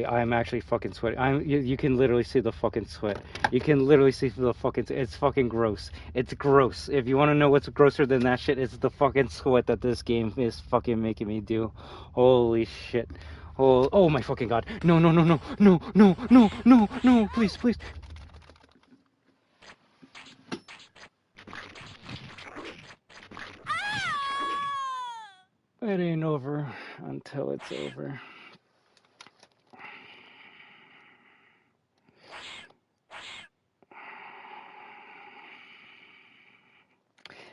I'm actually fucking sweating. You can literally see the fucking sweat. You can literally see the fucking, it's fucking gross. It's gross. If you want to know what's grosser than that shit, it's the fucking sweat that this game is fucking making me do. Holy shit. Oh my fucking god. No, please. It ain't over until it's over.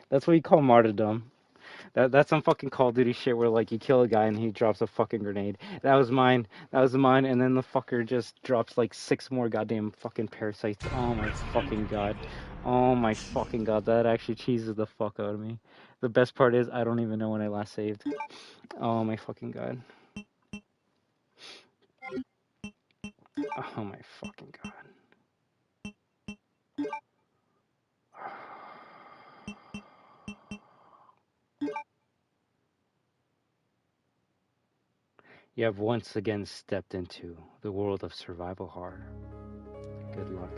That's what you call martyrdom. That's some fucking Call of Duty shit where like you kill a guy and he drops a fucking grenade. That was mine. And then the fucker just drops like 6 more goddamn fucking parasites. Oh my fucking god. Oh my fucking god. That actually cheeses the fuck out of me. The best part is I don't even know when I last saved. Oh my fucking god. Oh my fucking god. You have once again stepped into the world of survival horror. Good luck.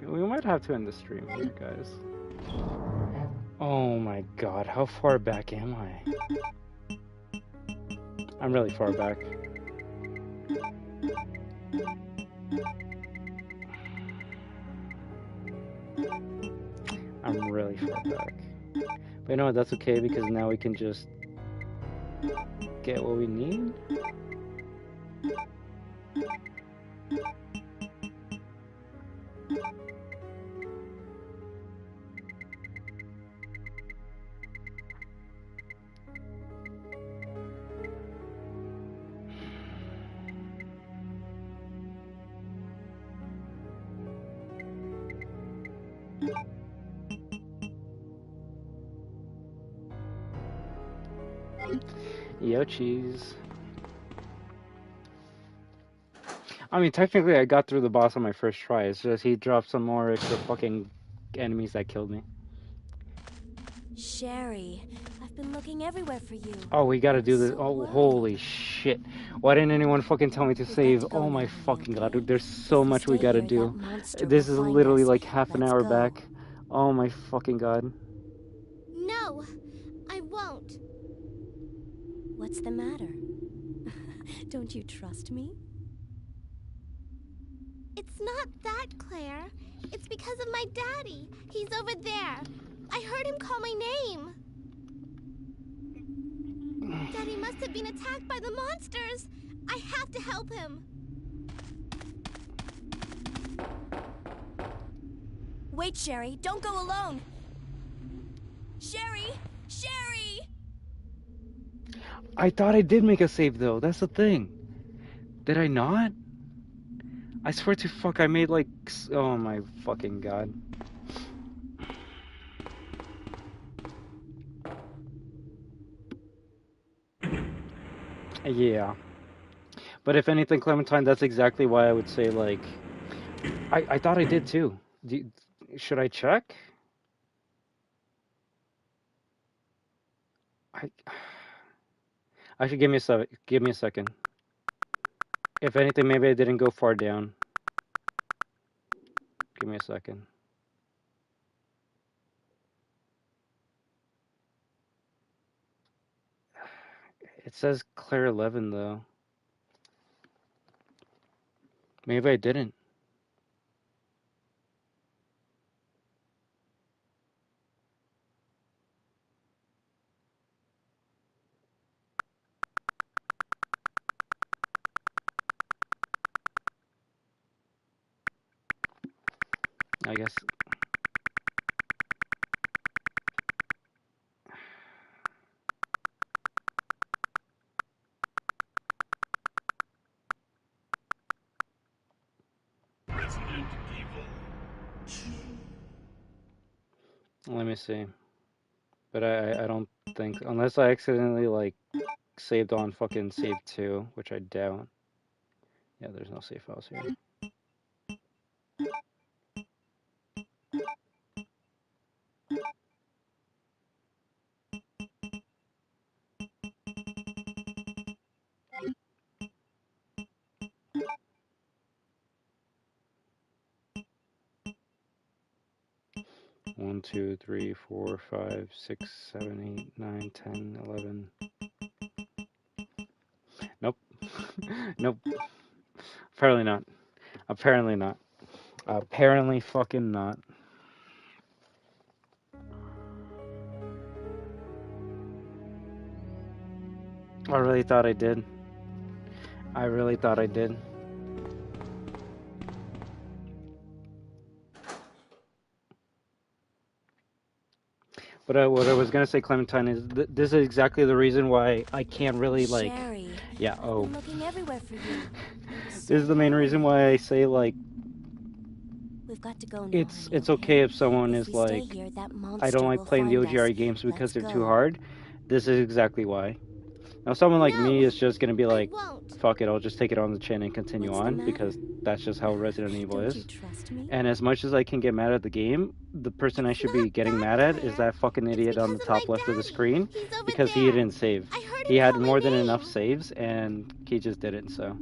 We might have to end the stream here, guys. Oh my god, how far back am I? I'm really far back. I'm really far back. But you know what, that's okay because now we can just get what we need. Yo, cheese. I mean, technically, I got through the boss on my first try. It's just he dropped some more extra fucking enemies that killed me. Sherry, I've been looking everywhere for you. Oh, we gotta do this. So Oh, worried. holy shit. Why didn't anyone fucking tell me to We've save? got to go Oh my now, fucking god, Yankee. dude, there's If so we much we stay gotta here, do. that monster This will is find literally us. like half an Let's hour go. back. Oh my fucking god. No, I won't. What's the matter? Don't you trust me? It's not that, Claire. It's because of my daddy. He's over there. I heard him call my name. Daddy must have been attacked by the monsters. I have to help him. Wait, Sherry, don't go alone. Sherry! Sherry! I thought I did make a save though. That's the thing. Did I not? I swear to fuck, I made like. Oh my fucking god. Yeah. But if anything, Clementine, that's exactly why I would say, like. I thought I did too. Should I check? Actually, give me a second. If anything, maybe I didn't go far down. Give me a second. It says Claire 11 though. Maybe I didn't. I guess. Resident Evil 2. Let me see. But I don't think, unless I accidentally like saved on fucking save 2, which I doubt. Yeah, there's no save files here. 1, 2, 3, 4, 5, 6, 7, 8, 9, 10, 11. Nope. Nope. Apparently not. Apparently not. Apparently fucking not. I really thought I did. I really thought I did. But what I was gonna say, Clementine, is this is exactly the reason why I can't really like. Sherry, Yeah. Oh. I've been looking everywhere for you. This is the main reason why I say like. We've got to go now, It's okay if someone is we like, stay here, that I monster don't like will playing the find OGR us. games because Let's they're too go. hard. This is exactly why. Now, someone like me No, is just gonna be like, I won't. fuck it, I'll just take it on the chin and continue What's the on matter? because that's just how Resident Evil Don't is. you trust me? And as much as I can get mad at the game, the person I It's should be not getting that, mad at Claire. is that fucking It's idiot on the because of my top left of the daddy. screen He's over because he there. didn't save. I heard He him had call my more than name. enough saves and he just didn't, so.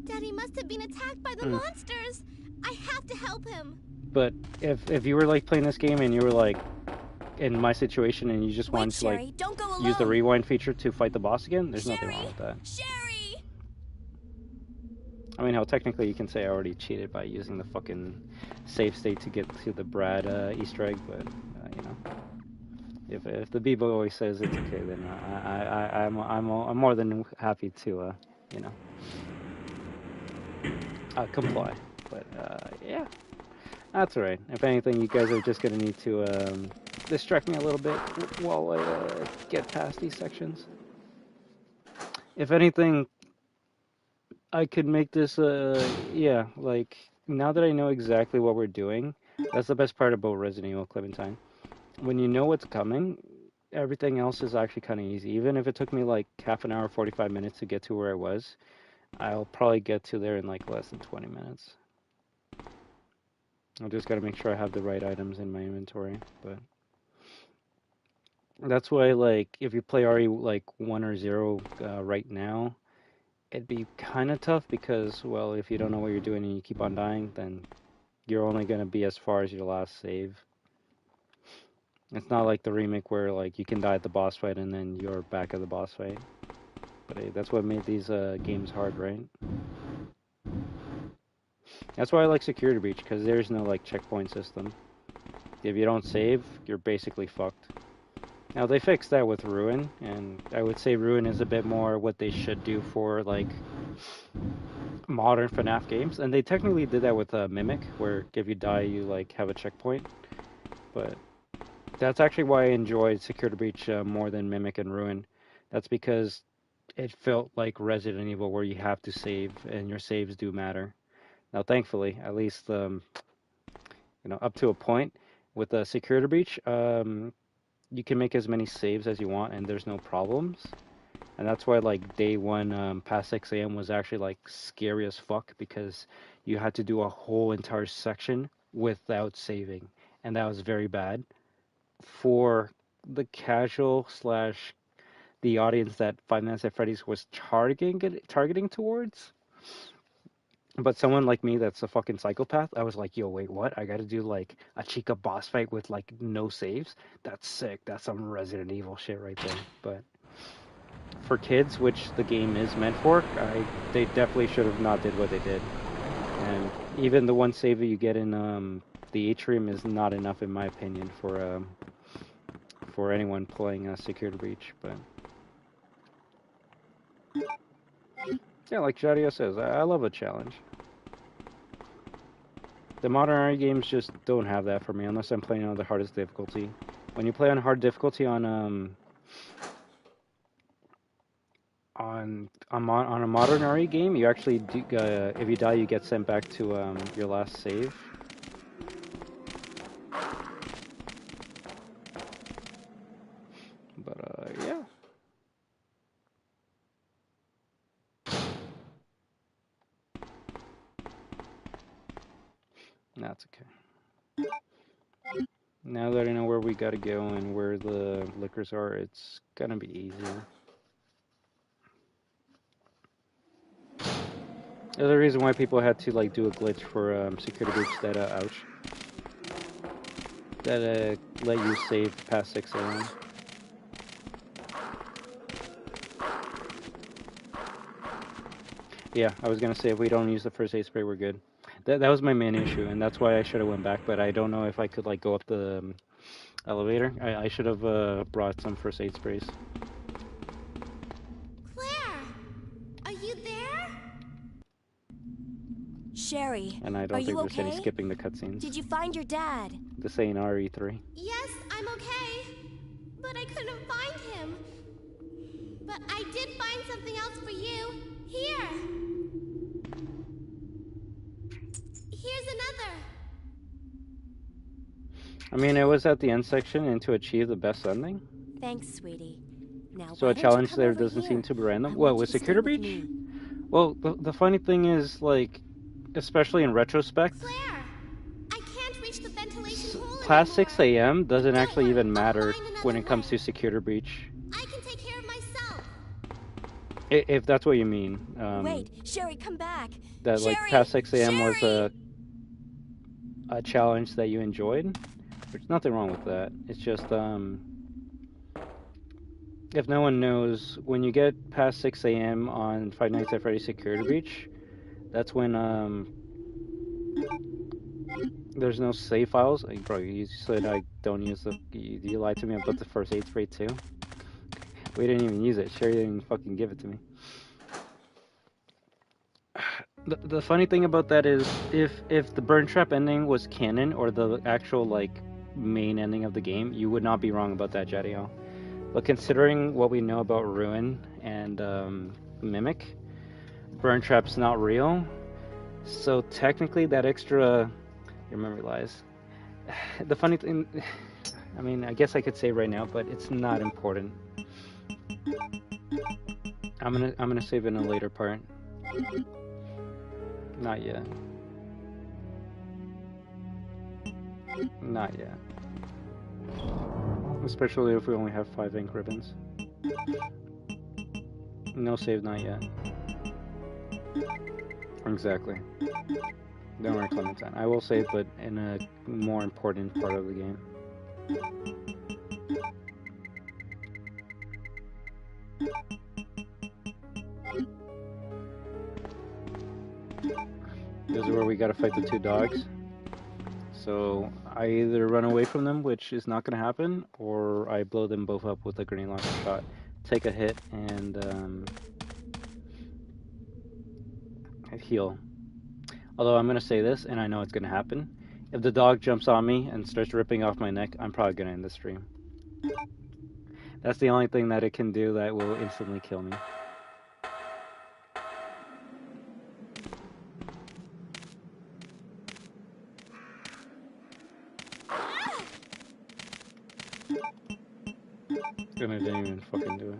Daddy must have been attacked by the monsters. I have to help him. But if you were like playing this game and you were like in my situation and you just wanted to like Sherry, don't go alone. use the rewind feature to fight the boss again, there's nothing wrong with that. Sherry! I mean, how technically you can say I already cheated by using the fucking save state to get to the Brad Easter egg, but you know, if the B-boy says it's okay, then I'm more than happy to you know comply. But yeah, that's alright. If anything, you guys are just gonna need to distract me a little bit while I get past these sections. If anything, I could make this, yeah, like, now that I know exactly what we're doing, That's the best part about Resident Evil Clementine. When you know what's coming, everything else is actually kind of easy. Even if it took me like half an hour, 45 minutes to get to where I was, I'll probably get to there in like less than 20 minutes. I just gotta make sure I have the right items in my inventory, but that's why, like, if you play RE like 1 or 0 right now, it'd be kind of tough because, well, if you don't know what you're doing and you keep on dying, then you're only gonna be as far as your last save. It's not like the remake where, like, you can die at the boss fight and then you're back at the boss fight. But hey, that's what made these games hard, right? That's why I like Security Breach, because there's no, like, checkpoint system. If you don't save, you're basically fucked. Now, they fixed that with Ruin, and I would say Ruin is a bit more what they should do for, like, modern FNAF games. And they technically did that with Mimic, where if you die, you, like, have a checkpoint. But that's actually why I enjoyed Security Breach more than Mimic and Ruin. That's because it felt like Resident Evil, where you have to save, and your saves do matter. Now, thankfully, at least, you know, up to a point, with the Security Breach, you can make as many saves as you want, and there's no problems. And that's why, like, day one, past 6 a.m. was actually, like, scary as fuck, because you had to do a whole entire section without saving. And that was very bad for the casual slash the audience that Five Nights at Freddy's was targeting towards. But someone like me that's a fucking psychopath, I was like, yo, wait, what? I gotta do, like, a Chica boss fight with, like, no saves? That's sick. That's some Resident Evil shit right there. But for kids, which the game is meant for, they definitely should have not did what they did. And even the one save that you get in the atrium is not enough, in my opinion, for anyone playing Security Breach. But yeah, like Jadiel says, I love a challenge. The modern RE games just don't have that for me unless I'm playing on the hardest difficulty. When you play on hard difficulty on a modern RE game, you actually do, if you die, you get sent back to your last save. But yeah. That's okay. Now that I know where we gotta go and where the liquors are, it's gonna be easier. The other reason why people had to, like, do a glitch for Security Breach that ouch, that let you save past 6 a.m. Yeah, I was gonna say, if we don't use the first aid spray, we're good. That was my main issue, and that's why I should have went back. But I don't know if I could, like, go up the elevator. I should have brought some first aid sprays. Claire, are you there? Sherry, And I don't think there's any skipping the cutscenes. Did you find your dad? This ain't RE3. Yes, I'm okay. But I couldn't find him. But I did find something else for you. Here. Here's another. I mean, it was at the end section, and to achieve the best ending. Thanks, sweetie. Now, So a challenge there doesn't seem too random. What, with Security Breach? Well, the funny thing is, like, especially in retrospect, Claire, I can't reach the ventilation hole past anymore. 6 a.m. doesn't Don't actually worry, even I'll matter find another when it comes way. to Security Breach. I can take care of myself. If that's what you mean. Wait, Sherry, come back. That, like, Sherry! past 6 a.m. was Sherry! a challenge that you enjoyed. There's nothing wrong with that. It's just, if no one knows, when you get past 6 a.m. on Five Nights at Freddy's Security Breach, that's when, there's no save files. Like, bro, you said I don't use the... You lied to me about the first aid spray too? We didn't even use it. Sherry didn't even fucking give it to me. The funny thing about that is, if the burn trap ending was canon, or the actual, like, main ending of the game, you would not be wrong about that, Jadiel. But considering what we know about Ruin and Mimic, burn trap's not real. So technically that extra... Your memory lies. the funny thing, I mean, I guess I could say right now, but it's not important. I'm gonna save it in a later part. Not yet. Not yet. Especially if we only have 5 ink ribbons. No save, not yet. Exactly. Don't worry, Clementine. I will save, but in a more important part of the game. This is where we gotta fight the 2 dogs. So I either run away from them, which is not gonna happen, or I blow them both up with a grenade launcher shot, take a hit, and heal. Although I'm gonna say this, and I know it's gonna happen. If the dog jumps on me and starts ripping off my neck, I'm probably gonna end the stream. That's the only thing that it can do that will instantly kill me. And I didn't even fucking do it.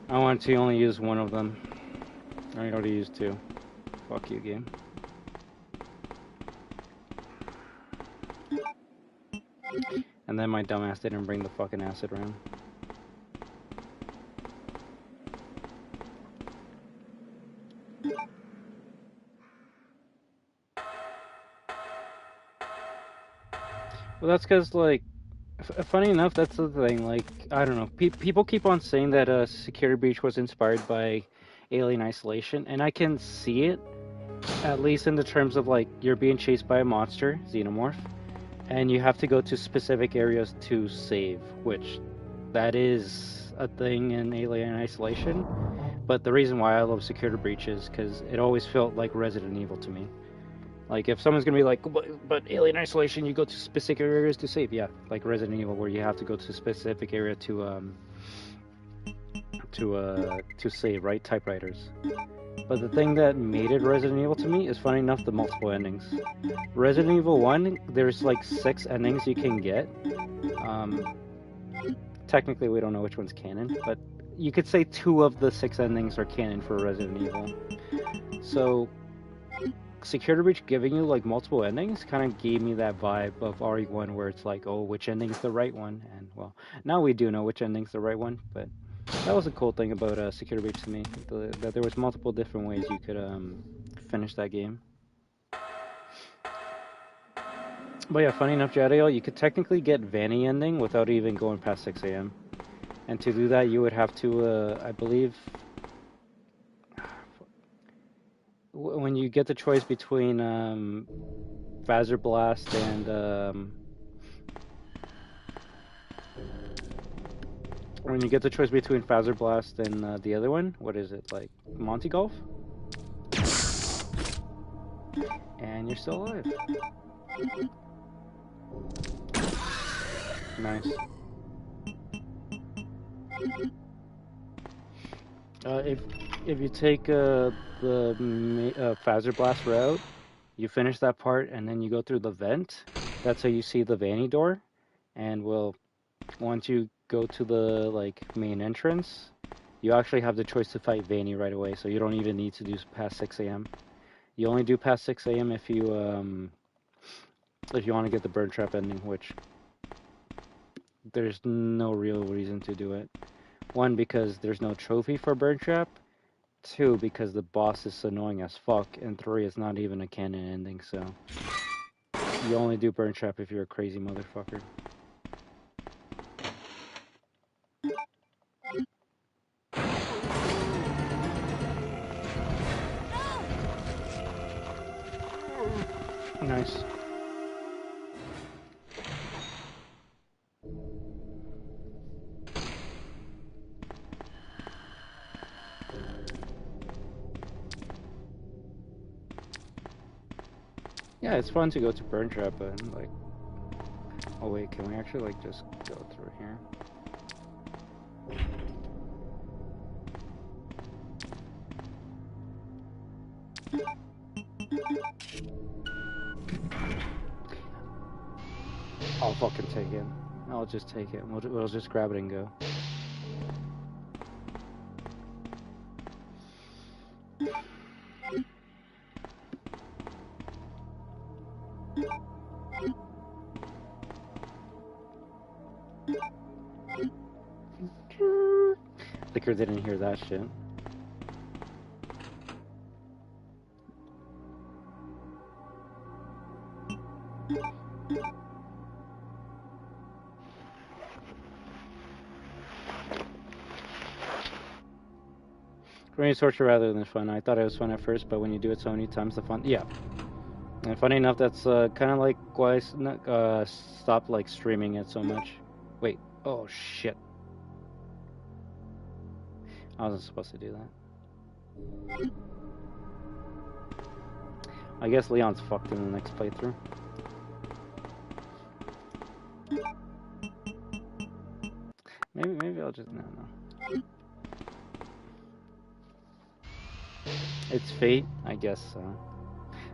I want to only use one of them. I already used 2. Fuck you, game. And then my dumbass didn't bring the fucking acid round. Well, that's because, like, funny enough, that's the thing. Like, I don't know. People keep on saying that Security Breach was inspired by Alien Isolation, and I can see it, at least in the terms of, like, you're being chased by a monster, Xenomorph, and you have to go to specific areas to save, which that is a thing in Alien Isolation. But the reason why I love Security Breach is because it always felt like Resident Evil to me. Like, if someone's gonna be like, but Alien Isolation, you go to specific areas to save. Yeah, like Resident Evil, where you have to go to a specific area to save, right? Typewriters. But the thing that made it Resident Evil to me is, funny enough, the multiple endings. Resident Evil 1, there's like 6 endings you can get. Technically, we don't know which one's canon, but you could say 2 of the 6 endings are canon for Resident Evil. So Security Breach giving you like multiple endings kind of gave me that vibe of RE1, where it's like, oh, which ending's the right one? And well, now we do know which ending's the right one, but that was a cool thing about Security Breach to me, that there was multiple different ways you could finish that game. But yeah, funny enough, Jadiel, you could technically get Vanny ending without even going past 6 AM. And to do that, you would have to, I believe, when you get the choice between Phaser Blast and when you get the choice between Phaser Blast and the other one, what is it, like Monty Golf? And you're still alive. Nice. If you take the Phaser Blast route, you finish that part and then you go through the vent. That's how you see the Vanny door. And once you go to the main entrance, you actually have the choice to fight Vanny right away. So you don't even need to do past 6 AM. You only do past 6 AM if you want to get the Burn Trap ending, which there's no real reason to do it. 1, because there's no trophy for Burn Trap. 2, because the boss is annoying as fuck. And 3, it's not even a canon ending, so you only do Burn Trap if you're a crazy motherfucker. Nice. Yeah, it's fun to go to Burn Trap, but oh wait, can we actually just go through here? fucking take it. I'll just take it. We'll just grab it and go. Liquor didn't hear that shit. It's torture rather than fun. I thought it was fun at first, but when you do it so many times, the fun. Yeah. And funny enough, that's kind of like why I stopped like streaming it so much. Wait. Oh shit. I wasn't supposed to do that. I guess Leon's fucked in the next playthrough. Maybe I'll just no. It's fate, I guess so.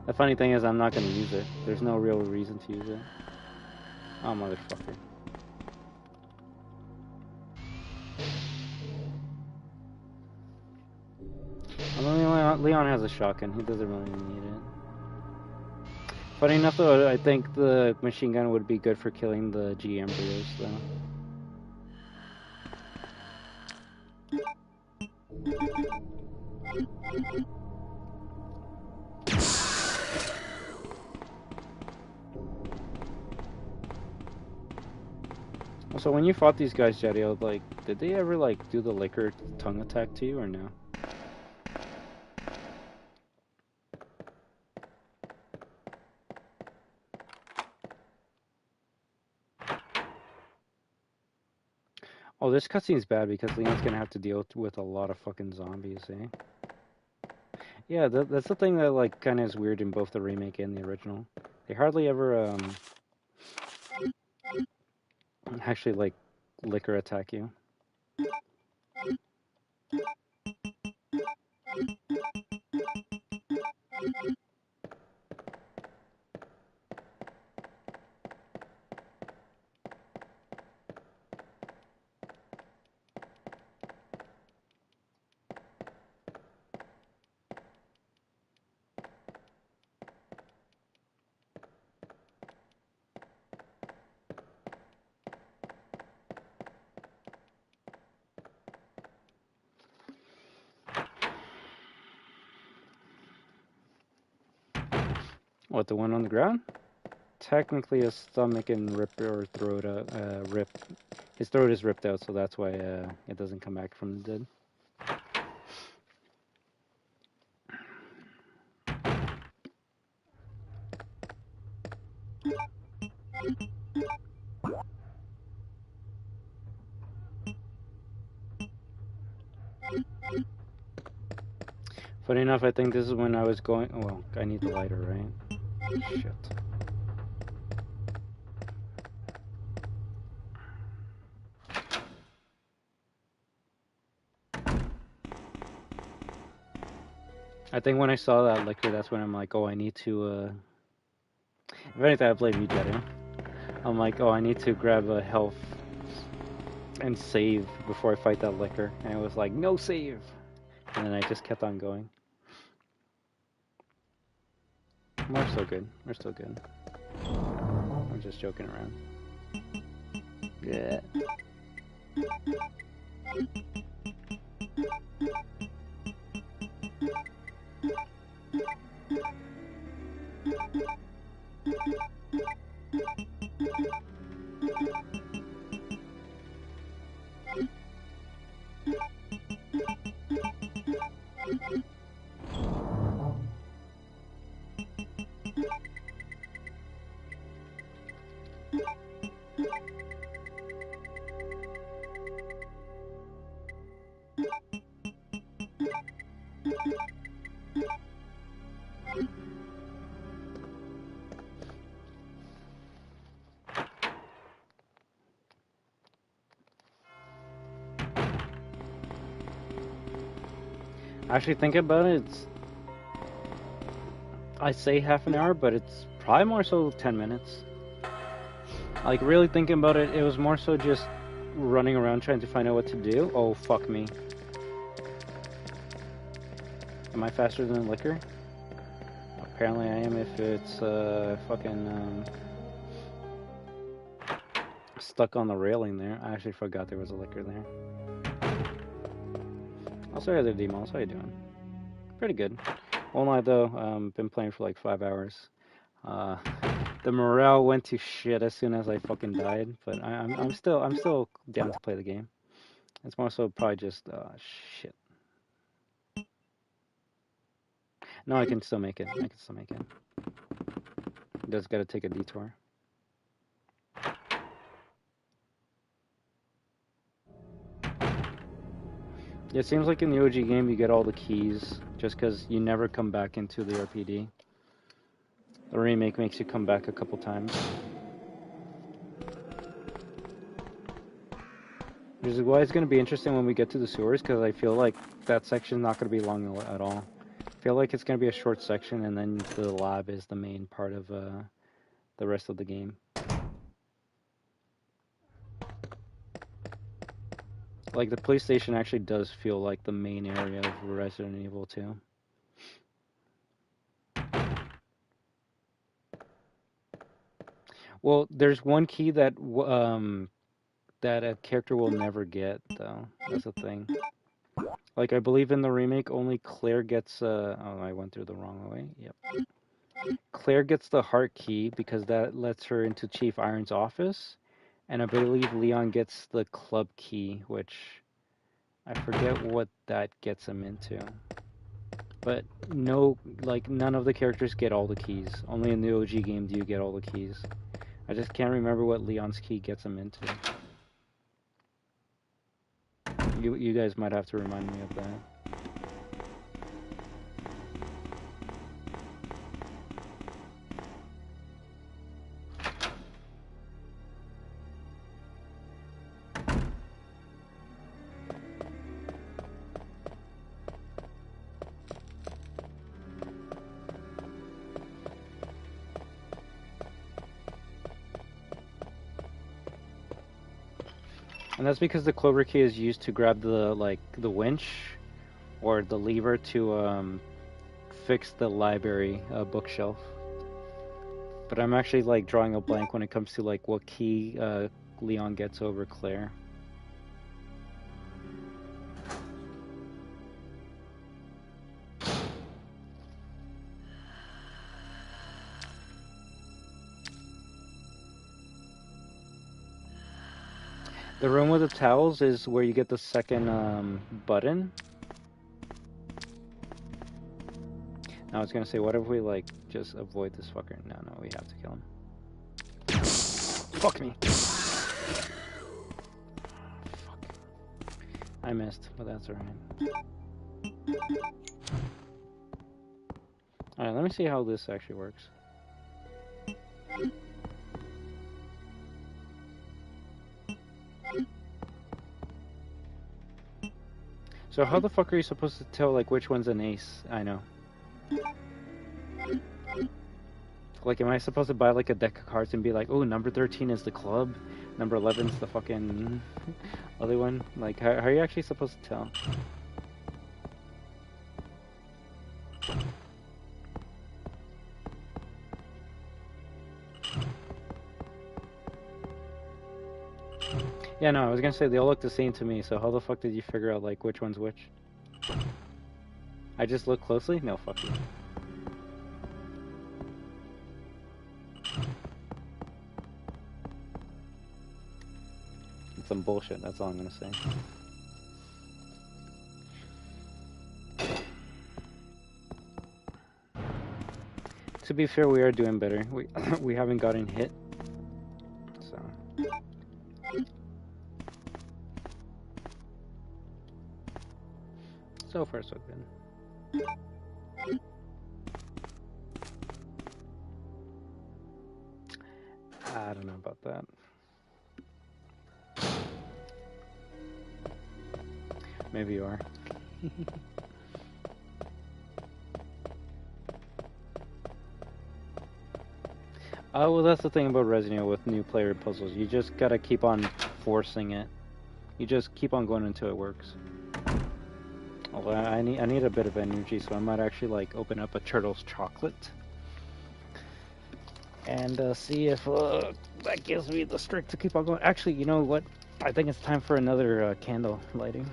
The funny thing is I'm not gonna use it. There's no real reason to use it. Oh motherfucker. Leon has a shotgun. He doesn't really need it. Funny enough though, I think the machine gun would be good for killing the G embryos though. So when you fought these guys, Jadiel, like, did they ever like do the liquor tongue attack to you or no? Oh, this cutscene's bad because Leon's gonna have to deal with a lot of fucking zombies, eh? Yeah, that's the thing that like kind of is weird in both the remake and the original. They hardly ever actually like liquor attack you. What, the one on the ground? Technically his stomach and rip or throat rip. His throat is ripped out, so that's why it doesn't come back from the dead. Funny enough, I think this is when I was going. Well, I need the lighter, right? Shit. I think when I saw that liquor, that's when I'm like, oh, I need to. If anything, I blame you, Jadiel. I'm like, oh, I need to grab a health and save before I fight that liquor. And it was like, no save. And then I just kept on going. We're still good. We're still good. I'm just joking around. Yeah. Actually, think about it. I say half an hour, but it's probably more so 10 minutes. Like, really thinking about it, it was more so just running around trying to find out what to do. Oh, fuck me. Am I faster than liquor? Apparently I am if it's fucking stuck on the railing there. I actually forgot there was a liquor there. Also, other demos, how you doing? Pretty good. Won't lie though, been playing for like 5 hours. The morale went to shit as soon as I fucking died, but I'm still down to play the game. It's more so probably just shit. No, I can still make it. I can still make it. Just gotta take a detour. It seems like in the OG game you get all the keys just because you never come back into the RPD. The remake makes you come back a couple times. Which is why it's going to be interesting when we get to the sewers, because I feel like that section's not going to be long at all. I feel like it's going to be a short section, and then the lab is the main part of the rest of the game. Like, the police station actually does feel like the main area of Resident Evil 2. Well, there's one key that that a character will never get, though. That's the thing. Like, I believe in the remake, only Claire gets, oh, I went through the wrong way. Yep. Claire gets the heart key because that lets her into Chief Iron's office. And I believe Leon gets the club key, which I forget what that gets him into. But no, like, none of the characters get all the keys. Only in the OG game do you get all the keys. I just can't remember what Leon's key gets him into. You guys might have to remind me of that. And that's because the clover key is used to grab the winch or the lever to fix the library bookshelf. But I'm actually like drawing a blank when it comes to like what key Leon gets over Claire. The room with the towels is where you get the second button. I was gonna say, what if we like just avoid this fucker? No, we have to kill him. Fuck me. Fuck. I missed, but that's alright. Alright, let me see how this actually works. So how the fuck are you supposed to tell like which one's an ace? I know. Like, am I supposed to buy like a deck of cards and be like, oh, number 13 is the club, number 11 is the fucking other one? Like, how are you actually supposed to tell? Yeah, no, I was gonna say they all look the same to me, so how the fuck did you figure out like which one's which? I just look closely? No, fuck you. It's some bullshit, that's all I'm gonna say. To be fair, we are doing better. We haven't gotten hit. So so far so good. I don't know about that. Maybe you are. Oh, well, that's the thing about Resident Evil with new player puzzles. You just gotta keep on forcing it. You just keep on going until it works. Although I need a bit of energy, so I might actually like open up a Turtle's Chocolate and see if that gives me the strength to keep on going. Actually, you know what? I think it's time for another candle lighting.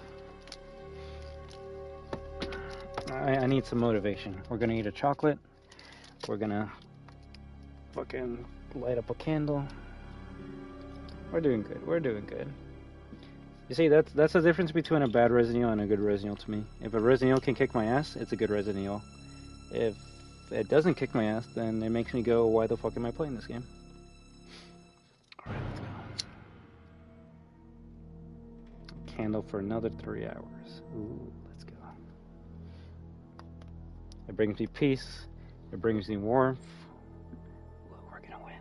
I need some motivation. We're gonna eat a chocolate. We're gonna fucking light up a candle. We're doing good. We're doing good. You see, that's the difference between a bad Resident Evil and a good Resident Evil to me. If a Resident Evil can kick my ass, it's a good Resident Evil. If it doesn't kick my ass, then it makes me go, why the fuck am I playing this game? Alright, let's go. Candle for another 3 hours. Ooh, let's go. It brings me peace. It brings me warmth. Ooh, we're gonna win.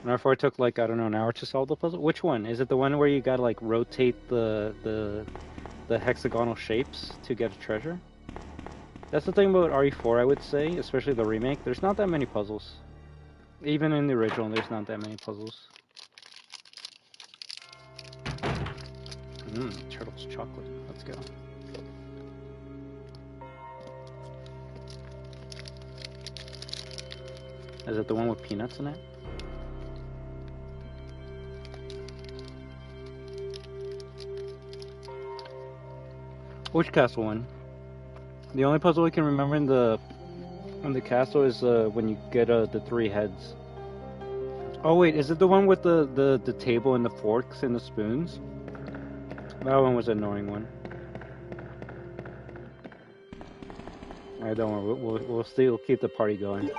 And therefore it took like, I don't know, an hour to solve the puzzle? Which one? Is it the one where you gotta like rotate the hexagonal shapes to get a treasure? That's the thing about RE4, I would say, especially the remake. There's not that many puzzles. Even in the original, there's not that many puzzles. Turtle's Chocolate. Let's go. Is it the one with peanuts in it? Which castle one? The only puzzle I can remember in the castle is when you get the 3 heads. Oh wait, is it the one with the table and the forks and the spoons? That one was an annoying one. Alright, don't worry, we'll still keep the party going.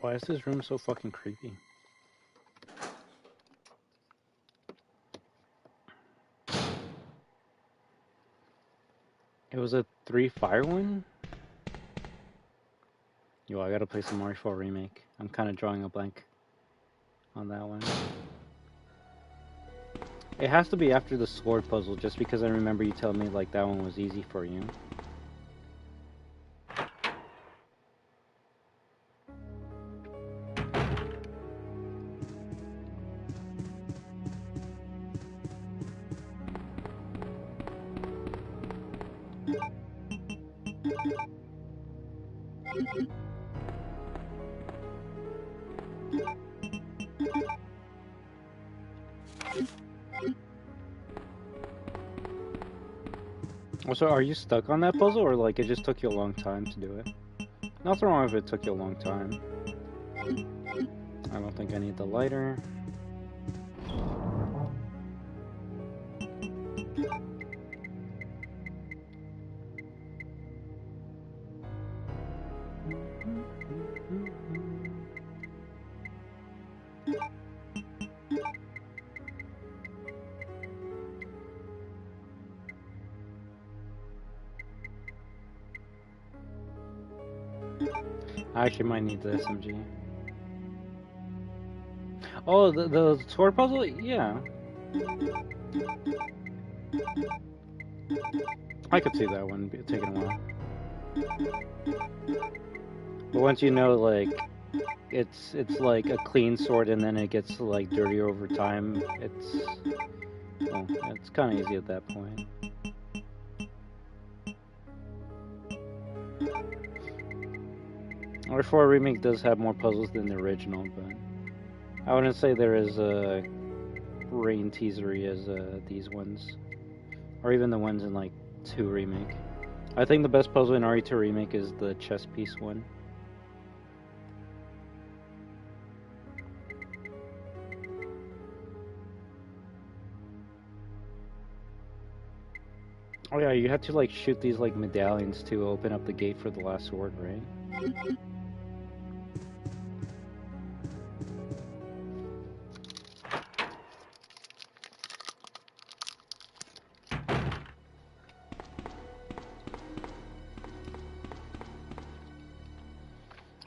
Why is this room so fucking creepy? It was a 3 fire one? Yo, I gotta play some RE4 Remake. I'm kind of drawing a blank on that one. It has to be after the sword puzzle, just because I remember you telling me like that one was easy for you. Also, are you stuck on that puzzle, or like it just took you a long time to do it? Nothing wrong if it took you a long time. I don't think I need the lighter. I actually might need the SMG. Oh, the sword puzzle? Yeah. I could see that one taking a while. But once you know, like, it's like a clean sword and then it gets, like, dirtier over time, it's kind of easy at that point. RE4 Remake does have more puzzles than the original, but I wouldn't say they're as brain teasery as these ones, or even the ones in like 2 Remake. I think the best puzzle in RE2 Remake is the chess piece one. Oh yeah, you had to like shoot these like medallions to open up the gate for the last sword, right?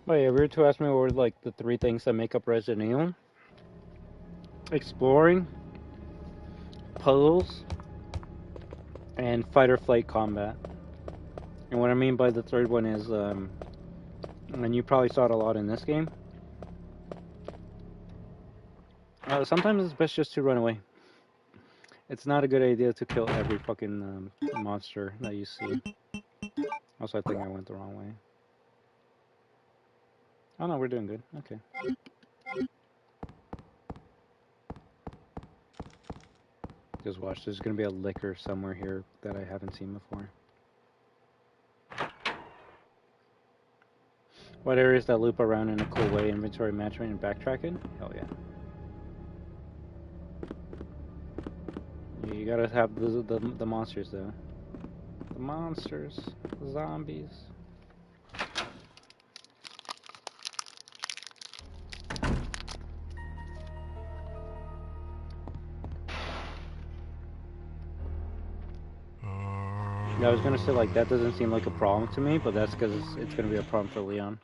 Wait, if you were to ask me what were like the three things that make up Resident Evil, exploring, puzzles, and fight or flight combat. And what I mean by the third one is, and you probably saw it a lot in this game, sometimes it's best just to run away. It's not a good idea to kill every fucking monster that you see. Also, I think I went the wrong way. Oh no, we're doing good. Okay. Just watch, there's gonna be a liquor somewhere here that I haven't seen before. What areas that loop around in a cool way, inventory management and backtracking? Hell yeah. You gotta have the monsters though. The monsters, the zombies. I was gonna say like that doesn't seem like a problem to me, but that's because it's gonna be a problem for Leon.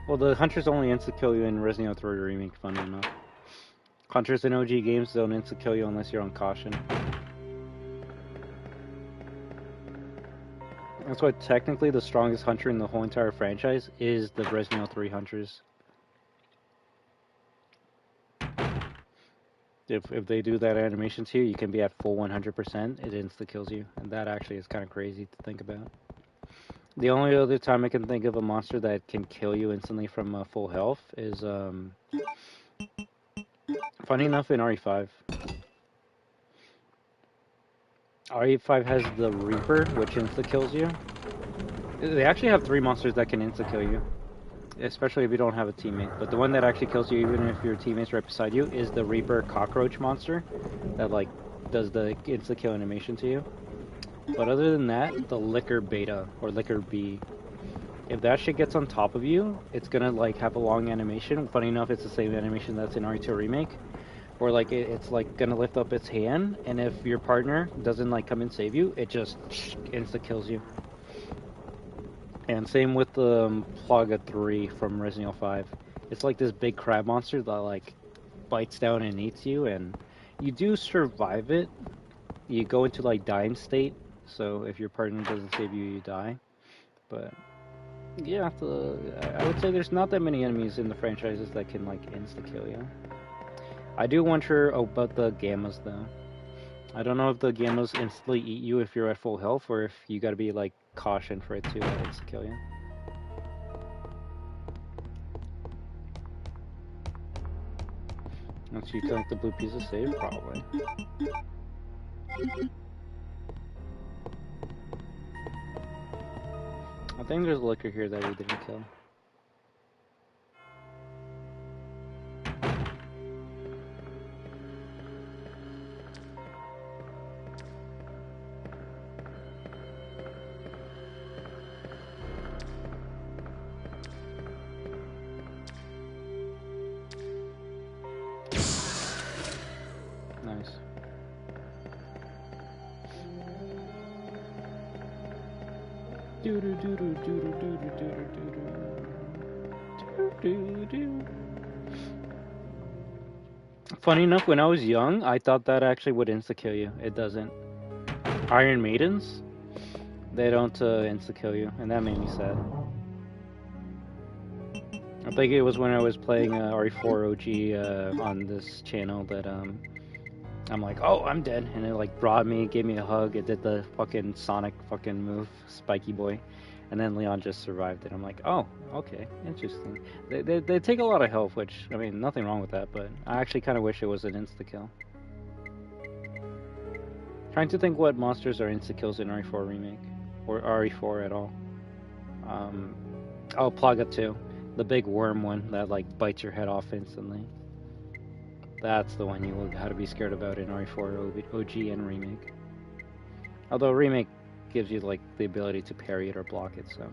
Well, the hunters only insta-kill you in Resident Evil 3 Remake, funny enough. Hunters in OG games don't insta-kill you unless you're on caution. That's why technically the strongest hunter in the whole entire franchise is the Resident Evil 3 hunters. If they do that animation to you, you can be at full 100%, it insta-kills you. And that actually is kind of crazy to think about. The only other time I can think of a monster that can kill you instantly from full health is, funny enough, in RE5. RE5 has the Reaper, which insta-kills you. They actually have 3 monsters that can insta-kill you, especially if you don't have a teammate. But the one that actually kills you, even if your teammate's right beside you, is the Reaper cockroach monster that, like, does the insta-kill animation to you. But other than that, the Liquor Beta, or Liquor B, if that shit gets on top of you, it's gonna, like, have a long animation. Funny enough, it's the same animation that's in RE2 Remake, where, like, it's, like, gonna lift up its hand, and if your partner doesn't, like, come and save you, it just insta-kills you. And same with the Plaga 3 from Resident Evil 5. It's like this big crab monster that, like, bites down and eats you, and you do survive it. You go into, like, dying state, so if your partner doesn't save you, you die. But yeah, I would say there's not that many enemies in the franchises that can, like, insta-kill you. I do wonder about the Gammas, though. I don't know if the Gammas instantly eat you if you're at full health, or if you gotta be, like, caution for it to insta-kill you. Once you collect the blue piece of save, probably. I think there's a liquor here that we didn't kill. Nice. Funny enough, when I was young, I thought that actually would insta-kill you. It doesn't. Iron Maidens, they don't insta-kill you, and that made me sad. I think it was when I was playing RE4 OG on this channel that I'm like, oh, I'm dead, and it like brought me, gave me a hug. It did the fucking Sonic fucking move, Spiky Boy, and then Leon just survived it. I'm like, oh, okay, interesting. They take a lot of health, which, I mean, nothing wrong with that, but I actually kind of wish it was an insta-kill. Trying to think what monsters are insta-kills in RE4 Remake, or RE4 at all. Oh, Plaga 2. The big worm one that, like, bites your head off instantly. That's the one you will have to be scared about in RE4 OG and Remake. Although Remake gives you, like, the ability to parry it or block it, so...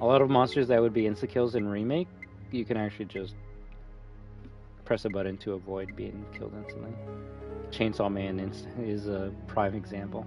A lot of monsters that would be insta-kills in Remake, you can actually just press a button to avoid being killed instantly. Chainsaw Man is a prime example.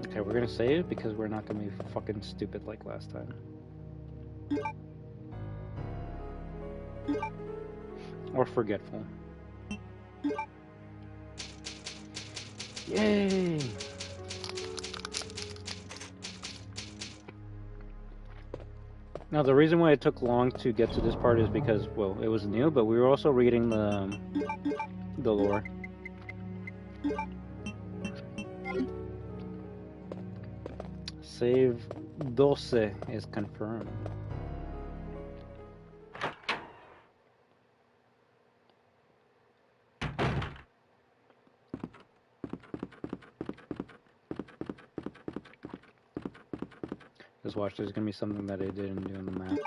Okay, we're gonna save because we're not gonna be fucking stupid like last time. Or forgetful. Yay! Now the reason why it took long to get to this part is because, well, it was new, but we were also reading the lore. Save 12 is confirmed. Just watch, there's gonna be something that I didn't do on the map.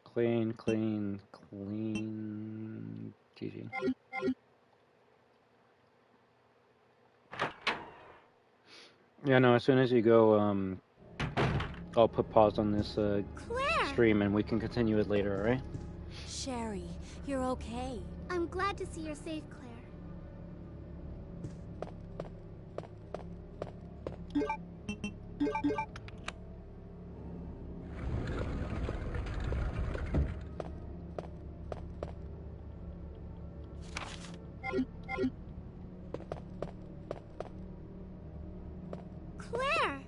Clean, clean, clean. GG. Yeah, no, as soon as you go, I'll put pause on this stream and we can continue it later, alright? Sherry, you're okay. I'm glad to see you're safe, Claire. Claire!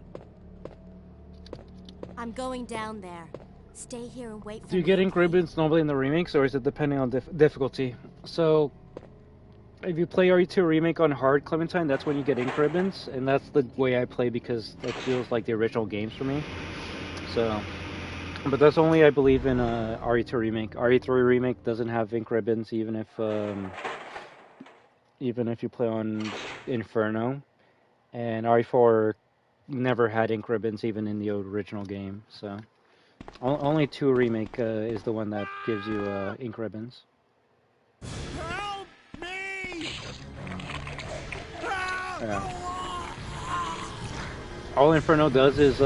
I'm going down there. Stay here and wait for me. Do you get ink ribbons normally in the remakes, or is it depending on difficulty? So, if you play RE2 Remake on hard, Clementine, that's when you get ink ribbons, and that's the way I play because it feels like the original games for me. So, but that's only, I believe, in RE2 Remake. RE3 Remake doesn't have ink ribbons, even if you play on Inferno, and RE4 never had ink ribbons even in the original game. So, only 2 Remake is the one that gives you ink ribbons. Help me! Yeah. All Inferno does is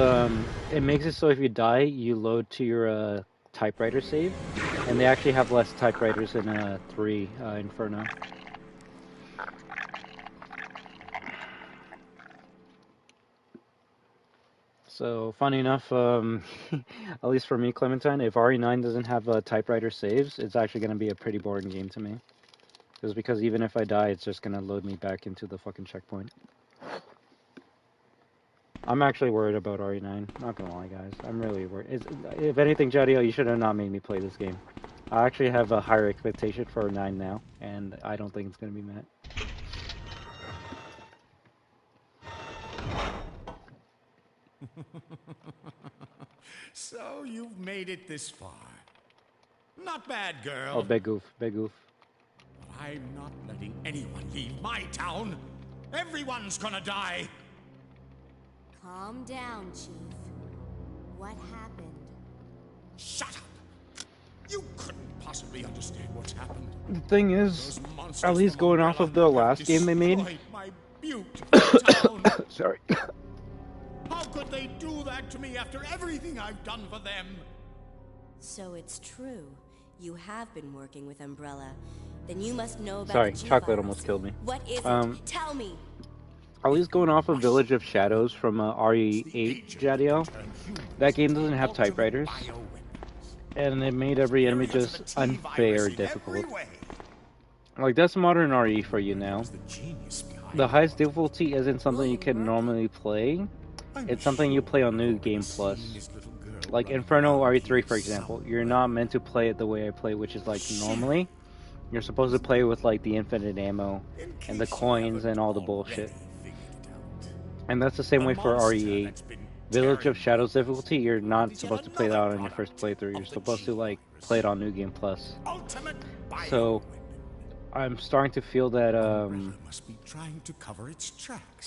it makes it so if you die, you load to your typewriter save, and they actually have less typewriters in 3 Inferno. So, funny enough, at least for me, Clementine, if RE9 doesn't have typewriter saves, it's actually going to be a pretty boring game to me. Because even if I die, it's just going to load me back into the fucking checkpoint. I'm actually worried about RE9, not gonna lie, guys. I'm really worried. If anything, Jadiel, you should have not made me play this game. I actually have a higher expectation for 9 now, and I don't think it's gonna be met. So you've made it this far. Not bad, girl. Oh, big goof, big goof. But I'm not letting anyone leave my town. Everyone's gonna die. Calm down, Chief. What happened? Shut up. You couldn't possibly understand what's happened. The thing is, at least going off of the last game they made. My beautiful town. Sorry. How could they do that to me after everything I've done for them? So it's true. You have been working with Umbrella. Then you must know about Sorry, the chocolate G-Virus. almost killed me. What is it? Tell me. At least going off of Village of Shadows from RE8, Jadiel, that game doesn't have typewriters, and it made every enemy just unfair difficult. Like, that's modern RE for you now. The highest difficulty isn't something you can normally play, it's something you play on New Game Plus. Like Inferno RE3, for example, you're not meant to play it the way I play, which is like normally. You're supposed to play with like the infinite ammo and the coins and all the bullshit. And that's the same way for RE8. Village of Shadows difficulty, you're not supposed to play that on your first playthrough. You're supposed to like play it on New Game Plus. So I'm starting to feel that must be trying to cover its tracks.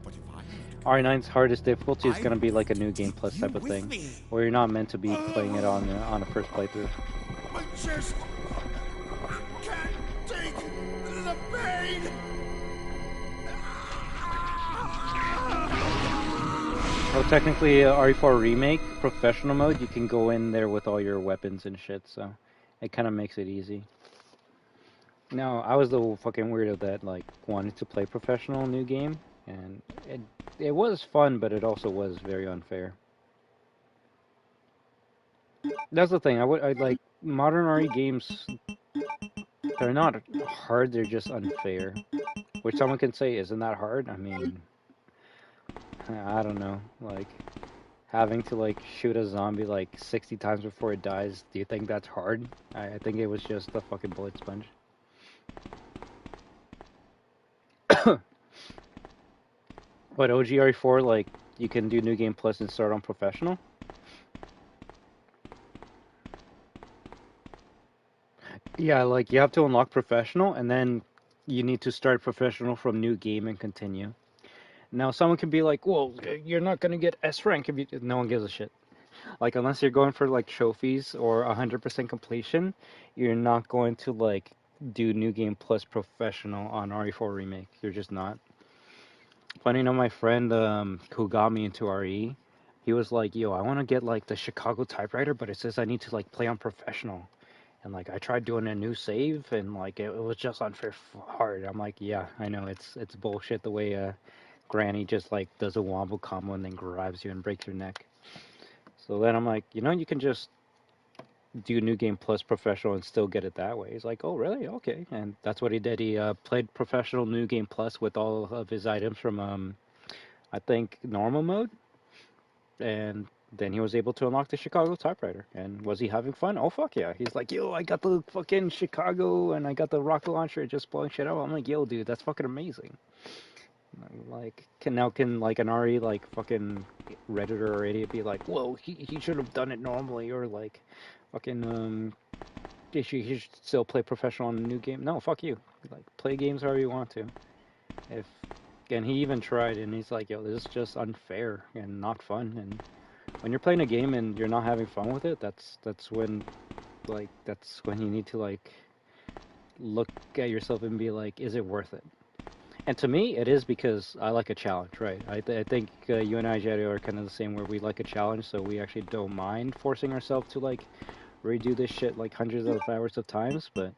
But if I RE9's hardest difficulty is going to be like a New Game Plus type of thing, where you're not meant to be playing it on a first playthrough. my chest can't take the pain. Well, technically, RE4 Remake, Professional Mode, you can go in there with all your weapons and shit, so it kind of makes it easy. No, I was the fucking weirdo that, like, wanted to play Professional New Game, and it was fun, but it also was very unfair. That's the thing, I like, modern RE games, they're not hard, they're just unfair. Which someone can say, isn't that hard? I mean, I don't know, like, having to, like, shoot a zombie, like, 60 times before it dies, do you think that's hard? I think it was just a fucking bullet sponge. But OGRE4, like, you can do New Game Plus and start on Professional? Yeah, like, you have to unlock Professional, and then you need to start Professional from New Game and continue. Now, someone can be like, well, you're not going to get S rank if you... No one gives a shit. Like, unless you're going for, like, trophies or 100% completion, you're not going to, like, do New Game Plus Professional on RE4 Remake. You're just not. Funny enough, my friend who got me into RE, he was like, yo, I want to get, like, the Chicago typewriter, but it says I need to, like, play on Professional. And, like, I tried doing a new save, and, like, it was just unfair hard. I'm like, yeah, I know, it's bullshit the way Granny just, like, does a wombo combo and then grabs you and breaks your neck. So then I'm like, you know, you can just do New Game Plus Professional and still get it that way. He's like, oh, really? Okay. And that's what he did. He played Professional New Game Plus with all of his items from, I think, normal mode. And then he was able to unlock the Chicago typewriter. And was he having fun? Oh, fuck yeah. He's like, yo, I got the fucking Chicago and I got the rocket launcher just blowing shit up. I'm like, yo, dude, that's fucking amazing. Like, can like an RE, like, fucking Redditor or idiot be like, whoa, he should have done it normally, or like, fucking, he should still play Professional on a new game? No, fuck you. Like, play games however you want to. And he even tried, and he's like, yo, this is just unfair and not fun. And when you're playing a game and you're not having fun with it, that's when, like, that's when you need to, like, look at yourself and be like, is it worth it? And to me, it is, because I like a challenge, right? I think you and I, Jadiel, are kind of the same, where we like a challenge, so we actually don't mind forcing ourselves to, like, redo this shit, like, hundreds of hours of times. But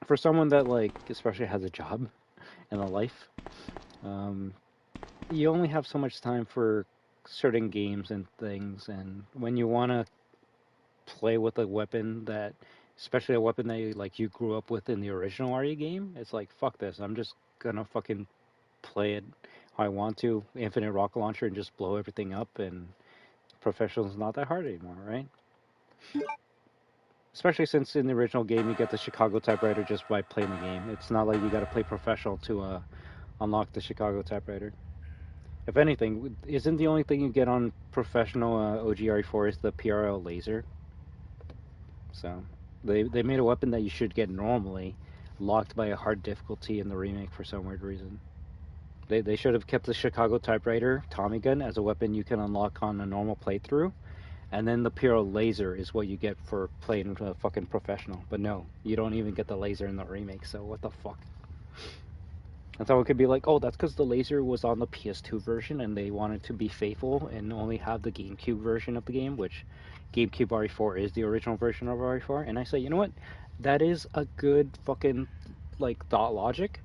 for someone that, like, especially has a job and a life, you only have so much time for certain games and things, and when you want to play with a weapon that, especially a weapon that you grew up with in the original RE game, it's like, fuck this, I'm just gonna fucking play it how I want to, infinite rocket launcher, and just blow everything up, and Professional's not that hard anymore, right? Especially since in the original game you get the Chicago typewriter just by playing the game. It's not like you gotta play Professional to unlock the Chicago typewriter. If anything, isn't the only thing you get on Professional OGRE4 is the PRL laser? So they made a weapon that you should get normally, locked by a hard difficulty in the remake for some weird reason. They should have kept the Chicago typewriter Tommy gun as a weapon you can unlock on a normal playthrough, and then the PRL laser is what you get for playing fucking Professional. But no, you don't even get the laser in the remake, so what the fuck? And someone could be like, oh, that's because the laser was on the PS2 version and they wanted to be faithful and only have the GameCube version of the game, which GameCube RE4 is the original version of RE4. And I say, you know what? That is a good fucking, like, thought logic.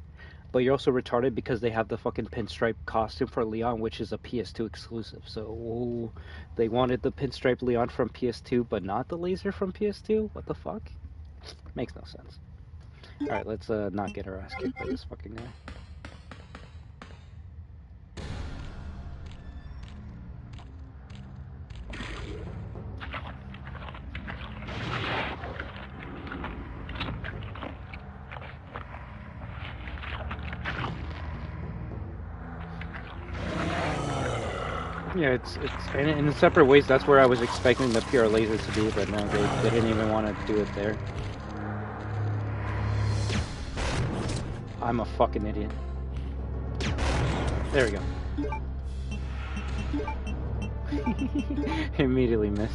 But you're also retarded because they have the fucking pinstripe costume for Leon, which is a PS2 exclusive. So, they wanted the pinstripe Leon from PS2, but not the laser from PS2? What the fuck? Makes no sense. Alright, let's not get our ass kicked by this fucking guy. Yeah, it's in separate ways. That's where I was expecting the PR lasers to be, but no, they didn't even want to do it there. I'm a fucking idiot. There we go. Immediately miss.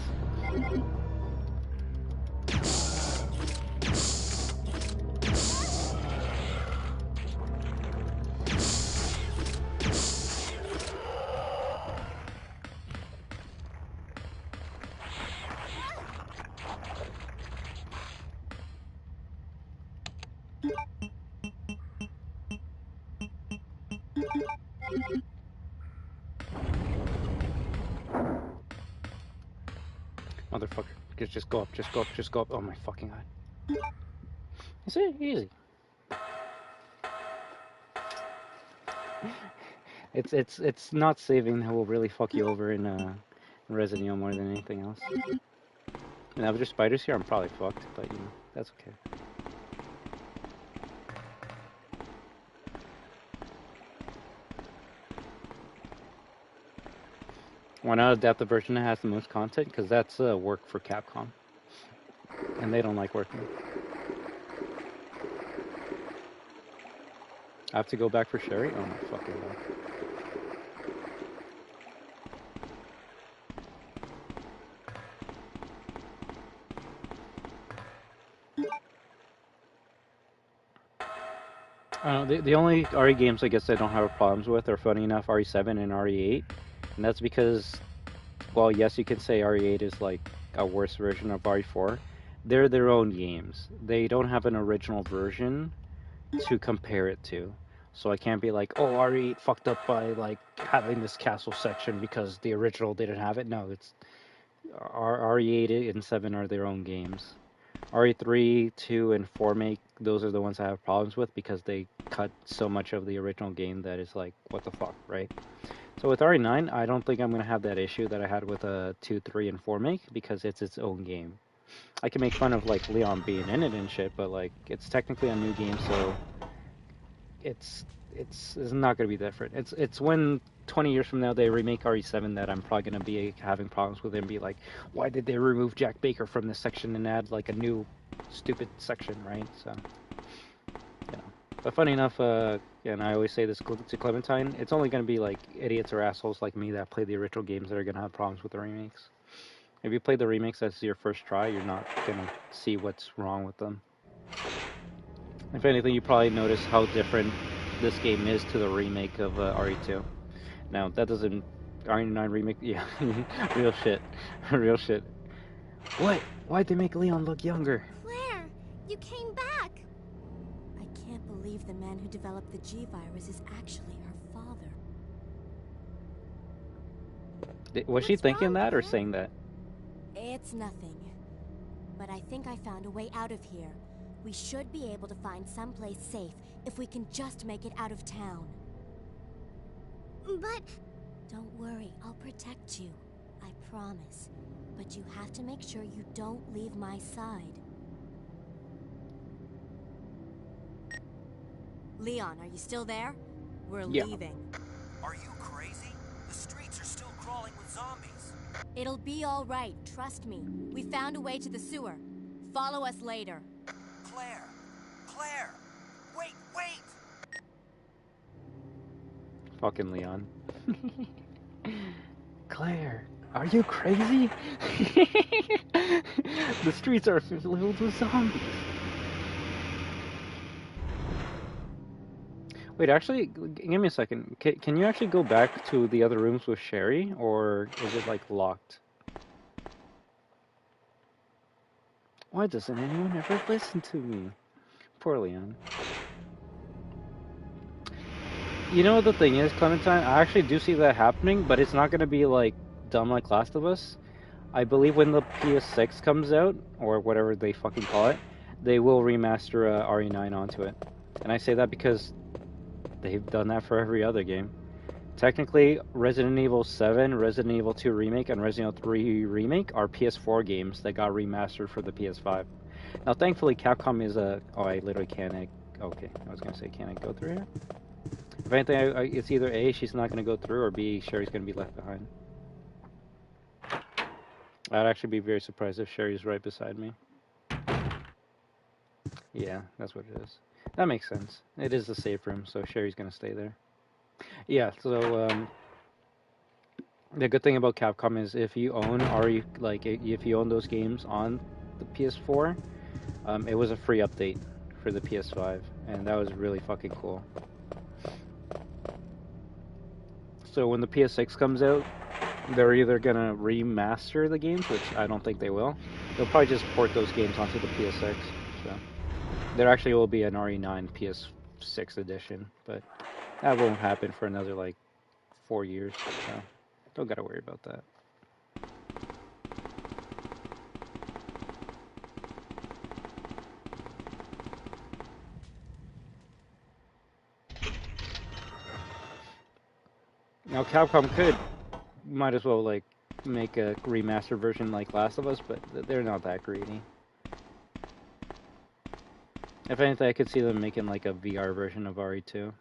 Motherfucker. Just go up, just go up, just go up. Oh my fucking god. Is it easy? It's not saving that will really fuck you over in Resident Evil more than anything else. And if there's spiders here, I'm probably fucked, but you know, that's okay. Why not adapt the version that has the most content? Because that's work for Capcom. And they don't like working. I have to go back for Sherry? Oh my fucking god. The only RE games I guess I don't have problems with are, funny enough, RE7 and RE8. And that's because, well, yes, you can say RE8 is like a worse version of RE4. They're their own games. They don't have an original version to compare it to. So I can't be like, oh, RE8 fucked up by like having this castle section because the original didn't have it. No, it's RE8 and 7 are their own games. RE3, 2, and 4 those are the ones I have problems with because they cut so much of the original game that is like, what the fuck, right? So with RE9, I don't think I'm going to have that issue that I had with 2, 3, and 4 because it's its own game. I can make fun of like Leon being in it and shit, but like it's technically a new game, so it's not going to be different. It's when 20 years from now they remake RE7 that I'm probably going to be having problems with it and be like, why did they remove Jack Baker from this section and add like a new stupid section, right? So, you know. But funny enough, and I always say this to Clementine, it's only going to be like idiots or assholes like me that play the original games that are going to have problems with the remakes. If you play the remakes as your first try, you're not going to see what's wrong with them. If anything, you probably notice how different this game is to the remake of RE2. Now, that doesn't... RE9 remake... Yeah, real shit. Real shit. What? Why'd they make Leon look younger? Claire, you came back! I can't believe the man who developed the G-Virus is actually her father. Was she thinking that or saying that? It's nothing. But I think I found a way out of here. We should be able to find someplace safe if we can just make it out of town. But... Don't worry, I'll protect you. I promise. But you have to make sure you don't leave my side. Leon, are you still there? We're leaving. Are you crazy? The streets are still crawling with zombies. It'll be all right, trust me. We found a way to the sewer. Follow us later. Claire! Claire! Wait! Fucking Leon. Claire, are you crazy? The streets are filled with zombies. Wait, actually, give me a second. Can you actually go back to the other rooms with Sherry, or is it like locked? Why doesn't anyone ever listen to me? Poor Leon. You know what the thing is, Clementine? I actually do see that happening, but it's not going to be like dumb like Last of Us. I believe when the PS6 comes out, or whatever they fucking call it, they will remaster RE9 onto it. And I say that because they've done that for every other game. Technically, Resident Evil 7, Resident Evil 2 Remake, and Resident Evil 3 Remake are PS4 games that got remastered for the PS5. Now, thankfully, Capcom is a... Oh, I literally can't... Okay, I was going to say, can I go through here? If anything, it's either A, she's not going to go through, or B, Sherry's going to be left behind. I'd actually be very surprised if Sherry's right beside me. Yeah, that's what it is. That makes sense. It is the safe room, so Sherry's gonna stay there. Yeah, so the good thing about Capcom is if you own if you own those games on the PS4, it was a free update for the PS5, and that was really fucking cool. So when the PS6 comes out, they're either gonna remaster the games, which I don't think they will. They'll probably just port those games onto the PS6. So there actually will be an RE9 PS6 edition, but that won't happen for another like 4 years. So don't gotta worry about that. Now Capcom might as well like make a remastered version like Last of Us, but they're not that greedy. If anything, I could see them making like a VR version of RE2.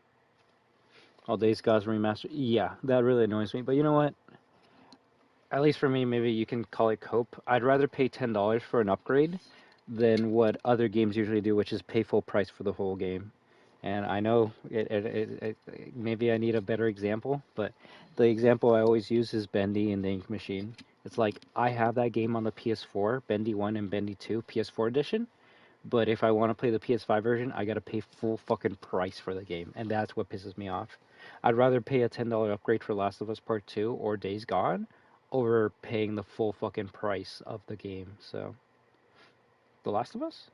All Days Gone's remastered. Yeah, that really annoys me. But you know what? At least for me, maybe you can call it cope. I'd rather pay $10 for an upgrade than what other games usually do, which is pay full price for the whole game. And I know maybe I need a better example, but the example I always use is Bendy and the Ink Machine. It's like I have that game on the PS4, Bendy 1 and Bendy 2, PS4 edition, but if I want to play the PS5 version, I gotta pay full fucking price for the game, and that's what pisses me off. I'd rather pay a $10 upgrade for Last of Us Part 2 or Days Gone over paying the full fucking price of the game. So, The Last of Us?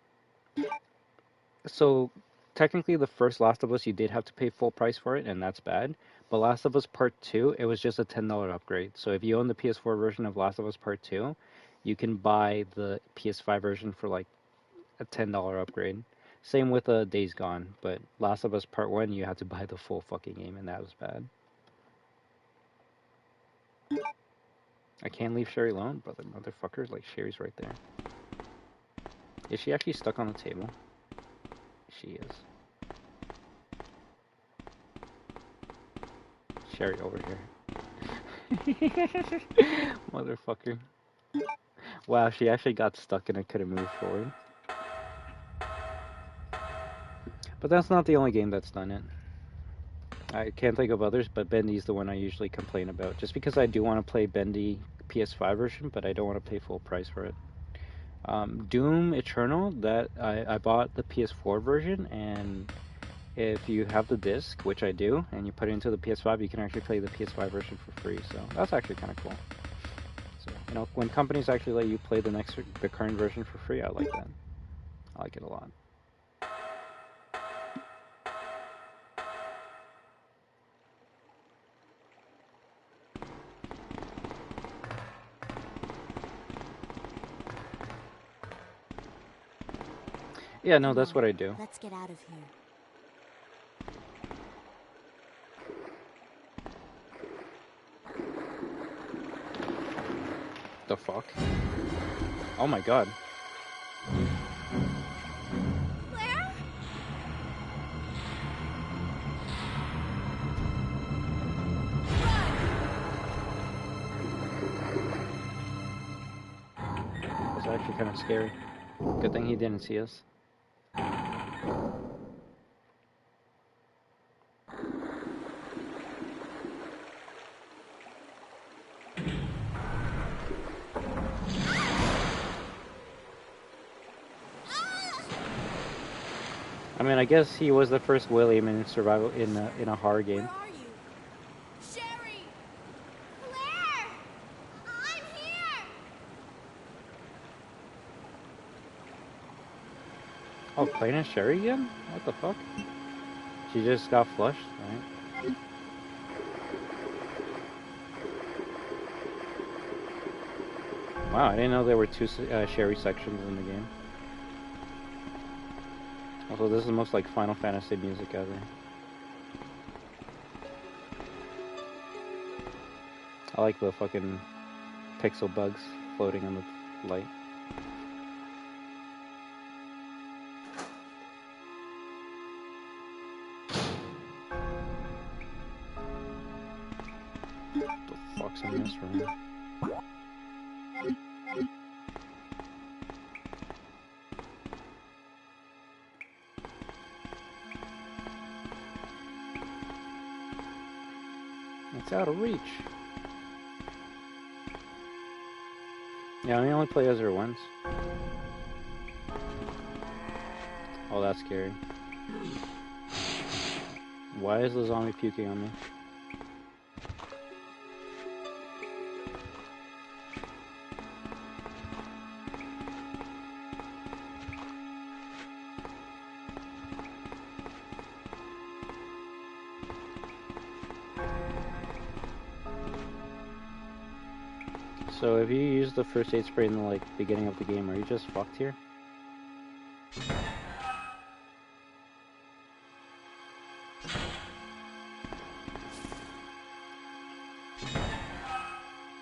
So technically the first Last of Us you did have to pay full price for it, and that's bad. But Last of Us Part 2, it was just a $10 upgrade. So if you own the PS4 version of Last of Us Part 2, you can buy the PS5 version for like a $10 upgrade. Same with Days Gone, but Last of Us Part 1 you had to buy the full fucking game, and that was bad. I can't leave Sherry alone, brother motherfucker. Like, Sherry's right there. Is she actually stuck on the table? She is. Sherry over here. Motherfucker. Wow, she actually got stuck and I couldn't move forward. But that's not the only game that's done it. I can't think of others, but Bendy's the one I usually complain about. Just because I do want to play Bendy PS5 version, but I don't want to pay full price for it. Doom Eternal, that I bought the PS4 version, and if you have the disc, which I do, and you put it into the PS5, you can actually play the PS5 version for free. So that's actually kind of cool. So, you know, when companies actually let you play the current version for free, I like that. I like it a lot. Yeah, no, that's what I do. Let's get out of here. The fuck? Oh my god. Claire? That's actually kind of scary. Good thing he didn't see us. I mean, I guess he was the first William in survival in a horror game. Where are you? Sherry! Claire! I'm here! Oh, playing as Sherry again? What the fuck? She just got flushed, right? Wow, I didn't know there were two Sherry sections in the game. Also, this is the most like Final Fantasy music ever. I like the fucking pixel bugs floating on the light. What the fuck's in this room? It's out of reach. Yeah, we only play as her once. Oh, that's scary. Why is the zombie puking on me? So if you use the first aid spray in the like beginning of the game, are you just fucked here?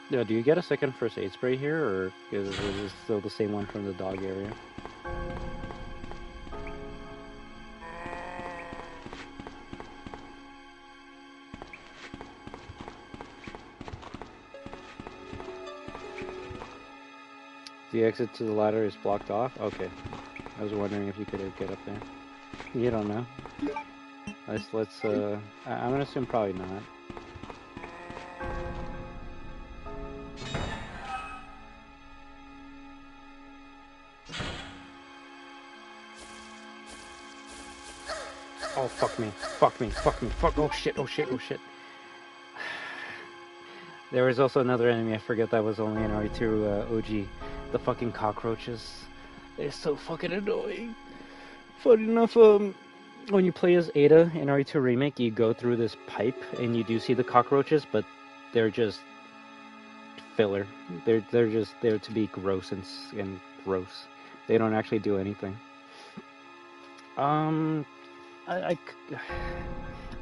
Yeah, do you get a second first aid spray here, or is it still the same one from the dog area? The exit to the ladder is blocked off? Okay. I was wondering if you could get up there. You don't know? I'm gonna assume probably not. Oh, fuck me. Fuck me. Fuck me. Fuck. Oh, shit. Oh, shit. Oh, shit. There was also another enemy. I forget that was only in RE2 OG. The fucking cockroaches. They're so fucking annoying. Funny enough, when you play as Ada in RE2 Remake, you go through this pipe and you do see the cockroaches, but they're just filler. They're just there to be gross and gross. They don't actually do anything.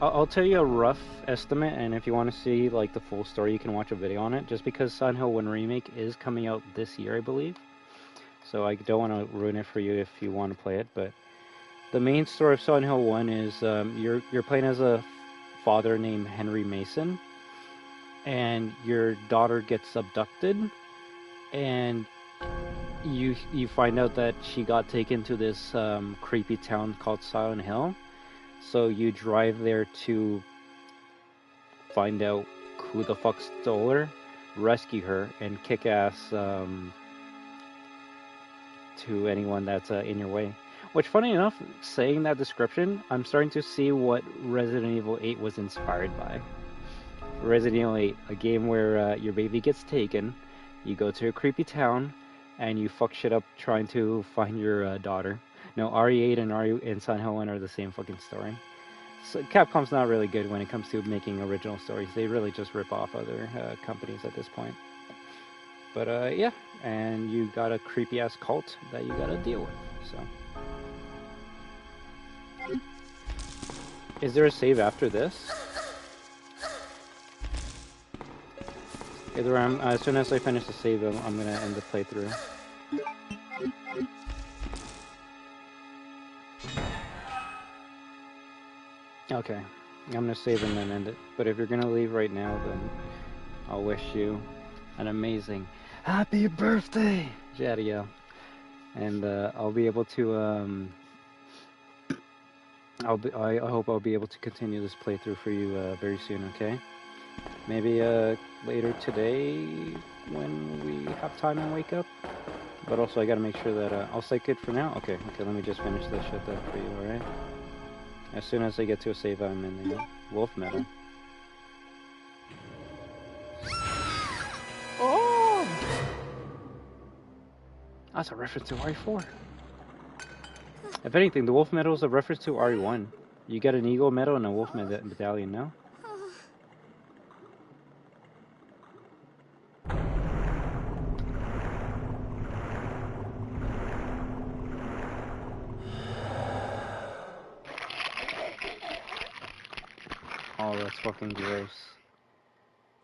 I'll tell you a rough estimate, and if you want to see like the full story, you can watch a video on it. Just because Silent Hill 1 Remake is coming out this year, I believe. So I don't want to ruin it for you if you want to play it. But the main story of Silent Hill 1 is you're playing as a father named Henry Mason, and your daughter gets abducted, and you find out that she got taken to this creepy town called Silent Hill. So you drive there to find out who the fuck stole her, rescue her, and kick ass to anyone that's in your way. Which, funny enough, saying that description, I'm starting to see what Resident Evil 8 was inspired by. Resident Evil 8, a game where your baby gets taken, you go to a creepy town, and you fuck shit up trying to find your daughter. No, RE8 and Silent Hill 1 are the same fucking story. So Capcom's not really good when it comes to making original stories. They really just rip off other companies at this point. But yeah, and you got a creepy ass cult that you gotta deal with. So, is there a save after this? Either as soon as I finish the save, I'm gonna end the playthrough. Okay, I'm gonna save and then end it. But if you're gonna leave right now, then I'll wish you an amazing happy birthday, Jadiel. And I'll be able to I hope I'll be able to continue this playthrough for you very soon. Okay? Maybe later today when we have time and wake up. But also I gotta make sure that I'll say good for now. Okay. Let me just finish this shit up for you. All right? As soon as I get to a save, I'm in the wolf metal. Oh! That's a reference to RE4. If anything, the wolf medal is a reference to RE1. You get an eagle medal and a wolf medallion, no? Oh, that's fucking gross.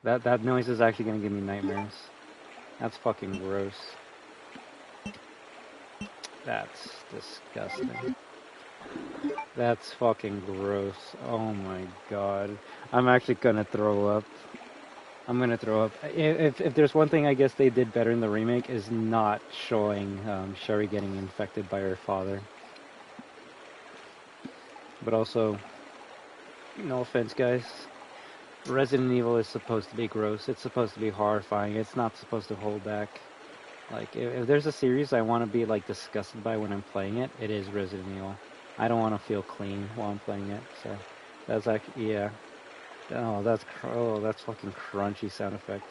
That noise is actually gonna give me nightmares. That's fucking gross. That's disgusting. That's fucking gross. Oh my god. I'm actually gonna throw up. I'm gonna throw up. If there's one thing I guess they did better in the remake is not showing Sherry getting infected by her father. But also, no offense, guys. Resident Evil is supposed to be gross. It's supposed to be horrifying. It's not supposed to hold back. Like, if there's a series I want to be, like, disgusted by when I'm playing it, it is Resident Evil. I don't want to feel clean while I'm playing it, so that's like, yeah. Oh, that's fucking crunchy sound effect.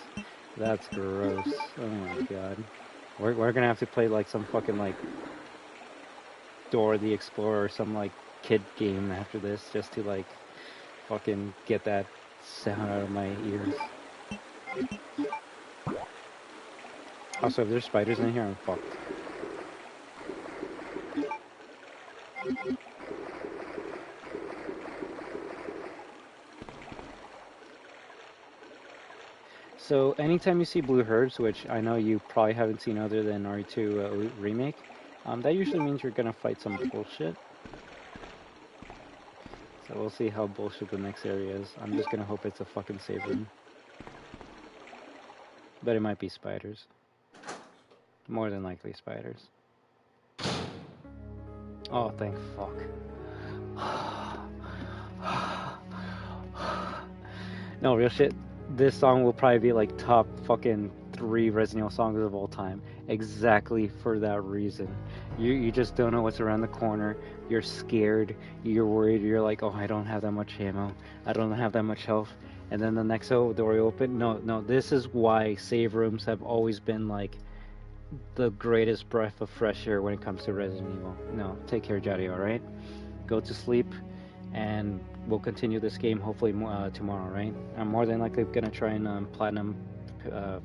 That's gross. Oh my god. We're gonna have to play, like, some fucking, like, Dora the Explorer or some, like, kid game after this just to, like, fucking get that sound out of my ears. Also, if there's spiders in here, I'm fucked. So, anytime you see blue herbs, which I know you probably haven't seen other than RE2 Remake, that usually means you're gonna fight some bullshit. So we'll see how bullshit the next area is. I'm just gonna hope it's a fucking save room. But it might be spiders. More than likely spiders. Oh, thank fuck. No, real shit. This song will probably be like top fucking 3 Resident Evil songs of all time. Exactly for that reason. You just don't know what's around the corner. You're scared. You're worried. You're like, oh, I don't have that much ammo. I don't have that much health. And then the next door you open. No. This is why save rooms have always been like the greatest breath of fresh air when it comes to Resident Evil. No, take care, Jadiel, alright? Go to sleep, and we'll continue this game hopefully tomorrow, right? I'm more than likely gonna try and platinum. I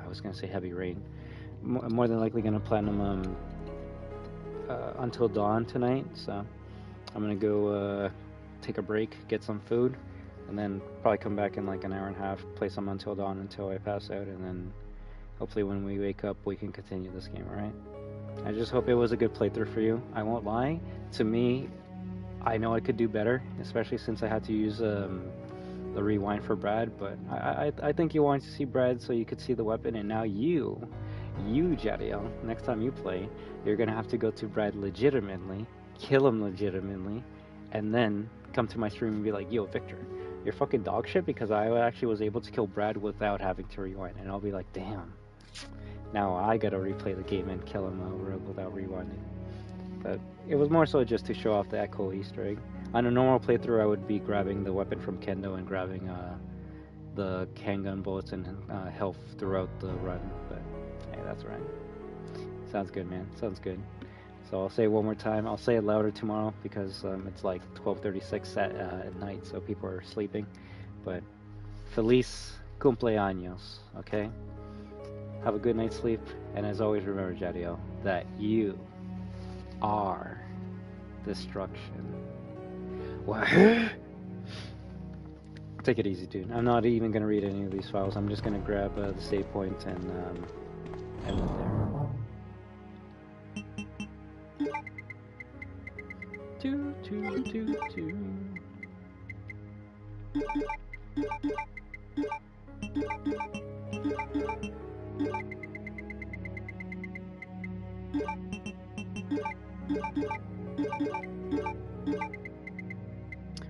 was gonna say Heavy Rain. More than likely gonna platinum Until Dawn tonight. So I'm gonna go take a break, get some food, and then probably come back in like an hour and a half, play some Until Dawn until I pass out, and then hopefully when we wake up we can continue this game, alright? I just hope it was a good playthrough for you. I won't lie, to me, I know I could do better, especially since I had to use the rewind for Brad, but I think you wanted to see Brad so you could see the weapon, and now you, Jadiel, next time you play, you're gonna have to go to Brad legitimately, kill him legitimately, and then come to my stream and be like, yo, Victor, you're fucking dog shit because I actually was able to kill Brad without having to rewind, and I'll be like, damn, now I gotta replay the game and kill him over without rewinding. But it was more so just to show off the Echo Easter egg. On a normal playthrough, I would be grabbing the weapon from Kendo and grabbing the handgun bullets and health throughout the run. But hey, that's right. Sounds good, man. Sounds good. So I'll say it one more time. I'll say it louder tomorrow because it's like 12:36 at night, so people are sleeping. But Feliz cumpleaños, okay? Have a good night's sleep, and as always, remember, Jadiel, that you are destruction. WAHOO! Take it easy, dude. I'm not even gonna read any of these files. I'm just gonna grab the save point and end it there.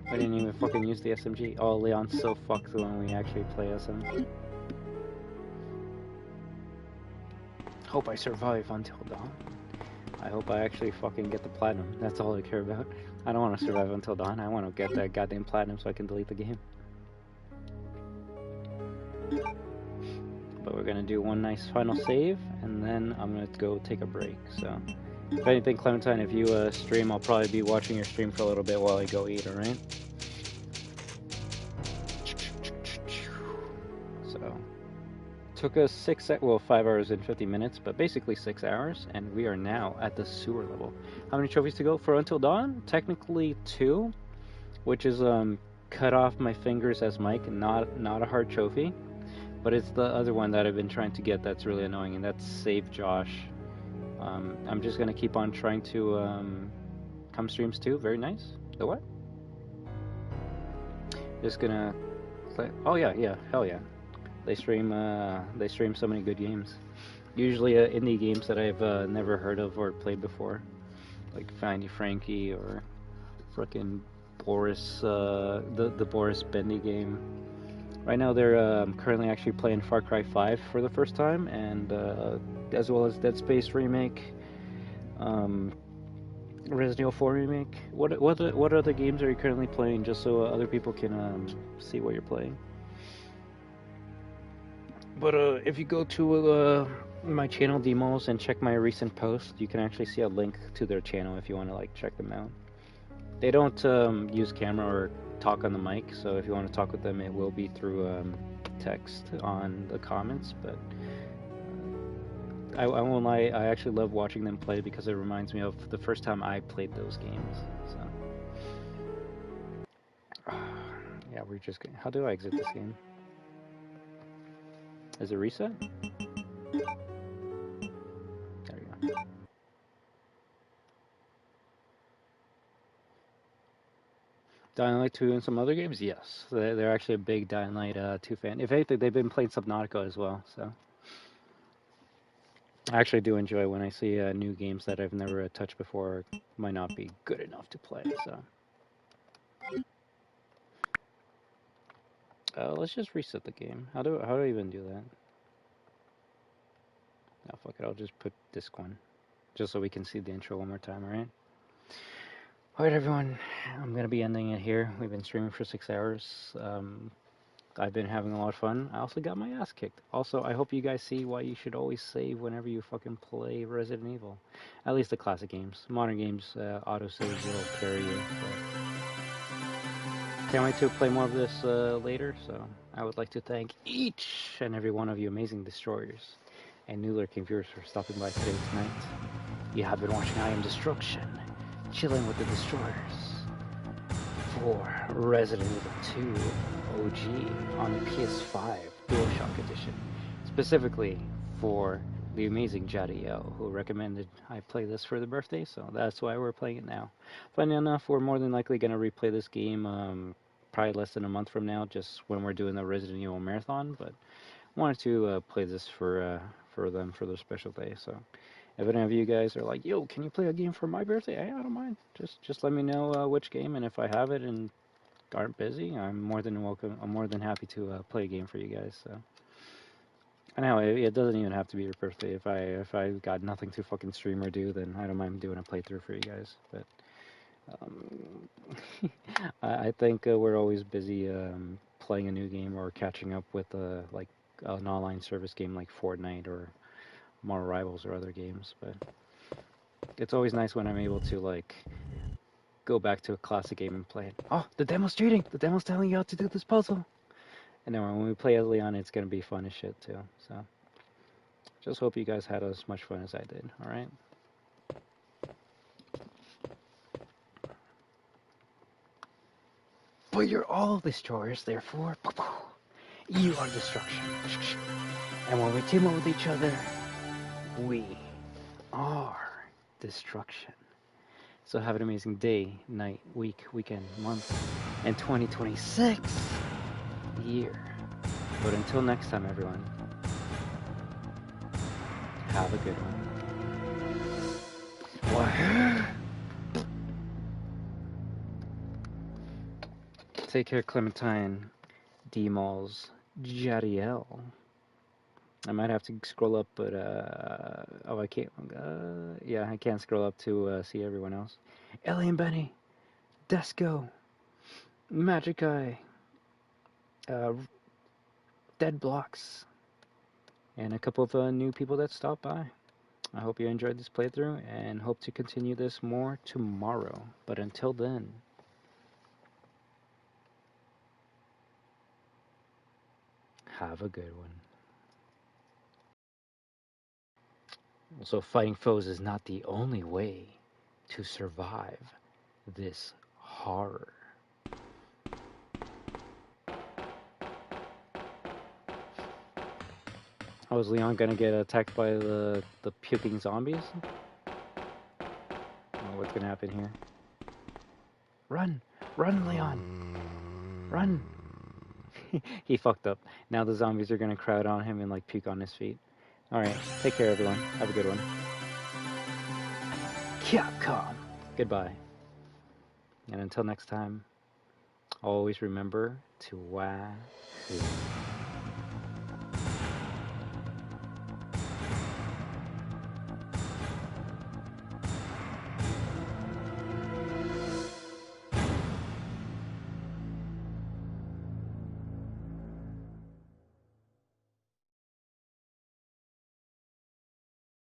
I didn't even fucking use the SMG. Oh, Leon's so fucked when we actually play SM. Hope I survive until dawn. I hope I actually fucking get the platinum. That's all I care about. I don't want to survive until dawn. I want to get that goddamn platinum so I can delete the game. But we're gonna do one nice final save, and then I'm gonna go take a break. So, if anything, Clementine, if you stream, I'll probably be watching your stream for a little bit while I go eat, alright? So, took us 5 hours and 50 minutes, but basically 6 hours, and we are now at the sewer level. How many trophies to go for Until Dawn? Technically 2, which is cut off my fingers as Mike, not a hard trophy, but it's the other one that I've been trying to get that's really annoying, and that's Save Josh. I'm just gonna keep on trying to come streams too. Very nice. The what? Just gonna play. Oh yeah, hell yeah. They stream so many good games. Usually indie games that I've never heard of or played before, like Findy Frankie or frickin' Boris, the Boris Bendy game. Right now they're currently actually playing Far Cry 5 for the first time, and as well as Dead Space remake, Resident Evil 4 remake. What other games are you currently playing, just so other people can see what you're playing? But if you go to my channel demos and check my recent posts, you can actually see a link to their channel if you want to like check them out. They don't use camera or talk on the mic, so if you want to talk with them, it will be through text on the comments. But I won't lie, I actually love watching them play because it reminds me of the first time I played those games. So yeah, we're just gonna, how do I exit this game? Is it reset? There we go. Dying Light 2 and some other games? Yes. They're actually a big Dying Light 2 fan. If anything, they've been playing Subnautica as well, so. I actually do enjoy when I see new games that I've never touched before, might not be good enough to play, so. Let's just reset the game. How do I even do that? Oh, fuck it, I'll just put disc 1. Just so we can see the intro one more time, alright? Alright, everyone, I'm going to be ending it here. We've been streaming for 6 hours. I've been having a lot of fun. I also got my ass kicked. Also, I hope you guys see why you should always save whenever you fucking play Resident Evil. At least the classic games. Modern games, auto-save will carry you. But can't wait to play more of this later, so I would like to thank each and every one of you amazing destroyers and new lurking viewers for stopping by today tonight. You have been watching I Am Destruction, chilling with the destroyers for Resident Evil 2 OG on the PS5 DualShock Edition, specifically for the amazing Jadiel, who recommended I play this for the birthday, so that's why we're playing it now. Funny enough, we're more than likely going to replay this game probably less than a month from now, just when we're doing the Resident Evil Marathon, but I wanted to play this for them for their special day, so if any of you guys are like, yo, can you play a game for my birthday? Hey, I don't mind. Just let me know which game, and if I have it and aren't busy, I'm more than welcome. I'm more than happy to play a game for you guys. So, I know it doesn't even have to be your birthday. If I got nothing to fucking stream or do, then I don't mind doing a playthrough for you guys. But I think we're always busy playing a new game or catching up with like an online service game like Fortnite or more Rivals or other games, but it's always nice when I'm able to like go back to a classic game and play it. Oh, the demo's cheating! The demo's telling you how to do this puzzle! And then when we play as Leon, it's gonna be fun as shit too, so. Just hope you guys had as much fun as I did, alright? But you're all destroyers, therefore, you are destruction. And when we team up with each other, we are destruction. So have an amazing day, night, week, weekend, month, and 2026 year. But until next time, everyone, have a good one. WAHOO! Take care, Clementine, D-Malls, Jadiel. I might have to scroll up, but, oh, I can't, yeah, I can't scroll up to see everyone else. Ellie and Benny, Desco, Magic Eye, Dead Blocks, and a couple of new people that stopped by. I hope you enjoyed this playthrough, and hope to continue this more tomorrow. But until then, have a good one. Also, fighting foes is not the only way to survive this horror. Oh, is Leon gonna get attacked by the puking zombies? Oh, what's gonna happen here? Run! Run, Leon! Run! He fucked up. Now the zombies are gonna crowd on him and like puke on his feet. Alright, take care everyone. Have a good one. Capcom! Goodbye. And until next time, always remember to WAHOO.